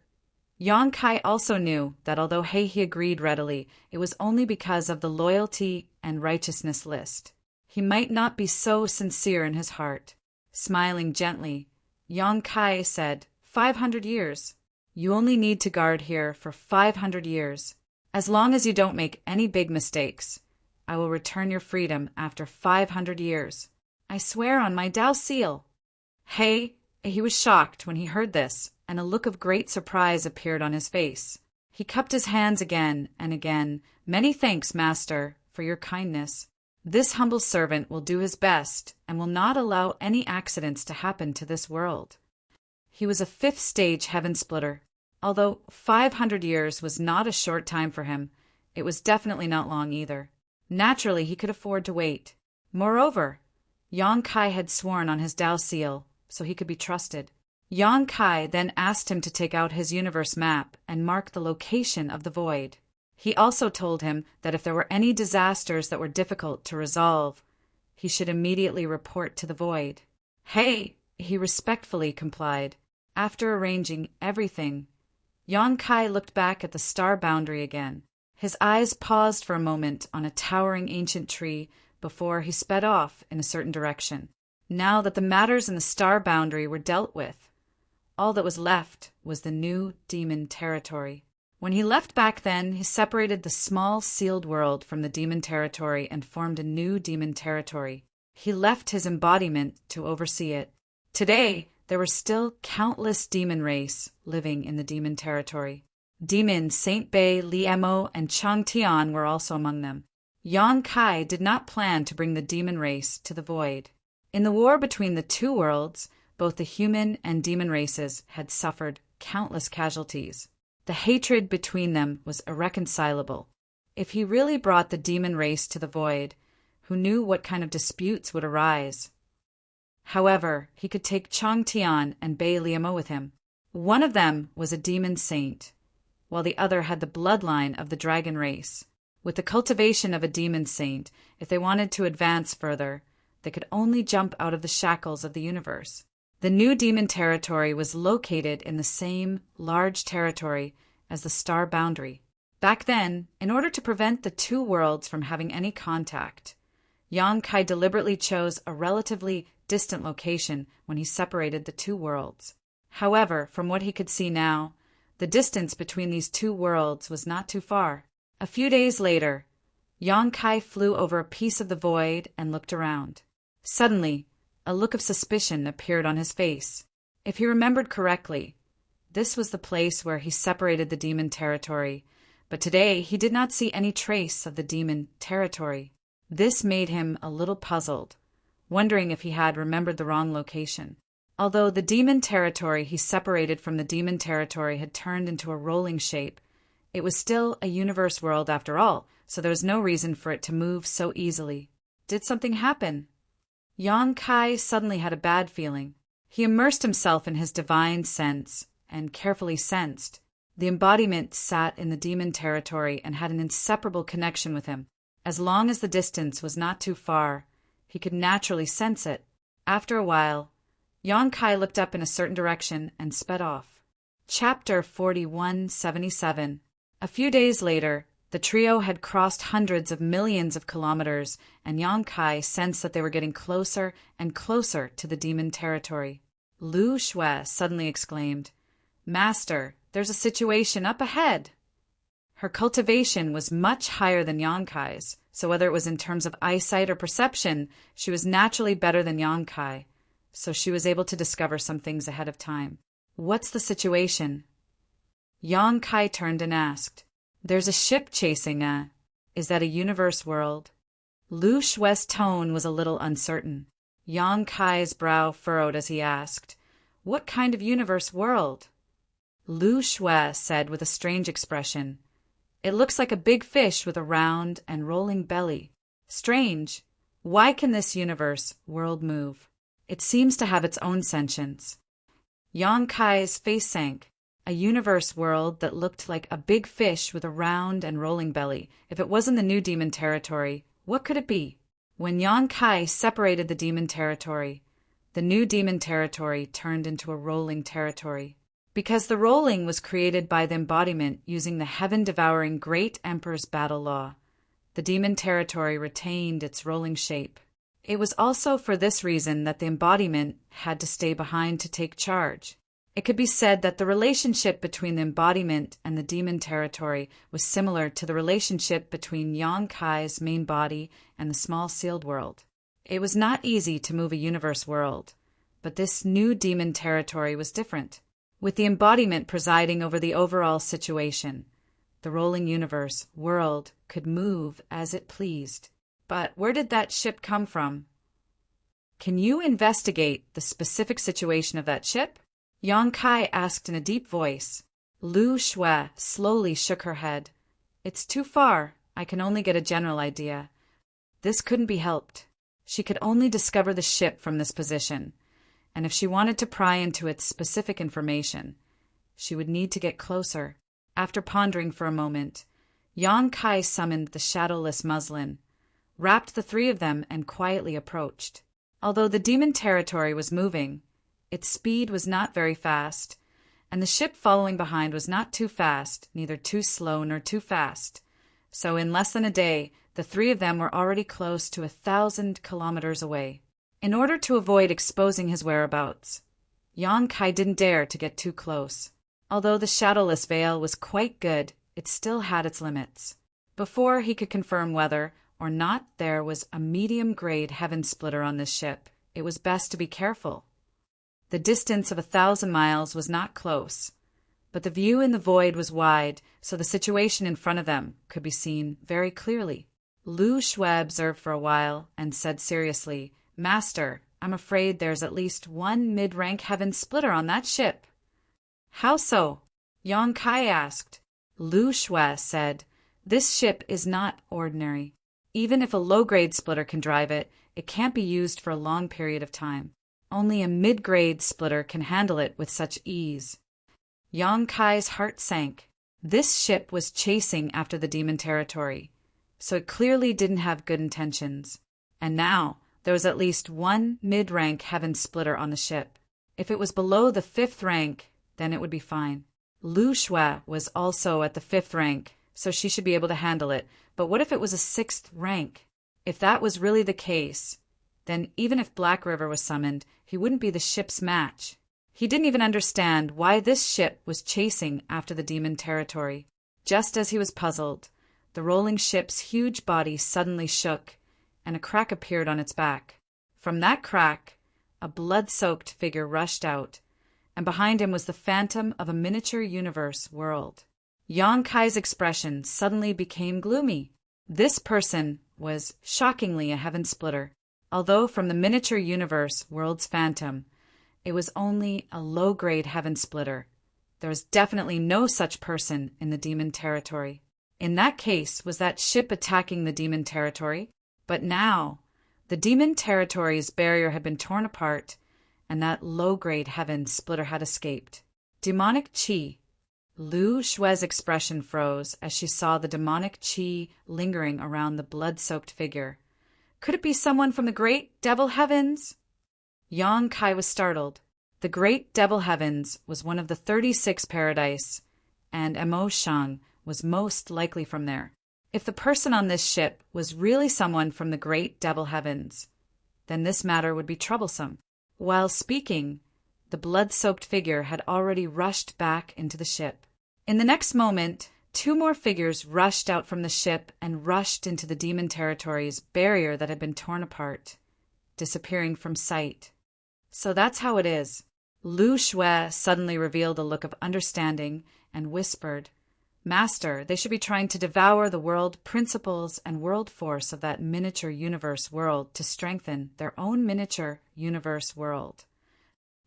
Yang Kai also knew that although he agreed readily, it was only because of the loyalty and righteousness list. He might not be so sincere in his heart. Smiling gently, Yang Kai said, 500 years. You only need to guard here for 500 years. As long as you don't make any big mistakes, I will return your freedom after 500 years. I swear on my Tao seal." He was shocked when he heard this, and a look of great surprise appeared on his face. He cupped his hands again and again. "Many thanks, Master, for your kindness. This humble servant will do his best and will not allow any accidents to happen to this world." He was a 5th stage heaven splitter. Although 500 years was not a short time for him, it was definitely not long either. Naturally, he could afford to wait. Moreover, Yang Kai had sworn on his Tao seal, so he could be trusted. Yang Kai then asked him to take out his universe map and mark the location of the Void. He also told him that if there were any disasters that were difficult to resolve, he should immediately report to the Void. He respectfully complied. After arranging everything, Yang Kai looked back at the Star Boundary again. His eyes paused for a moment on a towering ancient tree before he sped off in a certain direction. Now that the matters in the Star Boundary were dealt with, all that was left was the new demon territory. When he left back then, he separated the small sealed world from the demon territory and formed a new demon territory. He left his embodiment to oversee it. Today, there were still countless demon race living in the demon territory. Demons Saint Bei, Li Mo, and Chang Tian were also among them. Yang Kai did not plan to bring the demon race to the Void. In the war between the two worlds, both the human and demon races had suffered countless casualties. The hatred between them was irreconcilable. If he really brought the demon race to the void, who knew what kind of disputes would arise? However, he could take Chong Tian and Bai Liamo with him. One of them was a demon saint, while the other had the bloodline of the dragon race. With the cultivation of a demon saint, if they wanted to advance further, they could only jump out of the shackles of the universe. The new demon territory was located in the same large territory as the star boundary. Back then, in order to prevent the two worlds from having any contact, Yang Kai deliberately chose a relatively distant location when he separated the two worlds. However, from what he could see now, the distance between these two worlds was not too far. A few days later, Yang Kai flew over a piece of the void and looked around. Suddenly, a look of suspicion appeared on his face. If he remembered correctly, this was the place where he separated the demon territory, but today he did not see any trace of the demon territory. This made him a little puzzled, wondering if he had remembered the wrong location. Although the demon territory he separated from the demon territory had turned into a rolling shape, it was still a universe world after all, so there was no reason for it to move so easily. Did something happen? Yang Kai suddenly had a bad feeling. He immersed himself in his divine sense and carefully sensed. The embodiment sat in the demon territory and had an inseparable connection with him. As long as the distance was not too far, he could naturally sense it. After a while, Yang Kai looked up in a certain direction and sped off. Chapter 4177. A few days later, the trio had crossed hundreds of millions of kilometers, and Yang Kai sensed that they were getting closer and closer to the demon territory. Lu Shui suddenly exclaimed, "Master, there's a situation up ahead." Her cultivation was much higher than Yang Kai's, so whether it was in terms of eyesight or perception, she was naturally better than Yang Kai, so she was able to discover some things ahead of time. "What's the situation?" Yang Kai turned and asked. "There's a ship chasing is that a universe world?" Lu Shui's tone was a little uncertain. Yang Kai's brow furrowed as he asked, "What kind of universe world?" Lu Shui said with a strange expression, "It looks like a big fish with a round and rolling belly. Strange. Why can this universe world move? It seems to have its own sentience." Yang Kai's face sank. A universe world that looked like a big fish with a round and rolling belly. If it wasn't the new demon territory, what could it be? When Yang Kai separated the demon territory, the new demon territory turned into a rolling territory. Because the rolling was created by the embodiment using the heaven-devouring Great Emperor's battle law, the demon territory retained its rolling shape. It was also for this reason that the embodiment had to stay behind to take charge. It could be said that the relationship between the embodiment and the demon territory was similar to the relationship between Yang Kai's main body and the small sealed world. It was not easy to move a universe world, but this new demon territory was different. With the embodiment presiding over the overall situation, the rolling universe world could move as it pleased. But where did that ship come from? Can you investigate the specific situation of that ship? Yang Kai asked in a deep voice. Lu Shui slowly shook her head. "It's too far. I can only get a general idea." This couldn't be helped. She could only discover the ship from this position, and if she wanted to pry into its specific information, she would need to get closer. After pondering for a moment, Yang Kai summoned the shadowless muslin, wrapped the three of them, and quietly approached. Although the demon territory was moving, its speed was not very fast, and the ship following behind was not too fast, neither too slow nor too fast. So in less than a day, the three of them were already close to 1,000 kilometers away. In order to avoid exposing his whereabouts, Yang Kai didn't dare to get too close. Although the shadowless veil was quite good, it still had its limits. Before he could confirm whether or not there was a medium-grade heaven splitter on this ship, it was best to be careful. The distance of 1,000 miles was not close, but the view in the void was wide, so the situation in front of them could be seen very clearly. Lu Shui observed for a while and said seriously, "Master, I'm afraid there's at least one mid-rank heaven splitter on that ship." How so? Yang Kai asked. Lu Shui said, "This ship is not ordinary. Even if a low-grade splitter can drive it, it can't be used for a long period of time. Only a mid-grade splitter can handle it with such ease." Yang Kai's heart sank. This ship was chasing after the demon territory, so it clearly didn't have good intentions. And now, there was at least one mid-rank heaven splitter on the ship. If it was below the 5th rank, then it would be fine. Lu Shui was also at the 5th rank, so she should be able to handle it. But what if it was a 6th rank? If that was really the case, then even if Black River was summoned, he wouldn't be the ship's match. He didn't even understand why this ship was chasing after the demon territory. Just as he was puzzled, the rolling ship's huge body suddenly shook, and a crack appeared on its back. From that crack, a blood-soaked figure rushed out, and behind him was the phantom of a miniature universe world. Yang Kai's expression suddenly became gloomy. This person was shockingly a heaven splitter, although from the miniature universe world's phantom, it was only a low-grade heaven splitter. There was definitely no such person in the demon territory. In that case, was that ship attacking the demon territory? But now, the demon territory's barrier had been torn apart, and that low-grade heaven splitter had escaped. Demonic Qi. Lu Shui's expression froze as she saw the demonic Qi lingering around the blood-soaked figure. Could it be someone from the great devil heavens? Yang Kai was startled. The great devil heavens was one of the 36 paradise, and Mo Shang was most likely from there. If the person on this ship was really someone from the great devil heavens, then this matter would be troublesome. While speaking, the blood-soaked figure had already rushed back into the ship. In the next moment, 2 more figures rushed out from the ship and rushed into the demon territory's barrier that had been torn apart, disappearing from sight. So that's how it is. Lu Shui suddenly revealed a look of understanding and whispered, "Master, they should be trying to devour the world principles and world force of that miniature universe world to strengthen their own miniature universe world."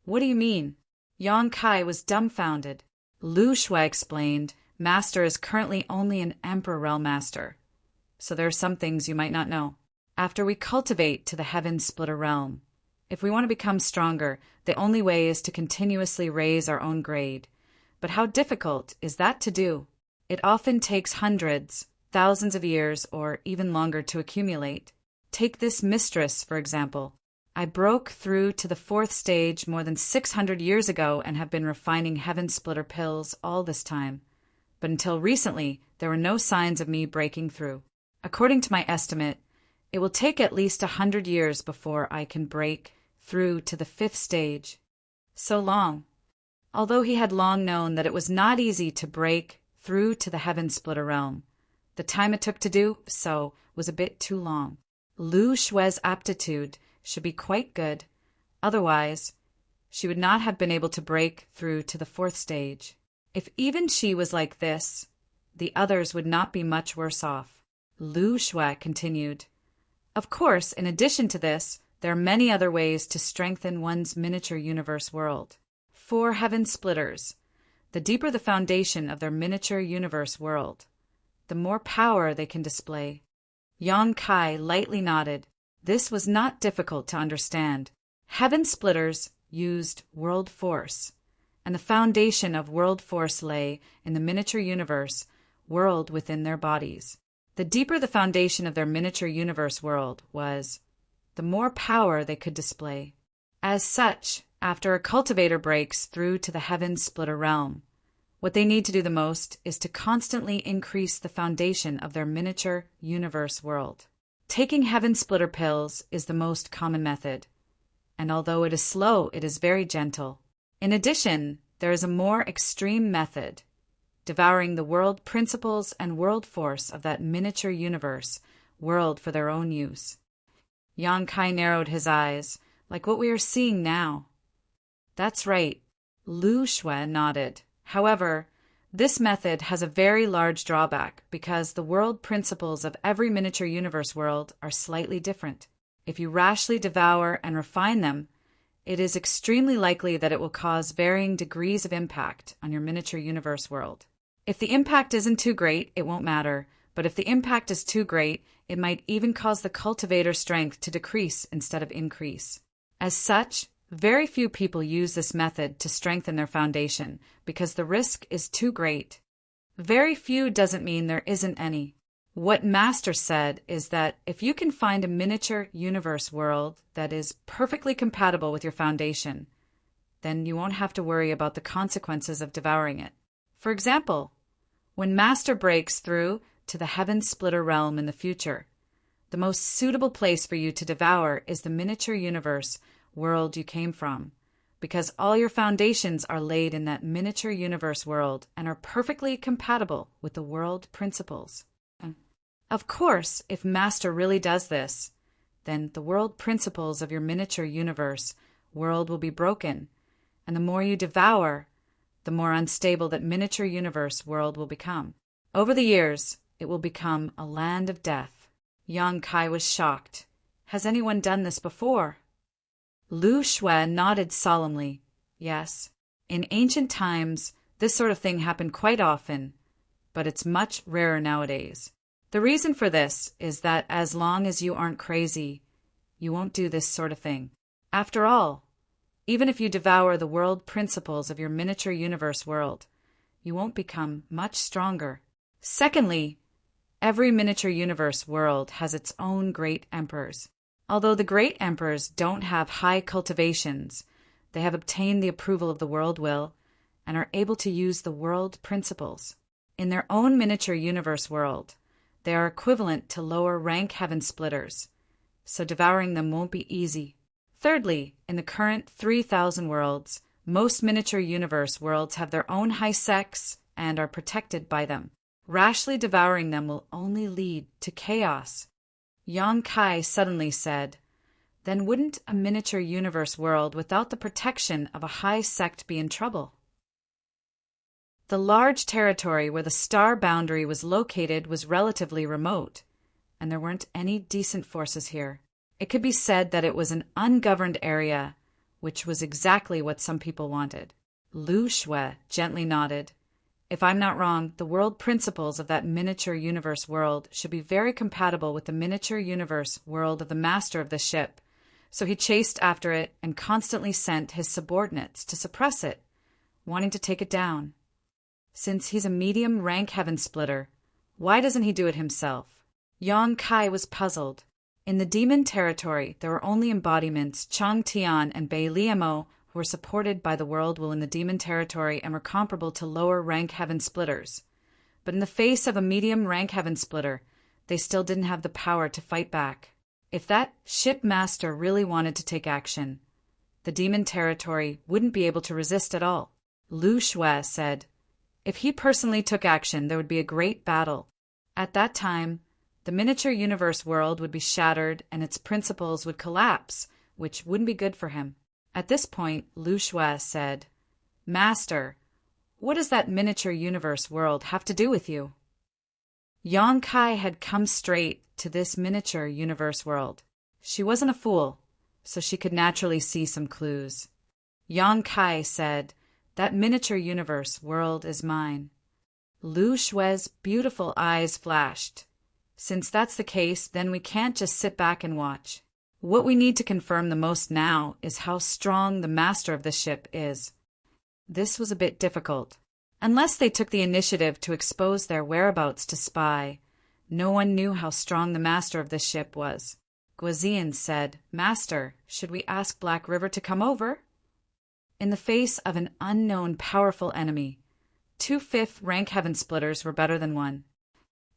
What do you mean? Yang Kai was dumbfounded. Lu Shui explained, "Master is currently only an Emperor Realm Master, so there are some things you might not know. After we cultivate to the Heaven Splitter Realm, if we want to become stronger, the only way is to continuously raise our own grade. But how difficult is that to do? It often takes hundreds, thousands of years, or even longer to accumulate. Take this mistress, for example. I broke through to the 4th stage more than 600 years ago and have been refining Heaven Splitter pills all this time. But until recently, there were no signs of me breaking through. According to my estimate, it will take at least 100 years before I can break through to the 5th stage. So long. Although he had long known that it was not easy to break through to the Heaven Splitter realm, the time it took to do so was a bit too long. Lu Shui's aptitude should be quite good. Otherwise, she would not have been able to break through to the 4th stage. If even she was like this, the others would not be much worse off. Lu Shui continued, "Of course, in addition to this, there are many other ways to strengthen one's miniature universe world. For Heaven Splitters, the deeper the foundation of their miniature universe world, the more power they can display." Yang Kai lightly nodded. This was not difficult to understand. Heaven Splitters used world force, and the foundation of world force lay in the miniature universe world within their bodies. The deeper the foundation of their miniature universe world was, the more power they could display. As such, after a cultivator breaks through to the Heaven Splitter realm, what they need to do the most is to constantly increase the foundation of their miniature universe world. Taking Heaven Splitter pills is the most common method, and although it is slow, it is very gentle. In addition, there is a more extreme method, devouring the world principles and world force of that miniature universe world for their own use. Yang Kai narrowed his eyes, like what we are seeing now. That's right, Lu Shui nodded. However, this method has a very large drawback because the world principles of every miniature universe world are slightly different. If you rashly devour and refine them, it is extremely likely that it will cause varying degrees of impact on your miniature universe world. If the impact isn't too great, it won't matter, but if the impact is too great, it might even cause the cultivator's strength to decrease instead of increase. As such, very few people use this method to strengthen their foundation because the risk is too great. Very few doesn't mean there isn't any. What Master said is that if you can find a miniature universe world that is perfectly compatible with your foundation, then you won't have to worry about the consequences of devouring it. For example, when Master breaks through to the Heaven Splitter realm in the future, the most suitable place for you to devour is the miniature universe world you came from, because all your foundations are laid in that miniature universe world and are perfectly compatible with the world principles. Of course, if Master really does this, then the world principles of your miniature universe world will be broken, and the more you devour, the more unstable that miniature universe world will become. Over the years, it will become a land of death. Yang Kai was shocked. Has anyone done this before? Lu Shui nodded solemnly. Yes. In ancient times, this sort of thing happened quite often, but it's much rarer nowadays. The reason for this is that as long as you aren't crazy, you won't do this sort of thing. After all, even if you devour the world principles of your miniature universe world, you won't become much stronger. Secondly, every miniature universe world has its own great emperors. Although the great emperors don't have high cultivations, they have obtained the approval of the world will and are able to use the world principles. In their own miniature universe world, they are equivalent to lower rank heaven splitters, so devouring them won't be easy. Thirdly, in the current 3,000 worlds, most miniature universe worlds have their own high sects and are protected by them. Rashly devouring them will only lead to chaos. Yang Kai suddenly said, then wouldn't a miniature universe world without the protection of a high sect be in trouble? The large territory where the star boundary was located was relatively remote, and there weren't any decent forces here. It could be said that it was an ungoverned area, which was exactly what some people wanted. Lu Shui gently nodded. If I'm not wrong, the world principles of that miniature universe world should be very compatible with the miniature universe world of the master of the ship, so he chased after it and constantly sent his subordinates to suppress it, wanting to take it down. Since he's a medium rank heaven splitter, why doesn't he do it himself? Yang Kai was puzzled. In the demon territory, there were only embodiments Chang Tian and Bei Liamo who were supported by the world will in the demon territory and were comparable to lower rank heaven splitters. But in the face of a medium rank heaven splitter, they still didn't have the power to fight back. If that ship master really wanted to take action, the demon territory wouldn't be able to resist at all. Lu Shui said, if he personally took action, there would be a great battle. At that time, the miniature universe world would be shattered and its principles would collapse, which wouldn't be good for him. At this point, Lu Shui said, Master, what does that miniature universe world have to do with you? Yang Kai had come straight to this miniature universe world. She wasn't a fool, so she could naturally see some clues. Yang Kai said, that miniature universe world is mine. Lu Shui's beautiful eyes flashed. Since that's the case, then we can't just sit back and watch. What we need to confirm the most now is how strong the master of the ship is. This was a bit difficult. Unless they took the initiative to expose their whereabouts to spy, no one knew how strong the master of the ship was. Guazian said, Master, should we ask Black River to come over? In the face of an unknown powerful enemy, 2 5th rank heaven splitters were better than one.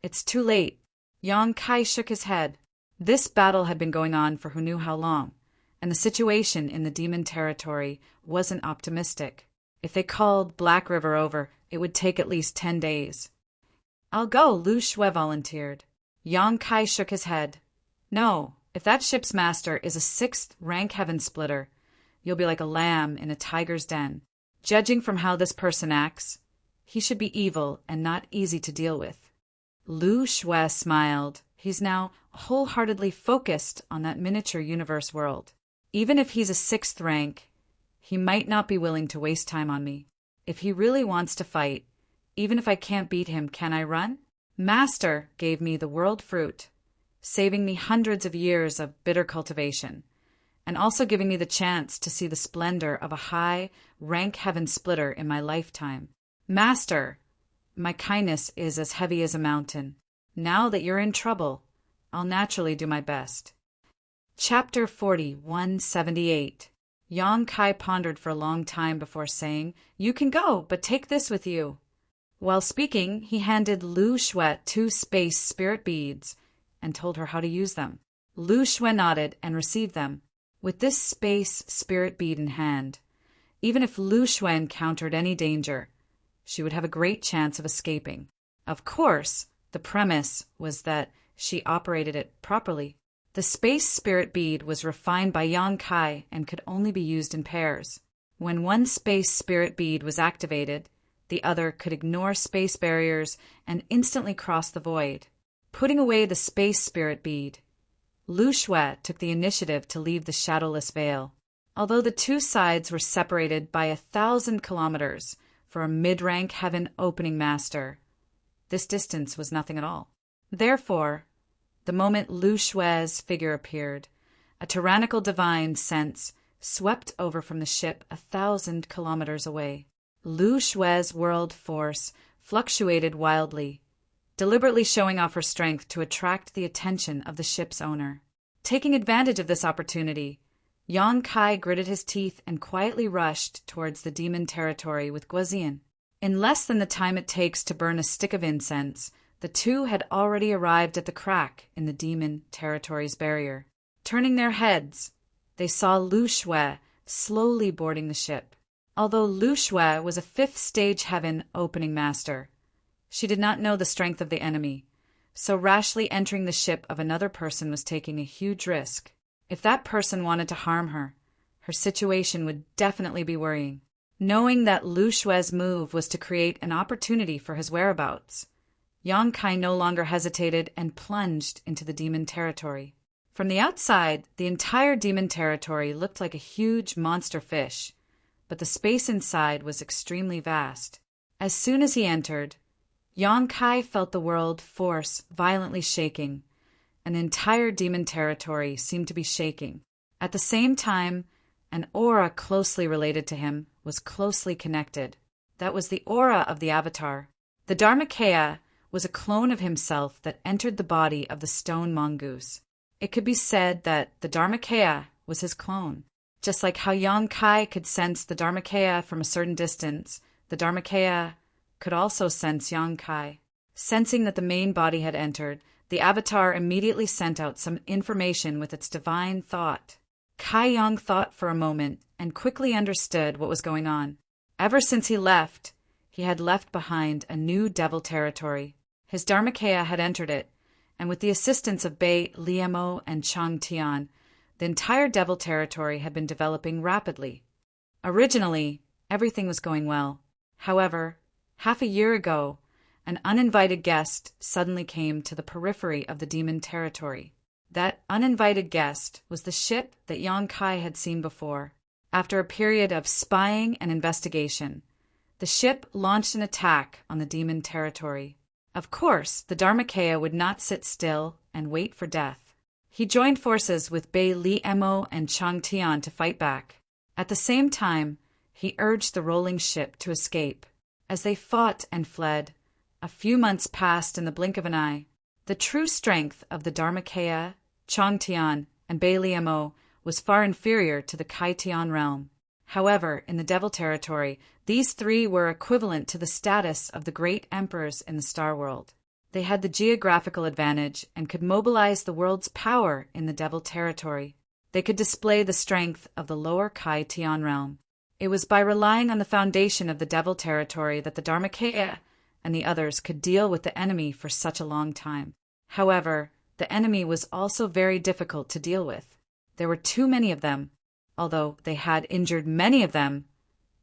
It's too late. Yang Kai shook his head. This battle had been going on for who knew how long, and the situation in the demon territory wasn't optimistic. If they called Black River over, it would take at least 10 days. I'll go, Lu Shui volunteered. Yang Kai shook his head. No, if that ship's master is a 6th rank heaven splitter, you'll be like a lamb in a tiger's den. Judging from how this person acts, he should be evil and not easy to deal with. Lu Shui smiled. He's now wholeheartedly focused on that miniature universe world. Even if he's a 6th rank, he might not be willing to waste time on me. If he really wants to fight, even if I can't beat him, can I run? Master gave me the world fruit, saving me hundreds of years of bitter cultivation, and also giving me the chance to see the splendor of a high rank heaven splitter in my lifetime. Master, my kindness is as heavy as a mountain. Now that you're in trouble, I'll naturally do my best. Chapter 4178. Yang Kai pondered for a long time before saying, "You can go, but take this with you." While speaking, he handed Lu Shui 2 space spirit beads and told her how to use them. Lu Shui nodded and received them. With this space spirit bead in hand, even if Lu Shui encountered any danger, she would have a great chance of escaping. Of course, the premise was that she operated it properly. The space spirit bead was refined by Yang Kai and could only be used in pairs. When one space spirit bead was activated, the other could ignore space barriers and instantly cross the void. Putting away the space spirit bead, Lu Shui took the initiative to leave the shadowless veil. Although the two sides were separated by 1,000 kilometers for a mid-rank heaven opening master, this distance was nothing at all. Therefore, the moment Lu Shui's figure appeared, a tyrannical divine sense swept over from the ship 1,000 kilometers away. Lu Shui's world force fluctuated wildly, deliberately showing off her strength to attract the attention of the ship's owner. Taking advantage of this opportunity, Yang Kai gritted his teeth and quietly rushed towards the demon territory with Guozian. In less than the time it takes to burn a stick of incense, the two had already arrived at the crack in the demon territory's barrier. Turning their heads, they saw Lu Shui slowly boarding the ship. Although Lu Shui was a 5th stage heaven opening master, she did not know the strength of the enemy, so rashly entering the ship of another person was taking a huge risk. If that person wanted to harm her, her situation would definitely be worrying. Knowing that Lu Shui's move was to create an opportunity for his whereabouts, Yang Kai no longer hesitated and plunged into the demon territory. From the outside, the entire demon territory looked like a huge monster fish, but the space inside was extremely vast. As soon as he entered, Yang Kai felt the world force violently shaking, and the entire demon territory seemed to be shaking. At the same time, an aura closely related to him was closely connected. That was the aura of the Avatar. The Dharmakaya was a clone of himself that entered the body of the stone mongoose. It could be said that the Dharmakaya was his clone. Just like how Yang Kai could sense the Dharmakaya from a certain distance, the Dharmakaya could also sense Yang Kai. Sensing that the main body had entered, the Avatar immediately sent out some information with its divine thought. Kai Yang thought for a moment and quickly understood what was going on. Ever since he had left behind a new devil territory. His Dharmakaya had entered it, and with the assistance of Bei Liemo and Chang Tian, the entire devil territory had been developing rapidly. Originally, everything was going well. However, half a year ago, an uninvited guest suddenly came to the periphery of the demon territory. That uninvited guest was the ship that Yang Kai had seen before. After a period of spying and investigation, the ship launched an attack on the demon territory. Of course, the Dharmakaya would not sit still and wait for death. He joined forces with Bei Liemo and Chang Tian to fight back. At the same time, he urged the rolling ship to escape. As they fought and fled, a few months passed in the blink of an eye. The true strength of the Dharmakaya, Chang Tian, and Bei Liemo was far inferior to the Kai Tian realm. However, in the Devil territory, these three were equivalent to the status of the great emperors in the Star World. They had the geographical advantage and could mobilize the world's power in the Devil territory. They could display the strength of the lower Kai Tian realm. It was by relying on the foundation of the Devil territory that the Dharmakaya and the others could deal with the enemy for such a long time. However, the enemy was also very difficult to deal with. There were too many of them. Although they had injured many of them,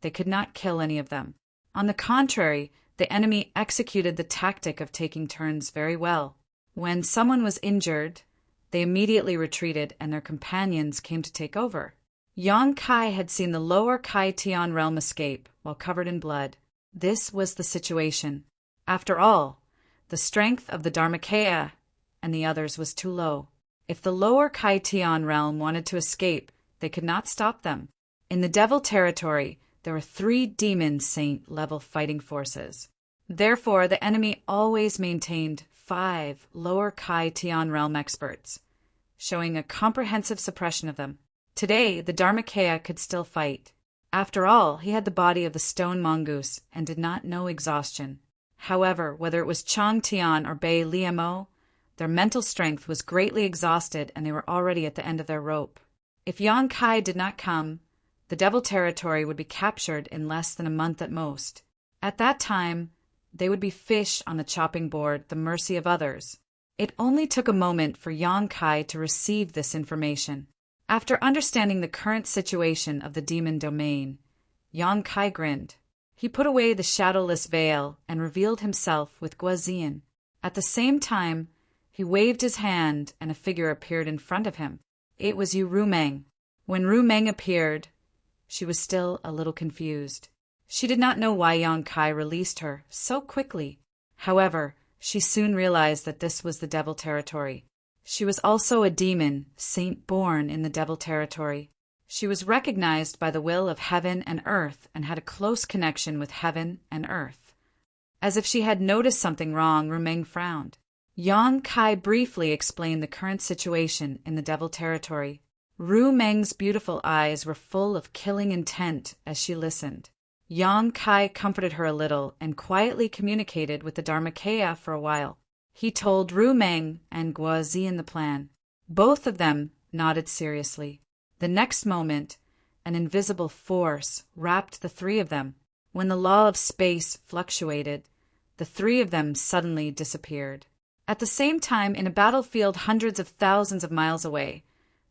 they could not kill any of them. On the contrary, the enemy executed the tactic of taking turns very well. When someone was injured, they immediately retreated and their companions came to take over. Yang Kai had seen the lower Kai Tian realm escape while covered in blood. This was the situation. After all, the strength of the Dharmakaya and the others was too low. If the lower Kai Tian realm wanted to escape, they could not stop them. In the devil territory, there were 3 demon saint level fighting forces. Therefore, the enemy always maintained 5 lower Kai Tian realm experts, showing a comprehensive suppression of them. Today, the Dharmakaya could still fight. After all, he had the body of the stone mongoose and did not know exhaustion. However, whether it was Chang Tian or Bei Liamo, their mental strength was greatly exhausted and they were already at the end of their rope. If Yang Kai did not come, the devil territory would be captured in less than a month at most. At that time, they would be fish on the chopping board, the mercy of others. It only took a moment for Yang Kai to receive this information. After understanding the current situation of the demon domain, Yang Kai grinned. He put away the shadowless veil and revealed himself with Guazian. At the same time, he waved his hand and a figure appeared in front of him. It was Yu Rumeng. When Rumeng appeared, she was still a little confused. She did not know why Yang Kai released her so quickly. However, she soon realized that this was the devil territory. She was also a demon, saint born in the devil territory. She was recognized by the will of heaven and earth and had a close connection with heaven and earth. As if she had noticed something wrong, Rumeng frowned. Yang Kai briefly explained the current situation in the devil territory. Rumeng's beautiful eyes were full of killing intent as she listened. Yang Kai comforted her a little and quietly communicated with the Dharmakaya for a while. He told Rumeng and Guazian the plan. Both of them nodded seriously. The next moment, an invisible force wrapped the 3 of them. When the law of space fluctuated, the 3 of them suddenly disappeared. At the same time, in a battlefield hundreds of thousands of miles away,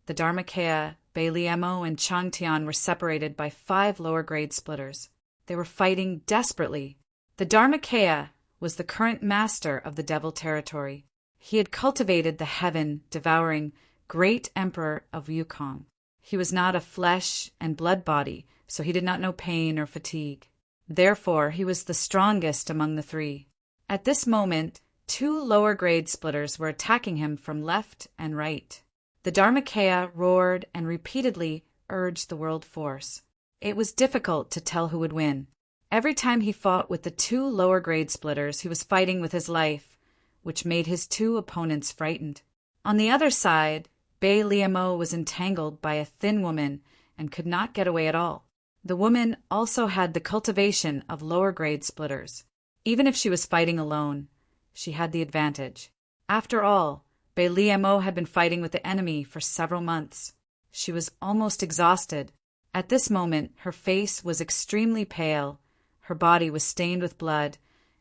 the Dharmakaya, Bei Liamo, and Chang Tian were separated by 5 lower-grade splitters. They were fighting desperately. The Dharmakaya was the current master of the devil territory. He had cultivated the heaven-devouring great emperor of Yukong. He was not a flesh and blood body, so he did not know pain or fatigue. Therefore, he was the strongest among the 3. At this moment, 2 lower-grade splitters were attacking him from left and right. The Dharmakaya roared and repeatedly urged the world force. It was difficult to tell who would win. Every time he fought with the 2 lower-grade splitters, he was fighting with his life, which made his 2 opponents frightened. On the other side, Bei Liamo was entangled by a thin woman and could not get away at all. The woman also had the cultivation of lower-grade splitters. Even if she was fighting alone, she had the advantage. After all, Bei Liamo had been fighting with the enemy for several months. She was almost exhausted. At this moment, her face was extremely pale, her body was stained with blood,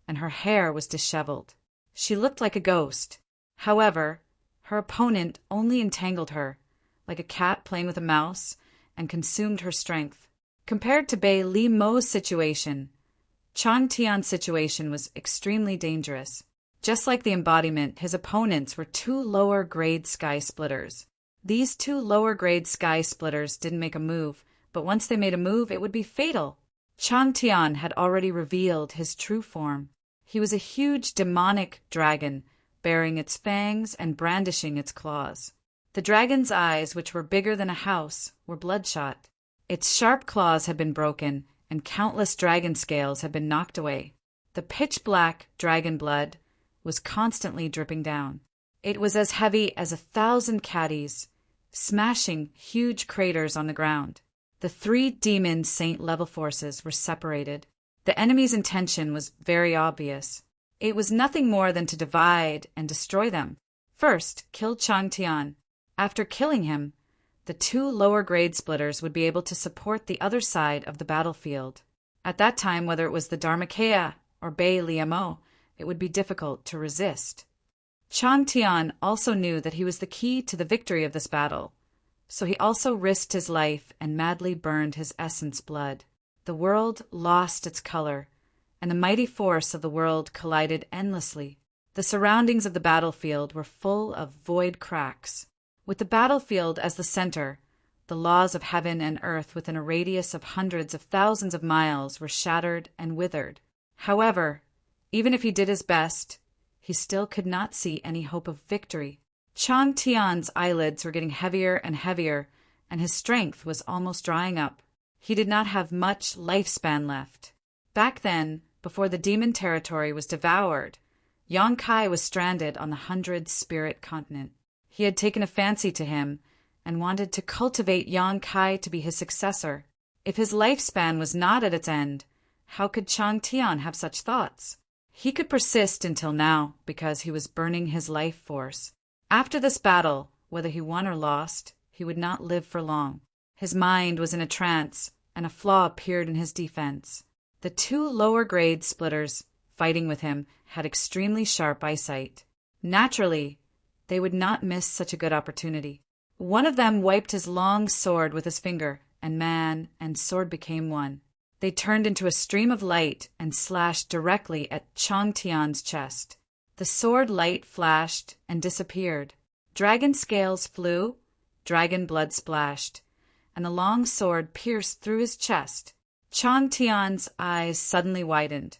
and her hair was disheveled. She looked like a ghost. However, her opponent only entangled her, like a cat playing with a mouse, and consumed her strength. Compared to Bei Liamo's situation, Chang Tian's situation was extremely dangerous. Just like the embodiment, his opponents were 2 lower-grade sky splitters. These 2 lower-grade sky splitters didn't make a move, but once they made a move, it would be fatal. Chang Tian had already revealed his true form. He was a huge demonic dragon, bearing its fangs and brandishing its claws. The dragon's eyes, which were bigger than a house, were bloodshot. Its sharp claws had been broken, and countless dragon scales had been knocked away. The pitch-black dragon blood was constantly dripping down. It was as heavy as 1,000 caddies, smashing huge craters on the ground. The 3 demon saint level forces were separated. The enemy's intention was very obvious. It was nothing more than to divide and destroy them. First, kill Chang Tian. After killing him, the 2 lower-grade splitters would be able to support the other side of the battlefield. At that time, whether it was the Dharmakaya or Bei Liamo, it would be difficult to resist. Chang Tian also knew that he was the key to the victory of this battle, so he also risked his life and madly burned his essence blood. The world lost its color, and the mighty force of the world collided endlessly. The surroundings of the battlefield were full of void cracks. With the battlefield as the center, The laws of heaven and earth within a radius of hundreds of thousands of miles were shattered and withered. However, even if he did his best, he still could not see any hope of victory. Chang Tian's eyelids were getting heavier and heavier, and his strength was almost drying up. He did not have much lifespan left. Back then, before the demon territory was devoured, Yang Kai was stranded on the 100-spirit continent. He had taken a fancy to him and wanted to cultivate Yang Kai to be his successor. If his lifespan was not at its end, how could Chang Tian have such thoughts? He could persist until now because he was burning his life force. After this battle, whether he won or lost, he would not live for long. His mind was in a trance, and a flaw appeared in his defense. The two lower-grade splitters fighting with him had extremely sharp eyesight. Naturally, they would not miss such a good opportunity. One of them wiped his long sword with his finger, and man and sword became one. They turned into a stream of light and slashed directly at Chang Tian's chest. The sword light flashed and disappeared. Dragon scales flew, dragon blood splashed, and the long sword pierced through his chest. Chang Tian's eyes suddenly widened,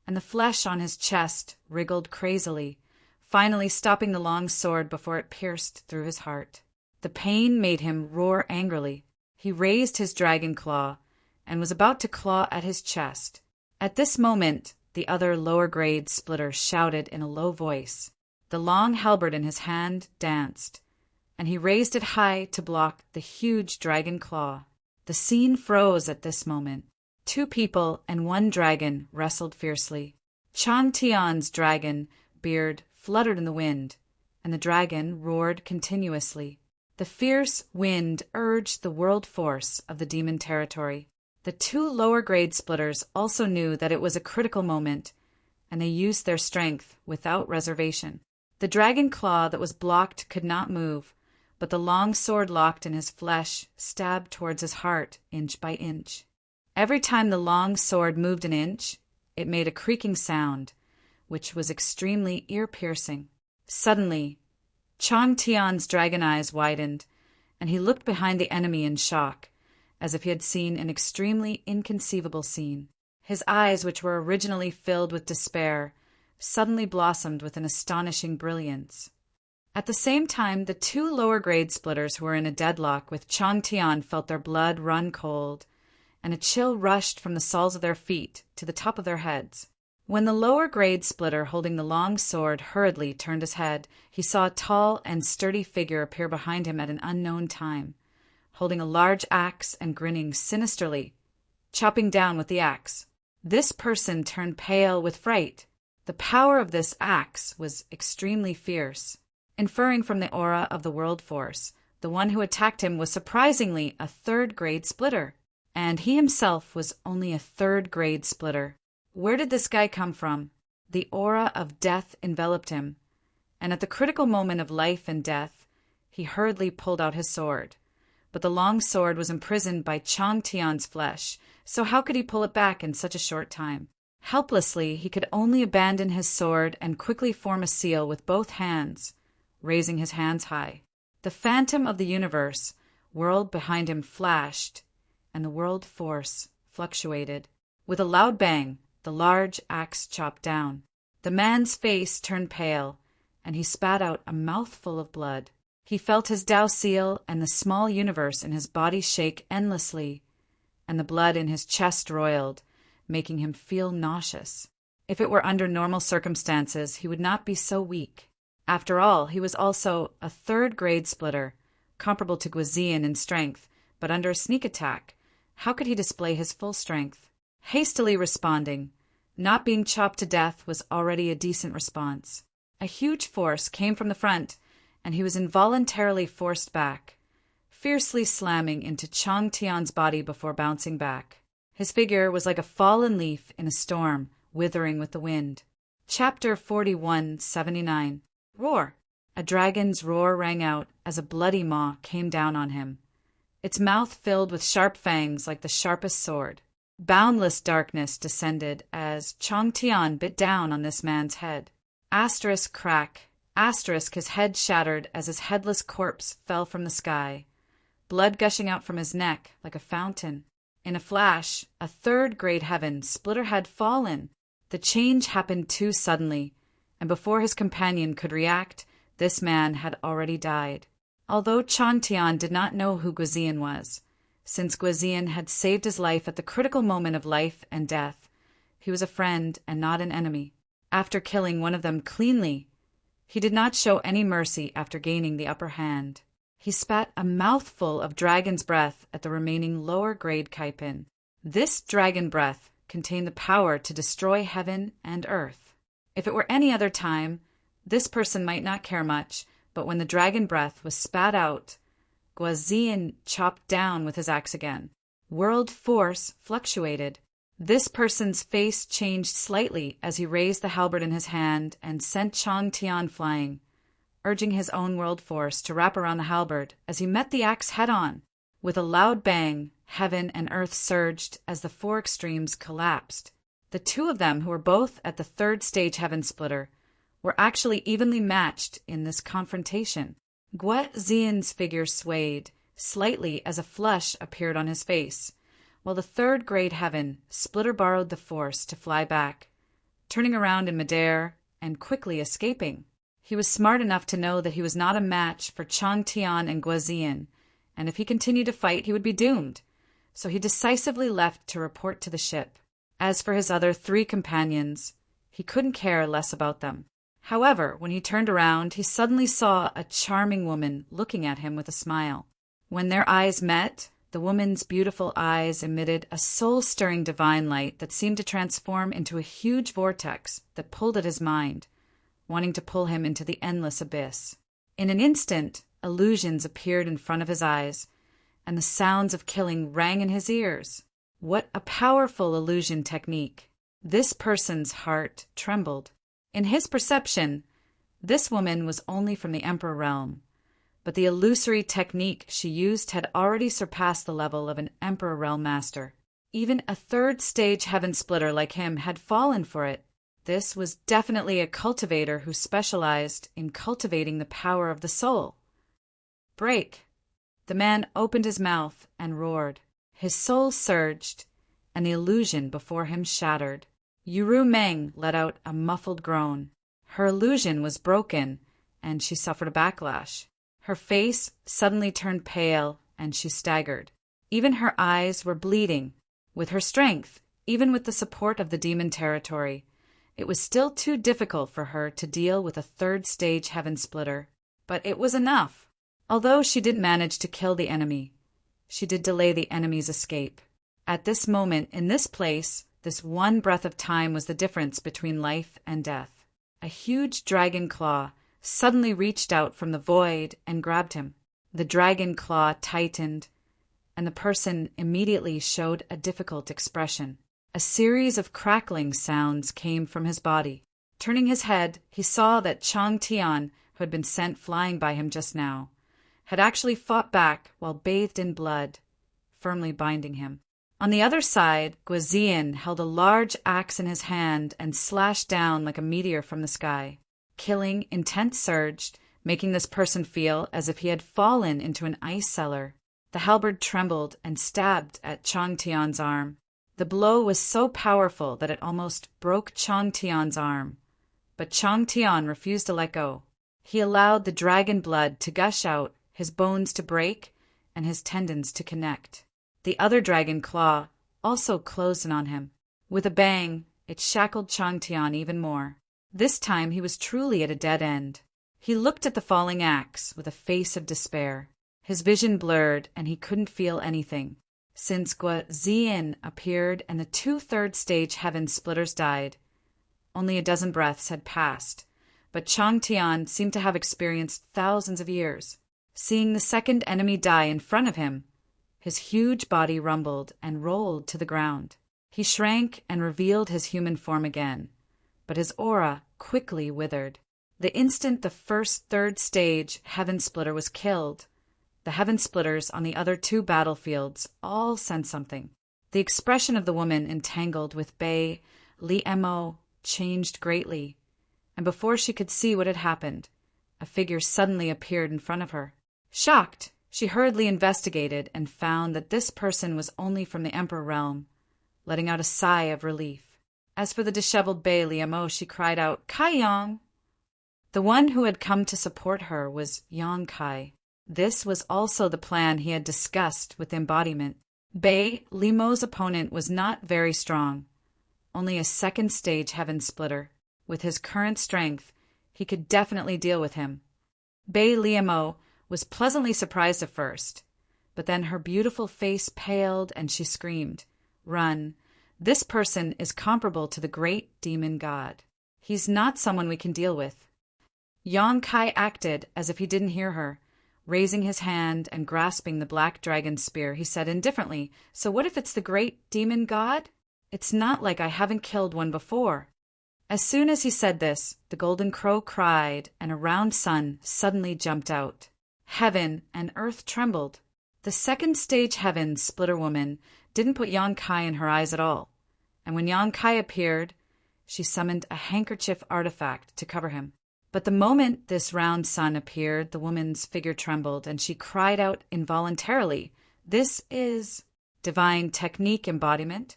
and the flesh on his chest wriggled crazily, finally stopping the long sword before it pierced through his heart. The pain made him roar angrily. He raised his dragon claw and was about to claw at his chest. At this moment, the other lower-grade splitter shouted in a low voice. The long halberd in his hand danced, and he raised it high to block the huge dragon claw. The scene froze at this moment. Two people and one dragon wrestled fiercely. Chang Tian's dragon beard fluttered in the wind, and the dragon roared continuously. The fierce wind urged the world force of the demon territory. The two lower-grade splitters also knew that it was a critical moment, and they used their strength without reservation. The dragon claw that was blocked could not move, but the long sword locked in his flesh stabbed towards his heart inch by inch. Every time the long sword moved an inch, it made a creaking sound, which was extremely ear-piercing. Suddenly, Chang Tian's dragon eyes widened, and he looked behind the enemy in shock, as if he had seen an extremely inconceivable scene. His eyes, which were originally filled with despair, suddenly blossomed with an astonishing brilliance. At the same time, the two lower-grade splitters who were in a deadlock with Chang Tian felt their blood run cold, and a chill rushed from the soles of their feet to the top of their heads. When the lower-grade splitter holding the long sword hurriedly turned his head, he saw a tall and sturdy figure appear behind him at an unknown time, holding a large axe and grinning sinisterly, chopping down with the axe. This person turned pale with fright. The power of this axe was extremely fierce. Inferring from the aura of the world force, the one who attacked him was surprisingly a third-grade splitter, and he himself was only a third-grade splitter. Where did this guy come from? The aura of death enveloped him, and at the critical moment of life and death, he hurriedly pulled out his sword. But the long sword was imprisoned by Chang Tian's flesh, so how could he pull it back in such a short time? Helplessly, he could only abandon his sword and quickly form a seal with both hands, raising his hands high. The phantom of the universe, world behind him flashed, and the world force fluctuated. With a loud bang, the large axe chopped down. The man's face turned pale, and he spat out a mouthful of blood. He felt his Tao seal and the small universe in his body shake endlessly, and the blood in his chest roiled, making him feel nauseous. If it were under normal circumstances, he would not be so weak. After all, he was also a third-grade splitter, comparable to Guizian in strength, but under a sneak attack. How could he display his full strength? Hastily responding, not being chopped to death was already a decent response. A huge force came from the front, and he was involuntarily forced back, fiercely slamming into Chang Tian's body before bouncing back. His figure was like a fallen leaf in a storm, withering with the wind. Chapter 41:79. Roar! A dragon's roar rang out as a bloody maw came down on him, its mouth filled with sharp fangs like the sharpest sword. Boundless darkness descended as Chang Tian bit down on this man's head. Asterisk crack, asterisk his head shattered as his headless corpse fell from the sky. blood gushing out from his neck like a fountain. In a flash, a third great heaven splitter had fallen. The change happened too suddenly, and before his companion could react, this man had already died. Although Chang Tian did not know who Guizian was, since Guizian had saved his life at the critical moment of life and death, he was a friend and not an enemy. After killing one of them cleanly, he did not show any mercy after gaining the upper hand. He spat a mouthful of dragon's breath at the remaining lower-grade Kaipin. This dragon breath contained the power to destroy heaven and earth. If it were any other time, this person might not care much, but when the dragon breath was spat out, Guizian chopped down with his axe again. World force fluctuated. This person's face changed slightly as he raised the halberd in his hand and sent Chang Tian flying, urging his own world force to wrap around the halberd as he met the axe head-on. With a loud bang, heaven and earth surged as the four extremes collapsed. The two of them, who were both at the third stage heaven splitter, were actually evenly matched in this confrontation. Guizian's figure swayed slightly as a flush appeared on his face, while the third grade heaven splitter borrowed the force to fly back, turning around in midair and quickly escaping. He was smart enough to know that he was not a match for Chang Tian and Guizian, and if he continued to fight, he would be doomed. So he decisively left to report to the ship. As for his other three companions, he couldn't care less about them. However, when he turned around, he suddenly saw a charming woman looking at him with a smile. When their eyes met, the woman's beautiful eyes emitted a soul-stirring divine light that seemed to transform into a huge vortex that pulled at his mind, wanting to pull him into the endless abyss. In an instant, illusions appeared in front of his eyes, and the sounds of killing rang in his ears. What a powerful illusion technique! This person's heart trembled. In his perception, this woman was only from the Emperor realm, but the illusory technique she used had already surpassed the level of an Emperor realm master. Even a third stage heaven splitter like him had fallen for it. This was definitely a cultivator who specialized in cultivating the power of the soul. Break! The man opened his mouth and roared. His soul surged, and the illusion before him shattered. Yuru Meng let out a muffled groan. Her illusion was broken, and she suffered a backlash. Her face suddenly turned pale, and she staggered. Even her eyes were bleeding. With her strength, even with the support of the demon territory, it was still too difficult for her to deal with a third-stage heaven splitter. But it was enough. Although she didn't manage to kill the enemy, she did delay the enemy's escape. At this moment, in this place, this one breath of time was the difference between life and death. A huge dragon claw suddenly reached out from the void and grabbed him. The dragon claw tightened, and the person immediately showed a difficult expression. A series of crackling sounds came from his body. Turning his head, he saw that Chang Tian, who had been sent flying by him just now, had actually fought back while bathed in blood, firmly binding him. On the other side, Guizian held a large axe in his hand and slashed down like a meteor from the sky. Killing intent surged, making this person feel as if he had fallen into an ice cellar. The halberd trembled and stabbed at Chang Tian's arm. The blow was so powerful that it almost broke Chang Tian's arm. But Chang Tian refused to let go. He allowed the dragon blood to gush out, his bones to break, and his tendons to connect. The other dragon claw also closed in on him. With a bang, it shackled Chang Tian even more. This time he was truly at a dead end. He looked at the falling axe with a face of despair. His vision blurred, and he couldn't feel anything. Since Guizian appeared and the 2/3 stage heaven splitters died, only a dozen breaths had passed, but Chang Tian seemed to have experienced thousands of years. Seeing the second enemy die in front of him, his huge body rumbled and rolled to the ground. He shrank and revealed his human form again, but his aura quickly withered. The instant the first third stage heaven splitter was killed, the heaven splitters on the other two battlefields all sensed something. The expression of the woman entangled with Bei Li Mo changed greatly, and before she could see what had happened, a figure suddenly appeared in front of her. Shocked, She hurriedly investigated and found that this person was only from the Emperor realm, letting out a sigh of relief. As for the disheveled Bei Liamo, she cried out, "Kai Yang!" The one who had come to support her was Yang Kai. This was also the plan he had discussed with the embodiment. Bei Liamo's opponent was not very strong, only a second-stage heaven splitter. With his current strength, he could definitely deal with him. Bei Liamo was pleasantly surprised at first, but then her beautiful face paled and she screamed, "Run! This person is comparable to the great demon god. He's not someone we can deal with." Yang Kai acted as if he didn't hear her. Raising his hand and grasping the black dragon spear, he said indifferently, "So what if it's the great demon god? It's not like I haven't killed one before." As soon as he said this, the golden crow cried, and a round sun suddenly jumped out. Heaven and earth trembled. The second-stage heaven splitter woman didn't put Yang Kai in her eyes at all, and when Yang Kai appeared, she summoned a handkerchief artifact to cover him. But the moment this round sun appeared, the woman's figure trembled, and she cried out involuntarily, "This is divine technique embodiment."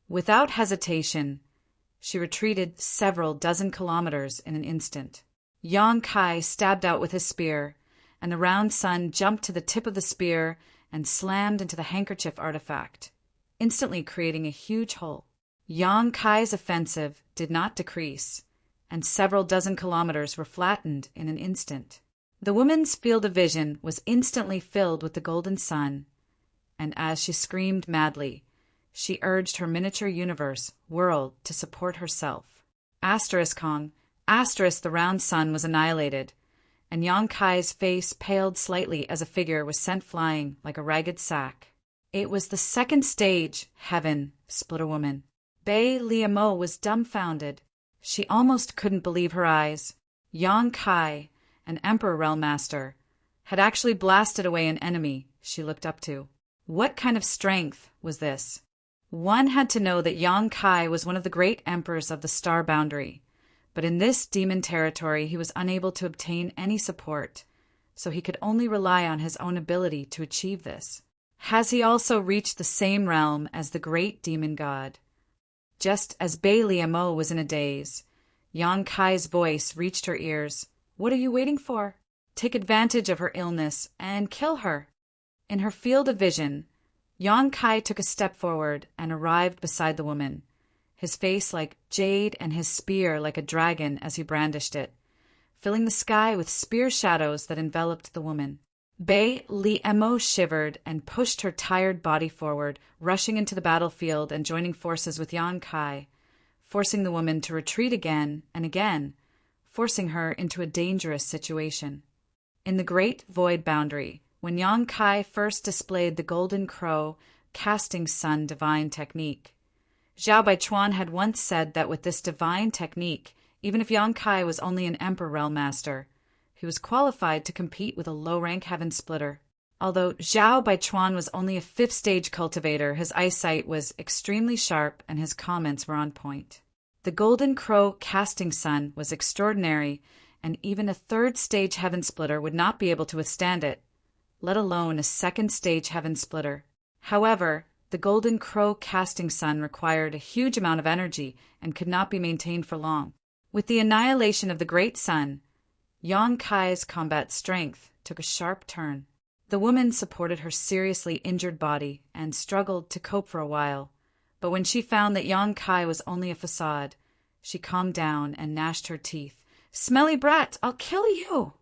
Without hesitation, she retreated several dozen kilometers in an instant. Yang Kai stabbed out with his spear, and the round sun jumped to the tip of the spear and slammed into the handkerchief artifact, instantly creating a huge hole. Yang Kai's offensive did not decrease, and several dozen kilometers were flattened in an instant. The woman's field of vision was instantly filled with the golden sun, and as she screamed madly, she urged her miniature universe world to support herself. Kong, the round sun was annihilated, and Yang Kai's face paled slightly as a figure was sent flying like a ragged sack. It was the second stage, heaven, splitter woman. Bei Liamo was dumbfounded. She almost couldn't believe her eyes. Yang Kai, an Emperor Realm Master, had actually blasted away an enemy she looked up to. What kind of strength was this? One had to know that Yang Kai was one of the great emperors of the Star Boundary, but in this demon territory he was unable to obtain any support, so he could only rely on his own ability to achieve this. Has he also reached the same realm as the great demon god? Just as Bei Liamo was in a daze, Yang Kai's voice reached her ears. "What are you waiting for? Take advantage of her illness and kill her." In her field of vision, Yang Kai took a step forward and arrived beside the woman, his face like jade and his spear like a dragon as he brandished it, filling the sky with spear shadows that enveloped the woman. Bei Liamo shivered and pushed her tired body forward, rushing into the battlefield and joining forces with Yang Kai, forcing the woman to retreat again and again, forcing her into a dangerous situation. In the Great Void Boundary, when Yang Kai first displayed the Golden Crow Casting Sun divine technique, Zhao Baichuan had once said that with this divine technique, even if Yang Kai was only an Emperor Realm Master, he was qualified to compete with a low-rank heaven splitter. Although Zhao Baichuan was only a fifth-stage cultivator, his eyesight was extremely sharp and his comments were on point. The Golden Crow Casting Sun was extraordinary, and even a third-stage heaven splitter would not be able to withstand it, let alone a second-stage heaven splitter. However, the Golden Crow Casting Sun required a huge amount of energy and could not be maintained for long. With the annihilation of the Great Sun, Yang Kai's combat strength took a sharp turn. The woman supported her seriously injured body and struggled to cope for a while, but when she found that Yang Kai was only a facade, she calmed down and gnashed her teeth. "Smelly brat, I'll kill you!"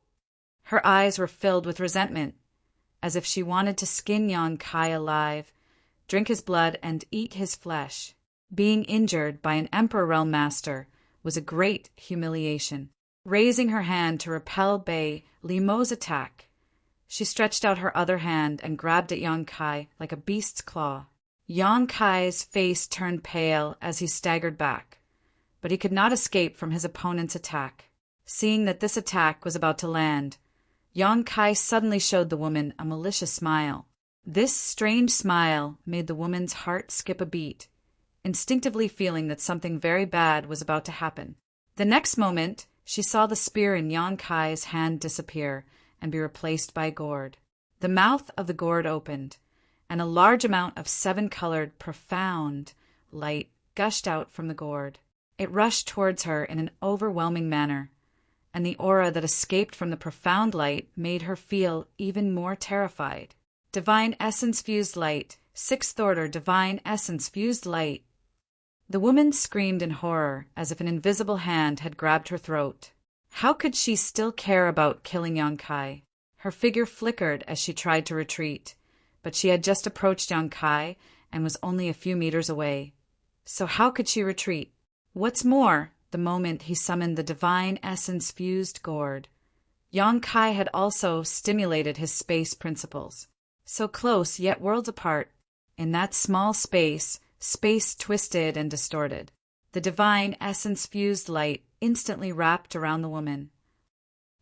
Her eyes were filled with resentment, as if she wanted to skin Yang Kai alive, drink his blood, and eat his flesh. Being injured by an Emperor Realm Master was a great humiliation. Raising her hand to repel Bei Liamo's attack, she stretched out her other hand and grabbed at Yang Kai like a beast's claw. Yang Kai's face turned pale as he staggered back, but he could not escape from his opponent's attack. Seeing that this attack was about to land, Yang Kai suddenly showed the woman a malicious smile. This strange smile made the woman's heart skip a beat, instinctively feeling that something very bad was about to happen. The next moment, she saw the spear in Yang Kai's hand disappear and be replaced by a gourd. The mouth of the gourd opened, and a large amount of seven-colored, profound light gushed out from the gourd. It rushed towards her in an overwhelming manner, and the aura that escaped from the profound light made her feel even more terrified. Divine essence fused light, sixth order divine essence fused light. The woman screamed in horror as if an invisible hand had grabbed her throat. How could she still care about killing Yang Kai? Her figure flickered as she tried to retreat, but she had just approached Yang Kai and was only a few meters away. So how could she retreat? What's more, the moment he summoned the divine essence fused gourd, Yang Kai had also stimulated his space principles. So close yet worlds apart, in that small space, space twisted and distorted. The divine essence fused light instantly wrapped around the woman.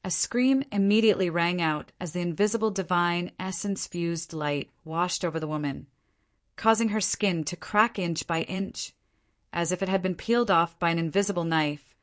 A scream immediately rang out as the invisible divine essence fused light washed over the woman, causing her skin to crack inch by inch, as if it had been peeled off by an invisible knife,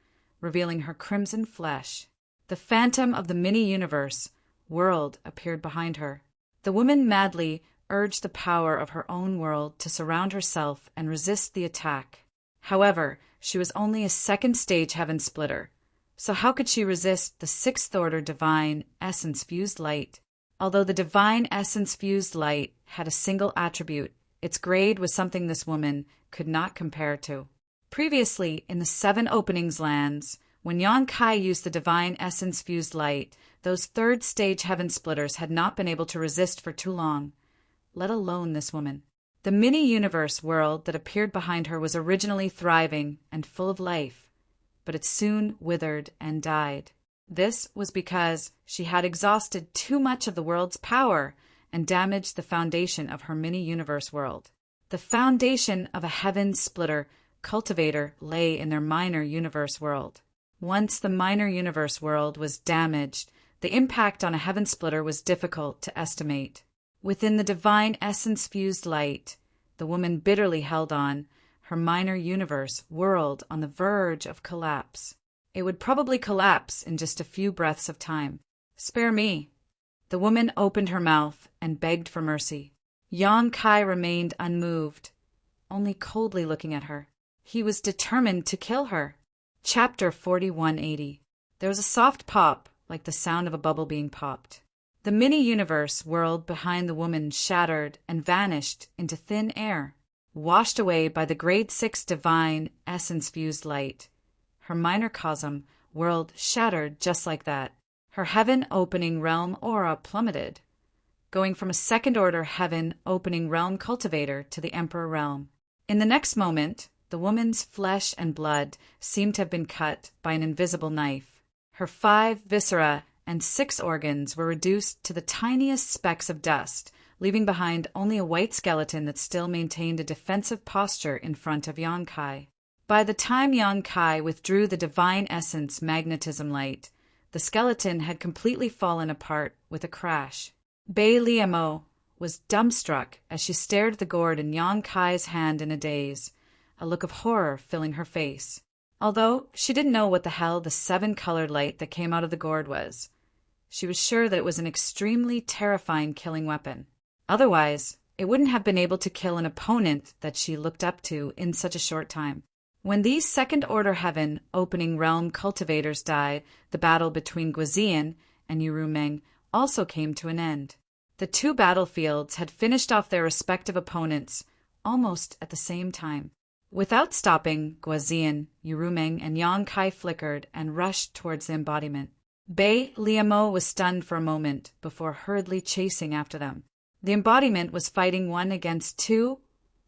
revealing her crimson flesh. The phantom of the mini-universe world appeared behind her. The woman madly urged the power of her own world to surround herself and resist the attack. However, she was only a second-stage heaven splitter, so how could she resist the sixth-order divine essence-fused light? Although the divine essence-fused light had a single attribute, its grade was something this woman could not compare to. Previously, in the Seven Openings lands, when Yang Kai used the divine essence-fused light, those third-stage heaven splitters had not been able to resist for too long, let alone this woman. The mini-universe world that appeared behind her was originally thriving and full of life, but it soon withered and died. This was because she had exhausted too much of the world's power and damaged the foundation of her mini-universe world. The foundation of a heaven splitter cultivator lay in their minor universe world. Once the minor universe world was damaged, the impact on a heaven splitter was difficult to estimate. Within the divine essence-fused light, the woman bitterly held on, her minor universe world on the verge of collapse. It would probably collapse in just a few breaths of time. "Spare me." The woman opened her mouth and begged for mercy. Yang Kai remained unmoved, only coldly looking at her. He was determined to kill her. Chapter 4180. There was a soft pop, like the sound of a bubble being popped. The mini-universe world behind the woman shattered and vanished into thin air, washed away by the grade 6 divine essence-fused light. Her minor cosm world shattered just like that. Her heaven-opening realm aura plummeted, going from a second-order heaven-opening realm cultivator to the Emperor realm. In the next moment, the woman's flesh and blood seemed to have been cut by an invisible knife. Her 5 viscera and 6 organs were reduced to the tiniest specks of dust, leaving behind only a white skeleton that still maintained a defensive posture in front of Yang Kai. By the time Yang Kai withdrew the divine essence magnetism light, the skeleton had completely fallen apart with a crash. Bei Liamo was dumbstruck as she stared at the gourd in Yang Kai's hand in a daze, a look of horror filling her face. Although she didn't know what the hell the 7-colored light that came out of the gourd was, she was sure that it was an extremely terrifying killing weapon. Otherwise, it wouldn't have been able to kill an opponent that she looked up to in such a short time. When these second-order heaven-opening realm cultivators died, the battle between Guazian and Yurumeng also came to an end. The two battlefields had finished off their respective opponents almost at the same time. Without stopping, Guazian, Yurumeng, and Yang Kai flickered and rushed towards the embodiment. Bei Liamo was stunned for a moment before hurriedly chasing after them. The embodiment was fighting one against two,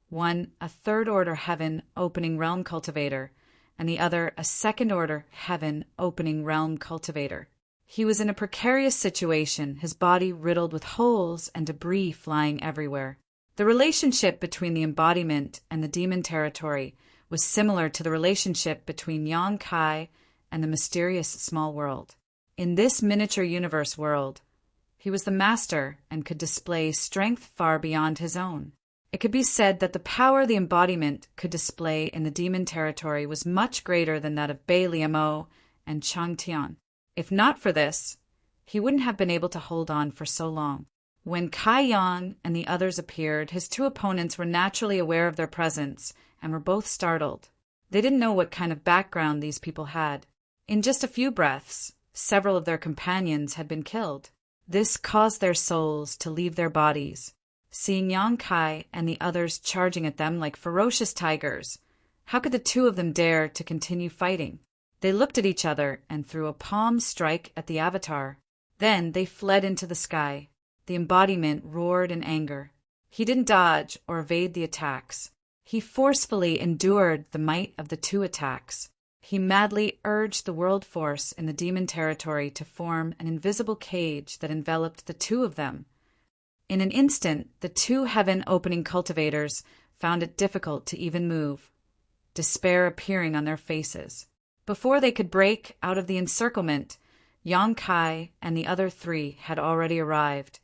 one a third-order heaven-opening realm cultivator, and the other a second-order heaven-opening realm cultivator. He was in a precarious situation, his body riddled with holes and debris flying everywhere. The relationship between the embodiment and the demon territory was similar to the relationship between Yang Kai and the mysterious small world. In this miniature universe world, he was the master and could display strength far beyond his own. It could be said that the power the embodiment could display in the demon territory was much greater than that of Bei Liamo and Chang Tian. If not for this, he wouldn't have been able to hold on for so long. When Kai Yang and the others appeared, his two opponents were naturally aware of their presence and were both startled. They didn't know what kind of background these people had. In just a few breaths, several of their companions had been killed. This caused their souls to leave their bodies. Seeing Yang Kai and the others charging at them like ferocious tigers, how could the two of them dare to continue fighting? They looked at each other and threw a palm strike at the avatar. Then they fled into the sky. The embodiment roared in anger. He didn't dodge or evade the attacks. He forcefully endured the might of the two attacks. He madly urged the world force in the demon territory to form an invisible cage that enveloped the two of them. In an instant, the two heaven-opening cultivators found it difficult to even move, despair appearing on their faces. Before they could break out of the encirclement, Yang Kai and the other three had already arrived,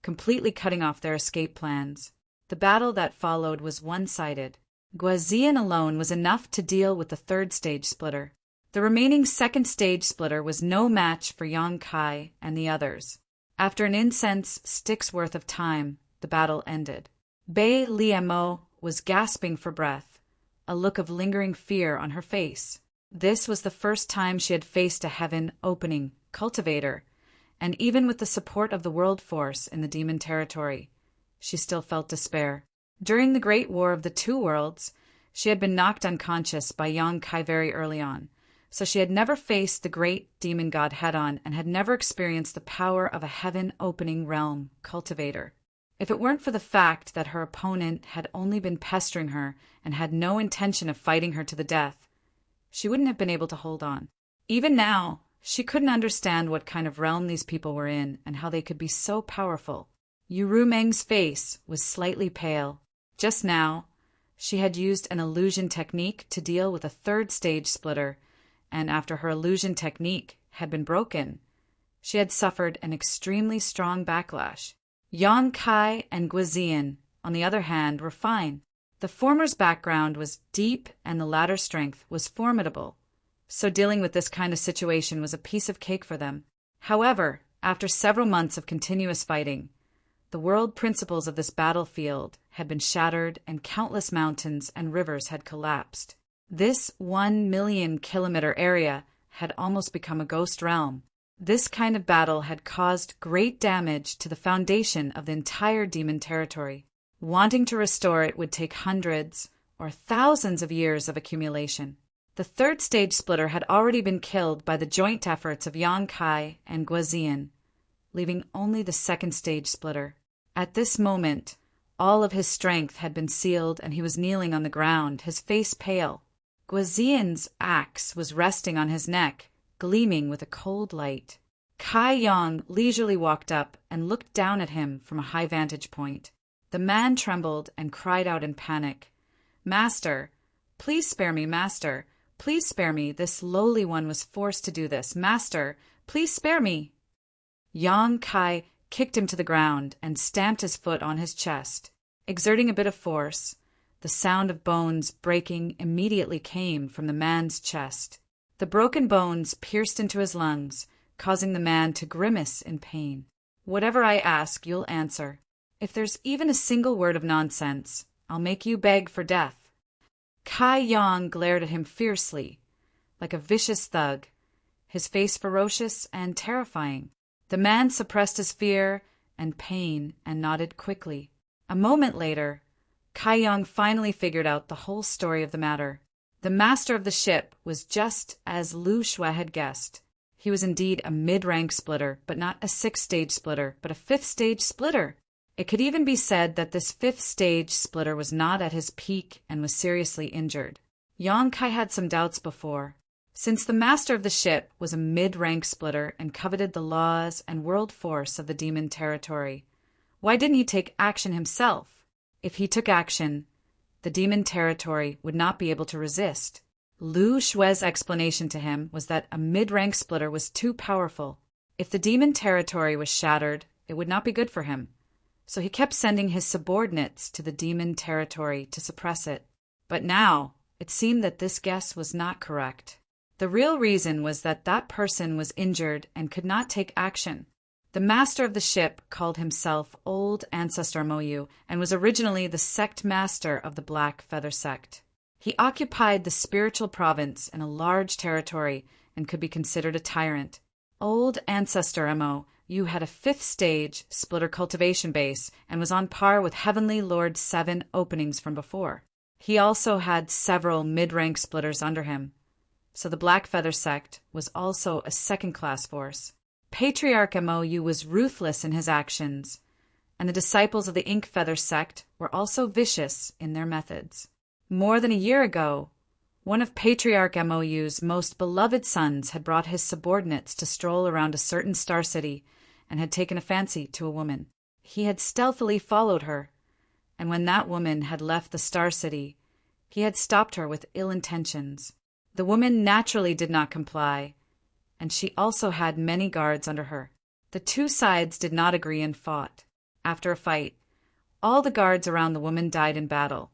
completely cutting off their escape plans. The battle that followed was one-sided. Guazian alone was enough to deal with the third stage splitter. The remaining second stage splitter was no match for Yang Kai and the others. After an incense stick's worth of time, the battle ended. Bei Liemo was gasping for breath, a look of lingering fear on her face. This was the first time she had faced a heaven-opening cultivator, and even with the support of the world force in the demon territory, she still felt despair. During the Great War of the Two Worlds, she had been knocked unconscious by Yang Kai very early on, so she had never faced the great demon god head-on and had never experienced the power of a heaven-opening realm cultivator. If it weren't for the fact that her opponent had only been pestering her and had no intention of fighting her to the death, she wouldn't have been able to hold on. Even now, she couldn't understand what kind of realm these people were in and how they could be so powerful. Yuru Meng's face was slightly pale. Just now, she had used an illusion technique to deal with a third stage splitter, and after her illusion technique had been broken, she had suffered an extremely strong backlash. Yang Kai and Guazian, on the other hand, were fine. The former's background was deep and the latter's strength was formidable, so dealing with this kind of situation was a piece of cake for them. However, after several months of continuous fighting, the world principles of this battlefield had been shattered and countless mountains and rivers had collapsed. This 1,000,000-kilometer area had almost become a ghost realm. This kind of battle had caused great damage to the foundation of the entire demon territory. Wanting to restore it would take hundreds or thousands of years of accumulation. The third stage splitter had already been killed by the joint efforts of Yang Kai and Guazian, leaving only the second stage splitter. At this moment, all of his strength had been sealed and he was kneeling on the ground, his face pale. Guazian's axe was resting on his neck, gleaming with a cold light. Kai Yang leisurely walked up and looked down at him from a high vantage point. The man trembled and cried out in panic, "Master, please spare me, Master. Please spare me. This lowly one was forced to do this. Master, please spare me." Yang Kai kicked him to the ground and stamped his foot on his chest. Exerting a bit of force, the sound of bones breaking immediately came from the man's chest. The broken bones pierced into his lungs, causing the man to grimace in pain. "Whatever I ask, you'll answer. If there's even a single word of nonsense, I'll make you beg for death." Kai Yang glared at him fiercely, like a vicious thug, his face ferocious and terrifying. The man suppressed his fear and pain and nodded quickly. A moment later, Kai Yang finally figured out the whole story of the matter. The master of the ship was just as Lu Shui had guessed. He was indeed a mid-rank splitter, but not a sixth-stage splitter, but a fifth-stage splitter. It could even be said that this fifth-stage splitter was not at his peak and was seriously injured. Yang Kai had some doubts before. Since the master of the ship was a mid-rank splitter and coveted the laws and world force of the demon territory, why didn't he take action himself? If he took action, the demon territory would not be able to resist. Lu Shui's explanation to him was that a mid-rank splitter was too powerful. If the demon territory was shattered, it would not be good for him. So he kept sending his subordinates to the demon territory to suppress it. But now, it seemed that this guess was not correct. The real reason was that that person was injured and could not take action. The master of the ship called himself Old Ancestor Moyu and was originally the sect master of the Black Feather Sect. He occupied the spiritual province in a large territory and could be considered a tyrant. Old Ancestor Moyu had a 5th stage splitter cultivation base and was on par with Heavenly Lord 7 openings from before. He also had several mid-rank splitters under him, so the Black Feather Sect was also a second-class force. Patriarch Moyu was ruthless in his actions, and the disciples of the Ink Feather Sect were also vicious in their methods. More than a year ago, one of Patriarch Moyu's most beloved sons had brought his subordinates to stroll around a certain star city and had taken a fancy to a woman. He had stealthily followed her, and when that woman had left the star city, he had stopped her with ill intentions. The woman naturally did not comply, and she also had many guards under her. The two sides did not agree and fought. After a fight, all the guards around the woman died in battle,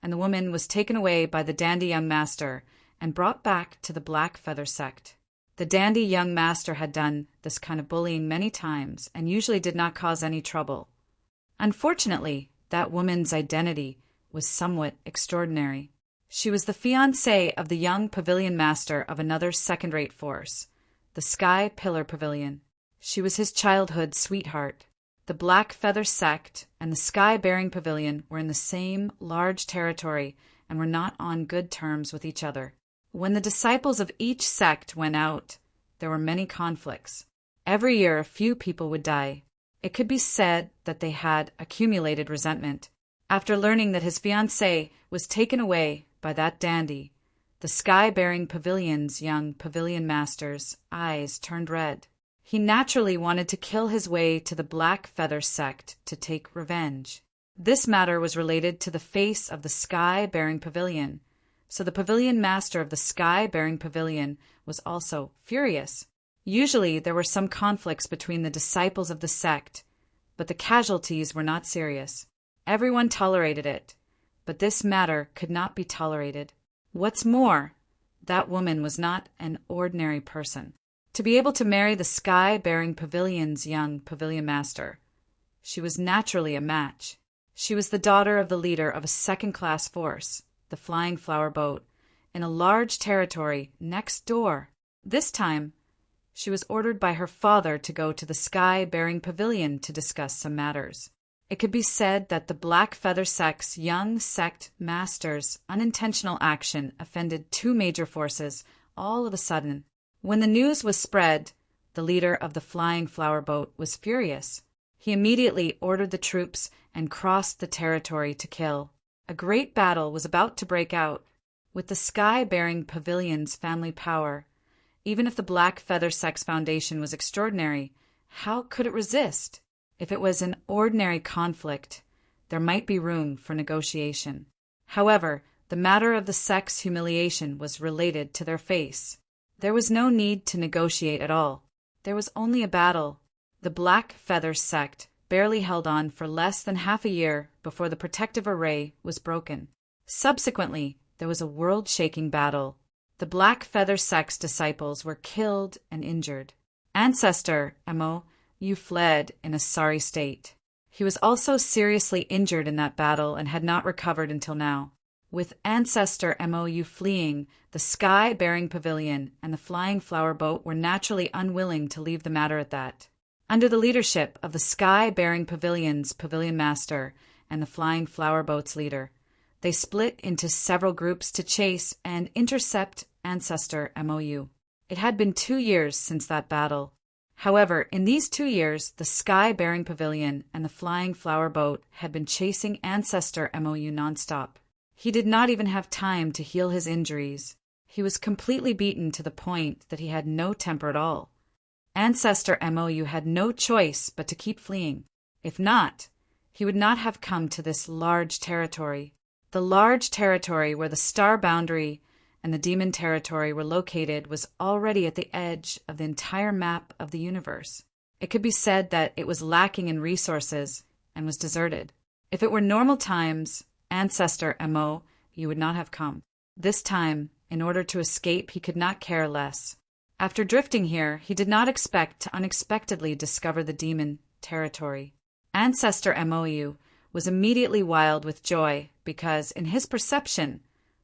and the woman was taken away by the dandy young master and brought back to the Black Feather Sect. The dandy young master had done this kind of bullying many times and usually did not cause any trouble. Unfortunately, that woman's identity was somewhat extraordinary. She was the fiancée of the young pavilion master of another second-rate force, the Sky Pillar Pavilion. She was his childhood sweetheart. The Black Feather Sect and the Sky Bearing Pavilion were in the same large territory and were not on good terms with each other. When the disciples of each sect went out, there were many conflicts. Every year a few people would die. It could be said that they had accumulated resentment. After learning that his fiancée was taken away by that dandy, the Sky-Bearing Pavilion's young pavilion master's eyes turned red. He naturally wanted to kill his way to the Black Feather Sect to take revenge. This matter was related to the face of the Sky-Bearing Pavilion, so the pavilion master of the Sky-Bearing Pavilion was also furious. Usually there were some conflicts between the disciples of the sect, but the casualties were not serious. Everyone tolerated it, but this matter could not be tolerated. What's more, that woman was not an ordinary person. To be able to marry the Sky-Bearing Pavilion's young pavilion master, she was naturally a match. She was the daughter of the leader of a second-class force, the Flying Flower Boat, in a large territory next door. This time, she was ordered by her father to go to the Sky-Bearing Pavilion to discuss some matters. It could be said that the Black Feather Sect's young sect master's unintentional action offended two major forces all of a sudden. When the news was spread, the leader of the Flying Flower Boat was furious. He immediately ordered the troops and crossed the territory to kill. A great battle was about to break out. With the Sky-Bearing Pavilion's family power, even if the Black Feather Sect's foundation was extraordinary, how could it resist? If it was an ordinary conflict, there might be room for negotiation. However, the matter of the sect's humiliation was related to their face. There was no need to negotiate at all. There was only a battle. The Black Feather Sect barely held on for less than half a year before the protective array was broken. Subsequently, there was a world-shaking battle. The Black Feather Sect's disciples were killed and injured. Ancestor Moyu fled in a sorry state. He was also seriously injured in that battle and had not recovered until now. With Ancestor Moyu fleeing, the Sky-Bearing Pavilion and the Flying Flower Boat were naturally unwilling to leave the matter at that. Under the leadership of the Sky-Bearing Pavilion's pavilion master and the Flying Flower Boat's leader, they split into several groups to chase and intercept Ancestor Moyu. It had been 2 years since that battle. However, in these 2 years, the Sky-Bearing Pavilion and the Flying Flower Boat had been chasing Ancestor Moyu nonstop. He did not even have time to heal his injuries. He was completely beaten to the point that he had no temper at all. Ancestor Moyu had no choice but to keep fleeing. If not, he would not have come to this large territory. The large territory where the star boundary and the demon territory were located was already at the edge of the entire map of the universe. It could be said that it was lacking in resources and was deserted. If it were normal times, Ancestor Moyu would not have come. This time, in order to escape, he could not care less. After drifting here, he did not expect to unexpectedly discover the demon territory. Ancestor MOU was immediately wild with joy because, in his perception,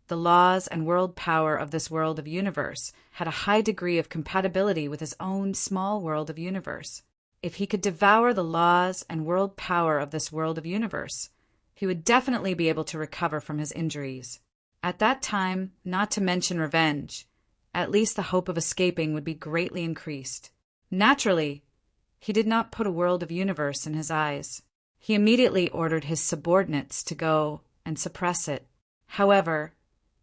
the laws and world power of this world of universe had a high degree of compatibility with his own small world of universe. If he could devour the laws and world power of this world of universe, he would definitely be able to recover from his injuries. At that time, not to mention revenge, at least the hope of escaping would be greatly increased. Naturally, he did not put a world of universe in his eyes. He immediately ordered his subordinates to go and suppress it. However,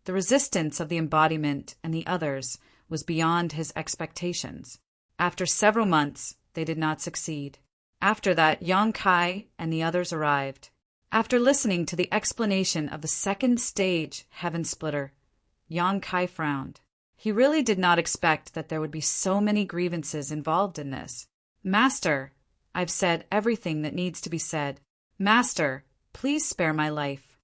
the resistance of the embodiment and the others was beyond his expectations. After several months, they did not succeed. After that, Yang Kai and the others arrived. After listening to the explanation of the second stage heaven splitter, Yang Kai frowned. He really did not expect that there would be so many grievances involved in this. Master, I've said everything that needs to be said. Master, please spare my life.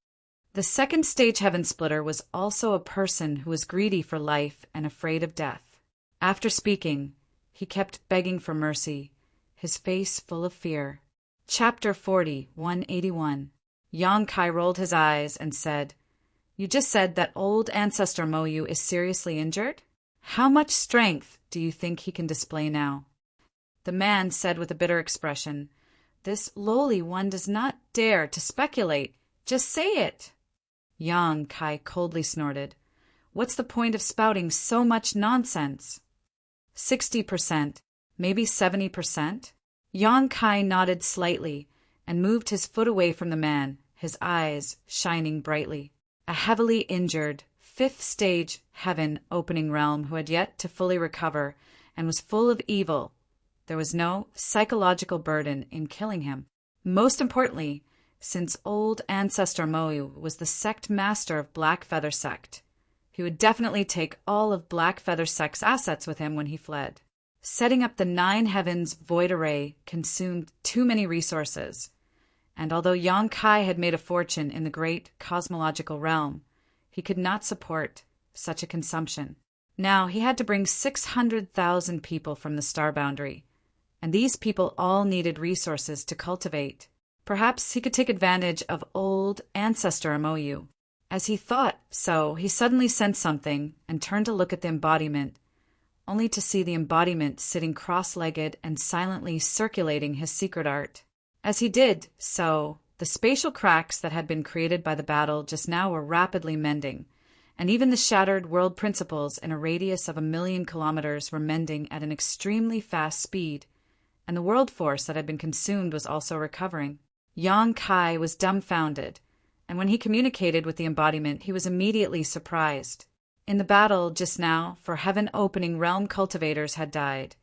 The second stage heaven splitter was also a person who was greedy for life and afraid of death. After speaking, he kept begging for mercy, his face full of fear. Chapter 40, 181. Yang Kai rolled his eyes and said, "You just said that old ancestor Moyu is seriously injured? How much strength do you think he can display now?" The man said with a bitter expression, "This lowly one does not dare to speculate. Just say it." Yang Kai coldly snorted, "What's the point of spouting so much nonsense?" 60%, maybe 70%? Yang Kai nodded slightly and moved his foot away from the man, his eyes shining brightly. A heavily injured, fifth stage heaven opening realm who had yet to fully recover and was full of evil. There was no psychological burden in killing him. Most importantly, since old ancestor Moyu was the sect master of Black Feather Sect, he would definitely take all of Black Feather Sect's assets with him when he fled. Setting up the 9 heavens void array consumed too many resources, and although Yang Kai had made a fortune in the great cosmological realm, he could not support such a consumption. Now he had to bring 600,000 people from the star boundary, and these people all needed resources to cultivate. Perhaps he could take advantage of old ancestor Moyu. As he thought so, he suddenly sensed something and turned to look at the embodiment, only to see the embodiment sitting cross-legged and silently circulating his secret art. As he did so, the spatial cracks that had been created by the battle just now were rapidly mending, and even the shattered world principles in a radius of 1,000,000 kilometers were mending at an extremely fast speed, and the world force that had been consumed was also recovering. Yang Kai was dumbfounded, and when he communicated with the embodiment, he was immediately surprised. In the battle just now, 4 heaven-opening realm cultivators had died,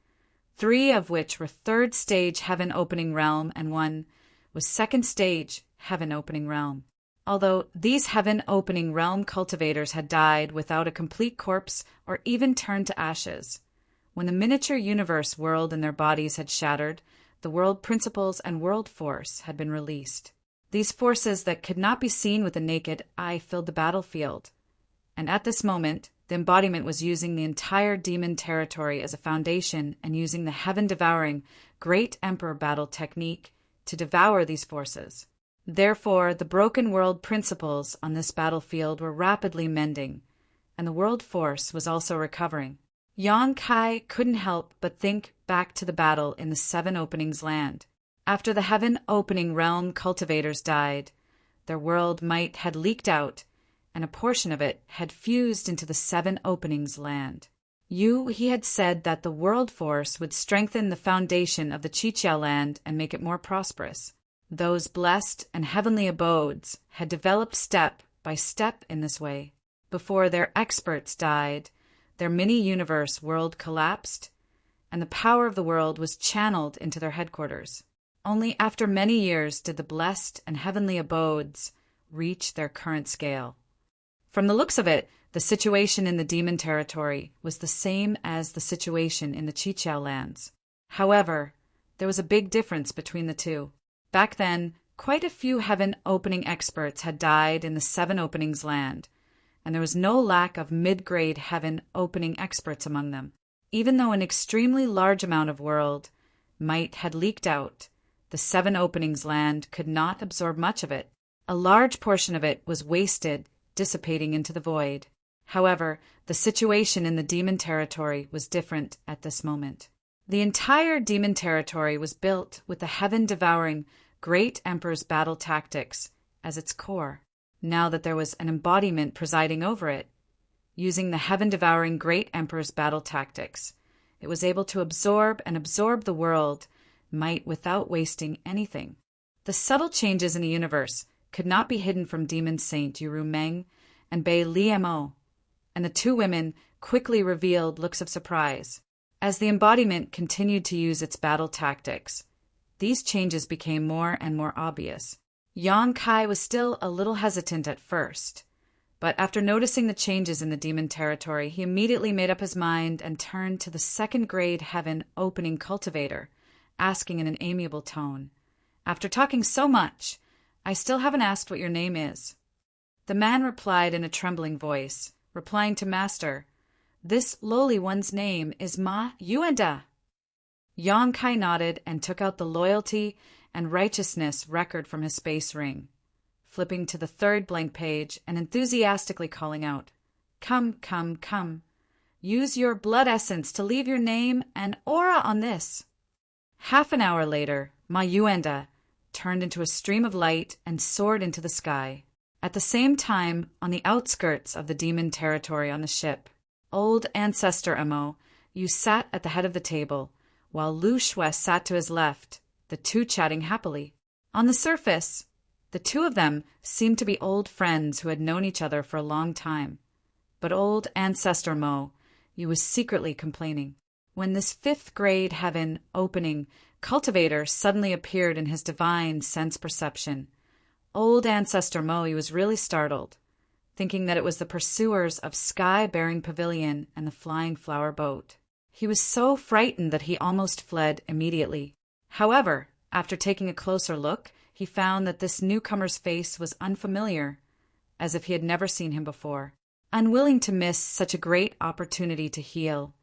3 of which were 3rd stage heaven-opening realm and 1 was 2nd stage heaven-opening realm. Although these heaven-opening realm cultivators had died without a complete corpse or even turned to ashes, when the miniature universe world in their bodies had shattered, the world principles and world force had been released. These forces that could not be seen with the naked eye filled the battlefield, and at this moment, the embodiment was using the entire demon territory as a foundation and using the heaven-devouring Great Emperor battle technique to devour these forces. Therefore, the broken world principles on this battlefield were rapidly mending, and the world force was also recovering. Yang Kai couldn't help but think back to the battle in the 7 Openings land. After the heaven-opening realm cultivators died, their world might had leaked out, and a portion of it had fused into the 7 Openings land. He had said that the world force would strengthen the foundation of the Chichia land and make it more prosperous. Those blessed and heavenly abodes had developed step by step in this way. Before their experts died, their mini-universe world collapsed, and the power of the world was channeled into their headquarters. Only after many years did the blessed and heavenly abodes reach their current scale. From the looks of it, the situation in the demon territory was the same as the situation in the Chichia lands. However, there was a big difference between the two. Back then, quite a few heaven-opening experts had died in the 7 Openings land, and there was no lack of mid-grade heaven-opening experts among them. Even though an extremely large amount of world might had leaked out, the 7 openings land could not absorb much of it. A large portion of it was wasted, dissipating into the void. However, the situation in the demon territory was different at this moment. The entire demon territory was built with the heaven-devouring Great Emperor's battle tactics as its core. Now that there was an embodiment presiding over it, using the heaven-devouring Great Emperor's battle tactics, it was able to absorb the world might without wasting anything. The subtle changes in the universe could not be hidden from Demon Saint Yuru Meng and Bei Liemo, and the 2 women quickly revealed looks of surprise. As the embodiment continued to use its battle tactics, these changes became more and more obvious. Yang Kai was still a little hesitant at first, but after noticing the changes in the demon territory, he immediately made up his mind and turned to the 2nd grade heaven opening cultivator, asking in an amiable tone, "After talking so much, I still haven't asked what your name is." The man replied in a trembling voice, replying to Master, "This lowly one's name is Ma Yuenda." Yang Kai nodded and took out the loyalty and righteousness record from his space ring, flipping to the 3rd blank page and enthusiastically calling out, "Come, come, come. Use your blood essence to leave your name and aura on this." Half an hour later, Ma Yuenda turned into a stream of light and soared into the sky. At the same time, on the outskirts of the demon territory on the ship, old Ancestor Amo, you sat at the head of the table, while Lu Shui sat to his left, the 2 chatting happily. On the surface, the 2 of them seemed to be old friends who had known each other for a long time. But old Ancestor Mo, you was secretly complaining. When this 5th grade heaven opening cultivator suddenly appeared in his divine sense perception, old Ancestor Mo, you was really startled, thinking that it was the pursuers of Sky-Bearing Pavilion and the Flying Flower Boat. He was so frightened that he almost fled immediately. However, after taking a closer look, he found that this newcomer's face was unfamiliar, as if he had never seen him before. Unwilling to miss such a great opportunity to heal,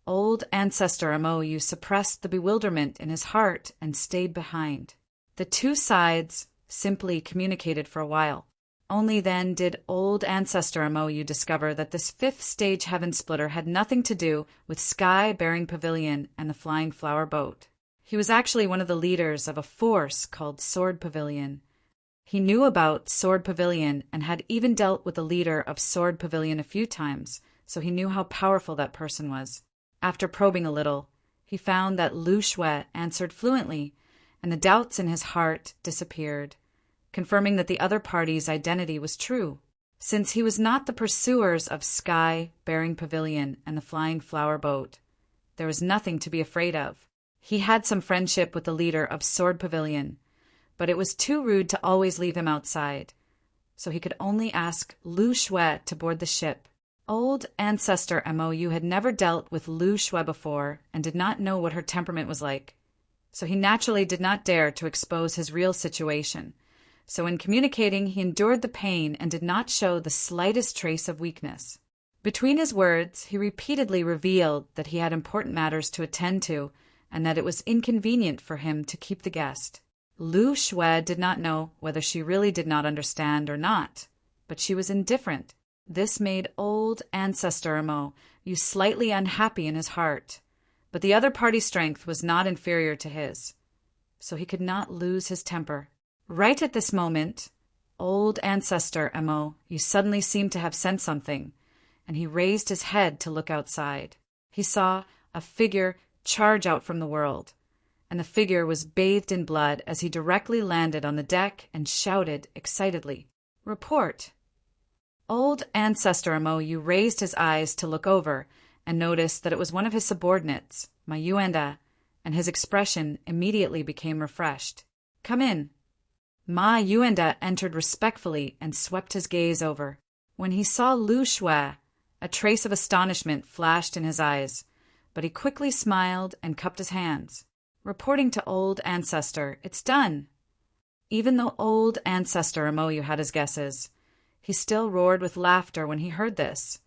old Ancestor Amoyu suppressed the bewilderment in his heart and stayed behind. The 2 sides simply communicated for a while. Only then did old Ancestor Amoyu discover that this 5th stage heaven splitter had nothing to do with Sky-Bearing Pavilion and the Flying Flower Boat. He was actually one of the leaders of a force called Sword Pavilion. He knew about Sword Pavilion and had even dealt with the leader of Sword Pavilion a few times, so he knew how powerful that person was. After probing a little, he found that Lu Shui answered fluently, and the doubts in his heart disappeared, confirming that the other party's identity was true. Since he was not the pursuers of Sky-Bearing Pavilion and the Flying Flower Boat, there was nothing to be afraid of. He had some friendship with the leader of Sword Pavilion, but it was too rude to always leave him outside, so he could only ask Lu Shui to board the ship. Old Ancestor Mou had never dealt with Lu Shui before and did not know what her temperament was like, so he naturally did not dare to expose his real situation. So in communicating, he endured the pain and did not show the slightest trace of weakness. Between his words, he repeatedly revealed that he had important matters to attend to and that it was inconvenient for him to keep the guest. Lu Shui did not know whether she really did not understand or not, but she was indifferent. This made old Ancestor Mo slightly unhappy in his heart, but the other party's strength was not inferior to his, so he could not lose his temper. Right at this moment, old Ancestor Mo suddenly seemed to have sensed something, and he raised his head to look outside. He saw a figure charge out from the world, and the figure was bathed in blood as he directly landed on the deck and shouted excitedly, "Report!" Old Ancestor Mo raised his eyes to look over and noticed that it was one of his subordinates, Ma Yuenda, and his expression immediately became refreshed. "Come in." Ma Yuenda entered respectfully and swept his gaze over. When he saw Lu Shui, a trace of astonishment flashed in his eyes, but he quickly smiled and cupped his hands. Reporting to old Ancestor, "It's done." Even though old Ancestor Amoyu had his guesses, he still roared with laughter when he heard this,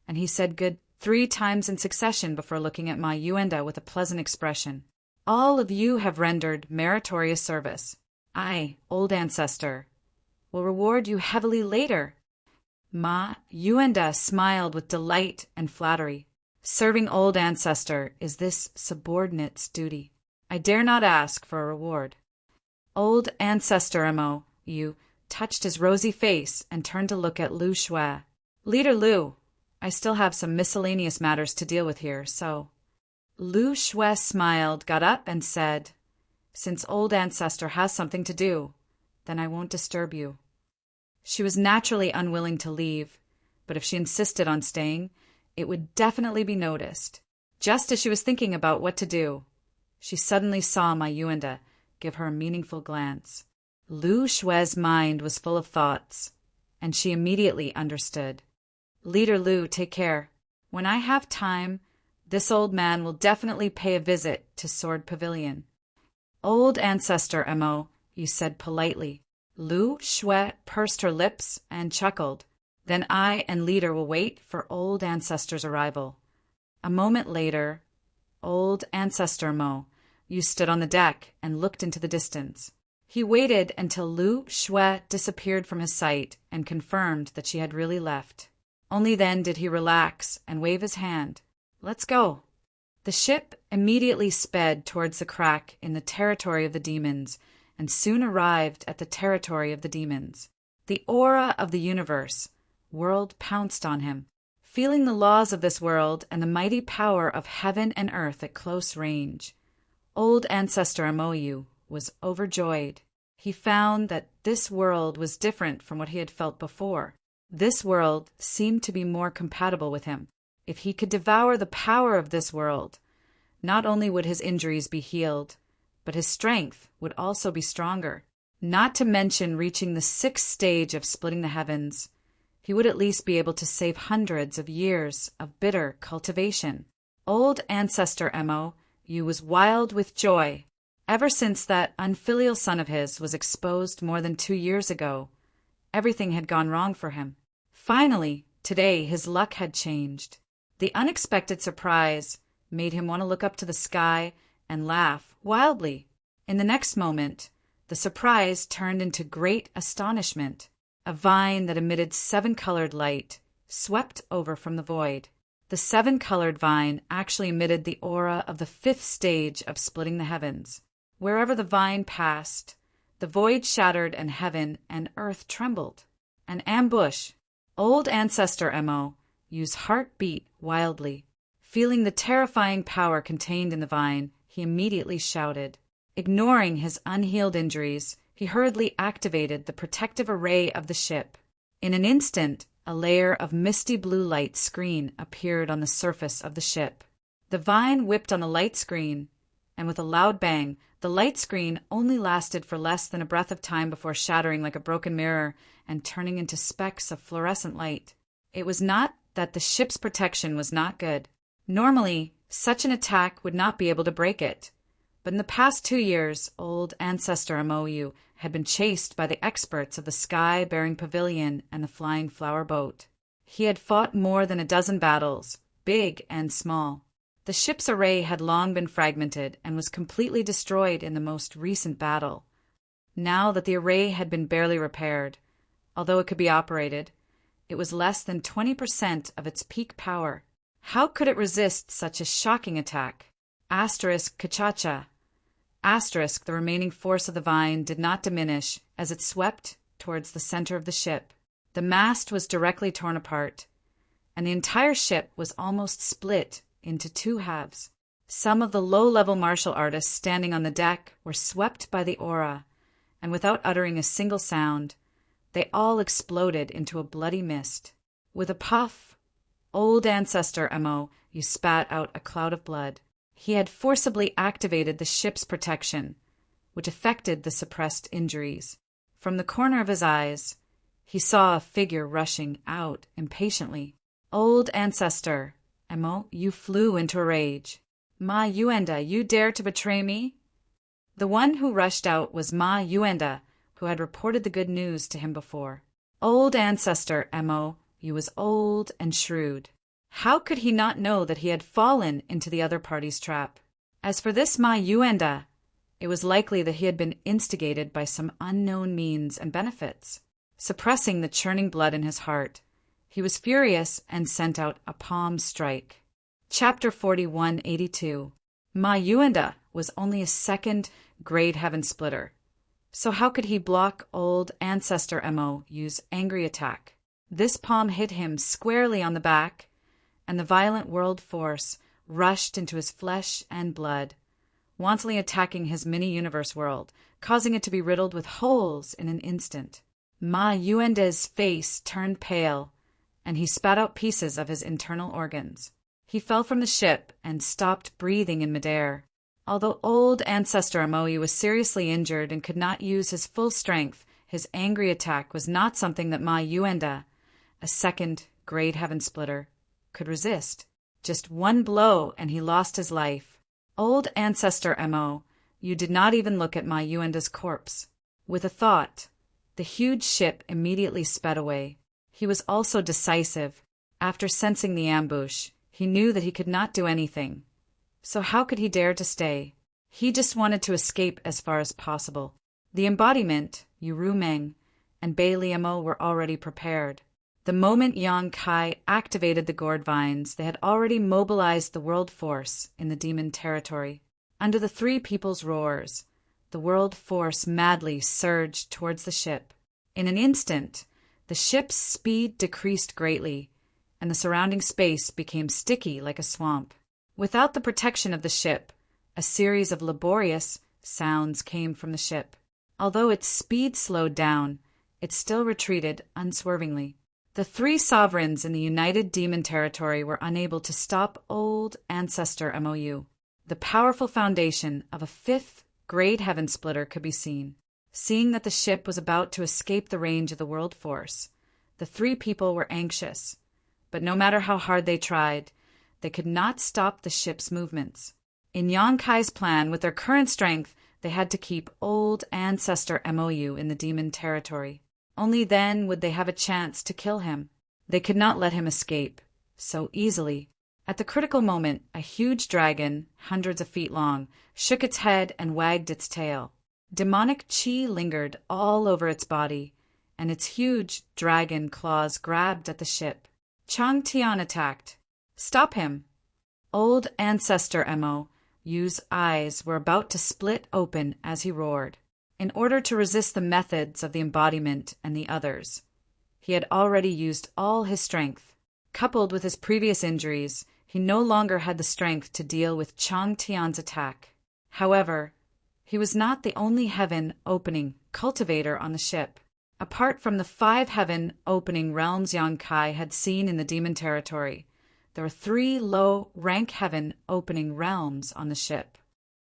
and he said 3 times in succession before looking at Ma Yuenda with a pleasant expression. All of you have rendered meritorious service. I, old ancestor, will reward you heavily later. Ma Yuenda smiled with delight and flattery. Serving old ancestor is this subordinate's duty. I dare not ask for a reward. Old ancestor Mo, you touched his rosy face and turned to look at Lu Shui. Leader Lu, I still have some miscellaneous matters to deal with here, so. Lu Shui smiled, got up, and said, Since old ancestor has something to do, then I won't disturb you. She was naturally unwilling to leave, but if she insisted on staying, it would definitely be noticed. Just as she was thinking about what to do, she suddenly saw Ma Yuenda give her a meaningful glance. Lu Shui's mind was full of thoughts, and she immediately understood. Leader Lu, take care. When I have time, this old man will definitely pay a visit to Sword Pavilion. Old ancestor Mo, you said politely. Lu Shui pursed her lips and chuckled. Then I and Leader will wait for old ancestor's arrival. A moment later, old ancestor Mo, you stood on the deck and looked into the distance. He waited until Lu Shui disappeared from his sight and confirmed that she had really left. Only then did he relax and wave his hand. Let's go. The ship immediately sped towards the crack in the territory of the demons and soon arrived at the territory of the demons. The aura of the universe world pounced on him. Feeling the laws of this world and the mighty power of heaven and earth at close range, old ancestor Amoyu was overjoyed. He found that this world was different from what he had felt before. This world seemed to be more compatible with him. If he could devour the power of this world, not only would his injuries be healed, but his strength would also be stronger. Not to mention reaching the 6th stage of splitting the heavens, he would at least be able to save hundreds of years of bitter cultivation. Old ancestor Mo, you was wild with joy. Ever since that unfilial son of his was exposed more than 2 years ago, everything had gone wrong for him. Finally, today his luck had changed. The unexpected surprise made him want to look up to the sky and laugh wildly. In the next moment, the surprise turned into great astonishment. A vine that emitted 7-colored light swept over from the void. The 7-colored vine actually emitted the aura of the 5th stage of splitting the heavens. Wherever the vine passed, the void shattered and heaven and earth trembled. An ambush. Old ancestor Mo, Yu's heart beat wildly. Feeling the terrifying power contained in the vine, he immediately shouted. Ignoring his unhealed injuries, he hurriedly activated the protective array of the ship. In an instant, a layer of misty blue light screen appeared on the surface of the ship. The vine whipped on the light screen, and with a loud bang, the light screen only lasted for less than a breath of time before shattering like a broken mirror and turning into specks of fluorescent light. It was not that the ship's protection was not good. Normally, such an attack would not be able to break it. But in the past 2 years, old ancestor Amoyu had been chased by the experts of the sky-bearing pavilion and the flying flower boat. He had fought more than a dozen battles, big and small. The ship's array had long been fragmented and was completely destroyed in the most recent battle. Now that the array had been barely repaired, although it could be operated, it was less than 20% of its peak power. How could it resist such a shocking attack? Asterisk Kachacha. Asterisk, the remaining force of the vine did not diminish as it swept towards the center of the ship. The mast was directly torn apart, and the entire ship was almost split into 2 halves. Some of the low-level martial artists standing on the deck were swept by the aura, and without uttering a single sound, they all exploded into a bloody mist. With a puff, old ancestor Mo, you spat out a cloud of blood. He had forcibly activated the ship's protection, which affected the suppressed injuries. From the corner of his eyes, he saw a figure rushing out impatiently. Old ancestor Mo, you flew into a rage. Ma Yuenda, you dare to betray me? The one who rushed out was Ma Yuenda, who had reported the good news to him before. Old ancestor Mo, you was old and shrewd. How could he not know that he had fallen into the other party's trap? As for this Ma Yuenda, it was likely that he had been instigated by some unknown means and benefits. Suppressing the churning blood in his heart, he was furious and sent out a palm strike. Chapter 4182. Ma Yuenda was only a second grade heaven splitter, so how could he block old ancestor Mo use angry attack? This palm hit him squarely on the back, and the violent world force rushed into his flesh and blood, wantonly attacking his mini-universe world, causing it to be riddled with holes in an instant. Ma Yuenda's face turned pale, and he spat out pieces of his internal organs. He fell from the ship and stopped breathing in midair. Although old ancestor Amoyu was seriously injured and could not use his full strength, his angry attack was not something that Ma Yuenda, a second grade heaven splitter, could resist. Just one blow and he lost his life. Old ancestor Mo, you did not even look at Ma Yuenda's corpse. With a thought, the huge ship immediately sped away. He was also decisive. After sensing the ambush, he knew that he could not do anything. So how could he dare to stay? He just wanted to escape as far as possible. The embodiment, Yuru Meng, and Bei Liamo were already prepared. The moment Yang Kai activated the gourd vines, they had already mobilized the world force in the demon territory. Under the three people's roars, the world force madly surged towards the ship. In an instant, the ship's speed decreased greatly, and the surrounding space became sticky like a swamp. Without the protection of the ship, a series of laborious sounds came from the ship. Although its speed slowed down, it still retreated unswervingly. The three sovereigns in the United Demon Territory were unable to stop old ancestor MOU. The powerful foundation of a fifth grade heaven splitter could be seen. Seeing that the ship was about to escape the range of the world force, the three people were anxious. But no matter how hard they tried, they could not stop the ship's movements. In Yang Kai's plan, with their current strength, they had to keep old ancestor MOU in the demon territory. Only then would they have a chance to kill him. They could not let him escape so easily. At the critical moment, a huge dragon, hundreds of feet long, shook its head and wagged its tail. Demonic chi lingered all over its body, and its huge dragon claws grabbed at the ship. Chang Tian attacked. Stop him! Old ancestor Mo's eyes were about to split open as he roared. In order to resist the methods of the embodiment and the others, he had already used all his strength. Coupled with his previous injuries, he no longer had the strength to deal with Chang Tian's attack. However, he was not the only heaven-opening cultivator on the ship. Apart from the 5 heaven-opening realms Yang Kai had seen in the demon territory, there were 3 low-rank heaven-opening realms on the ship.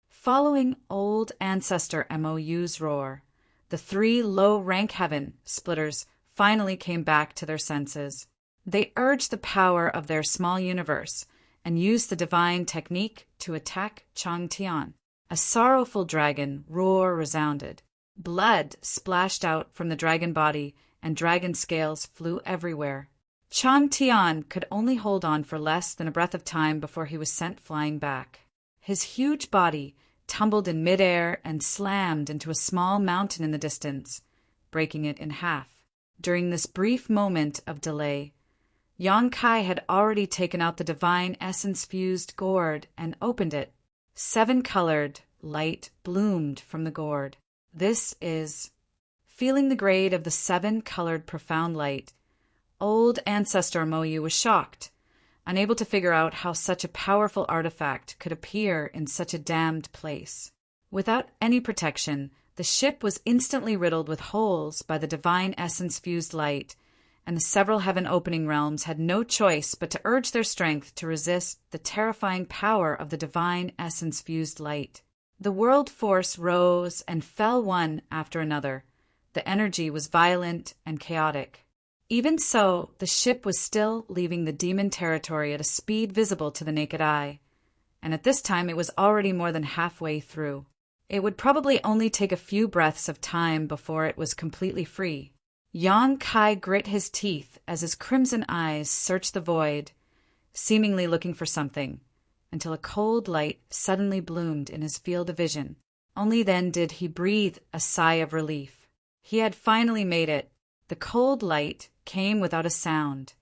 Following old ancestor MOU's roar, the 3 low-rank heaven splitters finally came back to their senses. They urged the power of their small universe and used the divine technique to attack Chang Tian. A sorrowful dragon roar resounded. Blood splashed out from the dragon body, and dragon scales flew everywhere. Chang Tian could only hold on for less than a breath of time before he was sent flying back. His huge body tumbled in midair and slammed into a small mountain in the distance, breaking it in half. During this brief moment of delay, Yang Kai had already taken out the divine essence-fused gourd and opened it. 7-colored light bloomed from the gourd. This is... Feeling the grade of the 7-colored profound light, old ancestor Moyu was shocked, unable to figure out how such a powerful artifact could appear in such a damned place. Without any protection, the ship was instantly riddled with holes by the divine essence-fused light, and the several heaven-opening realms had no choice but to urge their strength to resist the terrifying power of the divine essence-fused light. The world force rose and fell one after another. The energy was violent and chaotic. Even so, the ship was still leaving the demon territory at a speed visible to the naked eye, and at this time it was already more than halfway through. It would probably only take a few breaths of time before it was completely free. Yang Kai grit his teeth as his crimson eyes searched the void, seemingly looking for something, until a cold light suddenly bloomed in his field of vision. Only then did he breathe a sigh of relief. He had finally made it. The cold light came without a sound,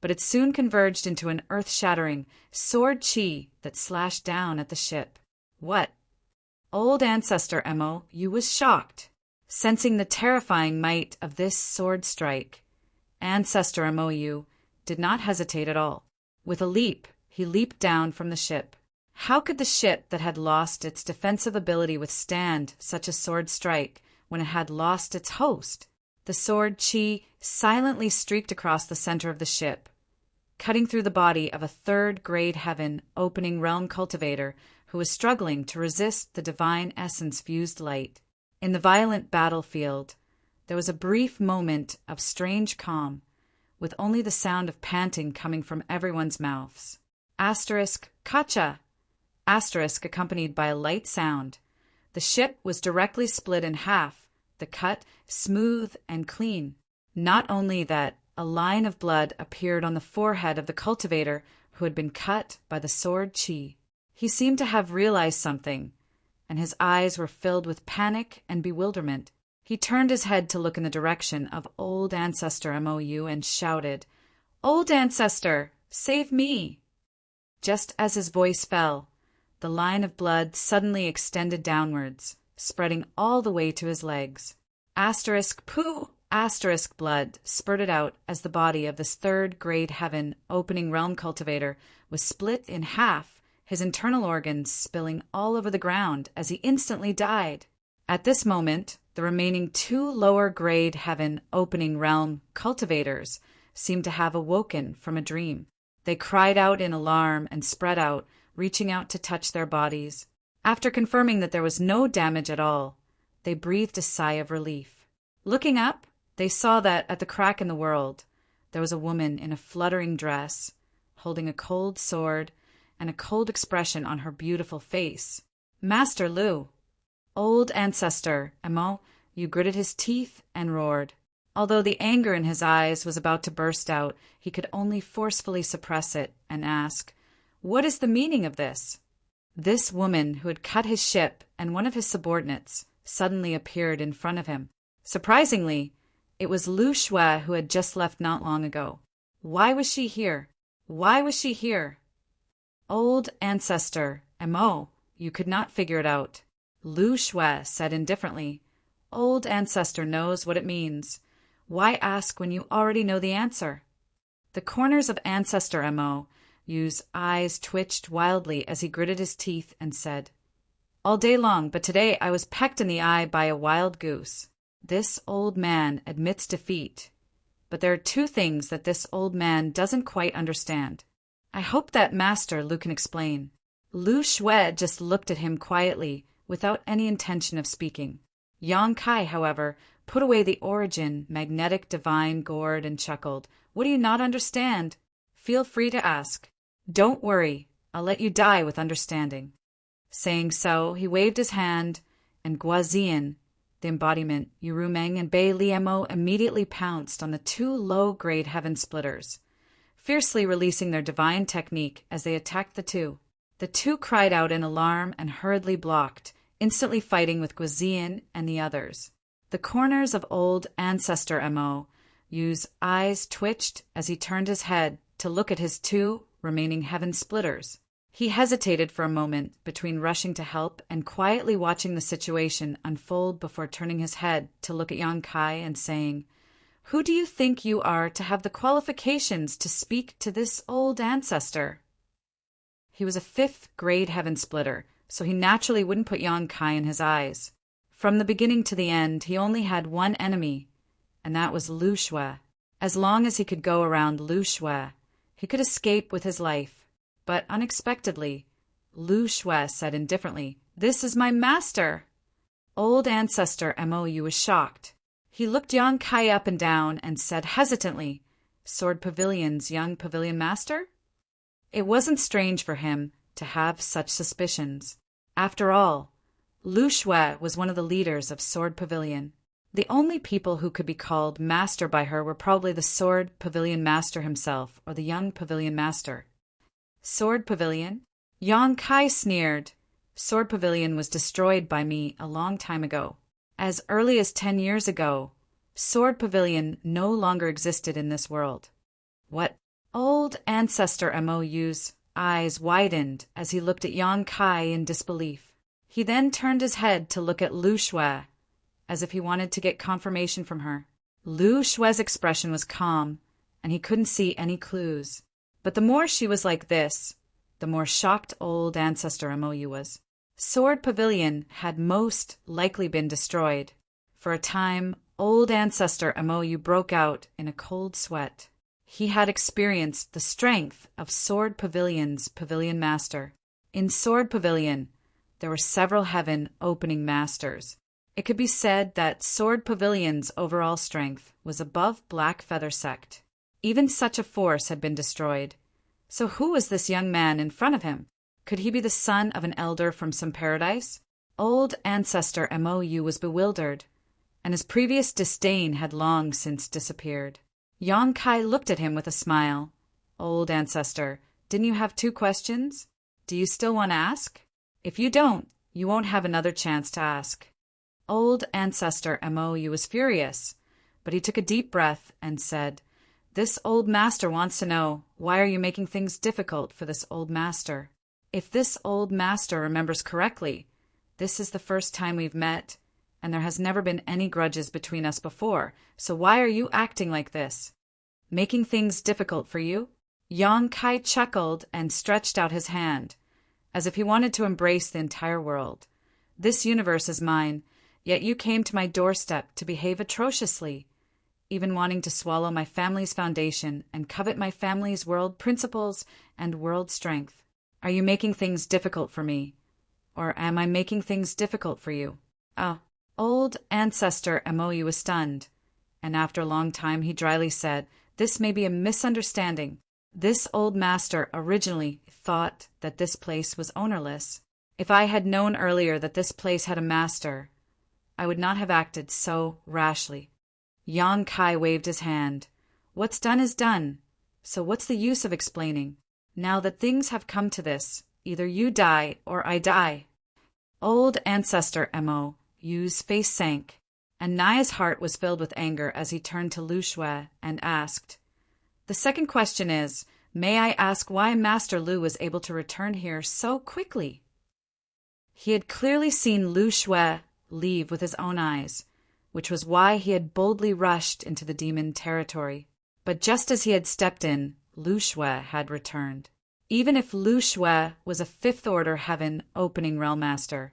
but it soon converged into an earth-shattering sword chi that slashed down at the ship. What? Old Ancestor Mo, you was shocked. Sensing the terrifying might of this sword strike, Ancestor Mou did not hesitate at all. With a leap, he leaped down from the ship. How could the ship that had lost its defensive ability withstand such a sword strike when it had lost its host? The sword chi silently streaked across the center of the ship, cutting through the body of a third-grade heaven opening realm cultivator who was struggling to resist the divine essence-fused light. In the violent battlefield, there was a brief moment of strange calm, with only the sound of panting coming from everyone's mouths. Asterisk, Kacha! Asterisk accompanied by a light sound. The ship was directly split in half, the cut smooth and clean. Not only that, a line of blood appeared on the forehead of the cultivator who had been cut by the sword chi. He seemed to have realized something, and his eyes were filled with panic and bewilderment. He turned his head to look in the direction of Old Ancestor Mou and shouted, "Old Ancestor, save me!" Just as his voice fell, the line of blood suddenly extended downwards, spreading all the way to his legs. Asterisk poo! Asterisk blood spurted out as the body of this third-grade heaven opening realm cultivator was split in half, his internal organs spilling all over the ground as he instantly died. At this moment, the remaining 2 lower-grade heaven opening realm cultivators seemed to have awoken from a dream. They cried out in alarm and spread out, reaching out to touch their bodies. After confirming that there was no damage at all, they breathed a sigh of relief. Looking up, they saw that at the crack in the world, there was a woman in a fluttering dress, holding a cold sword and a cold expression on her beautiful face. Master Lu! Old Ancestor Mo gritted his teeth and roared. Although the anger in his eyes was about to burst out, he could only forcefully suppress it and ask, "What is the meaning of this?" This woman who had cut his ship and one of his subordinates suddenly appeared in front of him. Surprisingly, it was Lu Shui who had just left not long ago. Why was she here? Why was she here? Old Ancestor Mo, you could not figure it out. Lu Shui said indifferently, "Old Ancestor knows what it means. Why ask when you already know the answer?" The corners of Ancestor Mo's eyes twitched wildly as he gritted his teeth and said, "All day long, but today I was pecked in the eye by a wild goose." This old man admits defeat, but there are 2 things that this old man doesn't quite understand. I hope that Master Lu can explain. Lu Shui just looked at him quietly, without any intention of speaking. Yang Kai, however, put away the origin, magnetic divine gourd and chuckled. "What do you not understand? Feel free to ask. Don't worry, I'll let you die with understanding." Saying so, he waved his hand, and Guazian, the embodiment, Yurumeng, and Bei Liemo immediately pounced on the 2 low-grade heaven splitters, fiercely releasing their divine technique as they attacked the 2. The 2 cried out in alarm and hurriedly blocked, instantly fighting with Guazian and the others. The corners of Old Ancestor Mo's eyes twitched as he turned his head to look at his 2 remaining heaven splitters. He hesitated for a moment between rushing to help and quietly watching the situation unfold before turning his head to look at Yang Kai and saying, "Who do you think you are to have the qualifications to speak to this old ancestor?" He was a 5th-grade heaven splitter, so he naturally wouldn't put Yang Kai in his eyes. From the beginning to the end, he only had one enemy, and that was Lu Shui. As long as he could go around Lu Shui, he could escape with his life. But unexpectedly, Lu Shui said indifferently, "This is my master." Old Ancestor Mou was shocked. He looked Yang Kai up and down and said hesitantly, "Sword Pavilion's young pavilion master?" It wasn't strange for him to have such suspicions. After all, Lu Shui was one of the leaders of Sword Pavilion. The only people who could be called master by her were probably the Sword Pavilion master himself or the young pavilion master. Sword Pavilion? Yang Kai sneered. Sword Pavilion was destroyed by me a long time ago. As early as 10 years ago, Sword Pavilion no longer existed in this world. What? Old Ancestor Mou's eyes widened as he looked at Yang Kai in disbelief. He then turned his head to look at Lu Shui, as if he wanted to get confirmation from her. Lu Shui's expression was calm, and he couldn't see any clues. But the more she was like this, the more shocked old Ancestor Mou was. Sword Pavilion had most likely been destroyed. For a time, old Ancestor Mou broke out in a cold sweat. He had experienced the strength of Sword Pavilion's Pavilion Master. In Sword Pavilion, there were several heaven opening masters. It could be said that Sword Pavilion's overall strength was above Black Feather Sect. Even such a force had been destroyed. So who was this young man in front of him? Could he be the son of an elder from some paradise? Old Ancestor Mou was bewildered, and his previous disdain had long since disappeared. Yang Kai looked at him with a smile. Old Ancestor, didn't you have 2 questions? Do you still want to ask? If you don't, you won't have another chance to ask. Old Ancestor Mou was furious, but he took a deep breath and said, "This old master wants to know, why are you making things difficult for this old master? If this old master remembers correctly, this is the first time we've met, and there has never been any grudges between us before, so why are you acting like this? Making things difficult for you?" Yang Kai chuckled and stretched out his hand, as if he wanted to embrace the entire world. "This universe is mine, yet you came to my doorstep to behave atrociously, even wanting to swallow my family's foundation and covet my family's world principles and world strength. Are you making things difficult for me? Or am I making things difficult for you?" Old Ancestor Mou was stunned, and after a long time he dryly said, "This may be a misunderstanding. This old master originally thought that this place was ownerless. If I had known earlier that this place had a master, I would not have acted so rashly." Yang Kai waved his hand. "What's done is done, so what's the use of explaining? Now that things have come to this, either you die or I die." Old Ancestor Mou's face sank, and Naya's heart was filled with anger as he turned to Lu Shui and asked, "The second question is, may I ask why Master Lu was able to return here so quickly?" He had clearly seen Lu Shui leave with his own eyes, which was why he had boldly rushed into the demon territory. But just as he had stepped in, Lu Shui had returned. Even if Lu Shui was a 5th order heaven opening realm master,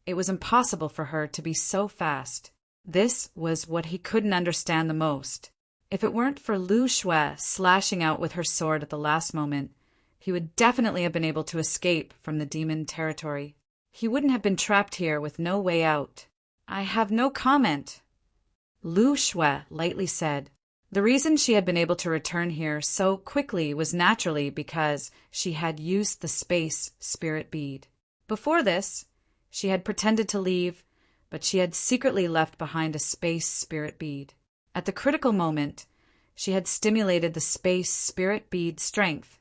it was impossible for her to be so fast. This was what he couldn't understand the most. If it weren't for Lu Shui slashing out with her sword at the last moment, he would definitely have been able to escape from the demon territory. He wouldn't have been trapped here with no way out. "I have no comment," Lu Shui lightly said. The reason she had been able to return here so quickly was naturally because she had used the space spirit bead. Before this, she had pretended to leave, but she had secretly left behind a space spirit bead. At the critical moment, she had stimulated the space spirit bead strength,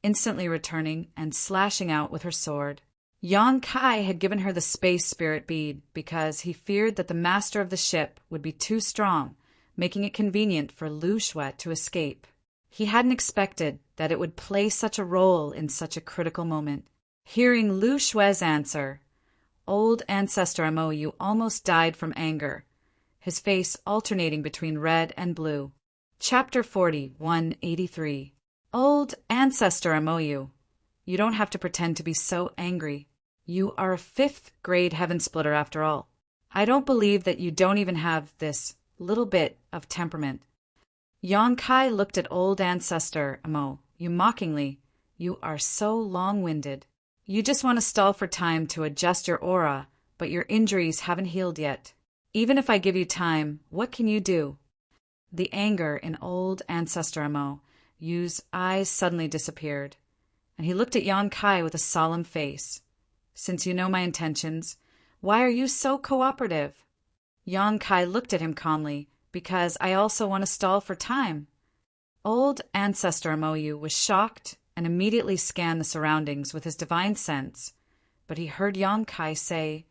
instantly returning and slashing out with her sword. Yang Kai had given her the space spirit bead because he feared that the master of the ship would be too strong, making it convenient for Lu Shui to escape. He hadn't expected that it would play such a role in such a critical moment. Hearing Lu Shui's answer, old Ancestor Mou almost died from anger, his face alternating between red and blue. Chapter 40, 183. Old Ancestor Mou, you don't have to pretend to be so angry. You are a 5th grade heaven splitter after all. I don't believe that you don't even have this little bit of temperament. Yang Kai looked at old Ancestor Mou mockingly. You are so long-winded. You just want to stall for time to adjust your aura, but your injuries haven't healed yet. Even if I give you time, what can you do? The anger in old Ancestor Mou's eyes suddenly disappeared, and he looked at Yang Kai with a solemn face. Since you know my intentions, why are you so cooperative? Yang Kai looked at him calmly, because I also want to stall for time. Old Ancestor Mou was shocked and immediately scanned the surroundings with his divine sense, but he heard Yang Kai say,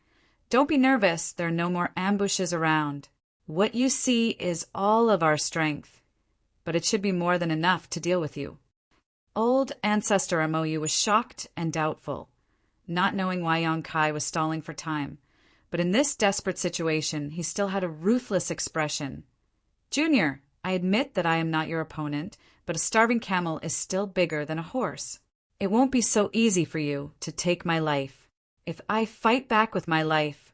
"Don't be nervous, there are no more ambushes around. What you see is all of our strength, but it should be more than enough to deal with you." Old Ancestor MOU was shocked and doubtful, not knowing why Yang Kai was stalling for time, but in this desperate situation he still had a ruthless expression. "Junior, I admit that I am not your opponent, but a starving camel is still bigger than a horse. It won't be so easy for you to take my life. If I fight back with my life,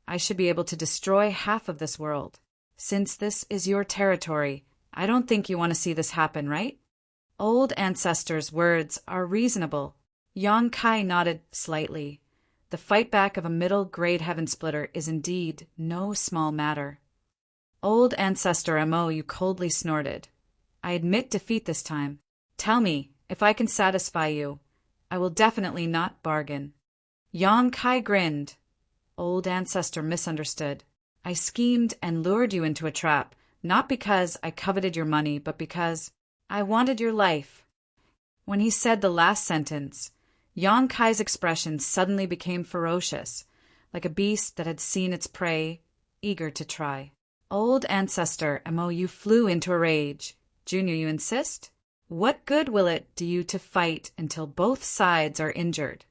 I should be able to destroy half of this world. Since this is your territory, I don't think you want to see this happen, right?" Old Ancestor's words are reasonable. Yang Kai nodded slightly. The fight back of a middle-grade heaven splitter is indeed no small matter. Old Ancestor MOU coldly snorted. "I admit defeat this time. Tell me, if I can satisfy you, I will definitely not bargain." Yang Kai grinned. Old Ancestor misunderstood. "I schemed and lured you into a trap, not because I coveted your money, but because I wanted your life." When he said the last sentence, Yang Kai's expression suddenly became ferocious, like a beast that had seen its prey, eager to try. Old Ancestor MOU flew into a rage. "Junior, you insist? What good will it do you to fight until both sides are injured?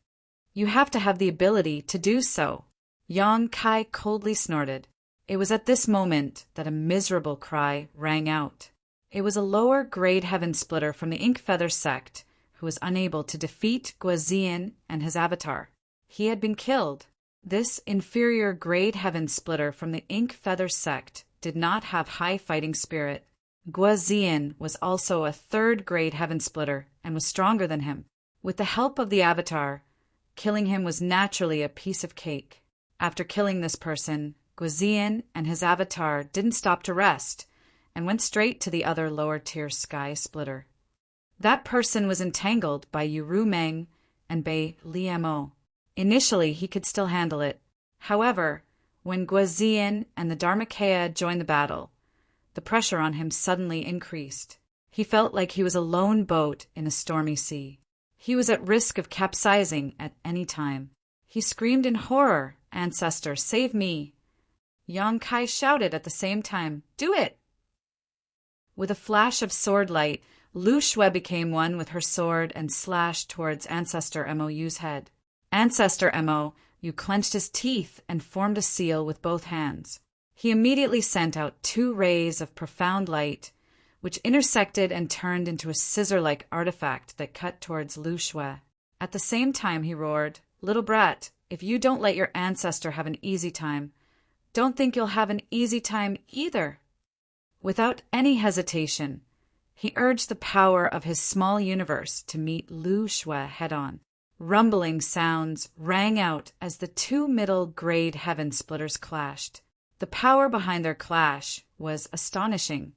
You have to have the ability to do so." Yang Kai coldly snorted. It was at this moment that a miserable cry rang out. It was a lower-grade heaven splitter from the Ink Feather sect who was unable to defeat Guazian and his avatar. He had been killed. This inferior-grade heaven splitter from the Ink Feather sect did not have high fighting spirit. Guazian was also a third-grade heaven splitter and was stronger than him. With the help of the avatar, killing him was naturally a piece of cake. After killing this person, Guazian and his avatar didn't stop to rest and went straight to the other lower-tier sky splitter. That person was entangled by Yuru Meng and Bei Liemo. Initially, he could still handle it. However, when Guazian and the Dharmakaya joined the battle, the pressure on him suddenly increased. He felt like he was a lone boat in a stormy sea. He was at risk of capsizing at any time. He screamed in horror, "Ancestor, save me!" Yang Kai shouted at the same time, "Do it!" With a flash of sword light, Lu Shui became one with her sword and slashed towards Ancestor MOU's head. Ancestor MOU clenched his teeth and formed a seal with both hands. He immediately sent out 2 rays of profound light, which intersected and turned into a scissor-like artifact that cut towards Lu Shui. At the same time he roared, "Little brat, if you don't let your ancestor have an easy time, don't think you'll have an easy time either." Without any hesitation, he urged the power of his small universe to meet Lu Shui head-on. Rumbling sounds rang out as the 2 middle-grade heaven splitters clashed. The power behind their clash was astonishing,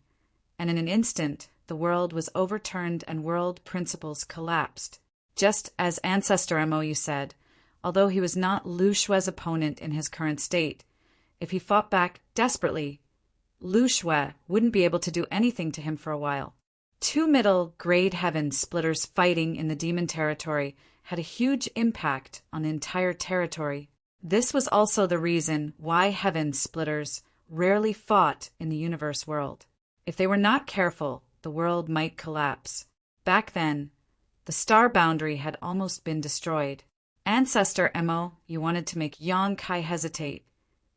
and in an instant the world was overturned and world principles collapsed. Just as Ancestor MOU said, although he was not Lu Shui's opponent in his current state, if he fought back desperately, Lu Shui wouldn't be able to do anything to him for a while. 2 middle-grade heaven splitters fighting in the demon territory had a huge impact on the entire territory. This was also the reason why heaven splitters rarely fought in the universe world. If they were not careful, the world might collapse. Back then, the star boundary had almost been destroyed. Ancestor MOU wanted to make Yang Kai hesitate,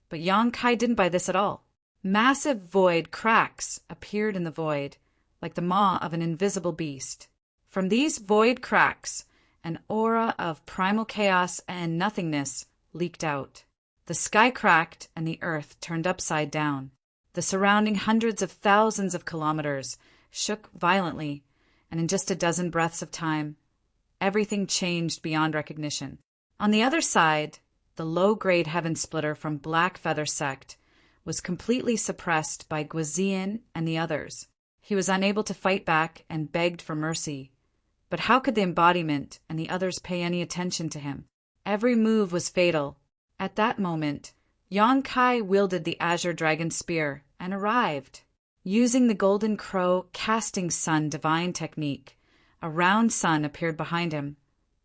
but Yang Kai didn't buy this at all. Massive void cracks appeared in the void, like the maw of an invisible beast. From these void cracks, an aura of primal chaos and nothingness leaked out. The sky cracked and the earth turned upside down. The surrounding hundreds of thousands of kilometers shook violently, and in just a dozen breaths of time, everything changed beyond recognition. On the other side, the low-grade heaven splitter from Black Feather sect was completely suppressed by Guazian and the others. He was unable to fight back and begged for mercy. But how could the embodiment and the others pay any attention to him? Every move was fatal. At that moment, Yang Kai wielded the Azure Dragon Spear and arrived. Using the Golden Crow Casting Sun divine technique, a round sun appeared behind him,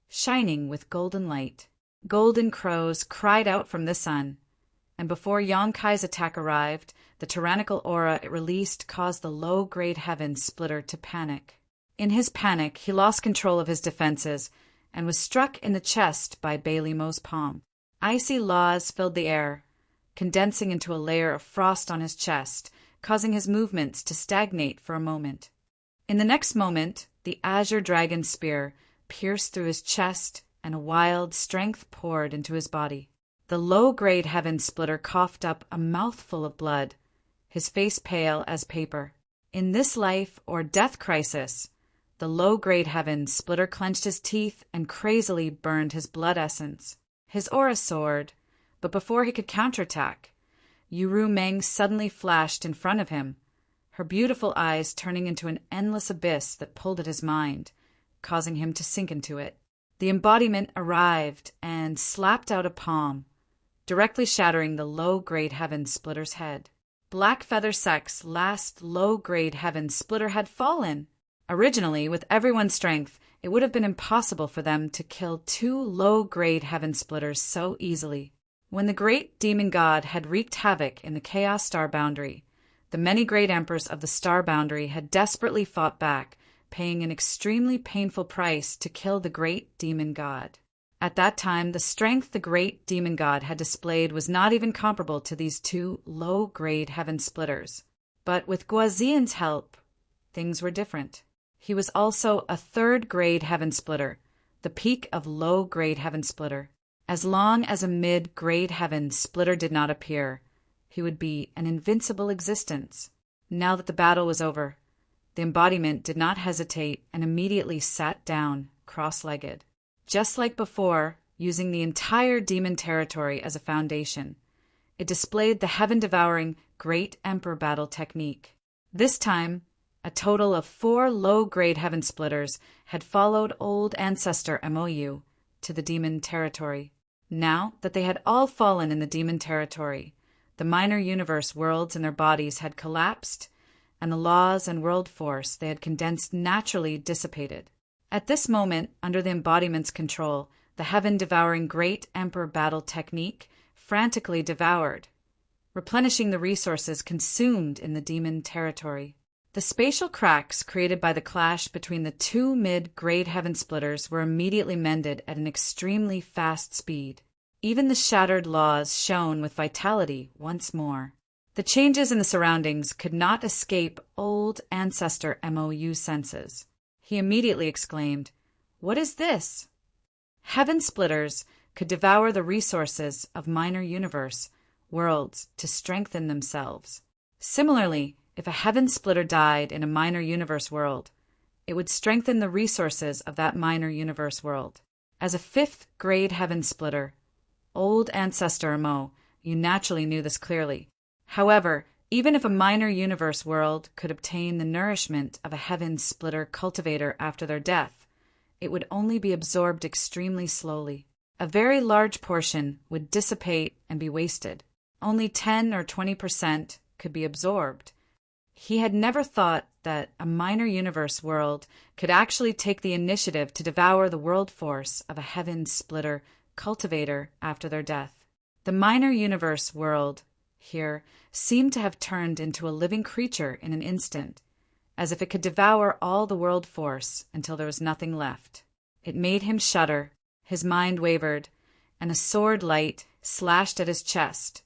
shining with golden light. Golden crows cried out from the sun, and before Yonkai's attack arrived, the tyrannical aura it released caused the low-grade heaven splitter to panic. In his panic, he lost control of his defenses and was struck in the chest by Bailey-Mo's palm. Icy laws filled the air, condensing into a layer of frost on his chest, causing his movements to stagnate for a moment. In the next moment, the azure dragon spear pierced through his chest and a wild strength poured into his body. The low-grade heaven splitter coughed up a mouthful of blood, his face pale as paper. In this life or death crisis, the low-grade heaven splitter clenched his teeth and crazily burned his blood essence. His aura soared, but before he could counterattack, Yuru Meng suddenly flashed in front of him, her beautiful eyes turning into an endless abyss that pulled at his mind, causing him to sink into it. The embodiment arrived and slapped out a palm, directly shattering the low-grade heaven splitter's head. Black Feather Sect's last low-grade heaven splitter had fallen. Originally, with everyone's strength, it would have been impossible for them to kill two low-grade heaven splitters so easily. When the great demon god had wreaked havoc in the Chaos Star Boundary, the many great emperors of the Star Boundary had desperately fought back, paying an extremely painful price to kill the great demon god. At that time, the strength the great demon god had displayed was not even comparable to these two low-grade heaven splitters. But with Guazian's help, things were different. He was also a third-grade heaven splitter, the peak of low-grade heaven splitter. As long as a mid-grade heaven splitter did not appear, he would be an invincible existence. Now that the battle was over, the embodiment did not hesitate and immediately sat down, cross-legged. Just like before, using the entire demon territory as a foundation, it displayed the heaven-devouring Great Emperor battle technique. This time, a total of 4 low-grade heaven splitters had followed Old Ancestor MOU to the demon territory. Now that they had all fallen in the demon territory, the minor universe worlds in their bodies had collapsed, and the laws and world force they had condensed naturally dissipated. At this moment, under the embodiment's control, the heaven-devouring Great Emperor battle technique frantically devoured, replenishing the resources consumed in the demon territory. The spatial cracks created by the clash between the two mid-grade heaven splitters were immediately mended at an extremely fast speed. Even the shattered laws shone with vitality once more. The changes in the surroundings could not escape Old Ancestor MOU senses. He immediately exclaimed, "What is this?" Heaven splitters could devour the resources of minor universe worlds to strengthen themselves. Similarly, if a heaven splitter died in a minor universe world, it would strengthen the resources of that minor universe world. As a 5th grade heaven splitter, Old Ancestor MO, you naturally knew this clearly. However, even if a minor universe world could obtain the nourishment of a heaven splitter cultivator after their death, it would only be absorbed extremely slowly. A very large portion would dissipate and be wasted. Only 10 or 20% could be absorbed. He had never thought that a minor universe world could actually take the initiative to devour the world force of a heaven splitter cultivator after their death. The minor universe world here seemed to have turned into a living creature in an instant, as if it could devour all the world force until there was nothing left. It made him shudder, his mind wavered, and a sword light slashed at his chest,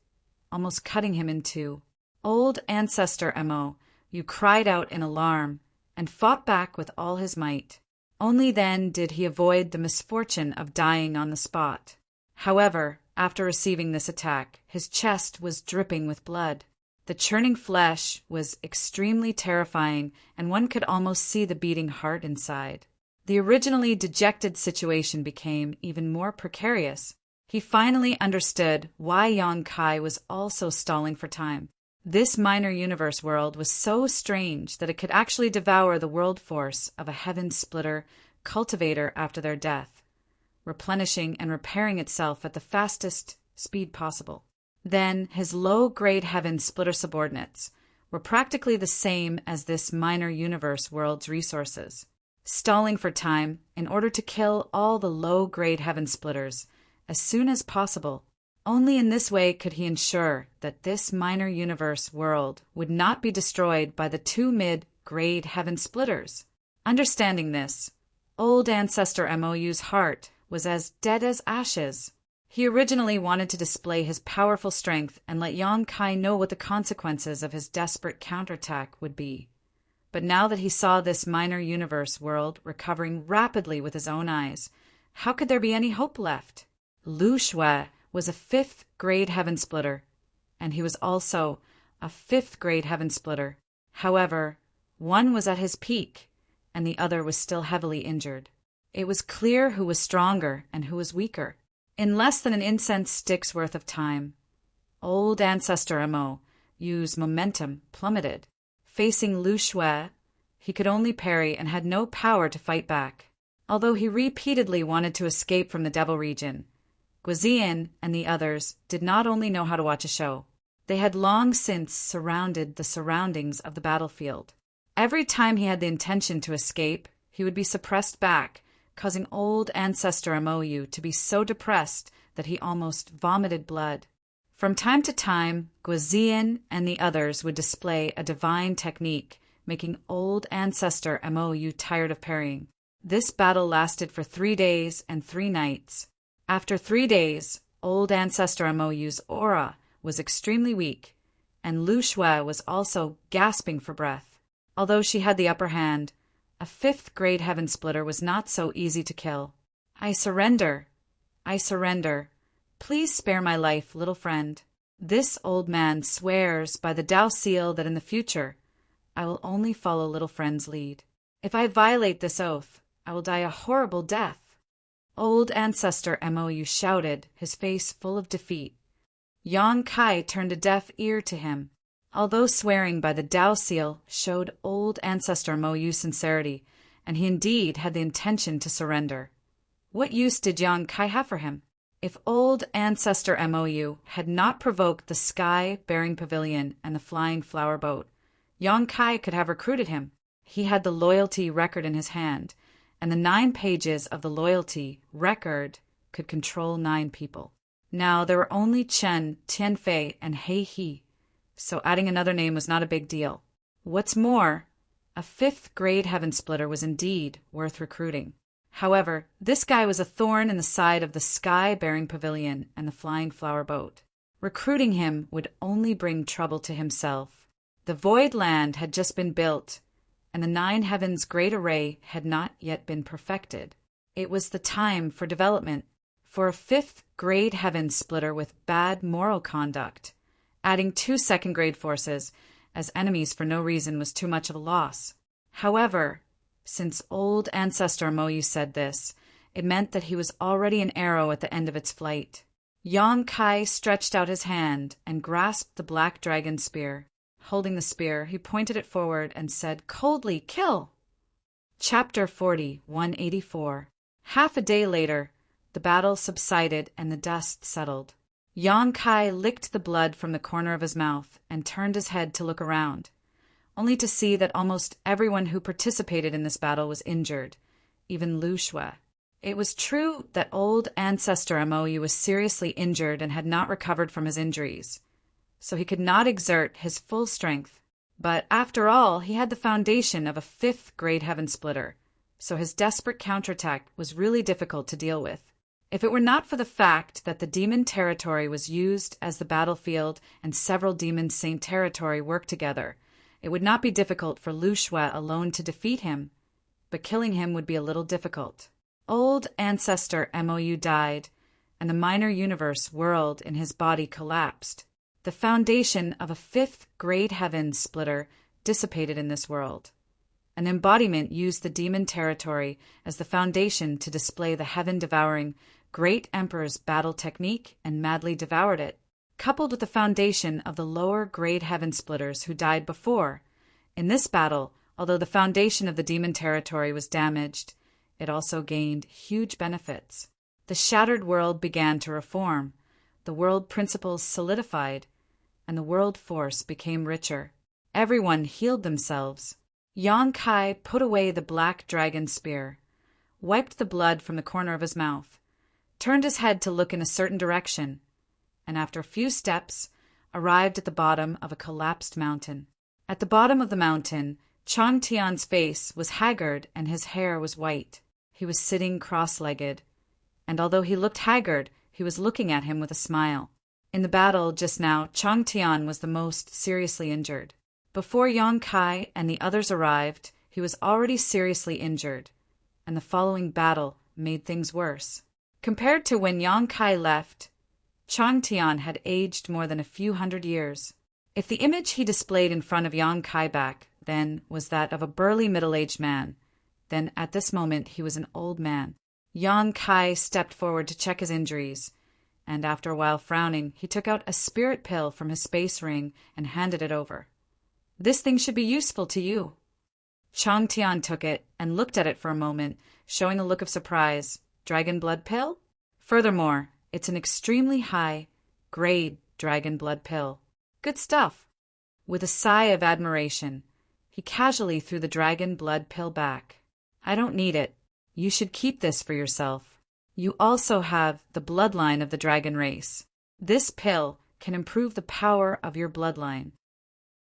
almost cutting him in two. Old Ancestor MO, you cried out in alarm and fought back with all his might. Only then did he avoid the misfortune of dying on the spot. However, after receiving this attack, his chest was dripping with blood. The churning flesh was extremely terrifying, and one could almost see the beating heart inside. The originally dejected situation became even more precarious. He finally understood why Yang Kai was also stalling for time. This minor universe world was so strange that it could actually devour the world force of a heaven splitter cultivator after their death, replenishing and repairing itself at the fastest speed possible. Then his low-grade heaven splitter subordinates were practically the same as this minor universe world's resources. stalling for time in order to kill all the low-grade heaven splitters as soon as possible. Only in this way could he ensure that this minor universe world would not be destroyed by the two mid-grade heaven splitters. Understanding this, old ancestor MOU's heart was as dead as ashes. He originally wanted to display his powerful strength and let Yang Kai know what the consequences of his desperate counterattack would be. But now that he saw this minor universe world recovering rapidly with his own eyes, how could there be any hope left? Lu Shui was a 5th grade heaven splitter, and he was also a 5th grade heaven splitter. However, one was at his peak, and the other was still heavily injured. It was clear who was stronger and who was weaker. In less than an incense stick's worth of time, old ancestor MOU's momentum plummeted. Facing Lu Shui, he could only parry and had no power to fight back. Although he repeatedly wanted to escape from the Devil Region, Guizian and the others did not only know how to watch a show, they had long since surrounded the surroundings of the battlefield. Every time he had the intention to escape, he would be suppressed back, causing old ancestor MOU to be so depressed that he almost vomited blood. From time to time, Guizian and the others would display a divine technique, making old ancestor MOU tired of parrying. This battle lasted for 3 days and 3 nights. After 3 days, old ancestor MOU's aura was extremely weak, and Lu Shui was also gasping for breath. Although she had the upper hand, a 5th grade heaven splitter was not so easy to kill. I surrender. I surrender. Please spare my life, little friend. This old man swears by the Tao seal that in the future I will only follow little friend's lead. If I violate this oath, I will die a horrible death. Old ancestor MOU shouted, his face full of defeat. Yang Kai turned a deaf ear to him. Although swearing by the Tao seal showed old ancestor MOU's sincerity, and he indeed had the intention to surrender, what use did Yang Kai have for him? If old ancestor MOU had not provoked the sky-bearing pavilion and the flying flower boat, Yang Kai could have recruited him. He had the loyalty record in his hand, and the 9 pages of the loyalty record could control 9 people. Now there were only Chen, Tianfei, and Hei He, so adding another name was not a big deal. What's more, a 5th grade heaven splitter was indeed worth recruiting. However, this guy was a thorn in the side of the sky-bearing pavilion and the flying flower boat. Recruiting him would only bring trouble to himself. The void land had just been built, and the 9 heavens' great array had not yet been perfected. It was the time for development. For a 5th grade heaven splitter with bad moral conduct, adding 2 2nd-grade forces as enemies for no reason was too much of a loss. However, since old ancestor MOU said this, it meant that he was already an arrow at the end of its flight. Yang Kai stretched out his hand and grasped the black dragon spear. Holding the spear, he pointed it forward and said, "Coldly, kill!" Chapter 40, 184. Half a day later, the battle subsided and the dust settled. Yang Kai licked the blood from the corner of his mouth and turned his head to look around, only to see that almost everyone who participated in this battle was injured, even Lu Shui. It was true that old ancestor MOU was seriously injured and had not recovered from his injuries, so he could not exert his full strength. But after all, he had the foundation of a 5th grade heaven splitter, so his desperate counterattack was really difficult to deal with. If it were not for the fact that the demon territory was used as the battlefield and several demon saint territory worked together, it would not be difficult for Lu Shui alone to defeat him, but killing him would be a little difficult. Old ancestor MOU died, and the minor universe world in his body collapsed. The foundation of a 5th grade heaven splitter dissipated in this world. An embodiment used the demon territory as the foundation to display the heaven-devouring Great Emperor's battle technique and madly devoured it, coupled with the foundation of the lower grade heaven splitters who died before. In this battle, although the foundation of the demon territory was damaged, it also gained huge benefits. The shattered world began to reform, the world principles solidified, and the world force became richer. Everyone healed themselves. Yang Kai put away the black dragon spear, wiped the blood from the corner of his mouth, turned his head to look in a certain direction, and after a few steps, arrived at the bottom of a collapsed mountain. At the bottom of the mountain, Chang Tian's face was haggard and his hair was white. He was sitting cross-legged, and although he looked haggard, he was looking at him with a smile. In the battle just now, Chang Tian was the most seriously injured. Before Yang Kai and the others arrived, he was already seriously injured, and the following battle made things worse. Compared to when Yang Kai left, Chang Tian had aged more than a few hundred years. If the image he displayed in front of Yang Kai back then was that of a burly middle-aged man, then at this moment he was an old man. Yang Kai stepped forward to check his injuries, and after a while frowning, he took out a spirit pill from his space ring and handed it over. This thing should be useful to you. Chang Tian took it and looked at it for a moment, showing a look of surprise. Dragon blood pill? Furthermore, it's an extremely high-grade dragon blood pill. Good stuff. With a sigh of admiration, he casually threw the dragon blood pill back. I don't need it. You should keep this for yourself. You also have the bloodline of the dragon race. This pill can improve the power of your bloodline.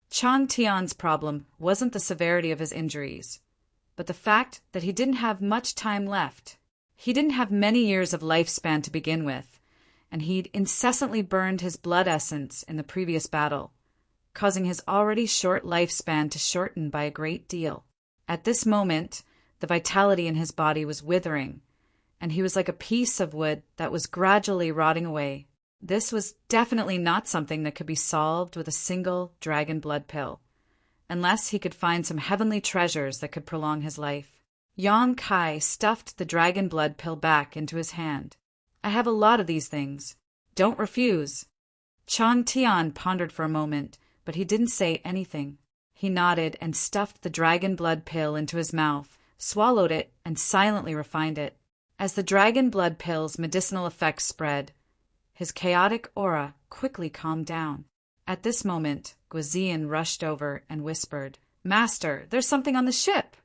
Chang Tian's problem wasn't the severity of his injuries, but the fact that he didn't have much time left. He didn't have many years of lifespan to begin with, and he'd incessantly burned his blood essence in the previous battle, causing his already short lifespan to shorten by a great deal. At this moment, the vitality in his body was withering, and he was like a piece of wood that was gradually rotting away. This was definitely not something that could be solved with a single dragon blood pill, unless he could find some heavenly treasures that could prolong his life. Yang Kai stuffed the dragon blood pill back into his hand. I have a lot of these things. Don't refuse. Chang Tian pondered for a moment, but he didn't say anything. He nodded and stuffed the dragon blood pill into his mouth, swallowed it, and silently refined it. As the dragon blood pill's medicinal effects spread, his chaotic aura quickly calmed down. At this moment, Guizian rushed over and whispered, Master, there's something on the ship!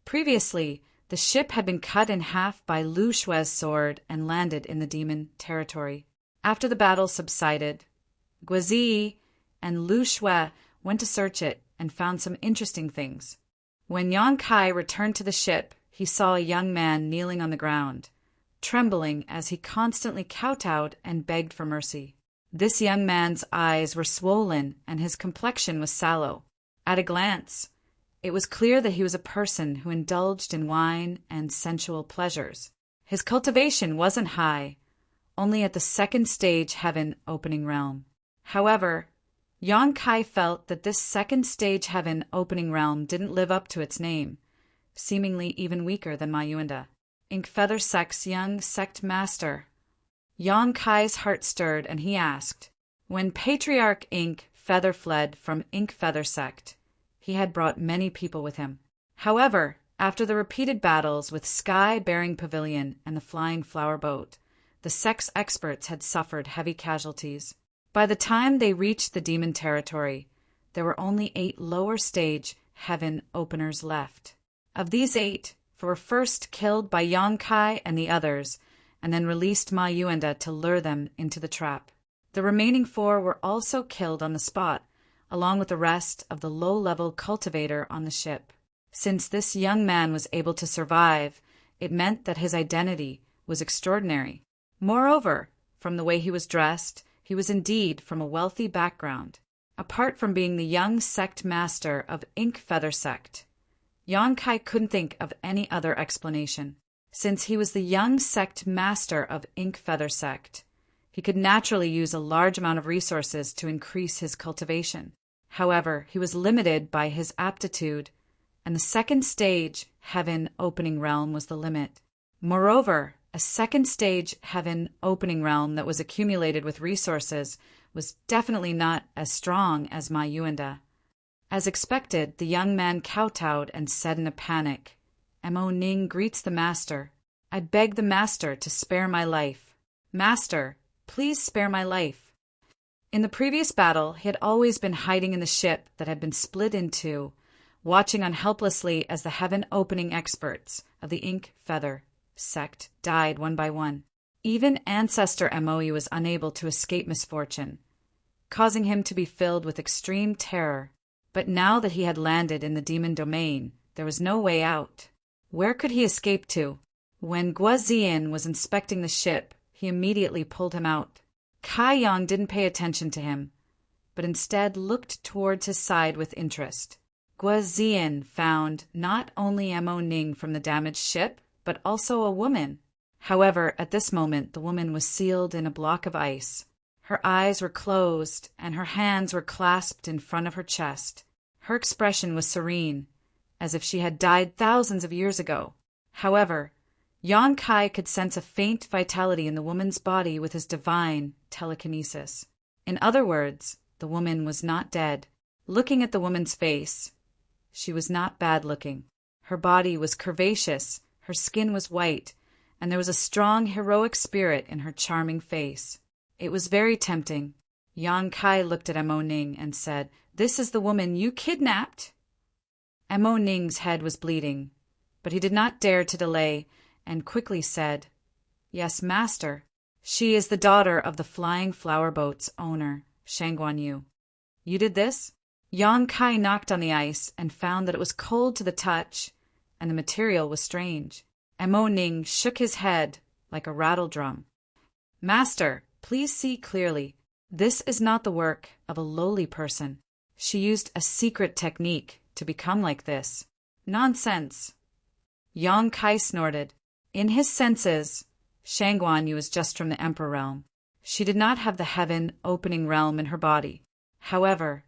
Previously, the ship had been cut in half by Lu Shue's sword and landed in the demon territory. After the battle subsided, Guizi and Lu Shue went to search it and found some interesting things. When Yang Kai returned to the ship, he saw a young man kneeling on the ground, trembling as he constantly kowtowed and begged for mercy. This young man's eyes were swollen and his complexion was sallow. At a glance, it was clear that he was a person who indulged in wine and sensual pleasures. His cultivation wasn't high, only at the second stage heaven opening realm. However, Yang Kai felt that this second stage heaven opening realm didn't live up to its name, seemingly even weaker than Ma Yuanda. Ink Feather Sect's young sect master. Yang Kai's heart stirred and he asked, when Patriarch Ink Feather fled from Ink Feather Sect, he had brought many people with him. However, after the repeated battles with Sky Bearing Pavilion and the Flying Flower Boat, the sect's experts had suffered heavy casualties. By the time they reached the demon territory, there were only 8 lower stage heaven openers left. Of these 8, 4 were first killed by Yang Kai and the others, and then released Ma Yuanda to lure them into the trap. The remaining 4 were also killed on the spot, along with the rest of the low-level cultivator on the ship. Since this young man was able to survive, it meant that his identity was extraordinary. Moreover, from the way he was dressed, he was indeed from a wealthy background. Apart from being the young sect master of Ink Feather Sect, Yang Kai couldn't think of any other explanation. Since he was the young sect master of Ink Feather Sect, he could naturally use a large amount of resources to increase his cultivation. However, he was limited by his aptitude, and the second stage heaven opening realm was the limit. Moreover, a second stage heaven opening realm that was accumulated with resources was definitely not as strong as Ma Yuanda. As expected, the young man kowtowed and said in a panic, Mo Ning greets the master. I beg the master to spare my life. Master, please spare my life. In the previous battle, he had always been hiding in the ship that had been split into watching on helplessly as the heaven-opening experts of the Ink Feather sect died one by one. Even Ancestor Moi was unable to escape misfortune, causing him to be filled with extreme terror. But now that he had landed in the demon domain, there was no way out. Where could he escape to? When Guazian was inspecting the ship, he immediately pulled him out. Kai Yang didn't pay attention to him, but instead looked towards his side with interest. Guazian found not only Mo Ning from the damaged ship, but also a woman. However, at this moment, the woman was sealed in a block of ice. Her eyes were closed, and her hands were clasped in front of her chest. Her expression was serene, as if she had died thousands of years ago. However, Yang Kai could sense a faint vitality in the woman's body with his divine telekinesis. In other words, the woman was not dead. Looking at the woman's face, she was not bad-looking. Her body was curvaceous, her skin was white, and there was a strong, heroic spirit in her charming face. It was very tempting. Yang Kai looked at Mo Ning and said, "This is the woman you kidnapped?" Mo Ning's head was bleeding, but he did not dare to delay and quickly said, "Yes, master. She is the daughter of the Flying Flower Boat's owner, Shangguan Yu." "You did this?" Yang Kai knocked on the ice and found that it was cold to the touch, and the material was strange. Mo Ning shook his head like a rattle drum. "Master, please see clearly. This is not the work of a lowly person. She used a secret technique to become like this." "Nonsense." Yang Kai snorted. In his senses, Shangguan Yu was just from the Emperor realm. She did not have the heaven-opening realm in her body. However,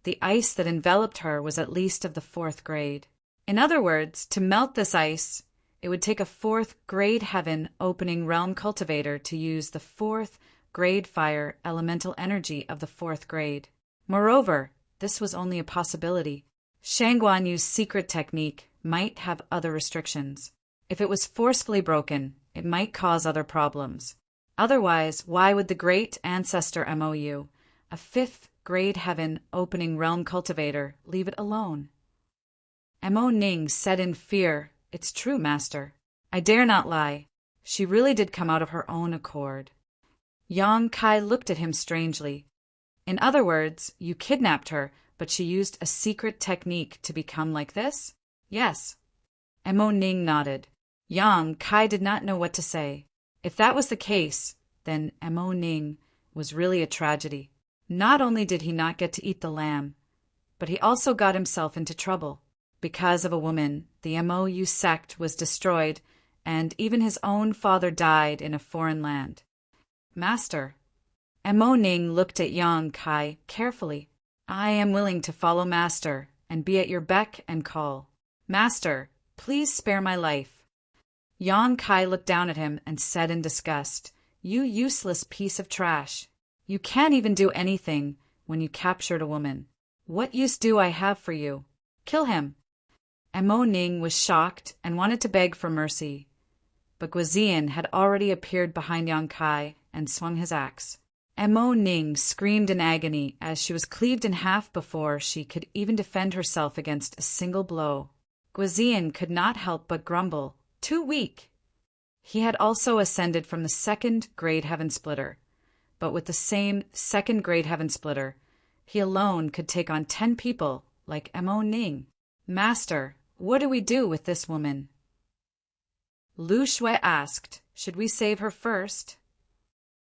the ice that enveloped her was at least of the 4th grade. In other words, to melt this ice, it would take a 4th grade heaven-opening realm cultivator to use the 4th grade fire elemental energy of the 4th grade. Moreover, this was only a possibility. Shangguan Yu's secret technique might have other restrictions. If it was forcefully broken, it might cause other problems. Otherwise, why would the great ancestor Mo, a 5th grade heaven-opening realm cultivator, leave it alone? Mo Ning said in fear, "It's true, master. I dare not lie. She really did come out of her own accord." Yang Kai looked at him strangely. "In other words, you kidnapped her, but she used a secret technique to become like this?" "Yes." Mo Ning nodded. Yang Kai did not know what to say. If that was the case, then Mo Ning was really a tragedy. Not only did he not get to eat the lamb, but he also got himself into trouble. Because of a woman, the Mo sect was destroyed, and even his own father died in a foreign land. "Master." Mo Ning looked at Yang Kai carefully. "I am willing to follow master and be at your beck and call. Master, please spare my life." Yang Kai looked down at him and said in disgust, "You useless piece of trash. You can't even do anything when you captured a woman. What use do I have for you? Kill him." Mo Ning was shocked and wanted to beg for mercy, but Guazian had already appeared behind Yang Kai and swung his axe. Mo Ning screamed in agony as she was cleaved in half before she could even defend herself against a single blow. Guazian could not help but grumble, "Too weak." He had also ascended from the 2nd grade heaven splitter, but with the same 2nd grade heaven splitter, he alone could take on 10 people like Mo Ning. "Master, what do we do with this woman?" Lu Shui asked, "Should we save her first?"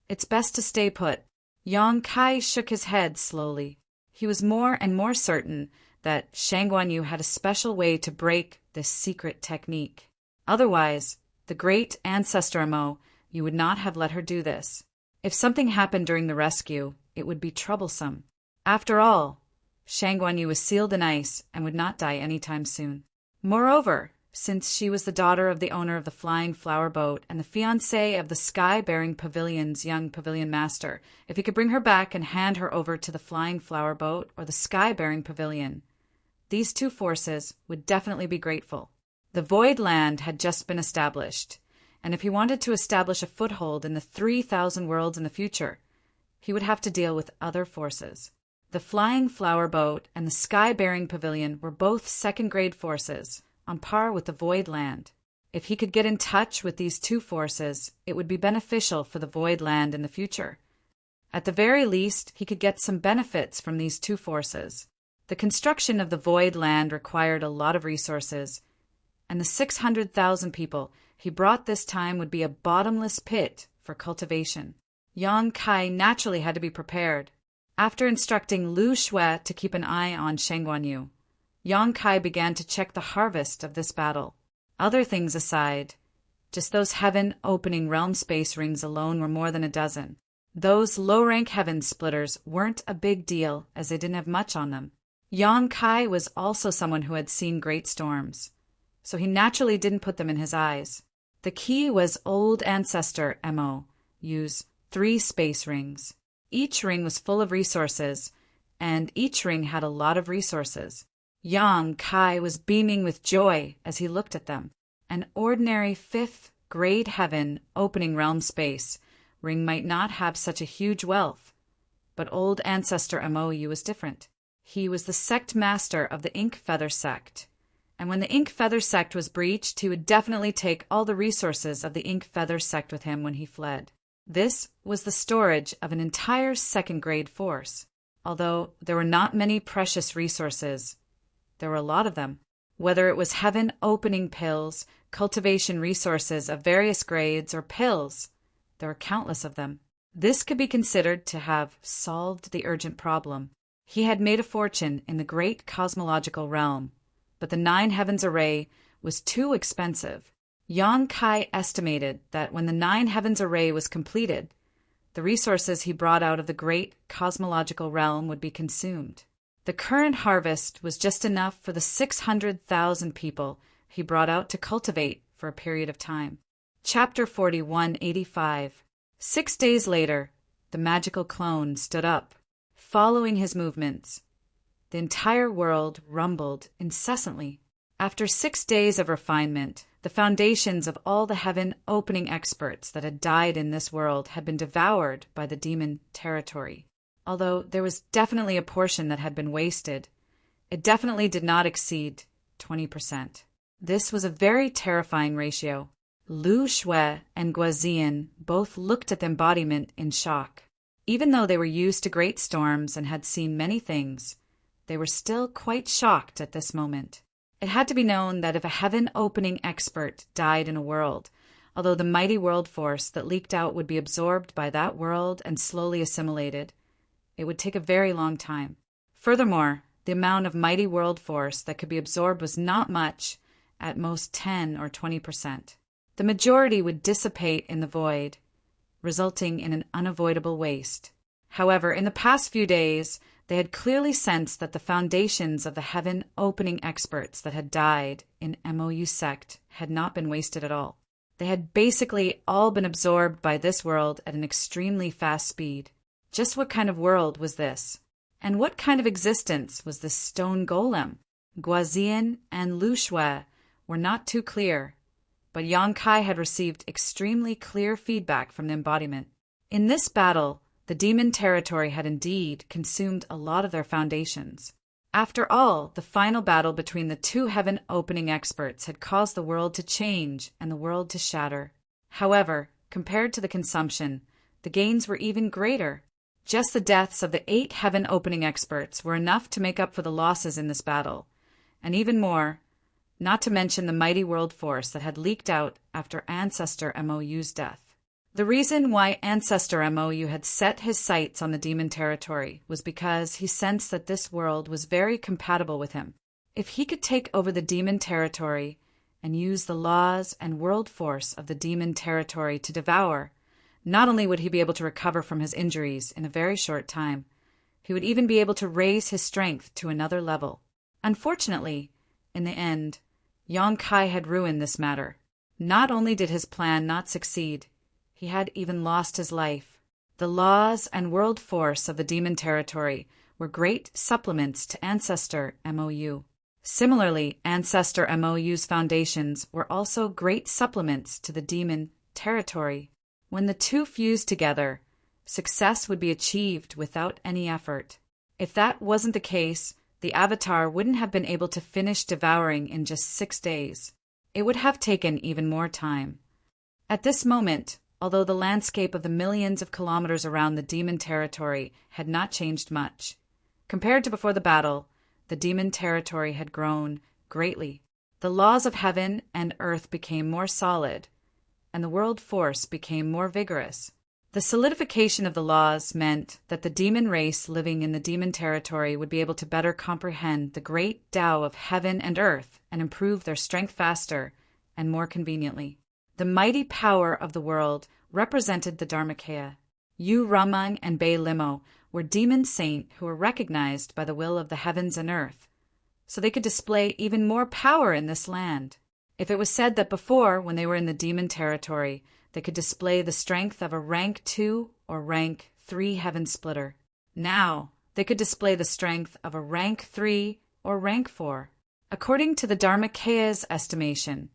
"It's best to stay put." Yang Kai shook his head slowly. He was more and more certain that Shangguan Yu had a special way to break this secret technique. Otherwise, the great ancestor Mo, you would not have let her do this. If something happened during the rescue, it would be troublesome. After all, Shangguan Yu was sealed in ice and would not die anytime soon. Moreover, since she was the daughter of the owner of the Flying Flower Boat and the fiancée of the Sky-Bearing Pavilion's young pavilion master, if he could bring her back and hand her over to the Flying Flower Boat or the Sky-Bearing Pavilion, these two forces would definitely be grateful. The Void Land had just been established, and if he wanted to establish a foothold in the 3,000 worlds in the future, he would have to deal with other forces. The flying flower boat and the sky-bearing pavilion were both second-grade forces, on par with the void land. If he could get in touch with these two forces, it would be beneficial for the void land in the future. At the very least, he could get some benefits from these two forces. The construction of the void land required a lot of resources, and the 600,000 people he brought this time would be a bottomless pit for cultivation. Yang Kai naturally had to be prepared. After instructing Lu Shui to keep an eye on Sheng Guanyu, Yang Kai began to check the harvest of this battle. Other things aside, just those heaven-opening realm space rings alone were more than a dozen. Those low-rank heaven splitters weren't a big deal, as they didn't have much on them. Yang Kai was also someone who had seen great storms, so he naturally didn't put them in his eyes. The key was old ancestor Mo, use 3 space rings. Each ring was full of resources, and each ring had a lot of resources. Yang Kai was beaming with joy as he looked at them. An ordinary 5th grade heaven opening realm space ring might not have such a huge wealth, but old ancestor Mou was different. He was the sect master of the Ink Feather sect, and when the Ink Feather sect was breached, he would definitely take all the resources of the Ink Feather sect with him when he fled. This was the storage of an entire second-grade force. Although there were not many precious resources, there were a lot of them. Whether it was heaven-opening pills, cultivation resources of various grades, or pills, there were countless of them. This could be considered to have solved the urgent problem. He had made a fortune in the great cosmological realm, but the 9 heavens array was too expensive. Yang Kai estimated that when the 9 heavens array was completed, the resources he brought out of the great cosmological realm would be consumed. The current harvest was just enough for the 600,000 people he brought out to cultivate for a period of time. Chapter 4185. 6 days later, the magical clone stood up, following his movements. The entire world rumbled incessantly. After 6 days of refinement, the foundations of all the heaven-opening experts that had died in this world had been devoured by the demon territory. Although there was definitely a portion that had been wasted, it definitely did not exceed 20%. This was a very terrifying ratio. Lu Shui and Guazian both looked at the embodiment in shock. Even though they were used to great storms and had seen many things, they were still quite shocked at this moment. It had to be known that if a heaven-opening expert died in a world, although the mighty world force that leaked out would be absorbed by that world and slowly assimilated, it would take a very long time. Furthermore, the amount of mighty world force that could be absorbed was not much, at most 10 or 20%. The majority would dissipate in the void, resulting in an unavoidable waste. However, in the past few days, they had clearly sensed that the foundations of the heaven-opening experts that had died in MOU sect had not been wasted at all. They had basically all been absorbed by this world at an extremely fast speed. Just what kind of world was this? And what kind of existence was this stone golem? Guazian and Lu Shui were not too clear, but Yang Kai had received extremely clear feedback from the embodiment. In this battle, the demon territory had indeed consumed a lot of their foundations. After all, the final battle between the 2 heaven-opening experts had caused the world to change and the world to shatter. However, compared to the consumption, the gains were even greater. Just the deaths of the 8 heaven-opening experts were enough to make up for the losses in this battle, and even more, not to mention the mighty world force that had leaked out after Ancestor MOU's death. The reason why Ancestor MOU had set his sights on the demon territory was because he sensed that this world was very compatible with him. If he could take over the demon territory and use the laws and world force of the demon territory to devour, not only would he be able to recover from his injuries in a very short time, he would even be able to raise his strength to another level. Unfortunately, in the end, Yang Kai had ruined this matter. Not only did his plan not succeed, he had even lost his life. The laws and world force of the demon territory were great supplements to Ancestor MOU. Similarly, Ancestor MOU's foundations were also great supplements to the demon territory. When the two fused together, success would be achieved without any effort. If that wasn't the case, the Avatar wouldn't have been able to finish devouring in just 6 days. It would have taken even more time. At this moment, although the landscape of the millions of kilometers around the demon territory had not changed much, compared to before the battle, the demon territory had grown greatly. The laws of heaven and earth became more solid, and the world force became more vigorous. The solidification of the laws meant that the demon race living in the demon territory would be able to better comprehend the great Tao of heaven and earth and improve their strength faster and more conveniently. The mighty power of the world represented the Dharmakaya. Yu Ramang and Bei Limo were demon saints who were recognized by the will of the heavens and earth, so they could display even more power in this land. If it was said that before, when they were in the demon territory, they could display the strength of a rank 2 or rank 3 heaven splitter, now they could display the strength of a rank 3 or rank 4. According to the Dharmakaya's estimation,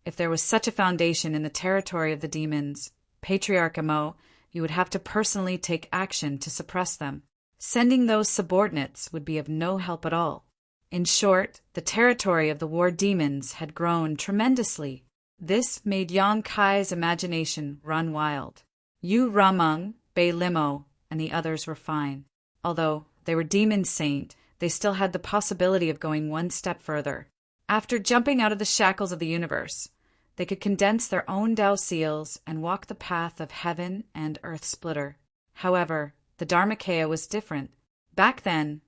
if there was such a foundation in the territory of the demons, Patriarch Amo, you would have to personally take action to suppress them. Sending those subordinates would be of no help at all. In short, the territory of the war demons had grown tremendously. This made Yang Kai's imagination run wild. Yu Ramang, Bei Limo, and the others were fine. Although they were demon saint, they still had the possibility of going one step further. After jumping out of the shackles of the universe, they could condense their own Tao seals and walk the path of heaven and earth splitter. However, the Dharmakaya was different. Back then,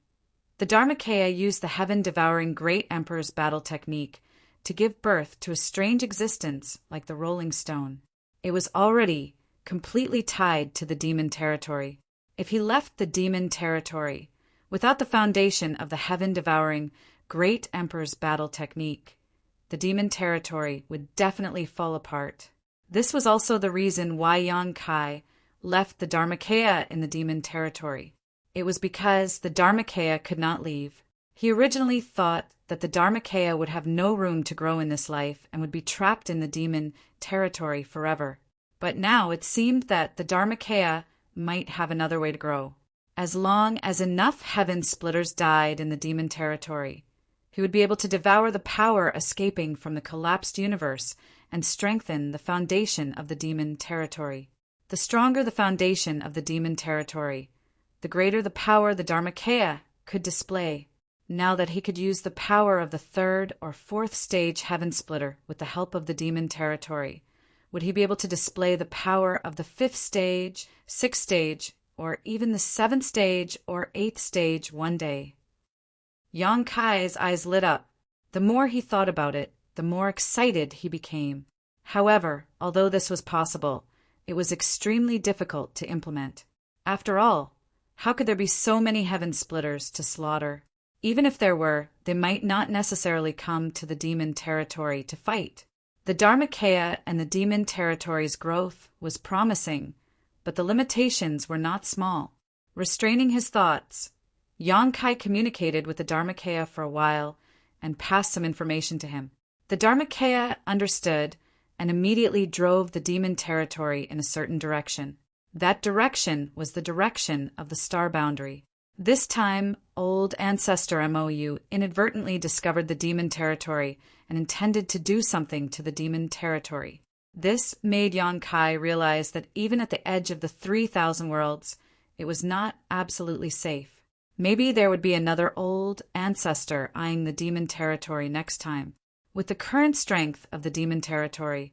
the Dharmakaya used the heaven-devouring Great Emperor's battle technique to give birth to a strange existence like the Rolling Stone. It was already completely tied to the demon territory. If he left the demon territory without the foundation of the heaven-devouring Great Emperor's battle technique, the demon territory would definitely fall apart. This was also the reason why Yang Kai left the Dharmakaya in the demon territory. It was because the Dharmakaya could not leave. He originally thought that the Dharmakaya would have no room to grow in this life and would be trapped in the demon territory forever. But now it seemed that the Dharmakaya might have another way to grow. As long as enough heaven splitters died in the demon territory, he would be able to devour the power escaping from the collapsed universe and strengthen the foundation of the demon territory. The stronger the foundation of the demon territory, the greater the power the Dharmakaya could display. Now that he could use the power of the 3rd or 4th stage heaven splitter with the help of the demon territory, would he be able to display the power of the 5th stage, 6th stage, or even the 7th stage or 8th stage one day? Yang Kai's eyes lit up. The more he thought about it, the more excited he became. However, although this was possible, it was extremely difficult to implement. After all, how could there be so many heaven splitters to slaughter? Even if there were, they might not necessarily come to the demon territory to fight. The Dharmakaya and the demon territory's growth was promising, but the limitations were not small. Restraining his thoughts, Yang Kai communicated with the Dharmakaya for a while and passed some information to him. The Dharmakaya understood and immediately drove the demon territory in a certain direction. That direction was the direction of the star boundary. This time, old ancestor MOU inadvertently discovered the demon territory and intended to do something to the demon territory. This made Yang Kai realize that even at the edge of the 3,000 worlds, it was not absolutely safe. Maybe there would be another old ancestor eyeing the demon territory next time. With the current strength of the demon territory,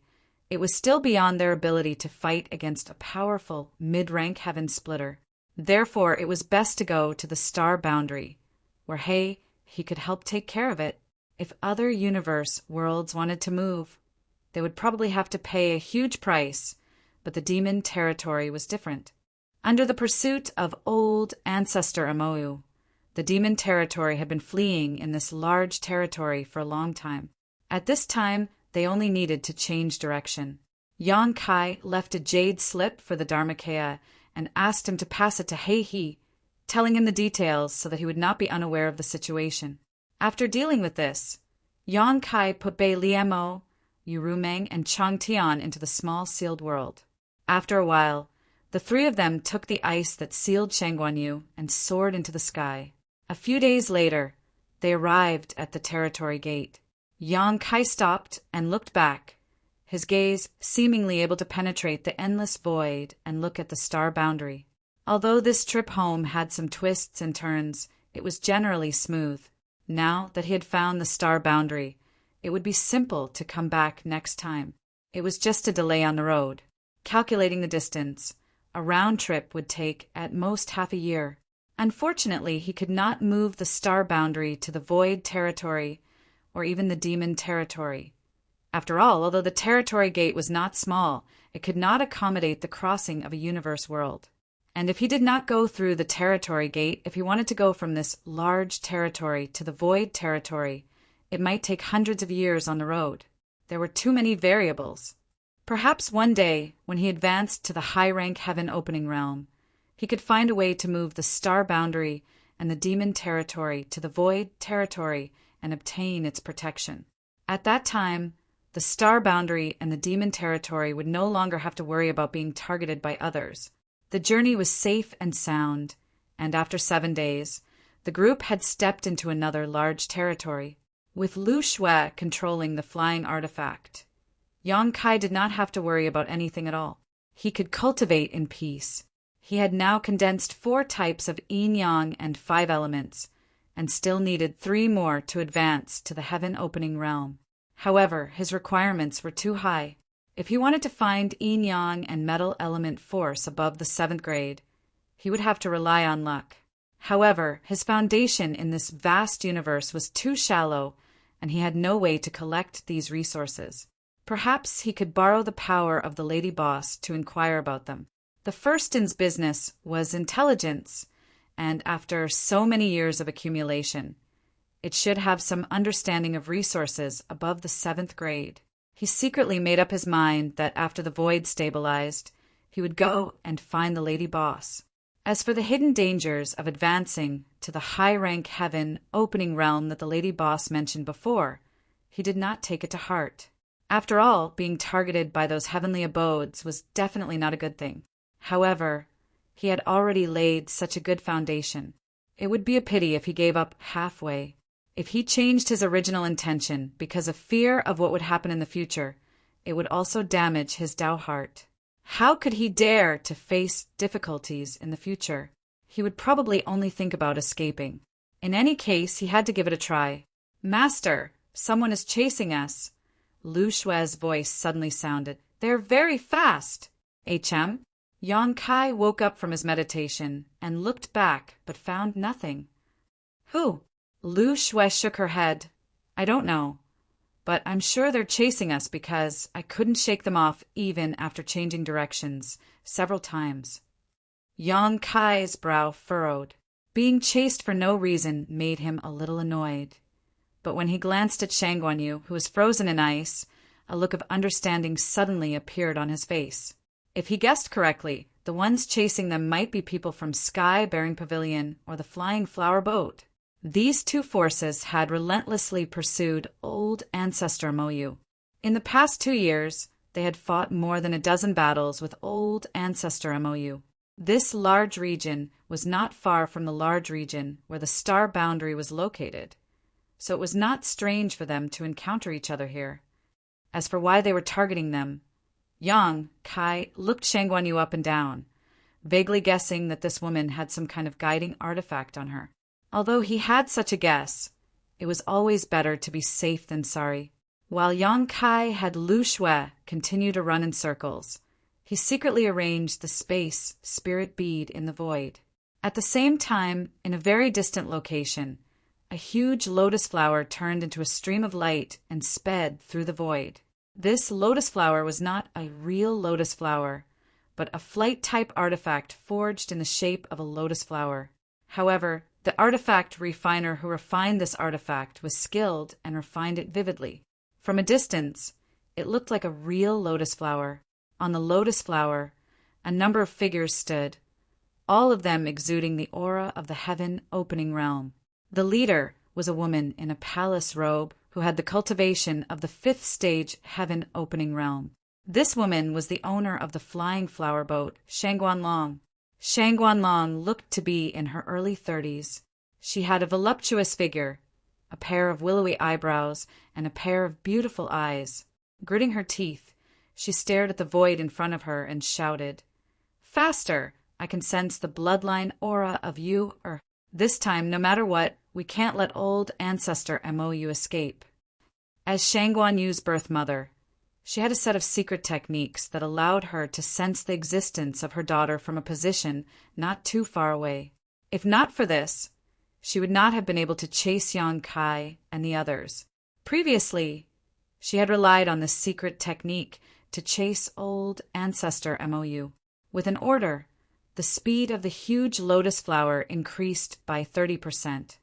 it was still beyond their ability to fight against a powerful mid-rank heaven splitter. Therefore, it was best to go to the star boundary, where, hey, he could help take care of it. If other universe worlds wanted to move, they would probably have to pay a huge price, but the demon territory was different. Under the pursuit of old ancestor Amo'u, the demon territory had been fleeing in this large territory for a long time. At this time, they only needed to change direction. Yang Kai left a jade slip for the Dharmakaya and asked him to pass it to Heihi, telling him the details so that he would not be unaware of the situation. After dealing with this, Yang Kai put Bei Liemo, Yurumeng, and Chang Tian into the small sealed world. After a while, the 3 of them took the ice that sealed Shangguanyu and soared into the sky. A few days later, they arrived at the territory gate. Yang Kai stopped and looked back, his gaze seemingly able to penetrate the endless void and look at the star boundary. Although this trip home had some twists and turns, it was generally smooth. Now that he had found the star boundary, it would be simple to come back next time. It was just a delay on the road. Calculating the distance, a round trip would take at most half a year. Unfortunately, he could not move the star boundary to the void territory or even the demon territory. After all, although the territory gate was not small, it could not accommodate the crossing of a universe world. And if he did not go through the territory gate, if he wanted to go from this large territory to the void territory, it might take hundreds of years on the road. There were too many variables. Perhaps one day, when he advanced to the high-rank heaven opening realm, he could find a way to move the star boundary and the demon territory to the void territory and obtain its protection. At that time, the star boundary and the demon territory would no longer have to worry about being targeted by others. The journey was safe and sound, and after 7 days, the group had stepped into another large territory, with Lu Shui controlling the flying artifact. Yang Kai did not have to worry about anything at all. He could cultivate in peace. He had now condensed 4 types of yin-yang and 5 elements, and still needed 3 more to advance to the heaven-opening realm. However, his requirements were too high. If he wanted to find yin-yang and metal element force above the 7th grade, he would have to rely on luck. However, his foundation in this vast universe was too shallow, and he had no way to collect these resources. Perhaps he could borrow the power of the lady boss to inquire about them. The first in's business was intelligence, and after so many years of accumulation, it should have some understanding of resources above the 7th grade. He secretly made up his mind that after the void stabilized, he would go and find the lady boss. As for the hidden dangers of advancing to the high-rank heaven opening realm that the lady boss mentioned before, he did not take it to heart. After all, being targeted by those heavenly abodes was definitely not a good thing. However, he had already laid such a good foundation. It would be a pity if he gave up halfway. If he changed his original intention because of fear of what would happen in the future, it would also damage his Tao heart. How could he dare to face difficulties in the future? He would probably only think about escaping. In any case, he had to give it a try. "Master, someone is chasing us." Lu Shui's voice suddenly sounded. "They're very fast." "HM?" Yang Kai woke up from his meditation and looked back but found nothing. "Who?" Lu Shui shook her head. "I don't know, but I'm sure they're chasing us because I couldn't shake them off even after changing directions several times." Yang Kai's brow furrowed. Being chased for no reason made him a little annoyed. But when he glanced at Shang Guanyu, who was frozen in ice, a look of understanding suddenly appeared on his face. If he guessed correctly, the ones chasing them might be people from Sky Bearing Pavilion or the Flying Flower Boat. These 2 forces had relentlessly pursued old ancestor Moyu. In the past 2 years, they had fought more than a dozen battles with old ancestor Moyu. This large region was not far from the large region where the star boundary was located, so it was not strange for them to encounter each other here. As for why they were targeting them, Yang Kai looked Shang Guanyu up and down, vaguely guessing that this woman had some kind of guiding artifact on her. Although he had such a guess, it was always better to be safe than sorry. While Yang Kai had Lu Shui continue to run in circles, he secretly arranged the space spirit bead in the void. At the same time, in a very distant location, a huge lotus flower turned into a stream of light and sped through the void. This lotus flower was not a real lotus flower, but a flight-type artifact forged in the shape of a lotus flower. However, the artifact refiner who refined this artifact was skilled and refined it vividly. From a distance, it looked like a real lotus flower. On the lotus flower, a number of figures stood, all of them exuding the aura of the heaven-opening realm. The leader was a woman in a palace robe who had the cultivation of the 5th stage heaven-opening realm. This woman was the owner of the Flying Flower Boat, Shang Guanlong. Shang Guanlong looked to be in her early 30s. She had a voluptuous figure, a pair of willowy eyebrows, and a pair of beautiful eyes. Gritting her teeth, she stared at the void in front of her and shouted, "Faster! I can sense the bloodline aura of you, this time, no matter what, we can't let old ancestor MOU escape." As Shangguan Yu's birth mother, she had a set of secret techniques that allowed her to sense the existence of her daughter from a position not too far away. If not for this, she would not have been able to chase Yang Kai and the others. Previously, she had relied on this secret technique to chase old ancestor MOU. With an order, the speed of the huge lotus flower increased by 30%.